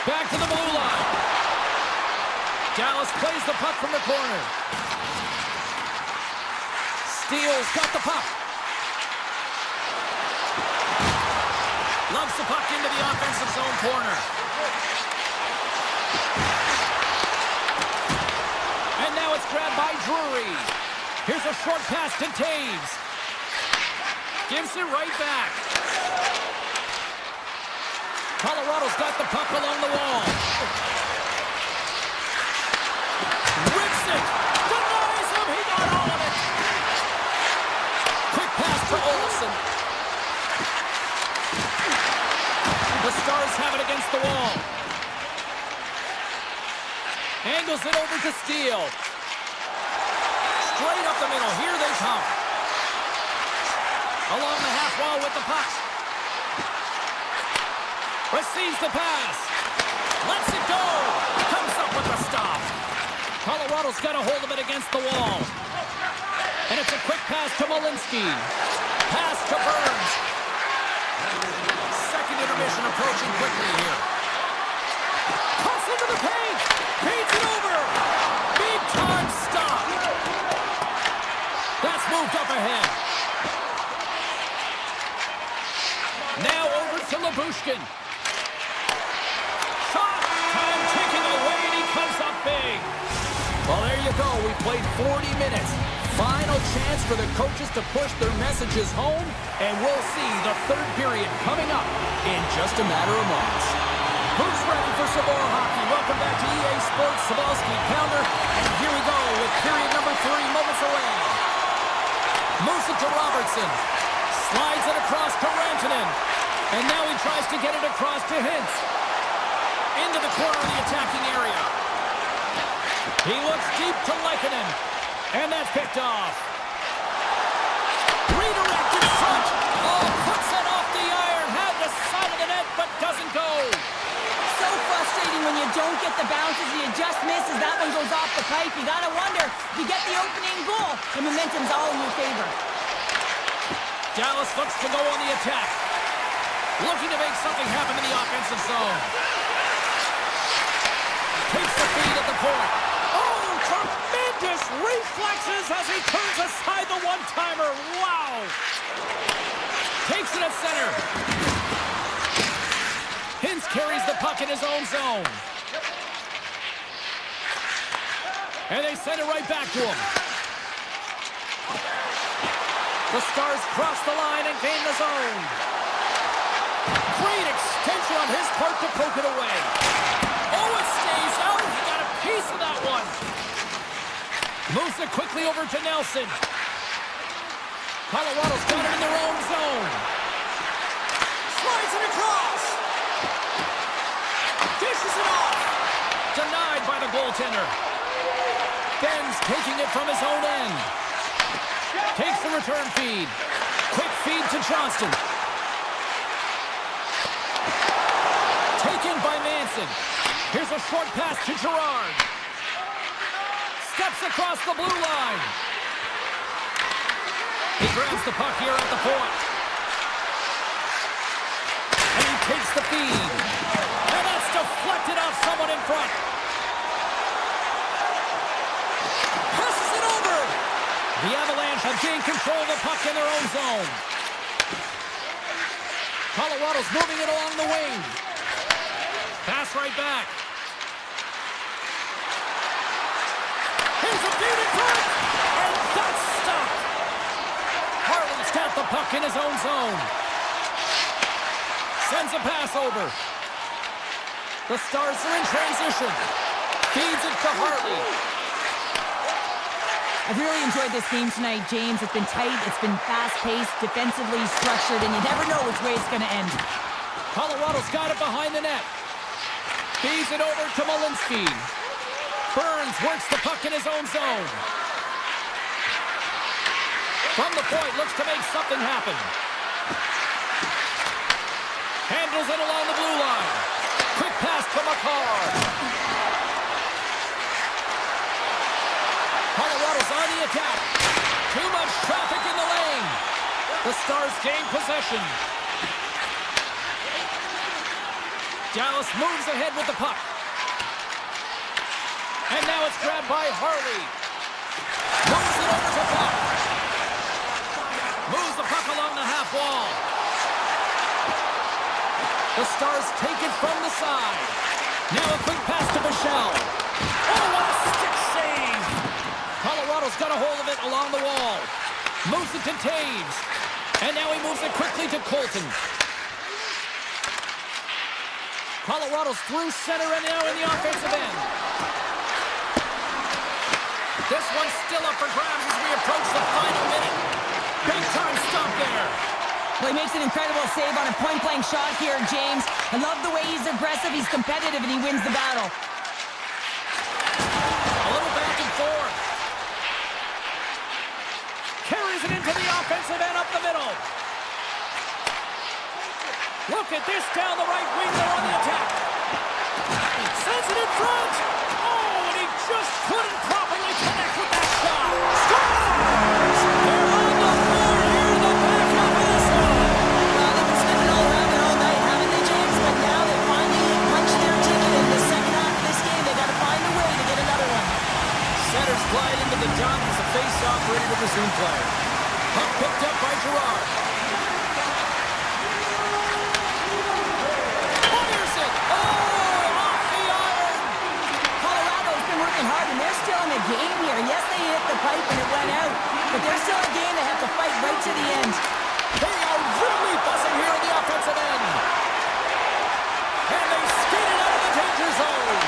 Back to the blue line. Dallas plays the puck from the corner. Steele's got the puck. Loves the puck into the offensive zone corner. And now it's grabbed by Drury. Here's a short pass to Taves. Gives it right back. Colorado's got the puck along the wall. Rips it. Denies him. He got all of it. Quick pass to Olsen. The Stars have it against the wall. Angles it over to Steele. Straight up the middle. Here they come. Along the half wall with the puck. Receives the pass. Lets it go. Comes up with the stop. Colorado's got a hold of it against the wall. And it's a quick pass to Malinsky. Pass to Burns. Second intermission approaching quickly here. Cuts into the paint. Paints it over. Big time stop. That's moved up ahead. Now over to Lyubushkin. Shot! Time ticking away, and he comes up big. Well, there you go. We played 40 minutes. Final chance for the coaches to push their messages home, and we'll see the third period coming up in just a matter of moments. Who's ready for some more hockey? Welcome back to EA Sports, Sabalski Pounder, and here we go with period number 3 moments away. Moves it to Robertson. Slides it across to Rantanen. And now he tries to get it across to Hintz. Into the corner of the attacking area. He looks deep to Lehkonen. And that's picked off. Redirected front. Oh, puts it off the iron. Had the side of the net, but doesn't go. So frustrating when you don't get the bounces, you just misses. That one goes off the pipe. You gotta wonder, if you get the opening goal, the momentum's all in your favor. Dallas looks to go on the attack. Looking to make something happen in the offensive zone. point. Oh, tremendous reflexes as he turns aside the one-timer. Wow. Takes it at center. Hintz carries the puck in his own zone. And they send it right back to him. The Stars cross the line and gain the zone. Great extension on his part to poke it away. Oh, it stays out. He got a piece of that one. Moves it quickly over to Nelson. Colorado's got it in their own zone. Slides it across. Dishes it off. Denied by the goaltender. Ben's taking it from his own end. Takes the return feed. Quick feed to Johnston. Taken by Manson. Here's a short pass to Gerard. Steps across the blue line. He grabs the puck here at the point. And he takes the feed. And that's deflected off someone in front. Passes it over. The Avalanche have gained control of the puck in their own zone. Colorado's moving it along the wing. Pass right back. Here's a feed in front. And that's stopped. Harlan's got the puck in his own zone. Sends a pass over. The Stars are in transition. Feeds it to Hartley. I've really enjoyed this game tonight, James. It's been tight, it's been fast-paced, defensively structured, and you never know which way it's going to end. Colorado's got it behind the net. Feeds it over to Malinsky. Burns works the puck in his own zone. From the point, looks to make something happen. Handles it along the blue line. Quick pass to McCarr. Colorado's on the attack. Too much traffic in the lane. The Stars gain possession. Dallas moves ahead with the puck. And now it's grabbed by Harley. Moves it over to puck. Moves the puck along the half wall. The Stars take it from the side. Now a quick pass to Michelle. Oh, what a stick save! Colorado's got a hold of it along the wall. Moves it to Taves. And now he moves it quickly to Colton. Colorado's through center and now in the offensive end. This one's still up for grabs as we approach the final minute. Big time stop there. Well, he makes an incredible save on a point-blank shot here, James. I love the way he's aggressive, he's competitive, and he wins the battle. A little back and forth. Carries it into the offensive end up the middle. Look at this down the right wing. They're on the attack. Sends it in front. Oh, and he just couldn't properly connect with that shot. Scores! They're on the floor here in the back half of this one. Well, they've been slipping all around it all night, haven't they, James? But now they finally punched their ticket in the second half of this game. They got to find a way to get another one. Centers glide into the dot as the face-off ready to resume play. Puck picked up by Gerard. Fires it! Oh, off the iron! Colorado's been working hard, and they're still in the game here. Yes, they hit the pipe and it went out, but they're still in a game. They have to fight right to the end. They are really buzzing here in the offensive end. And they skate it out of the danger zone.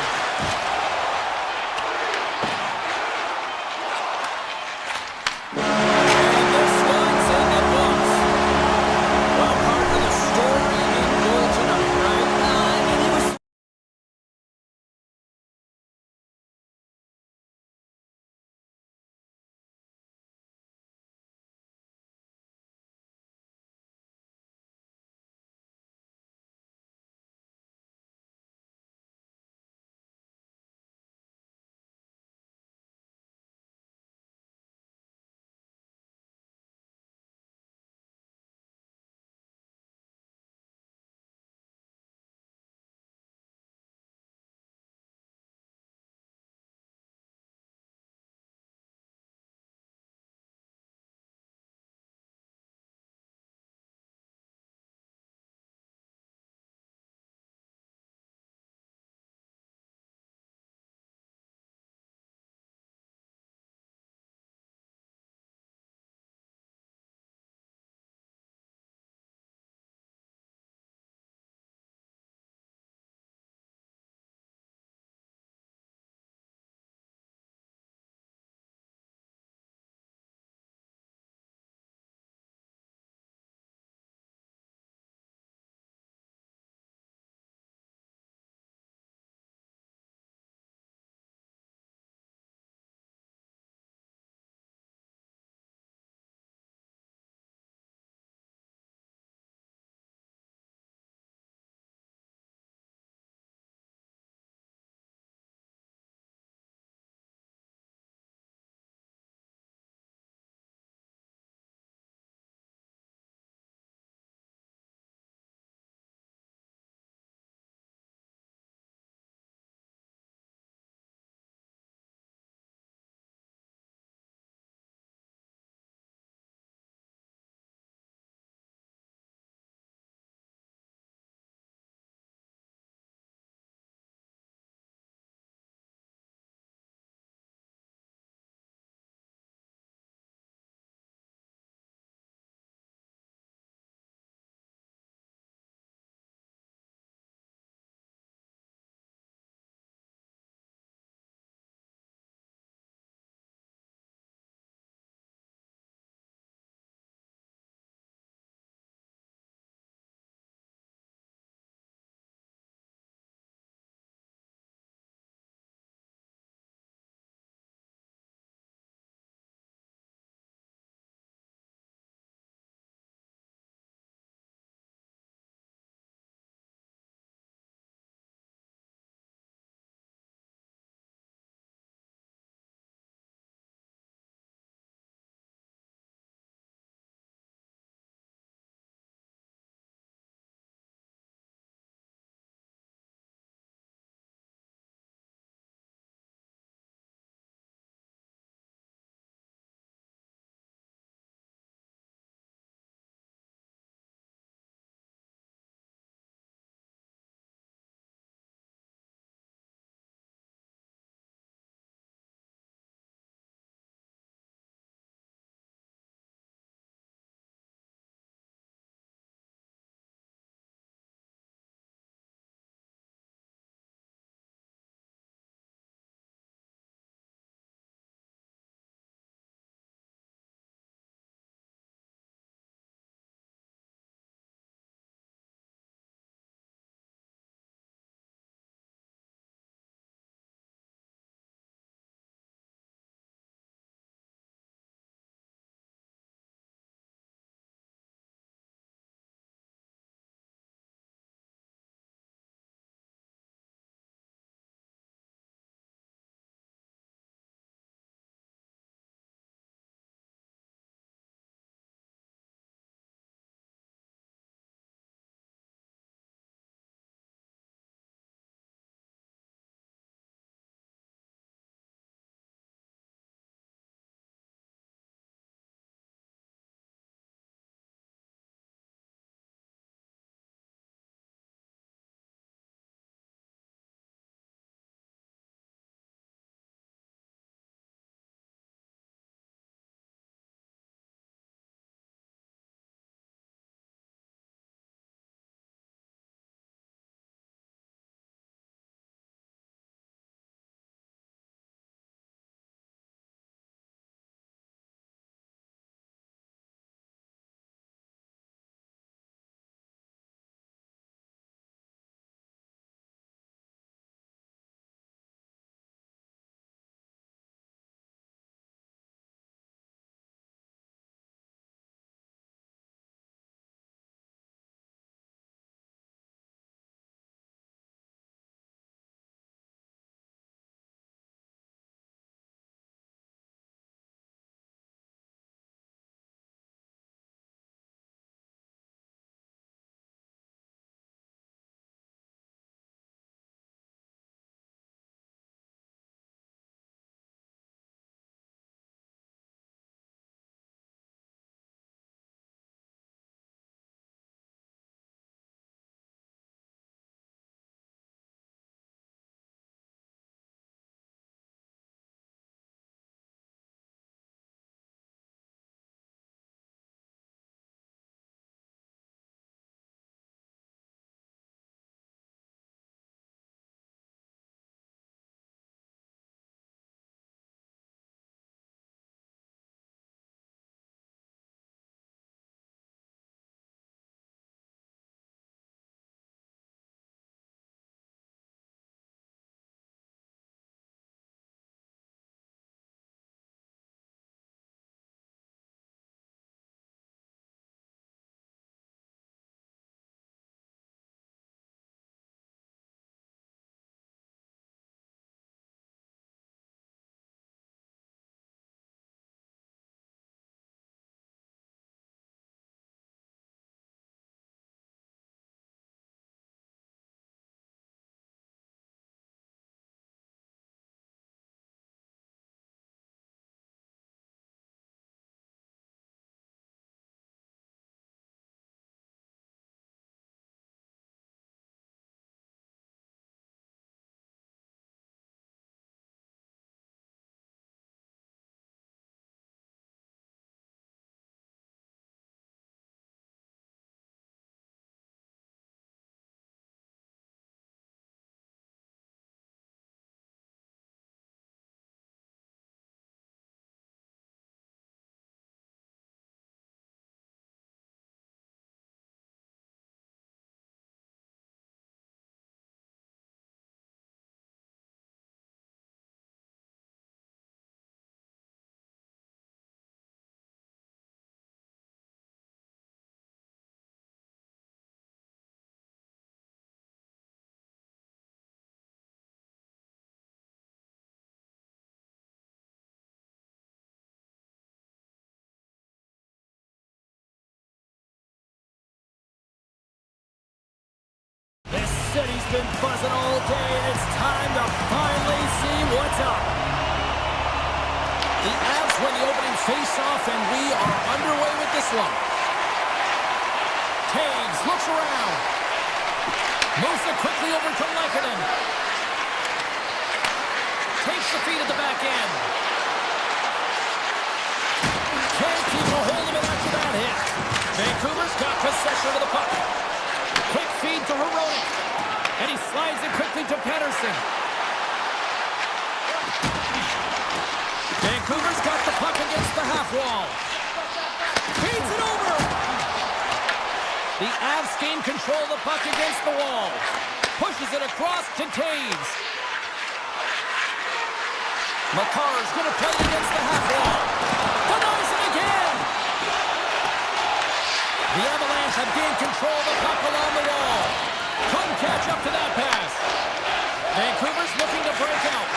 been buzzing all day, and it's time to finally see what's up. The Avs win the opening face-off, and we are underway with this one. Taves looks around. Moves it quickly over to Lehkonen. Takes the feed at the back end. Can't keep a hold of it after that hit. Vancouver's got possession of the puck. Quick feed to Hronek. And he slides it quickly to Pettersson. Vancouver's got the puck against the half wall. Feeds it over. The Avs gain control of the puck against the wall. Pushes it across to Taves. Makar's going to play it against the half wall. Denies it again. The Avalanche have gained control of the puck along the wall. Couldn't catch up to that pass. Vancouver's looking to break out.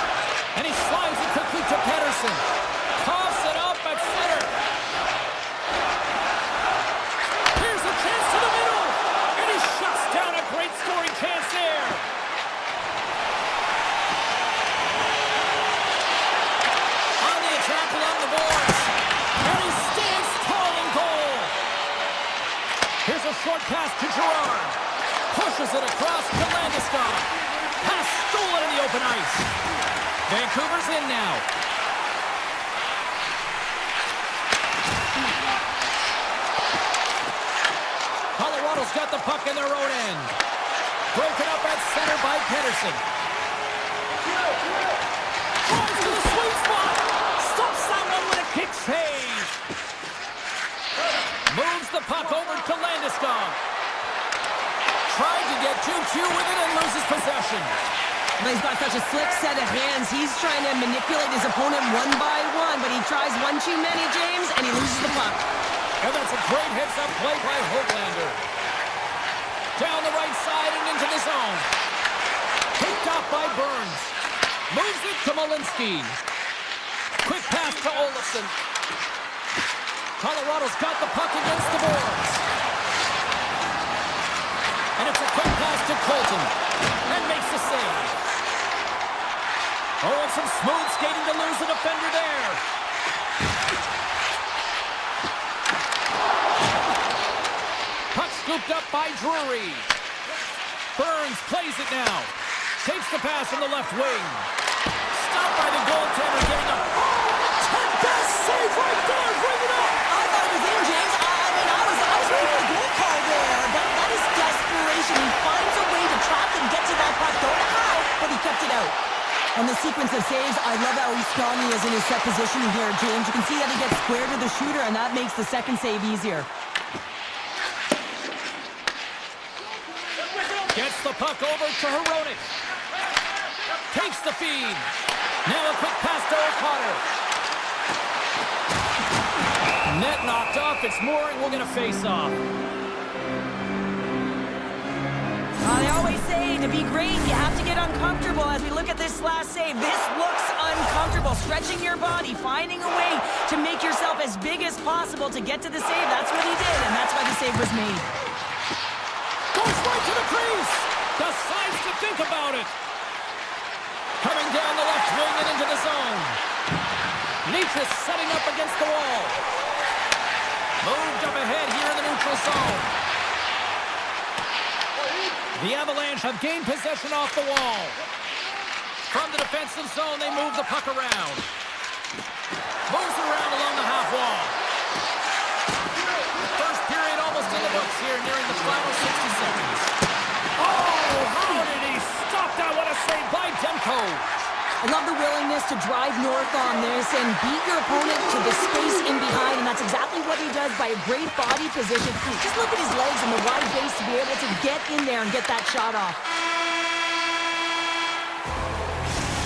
And he slides it quickly to Pettersson. Coughs it up at center. Here's a chance to the middle. And he shuts down a great scoring chance there. On the attack along the boards. And he stands tall in goal. Here's a short pass to Girard. Pushes it across to Landeskog. Pass stolen in the open ice. Vancouver's in now. Colorado's got the puck in their own end. Broken up at center by Pettersson. Drives to the sweet spot. Stops that one with a kick save. Moves the puck over to Landeskog. Tried to get 2-2 with it and loses possession. But he's got such a slick set of hands. He's trying to manipulate his opponent one by one, but he tries one too many, James, and he loses the puck. And that's a great heads-up play by Höglander. Down the right side and into the zone. Picked off by Burns. Moves it to Malinsky. Quick pass to Olofsson. Colorado's got the puck against the boards. And it's a quick pass to Colton. And makes the save. Oh, and some smooth skating to lose the defender there. Puck scooped up by Drury. Burns plays it now. Takes the pass on the left wing. Stopped by the goaltender getting up. Best save right there. Bring it up. I thought it was in, James. I was waiting for a goal call there, but that is desperation. He finds a way to trap and get to that puck. Don't know how, but he kept it out. On the sequence of saves, I love how strong he is in his set positioning here, James. You can see that he gets square to the shooter, and that makes the second save easier. Gets the puck over to Hronek. Takes the feed. Now a quick pass to O'Connor. Net knocked off. It's Mooring. We're going to face off. They always say to be great, you have to get uncomfortable. As we look at this last save, this looks uncomfortable. Stretching your body, finding a way to make yourself as big as possible to get to the save. That's what he did, and that's why the save was made. Goes right to the crease. Decides to think about it. Coming down the left wing and into the zone. Nietzsche setting up against the wall. Moved up ahead here in the neutral zone. The Avalanche have gained possession off the wall. From the defensive zone, they move the puck around. Moves around along the half wall. First period almost in the books here, nearing the final 60 seconds. Oh, how did he stop that? What a save by Demko. I love the willingness to drive north on this and beat your opponent to the space in behind, and that's exactly what he does by a great body position. Just look at his legs and the wide base to be able to get in there and get that shot off.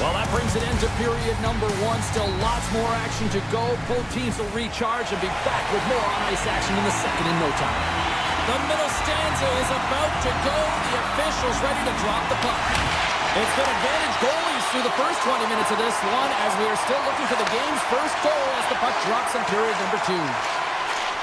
Well, that brings it into period number one. Still lots more action to go. Both teams will recharge and be back with more on-ice action in the second in no time. The middle stanza is about to go. The officials ready to drop the puck. It's been advantage goalies through the first 20 minutes of this one as we are still looking for the game's first goal as the puck drops in period number two.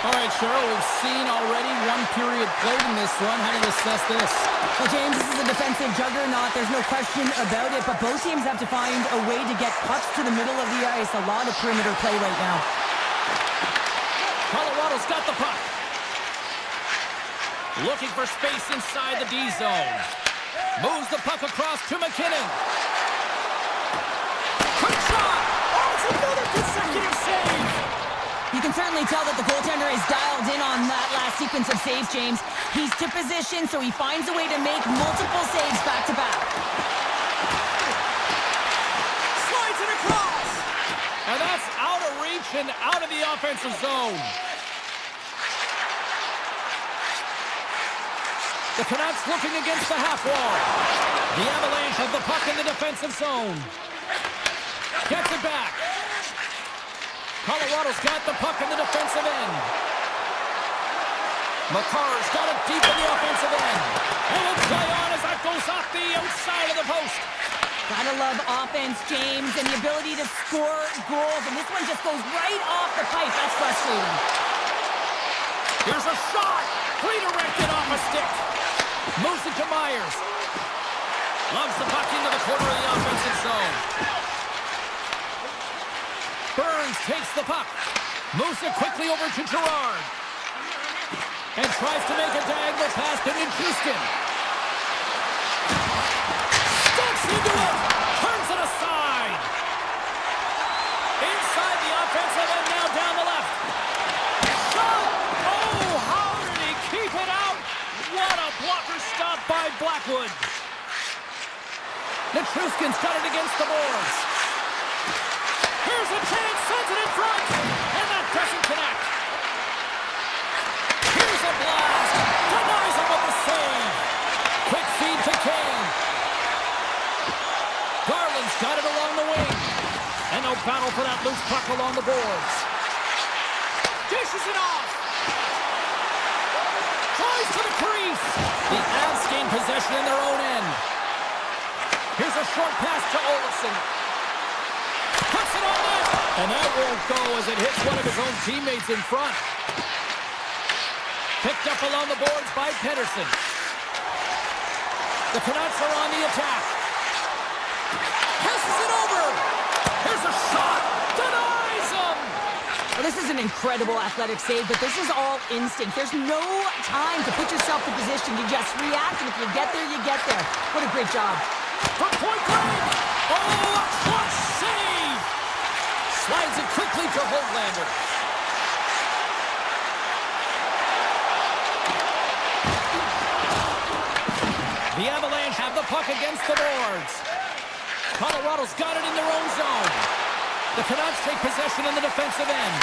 All right, Cheryl, we've seen already one period played in this one. How do you assess this? Well, James, this is a defensive juggernaut. There's no question about it, but both teams have to find a way to get pucks to the middle of the ice. A lot of perimeter play right now. Colorado's got the puck. Looking for space inside the D zone. Moves the puck across to McKinnon. Quick shot! Oh, it's another consecutive save! You can certainly tell that the goaltender is dialed in on that last sequence of saves, James. He's to position, so he finds a way to make multiple saves back-to-back. Slides it across! And that's out of reach and out of the offensive zone. The Canucks looking against the half wall. The Avalanche have the puck in the defensive zone. Gets it back. Colorado's got the puck in the defensive end. McCarr's got it deep in the offensive end. And will play on as that goes off the outside of the post. Gotta love offense, James, and the ability to score goals. And this one just goes right off the pipe. That's frustrating. Here's a shot. Redirected off a stick. Moves it to Myers. Loves the puck into the corner of the offensive zone. Burns takes the puck. Moves it quickly over to Gerard. And tries to make a diagonal pass to Nichushkin. Steps into it. Turns it aside. Inside the offensive and now down the left. Shot! Oh, how did he keep it out? What a blocker stop by Blackwood. Nichushkin's got it against the boards. Here's a chance, sends it in front, and that doesn't connect. Here's a blast, denies him with the save. Quick feed to Kane. Garland's got it along the wing. And no battle for that loose puck along the boards. Dishes it off. Tries to the crease. The Avs gain possession in their own end. Here's a short pass to Olofsson. Puts it on net. And that won't go as it hits one of his own teammates in front. Picked up along the boards by Pedersen. The Canucks are on the attack. Passes it over. Here's a shot. Denies him. Well, this is an incredible athletic save, but this is all instinct. There's no time to put yourself in position. You just react, and if you get there, you get there. What a great job. From point blank. Oh, a clutch save. Slides it quickly to Holtlander. The Avalanche have the puck against the boards. Colorado's got it in their own zone. The Canucks take possession in the defensive end.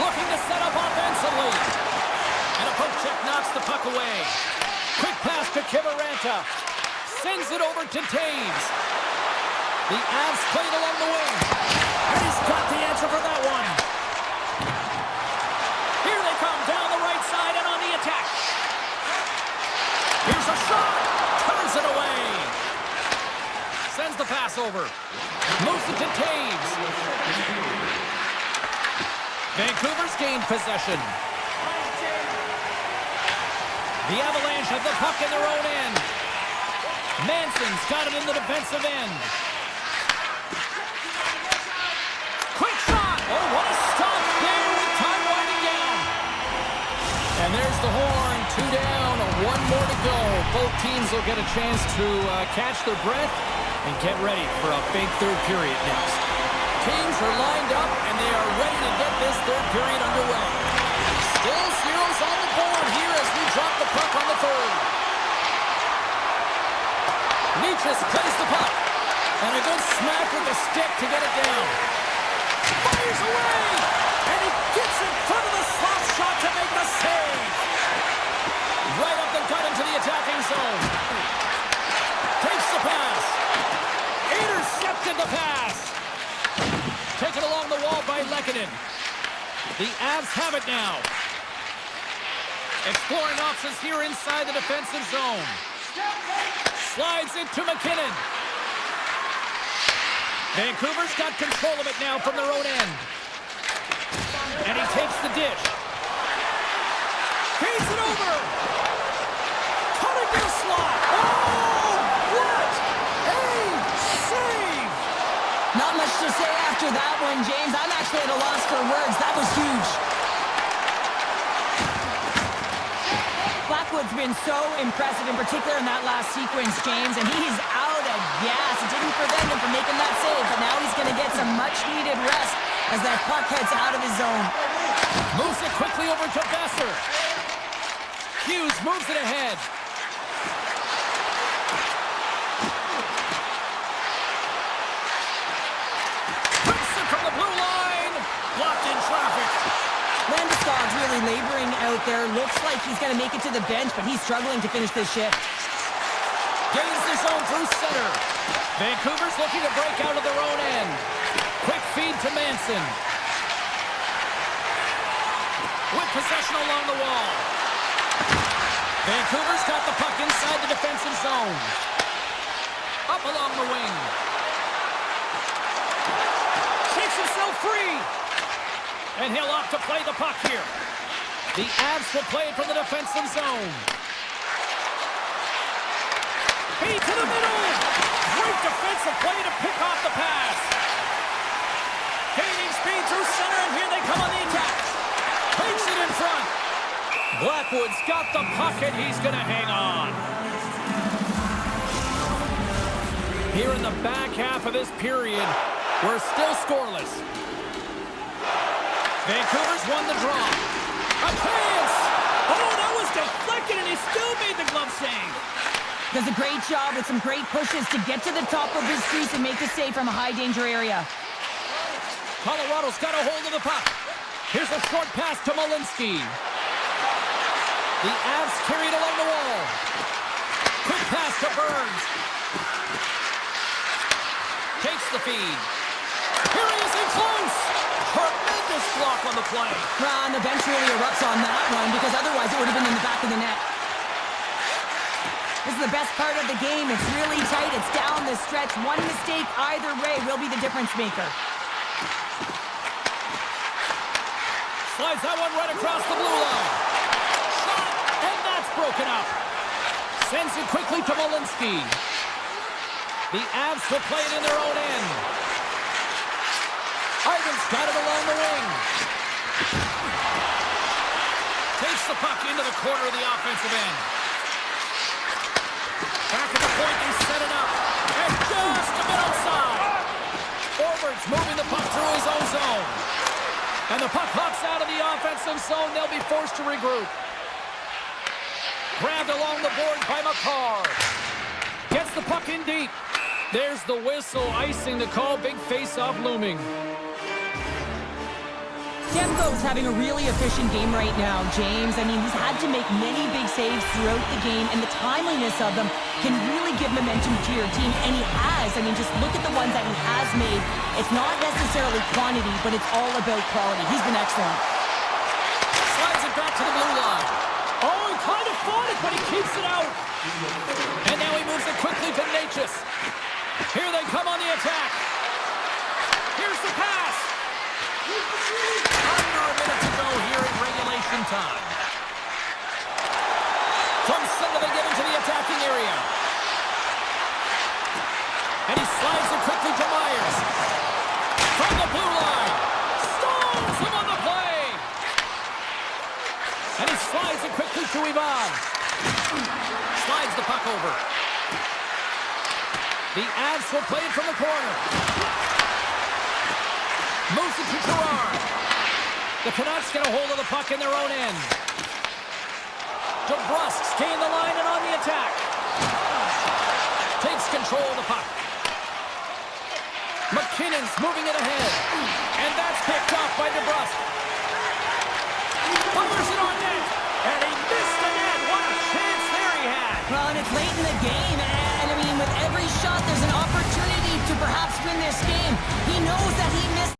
Looking to set up offensively. And a poke check knocks the puck away. Quick pass to Kiviranta. Sends it over to Taves. The Avs played along the wing. And he's got the answer for that one. Here they come down the right side and on the attack. Here's a shot. Turns it away. Sends the pass over. Moves it to Taves. Vancouver's gained possession. The Avalanche have the puck in their own end. Manson's got it in the defensive end. Quick shot! Oh, what a stop there with time winding down. And there's the horn. 2 down, 1 more to go. Both teams will get a chance to catch their breath and get ready for a big third period next. Teams are lined up and they are ready to get this third period underway. Still zeros on the board here as we drop the puck on the third. Nietzsche's plays the puck. And a good smack with the stick to get it down. Fires away! And he gets in front of the slot shot to make the save. Right up the gut into the attacking zone. Takes the pass. Intercepted the pass. Taken along the wall by Lehkonen. The Avs have it now. Exploring options here inside the defensive zone. Slides it to McKinnon. Vancouver's got control of it now from their own end. And he takes the dish. Feeds it over. Cutting to the slot. Oh, what a save. Not much to say after that one, James. I'm actually at a loss for words. That was huge. Blackwood's been so impressive, in particular in that last sequence, James, and he's out of gas. It didn't prevent him from making that save, but now he's going to get some much-needed rest as that puck heads out of his zone. Moves it quickly over to Besser. Hughes moves it ahead. Whips it from the blue line. Blocked in traffic. Landeskog's really laboring out there. Looks like he's going to make it to the bench, but he's struggling to finish this shift. Gains the zone through center. Vancouver's looking to break out of their own end. Quick feed to Manson. With possession along the wall. Vancouver's got the puck inside the defensive zone. Up along the wing. Shakes himself free. And he'll opt to play the puck here. The Avs will play it from the defensive zone. Feed to the middle. Great defensive play to pick off the pass. Gaining speed through center, and here they come on the attack. Takes it in front. Blackwood's got the puck, and he's going to hang on. Here in the back half of this period, we're still scoreless. Vancouver's won the draw. A chance! Oh, that was deflected, and he still made the glove save. Does a great job with some great pushes to get to the top of his crease and make the save from a high-danger area. Colorado's got a hold of the puck. Here's a short pass to Malinsky. The Avs carried along the wall. Quick pass to Burns. Takes the feed. Here he is in close. Tremendous block on the play. Ron, the bench really erupts on that one because otherwise it would have been in the back of the net. This is the best part of the game. It's really tight. It's down the stretch. One mistake either way will be the difference maker. Slides that one right across the blue line. Shot, and that's broken up. Sends it quickly to Malinsky. The Avs will play it in their own end. Ivan's got it along the wing. Takes the puck into the corner of the offensive end. Back at the point, they set it up. And just a bit outside. Forward's moving the puck through his own zone. And the puck hops out of the offensive zone. They'll be forced to regroup. Grabbed along the board by McCarr. Gets the puck in deep. There's the whistle, icing the call. Big face-off looming. Demko's having a really efficient game right now, James. I mean, he's had to make many big saves throughout the game, and the timeliness of them can really give momentum to your team, and he has. I mean, just look at the ones that he has made. It's not necessarily quantity, but it's all about quality. He's been excellent. Slides it back to the blue line. Oh, he kind of fought it, but he keeps it out. And now he moves it quickly to Natchez. Here they come on the attack. Here's the pass. Under a minute to go here in regulation time. From center they get into the attacking area. And he slides it quickly to Myers. From the blue line. Stalls him on the play. And he slides it quickly to Ivan. Slides the puck over. The Avs will play it from the corner. Moves it to Gerard. The Canucks get a hold of the puck in their own end. DeBrusk's gain the line and on the attack. Takes control of the puck. McKinnon's moving it ahead. And that's picked off by DeBrusk. Fires it on net. And he missed the net. What a chance there he had. Well, and it's late in the game, and I mean, with every shot, there's an opportunity to perhaps win this game. He knows that he missed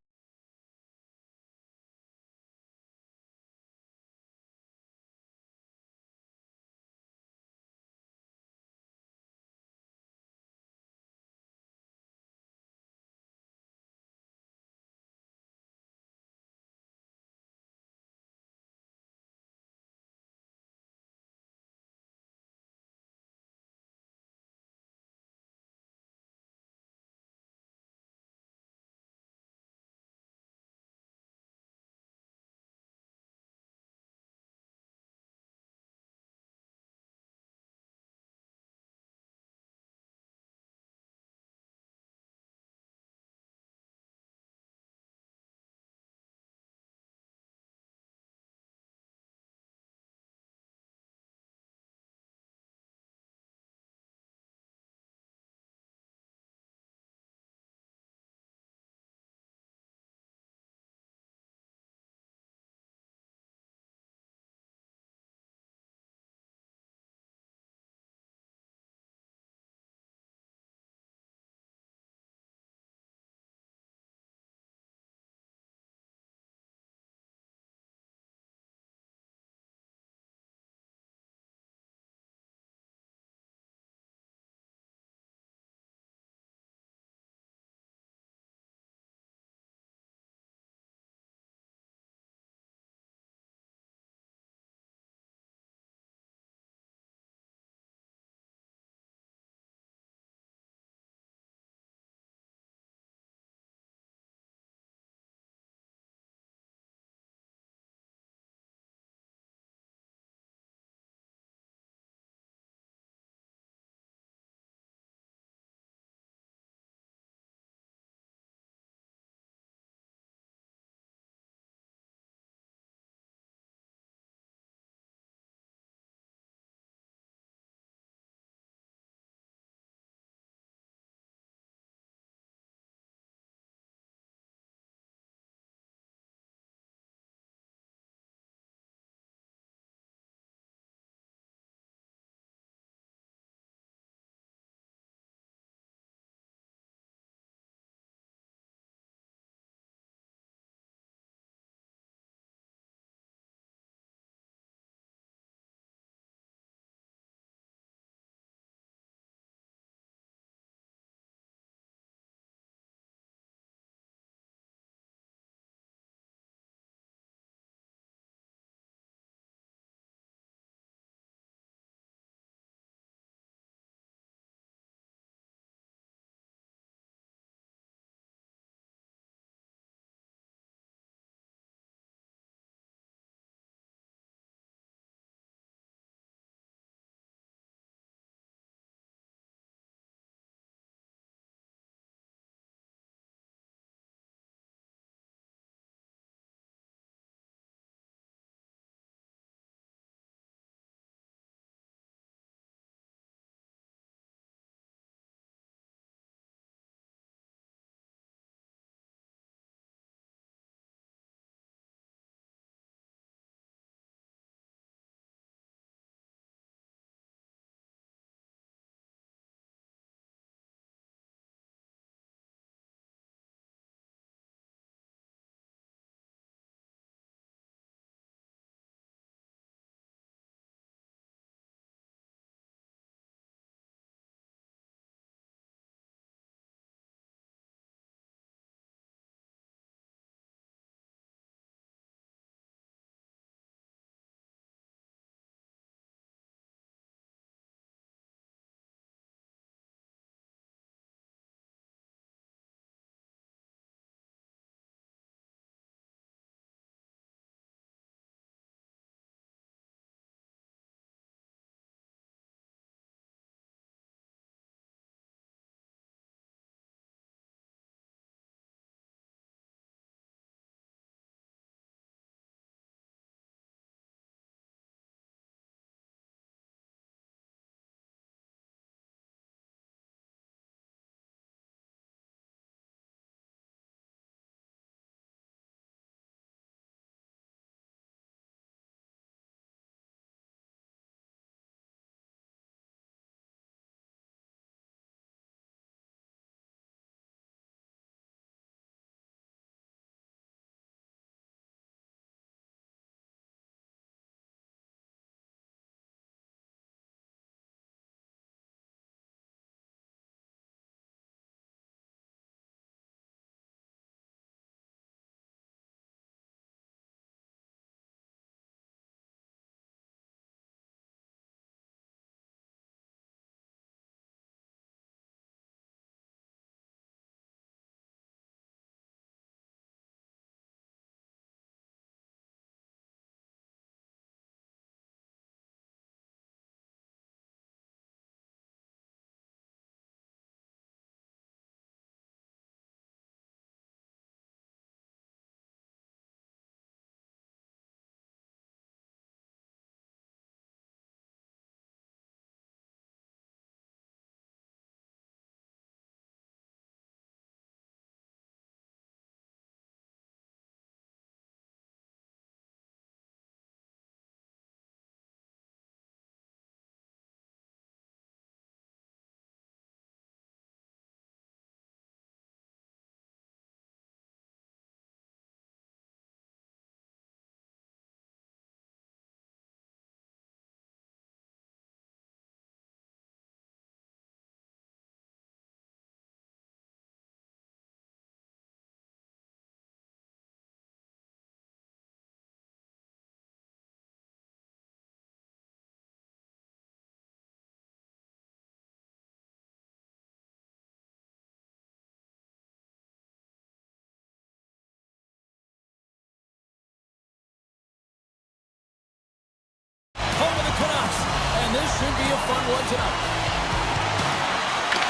this should be a fun one tonight.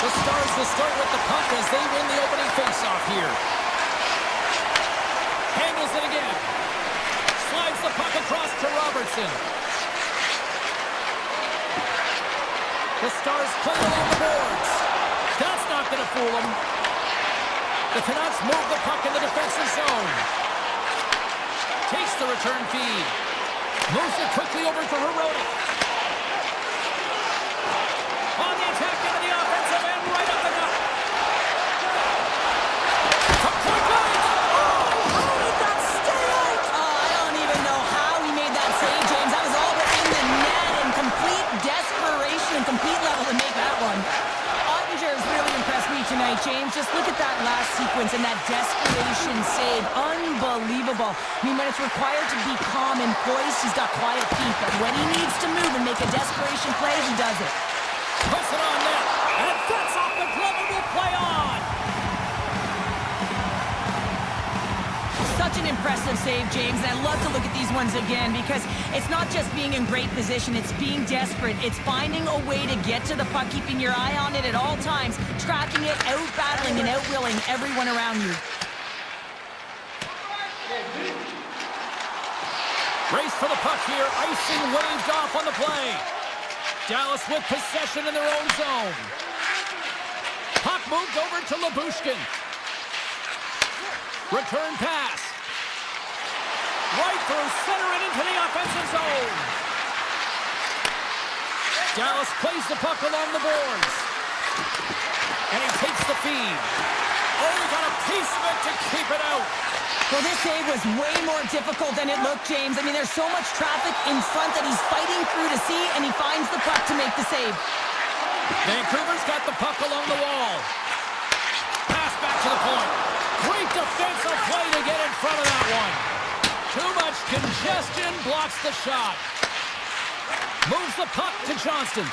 The Stars will start with the puck as they win the opening faceoff here. Handles it again. Slides the puck across to Robertson. The Stars play along the boards. That's not going to fool them. The Canucks move the puck in the defensive zone. Takes the return feed. Moves it quickly over to Herodic. On the attack into the offensive end, right up the gut. From point blank. Oh, how did that stay out? Oh, I don't even know how he made that save, James. That was all but in the net and complete desperation and complete level to make that one. Ottinger has really impressed me tonight, James. Just look at that last sequence and that desperation save. Unbelievable. I mean, when it's required to be calm and poised, he's got quiet feet. But when he needs to move and make a desperation play, he does it. Puts it on net. And that's off the glove and will play on. Such an impressive save, James, and I love to look at these ones again because it's not just being in great position, it's being desperate. It's finding a way to get to the puck, keeping your eye on it at all times, tracking it, out-battling and out-willing everyone around you. Race for the puck here. Icing waved off on the play. Dallas with possession in their own zone. Puck moved over to Labushkin. Return pass. Right through center and into the offensive zone. Dallas plays the puck along the boards. And he takes the feed. Oh, he got a piece of it to keep it out. Well, this save was way more difficult than it looked, James. I mean, there's so much traffic in front that he's fighting through to see, and he finds the puck to make the save. Vancouver's got the puck along the wall. Pass back to the point. Great defensive play to get in front of that one. Too much congestion blocks the shot. Moves the puck to Johnston.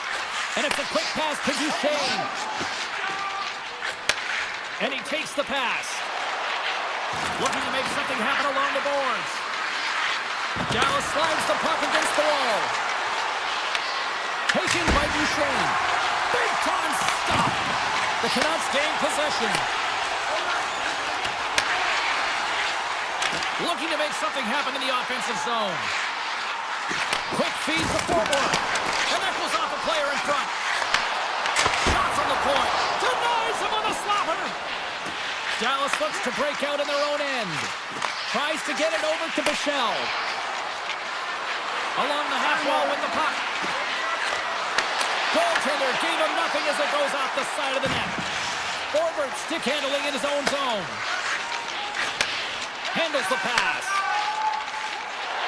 And it's a quick pass to Duchesne. And he takes the pass. Looking to make something happen along the boards. Dallas slides the puck against the wall. Taken by Duchesne. Big time stop. The Canucks gain possession. Looking to make something happen in the offensive zone. Quick feed to forward. And that goes off a player in front. Shot from the point. Denies him on the slapper. Dallas looks to break out in their own end. Tries to get it over to Bichelle. Along the half wall with the puck. Goaltender gave him nothing as it goes off the side of the net. Forward stick handling in his own zone. Handles the pass.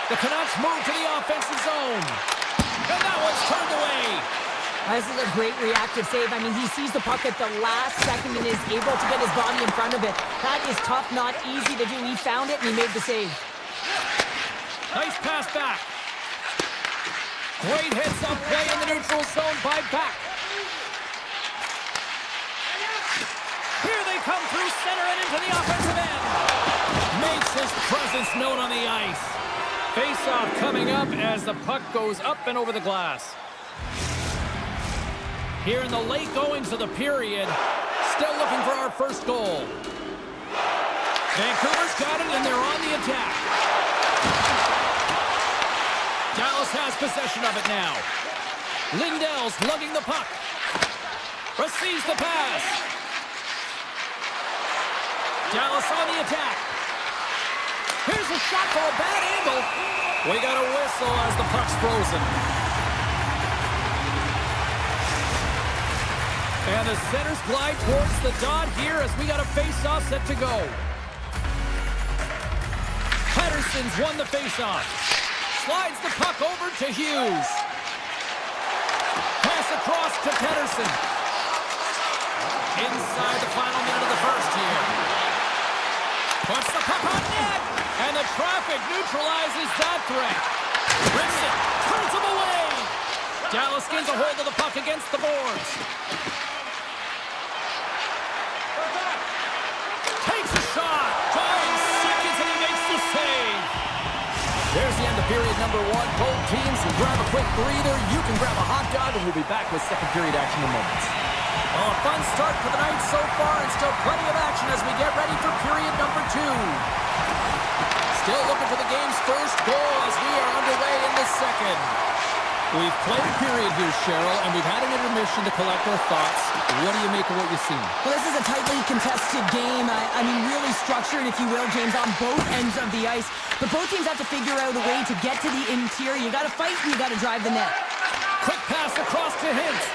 The Canucks move to the offensive zone. And that one's turned away. This is a great reactive save. I mean, he sees the puck at the last second and is able to get his body in front of it. That is tough, not easy to do. He found it and he made the save. Nice pass back. Great heads-up play in the neutral zone by Back. Here they come through center and into the offensive end. Makes his presence known on the ice. Face-off coming up as the puck goes up and over the glass. Here in the late goings of the period, still looking for our first goal. Vancouver's got it and they're on the attack. Dallas has possession of it now. Lindell's lugging the puck. Receives the pass. Dallas on the attack. Here's a shot for a bad angle. We got a whistle as the puck's frozen. And the centers glide towards the dot here as we got a face-off set to go. Pettersson's won the face-off. Slides the puck over to Hughes. Pass across to Pettersson. Inside the final minute of the first here. Puts the puck on net. And the traffic neutralizes that threat. Rips it. Turns him away. Dallas gains a hold of the puck against the boards. Takes a shot. 5 seconds and he makes the save. There's the end of period number one. Both teams will grab a quick breather. You can grab a hot dog, and we'll be back with second period action in moments. Oh, a fun start for the night so far, and still plenty of action as we get ready for period number two. Still looking for the game's first goal as we are underway in the second. We've played a period here, Cheryl, and we've had an intermission to collect our thoughts. What do you make of what you've seen? Well, this is a tightly contested game. I mean, really structured, if you will, James, on both ends of the ice. But both teams have to figure out a way to get to the interior. You got to fight and you got to drive the net. Quick pass across to Hintz.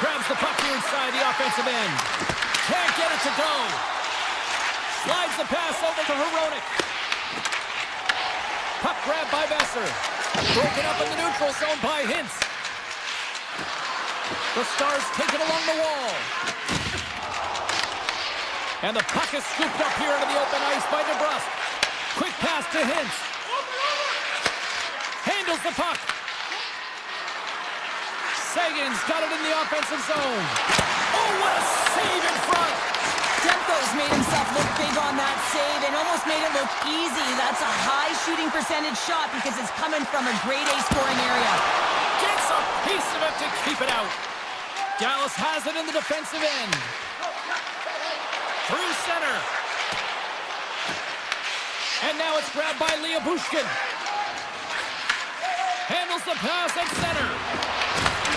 Grabs the puck here inside the offensive end. Can't get it to go. Slides the pass over to Hronek. Puck grab by Besser. Broken up in the neutral zone by Hintz. The Stars take it along the wall. And the puck is scooped up here into the open ice by DeBrusque. Quick pass to Hintz. Handles the puck. Sagan's got it in the offensive zone. Oh, what a save in front! Demko's made himself look big on that save and almost made it look easy. That's a high shooting percentage shot because it's coming from a grade A scoring area. Gets a piece of it to keep it out. Dallas has it in the defensive end. Through center. And now it's grabbed by Bushkin. Handles the pass at center.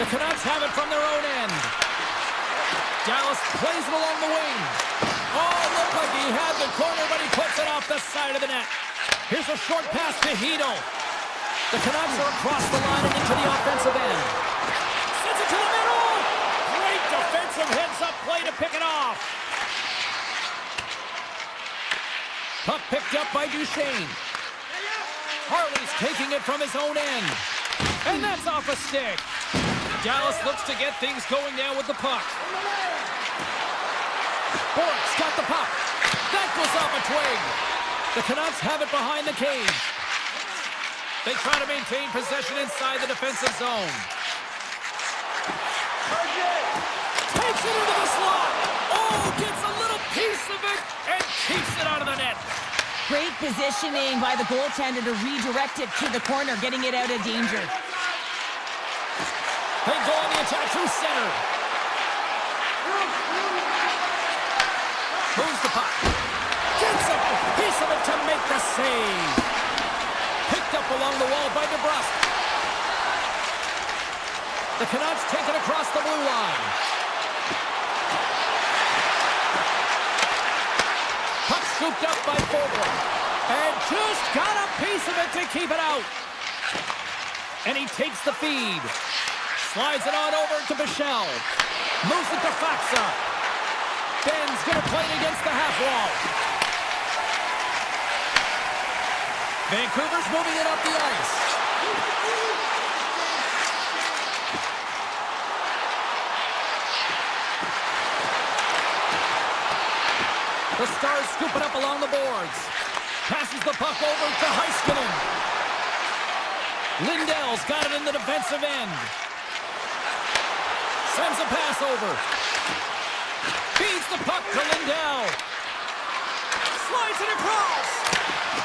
The Canucks have it from their own end. Dallas plays it along the wing. Oh, looked like he had the corner, but he puts it off the side of the net. Here's a short pass to Hito. The Canucks are across the line and into the offensive end. Sends it to the middle. Great defensive heads-up play to pick it off. Puck picked up by Duchesne. Harley's taking it from his own end. And that's off a stick. Dallas looks to get things going now with the puck. Bork's got the puck. That goes off a twig. The Canucks have it behind the cage. They try to maintain possession inside the defensive zone. Takes it into the slot. Oh, gets a little piece of it and keeps it out of the net. Great positioning by the goaltender to redirect it to the corner, getting it out of danger. They go on the attack through center. Moves the puck. Gets a piece of it to make the save. Picked up along the wall by DeBrusque. The Canucks take it across the blue line. Puck scooped up by Fogle. And just got a piece of it to keep it out. And he takes the feed. Slides it on over to Bichelle. Moves it to Faxa. Ben's going to play it against the half wall. Vancouver's moving it up the ice. The Stars scoop it up along the boards. Passes the puck over to Heiskanen. Lindell's got it in the defensive end. Sends a pass over. Feeds the puck to Lindell. Slides it across.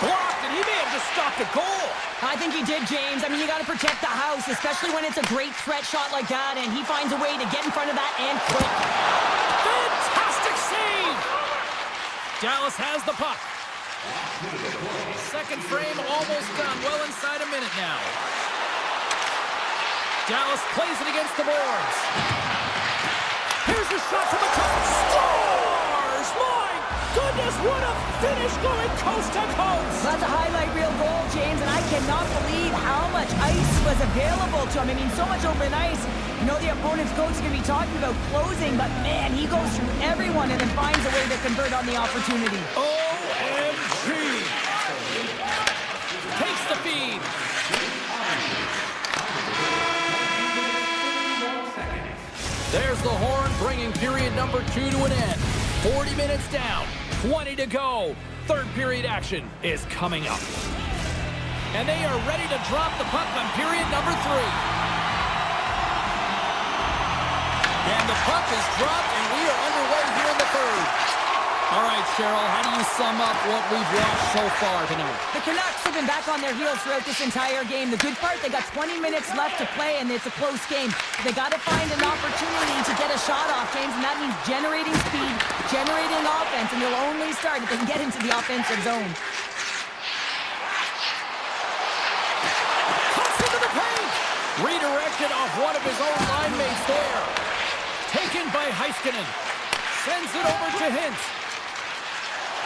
Blocked, and he may have just stopped a goal. I think he did, James. I mean, you got to protect the house, especially when it's a great threat shot like that, and he finds a way to get in front of that and quick. Fantastic save! Dallas has the puck. Second frame almost done. Well inside a minute now. Dallas plays it against the boards. Here's a shot from the top. Stars! My goodness, what a finish going coast to coast! That's a highlight reel goal, James, and I cannot believe how much ice was available to him. I mean, so much open ice. You know the opponent's coach is going to be talking about closing, but man, he goes through everyone and then finds a way to convert on the opportunity. OMG! Takes the feed. There's the horn, bringing period number 2 to an end. 40 minutes down, 20 to go. Third period action is coming up. And they are ready to drop the puck on period number 3. And the puck is dropped, and we are underway here in the third. All right, Cheryl, how do you sum up what we've watched so far tonight? The Canucks have been back on their heels throughout this entire game. The good part, they got 20 minutes left to play, and it's a close game. They got to find an opportunity to get a shot off, James, and that means generating speed, generating offense, and they'll only start if they can get into the offensive zone. Cuts into the paint! Redirected off one of his own line mates there. Taken by Heiskanen. Sends it over to Hintz.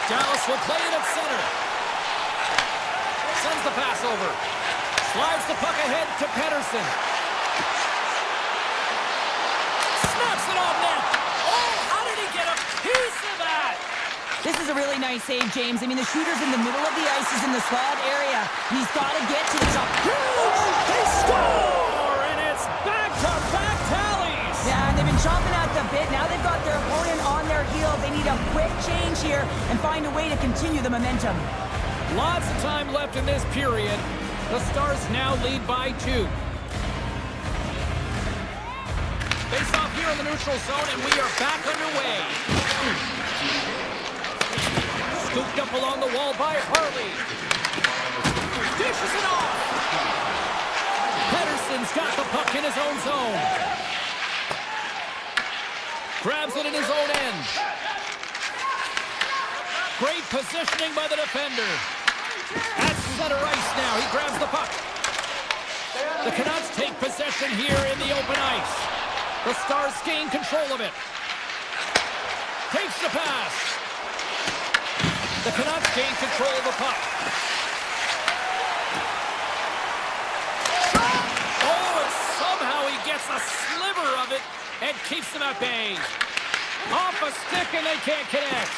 Dallas will play it at center. Sends the pass over. Slides the puck ahead to Pettersson. Snaps it off net. Oh, how did he get a piece of that? This is a really nice save, James. I mean, the shooter's in the middle of the ice. He's in the slot area. And he's got to get to the top. They score! And it's back-to-back tallies! Yeah, and they've been chomping at the bit. Now they've got their opponent on their heels. They need a quick change here and find a way to continue the momentum. Lots of time left in this period. The Stars now lead by 2. Face off here in the neutral zone, and we are back underway. Scooped up along the wall by Harley. Dishes it off. Pettersson's got the puck in his own zone. Grabs it in his own end. Great positioning by the defender. At center ice now. He grabs the puck. The Canucks take possession here in the open ice. The Stars gain control of it. Takes the pass. The Canucks gain control of the puck. Shot! Oh, and somehow he gets a sliver of it and keeps them at bay. Off a stick and they can't connect.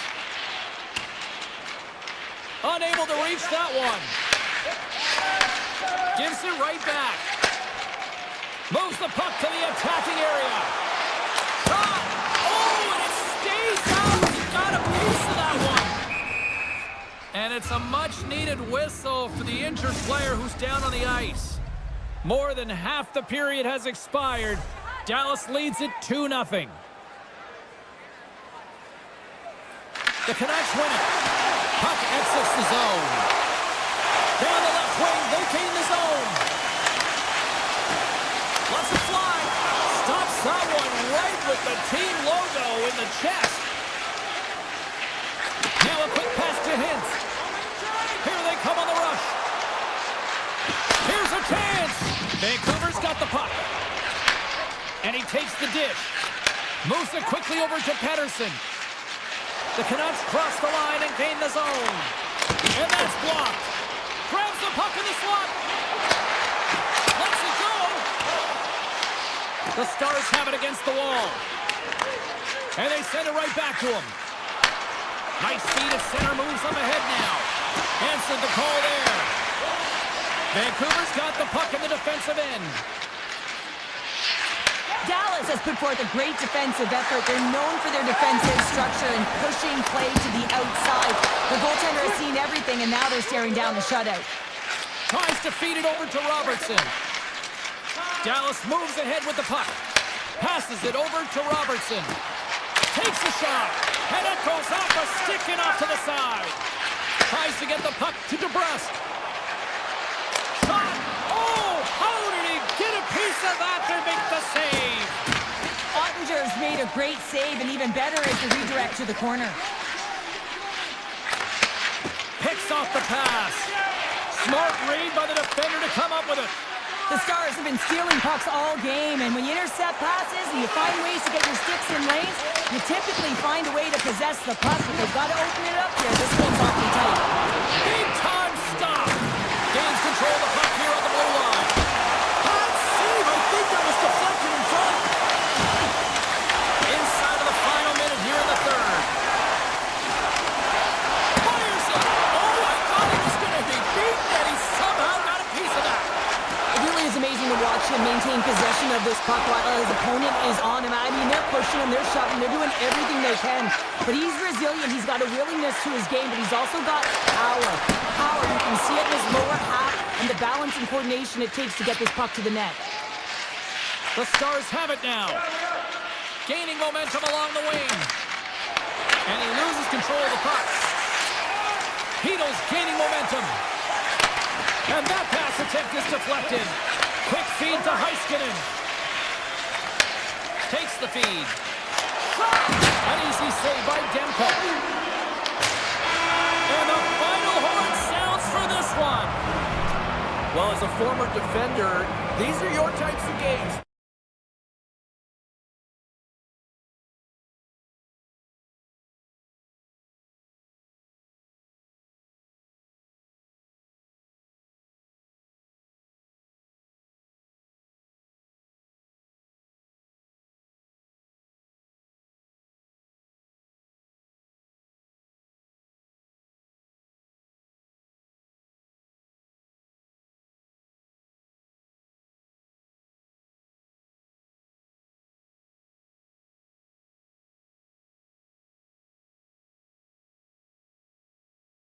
Unable to reach that one. Gives it right back. Moves the puck to the attacking area. Shot! Oh, and it stays out. He got a piece of that one. And it's a much-needed whistle for the injured player who's down on the ice. More than half the period has expired. Dallas leads it 2-0. The Canucks win it. Puck exits the zone. Down the left wing, they gain the zone. Lets it fly. Stops that one right with the team logo in the chest. Now a quick pass to Hintz. Here they come on the rush. Here's a chance. Vancouver's got the puck. And he takes the dish. Moves it quickly over to Pettersson. The Canucks cross the line and gain the zone. And that's blocked. Grabs the puck in the slot. Lets it go. The Stars have it against the wall. And they send it right back to him. Nice speed at center, moves them ahead now. Answered the call there. Vancouver's got the puck in the defensive end. Dallas has put forth a great defensive effort. They're known for their defensive structure and pushing play to the outside. The goaltender has seen everything, and now they're staring down the shutout. Tries to feed it over to Robertson. Dallas moves ahead with the puck. Passes it over to Robertson. Takes a shot. And it goes off a stick and off to the side. Tries to get the puck to DeBrusque. Shot. Oh, how did he get a piece of that to make the save? Ottinger's made a great save, and even better is the redirect to the corner. Picks off the pass. Smart read by the defender to come up with it. The Stars have been stealing pucks all game, and when you intercept passes and you find ways to get your sticks in lanes, you typically find a way to possess the puck, but they've got to open it up here. This one's awfully tight. Big time stop. Gains control of the puck here on the blue line. Hot save. I think that was deflected in front. Inside of the final minute here in the third. Fires it. Oh, I thought he was going to be beaten, and he somehow got a piece of that. It really is amazing to watch him maintain possession of this puck while his opponent is on him. I mean, they're pushing him, they're shoving, they're doing everything they can. But he's resilient, he's got a willingness to his game, but he's also got power. Power, you can see it in his lower half and the balance and coordination it takes to get this puck to the net. The Stars have it now. Gaining momentum along the wing. And he loses control of the puck. Hedo's gaining momentum. And that pass attempt is deflected. Quick feed to Heiskanen. Takes the feed. An easy save by Demko. And the final horn sounds for this one. Well, as a former defender, these are your types of games.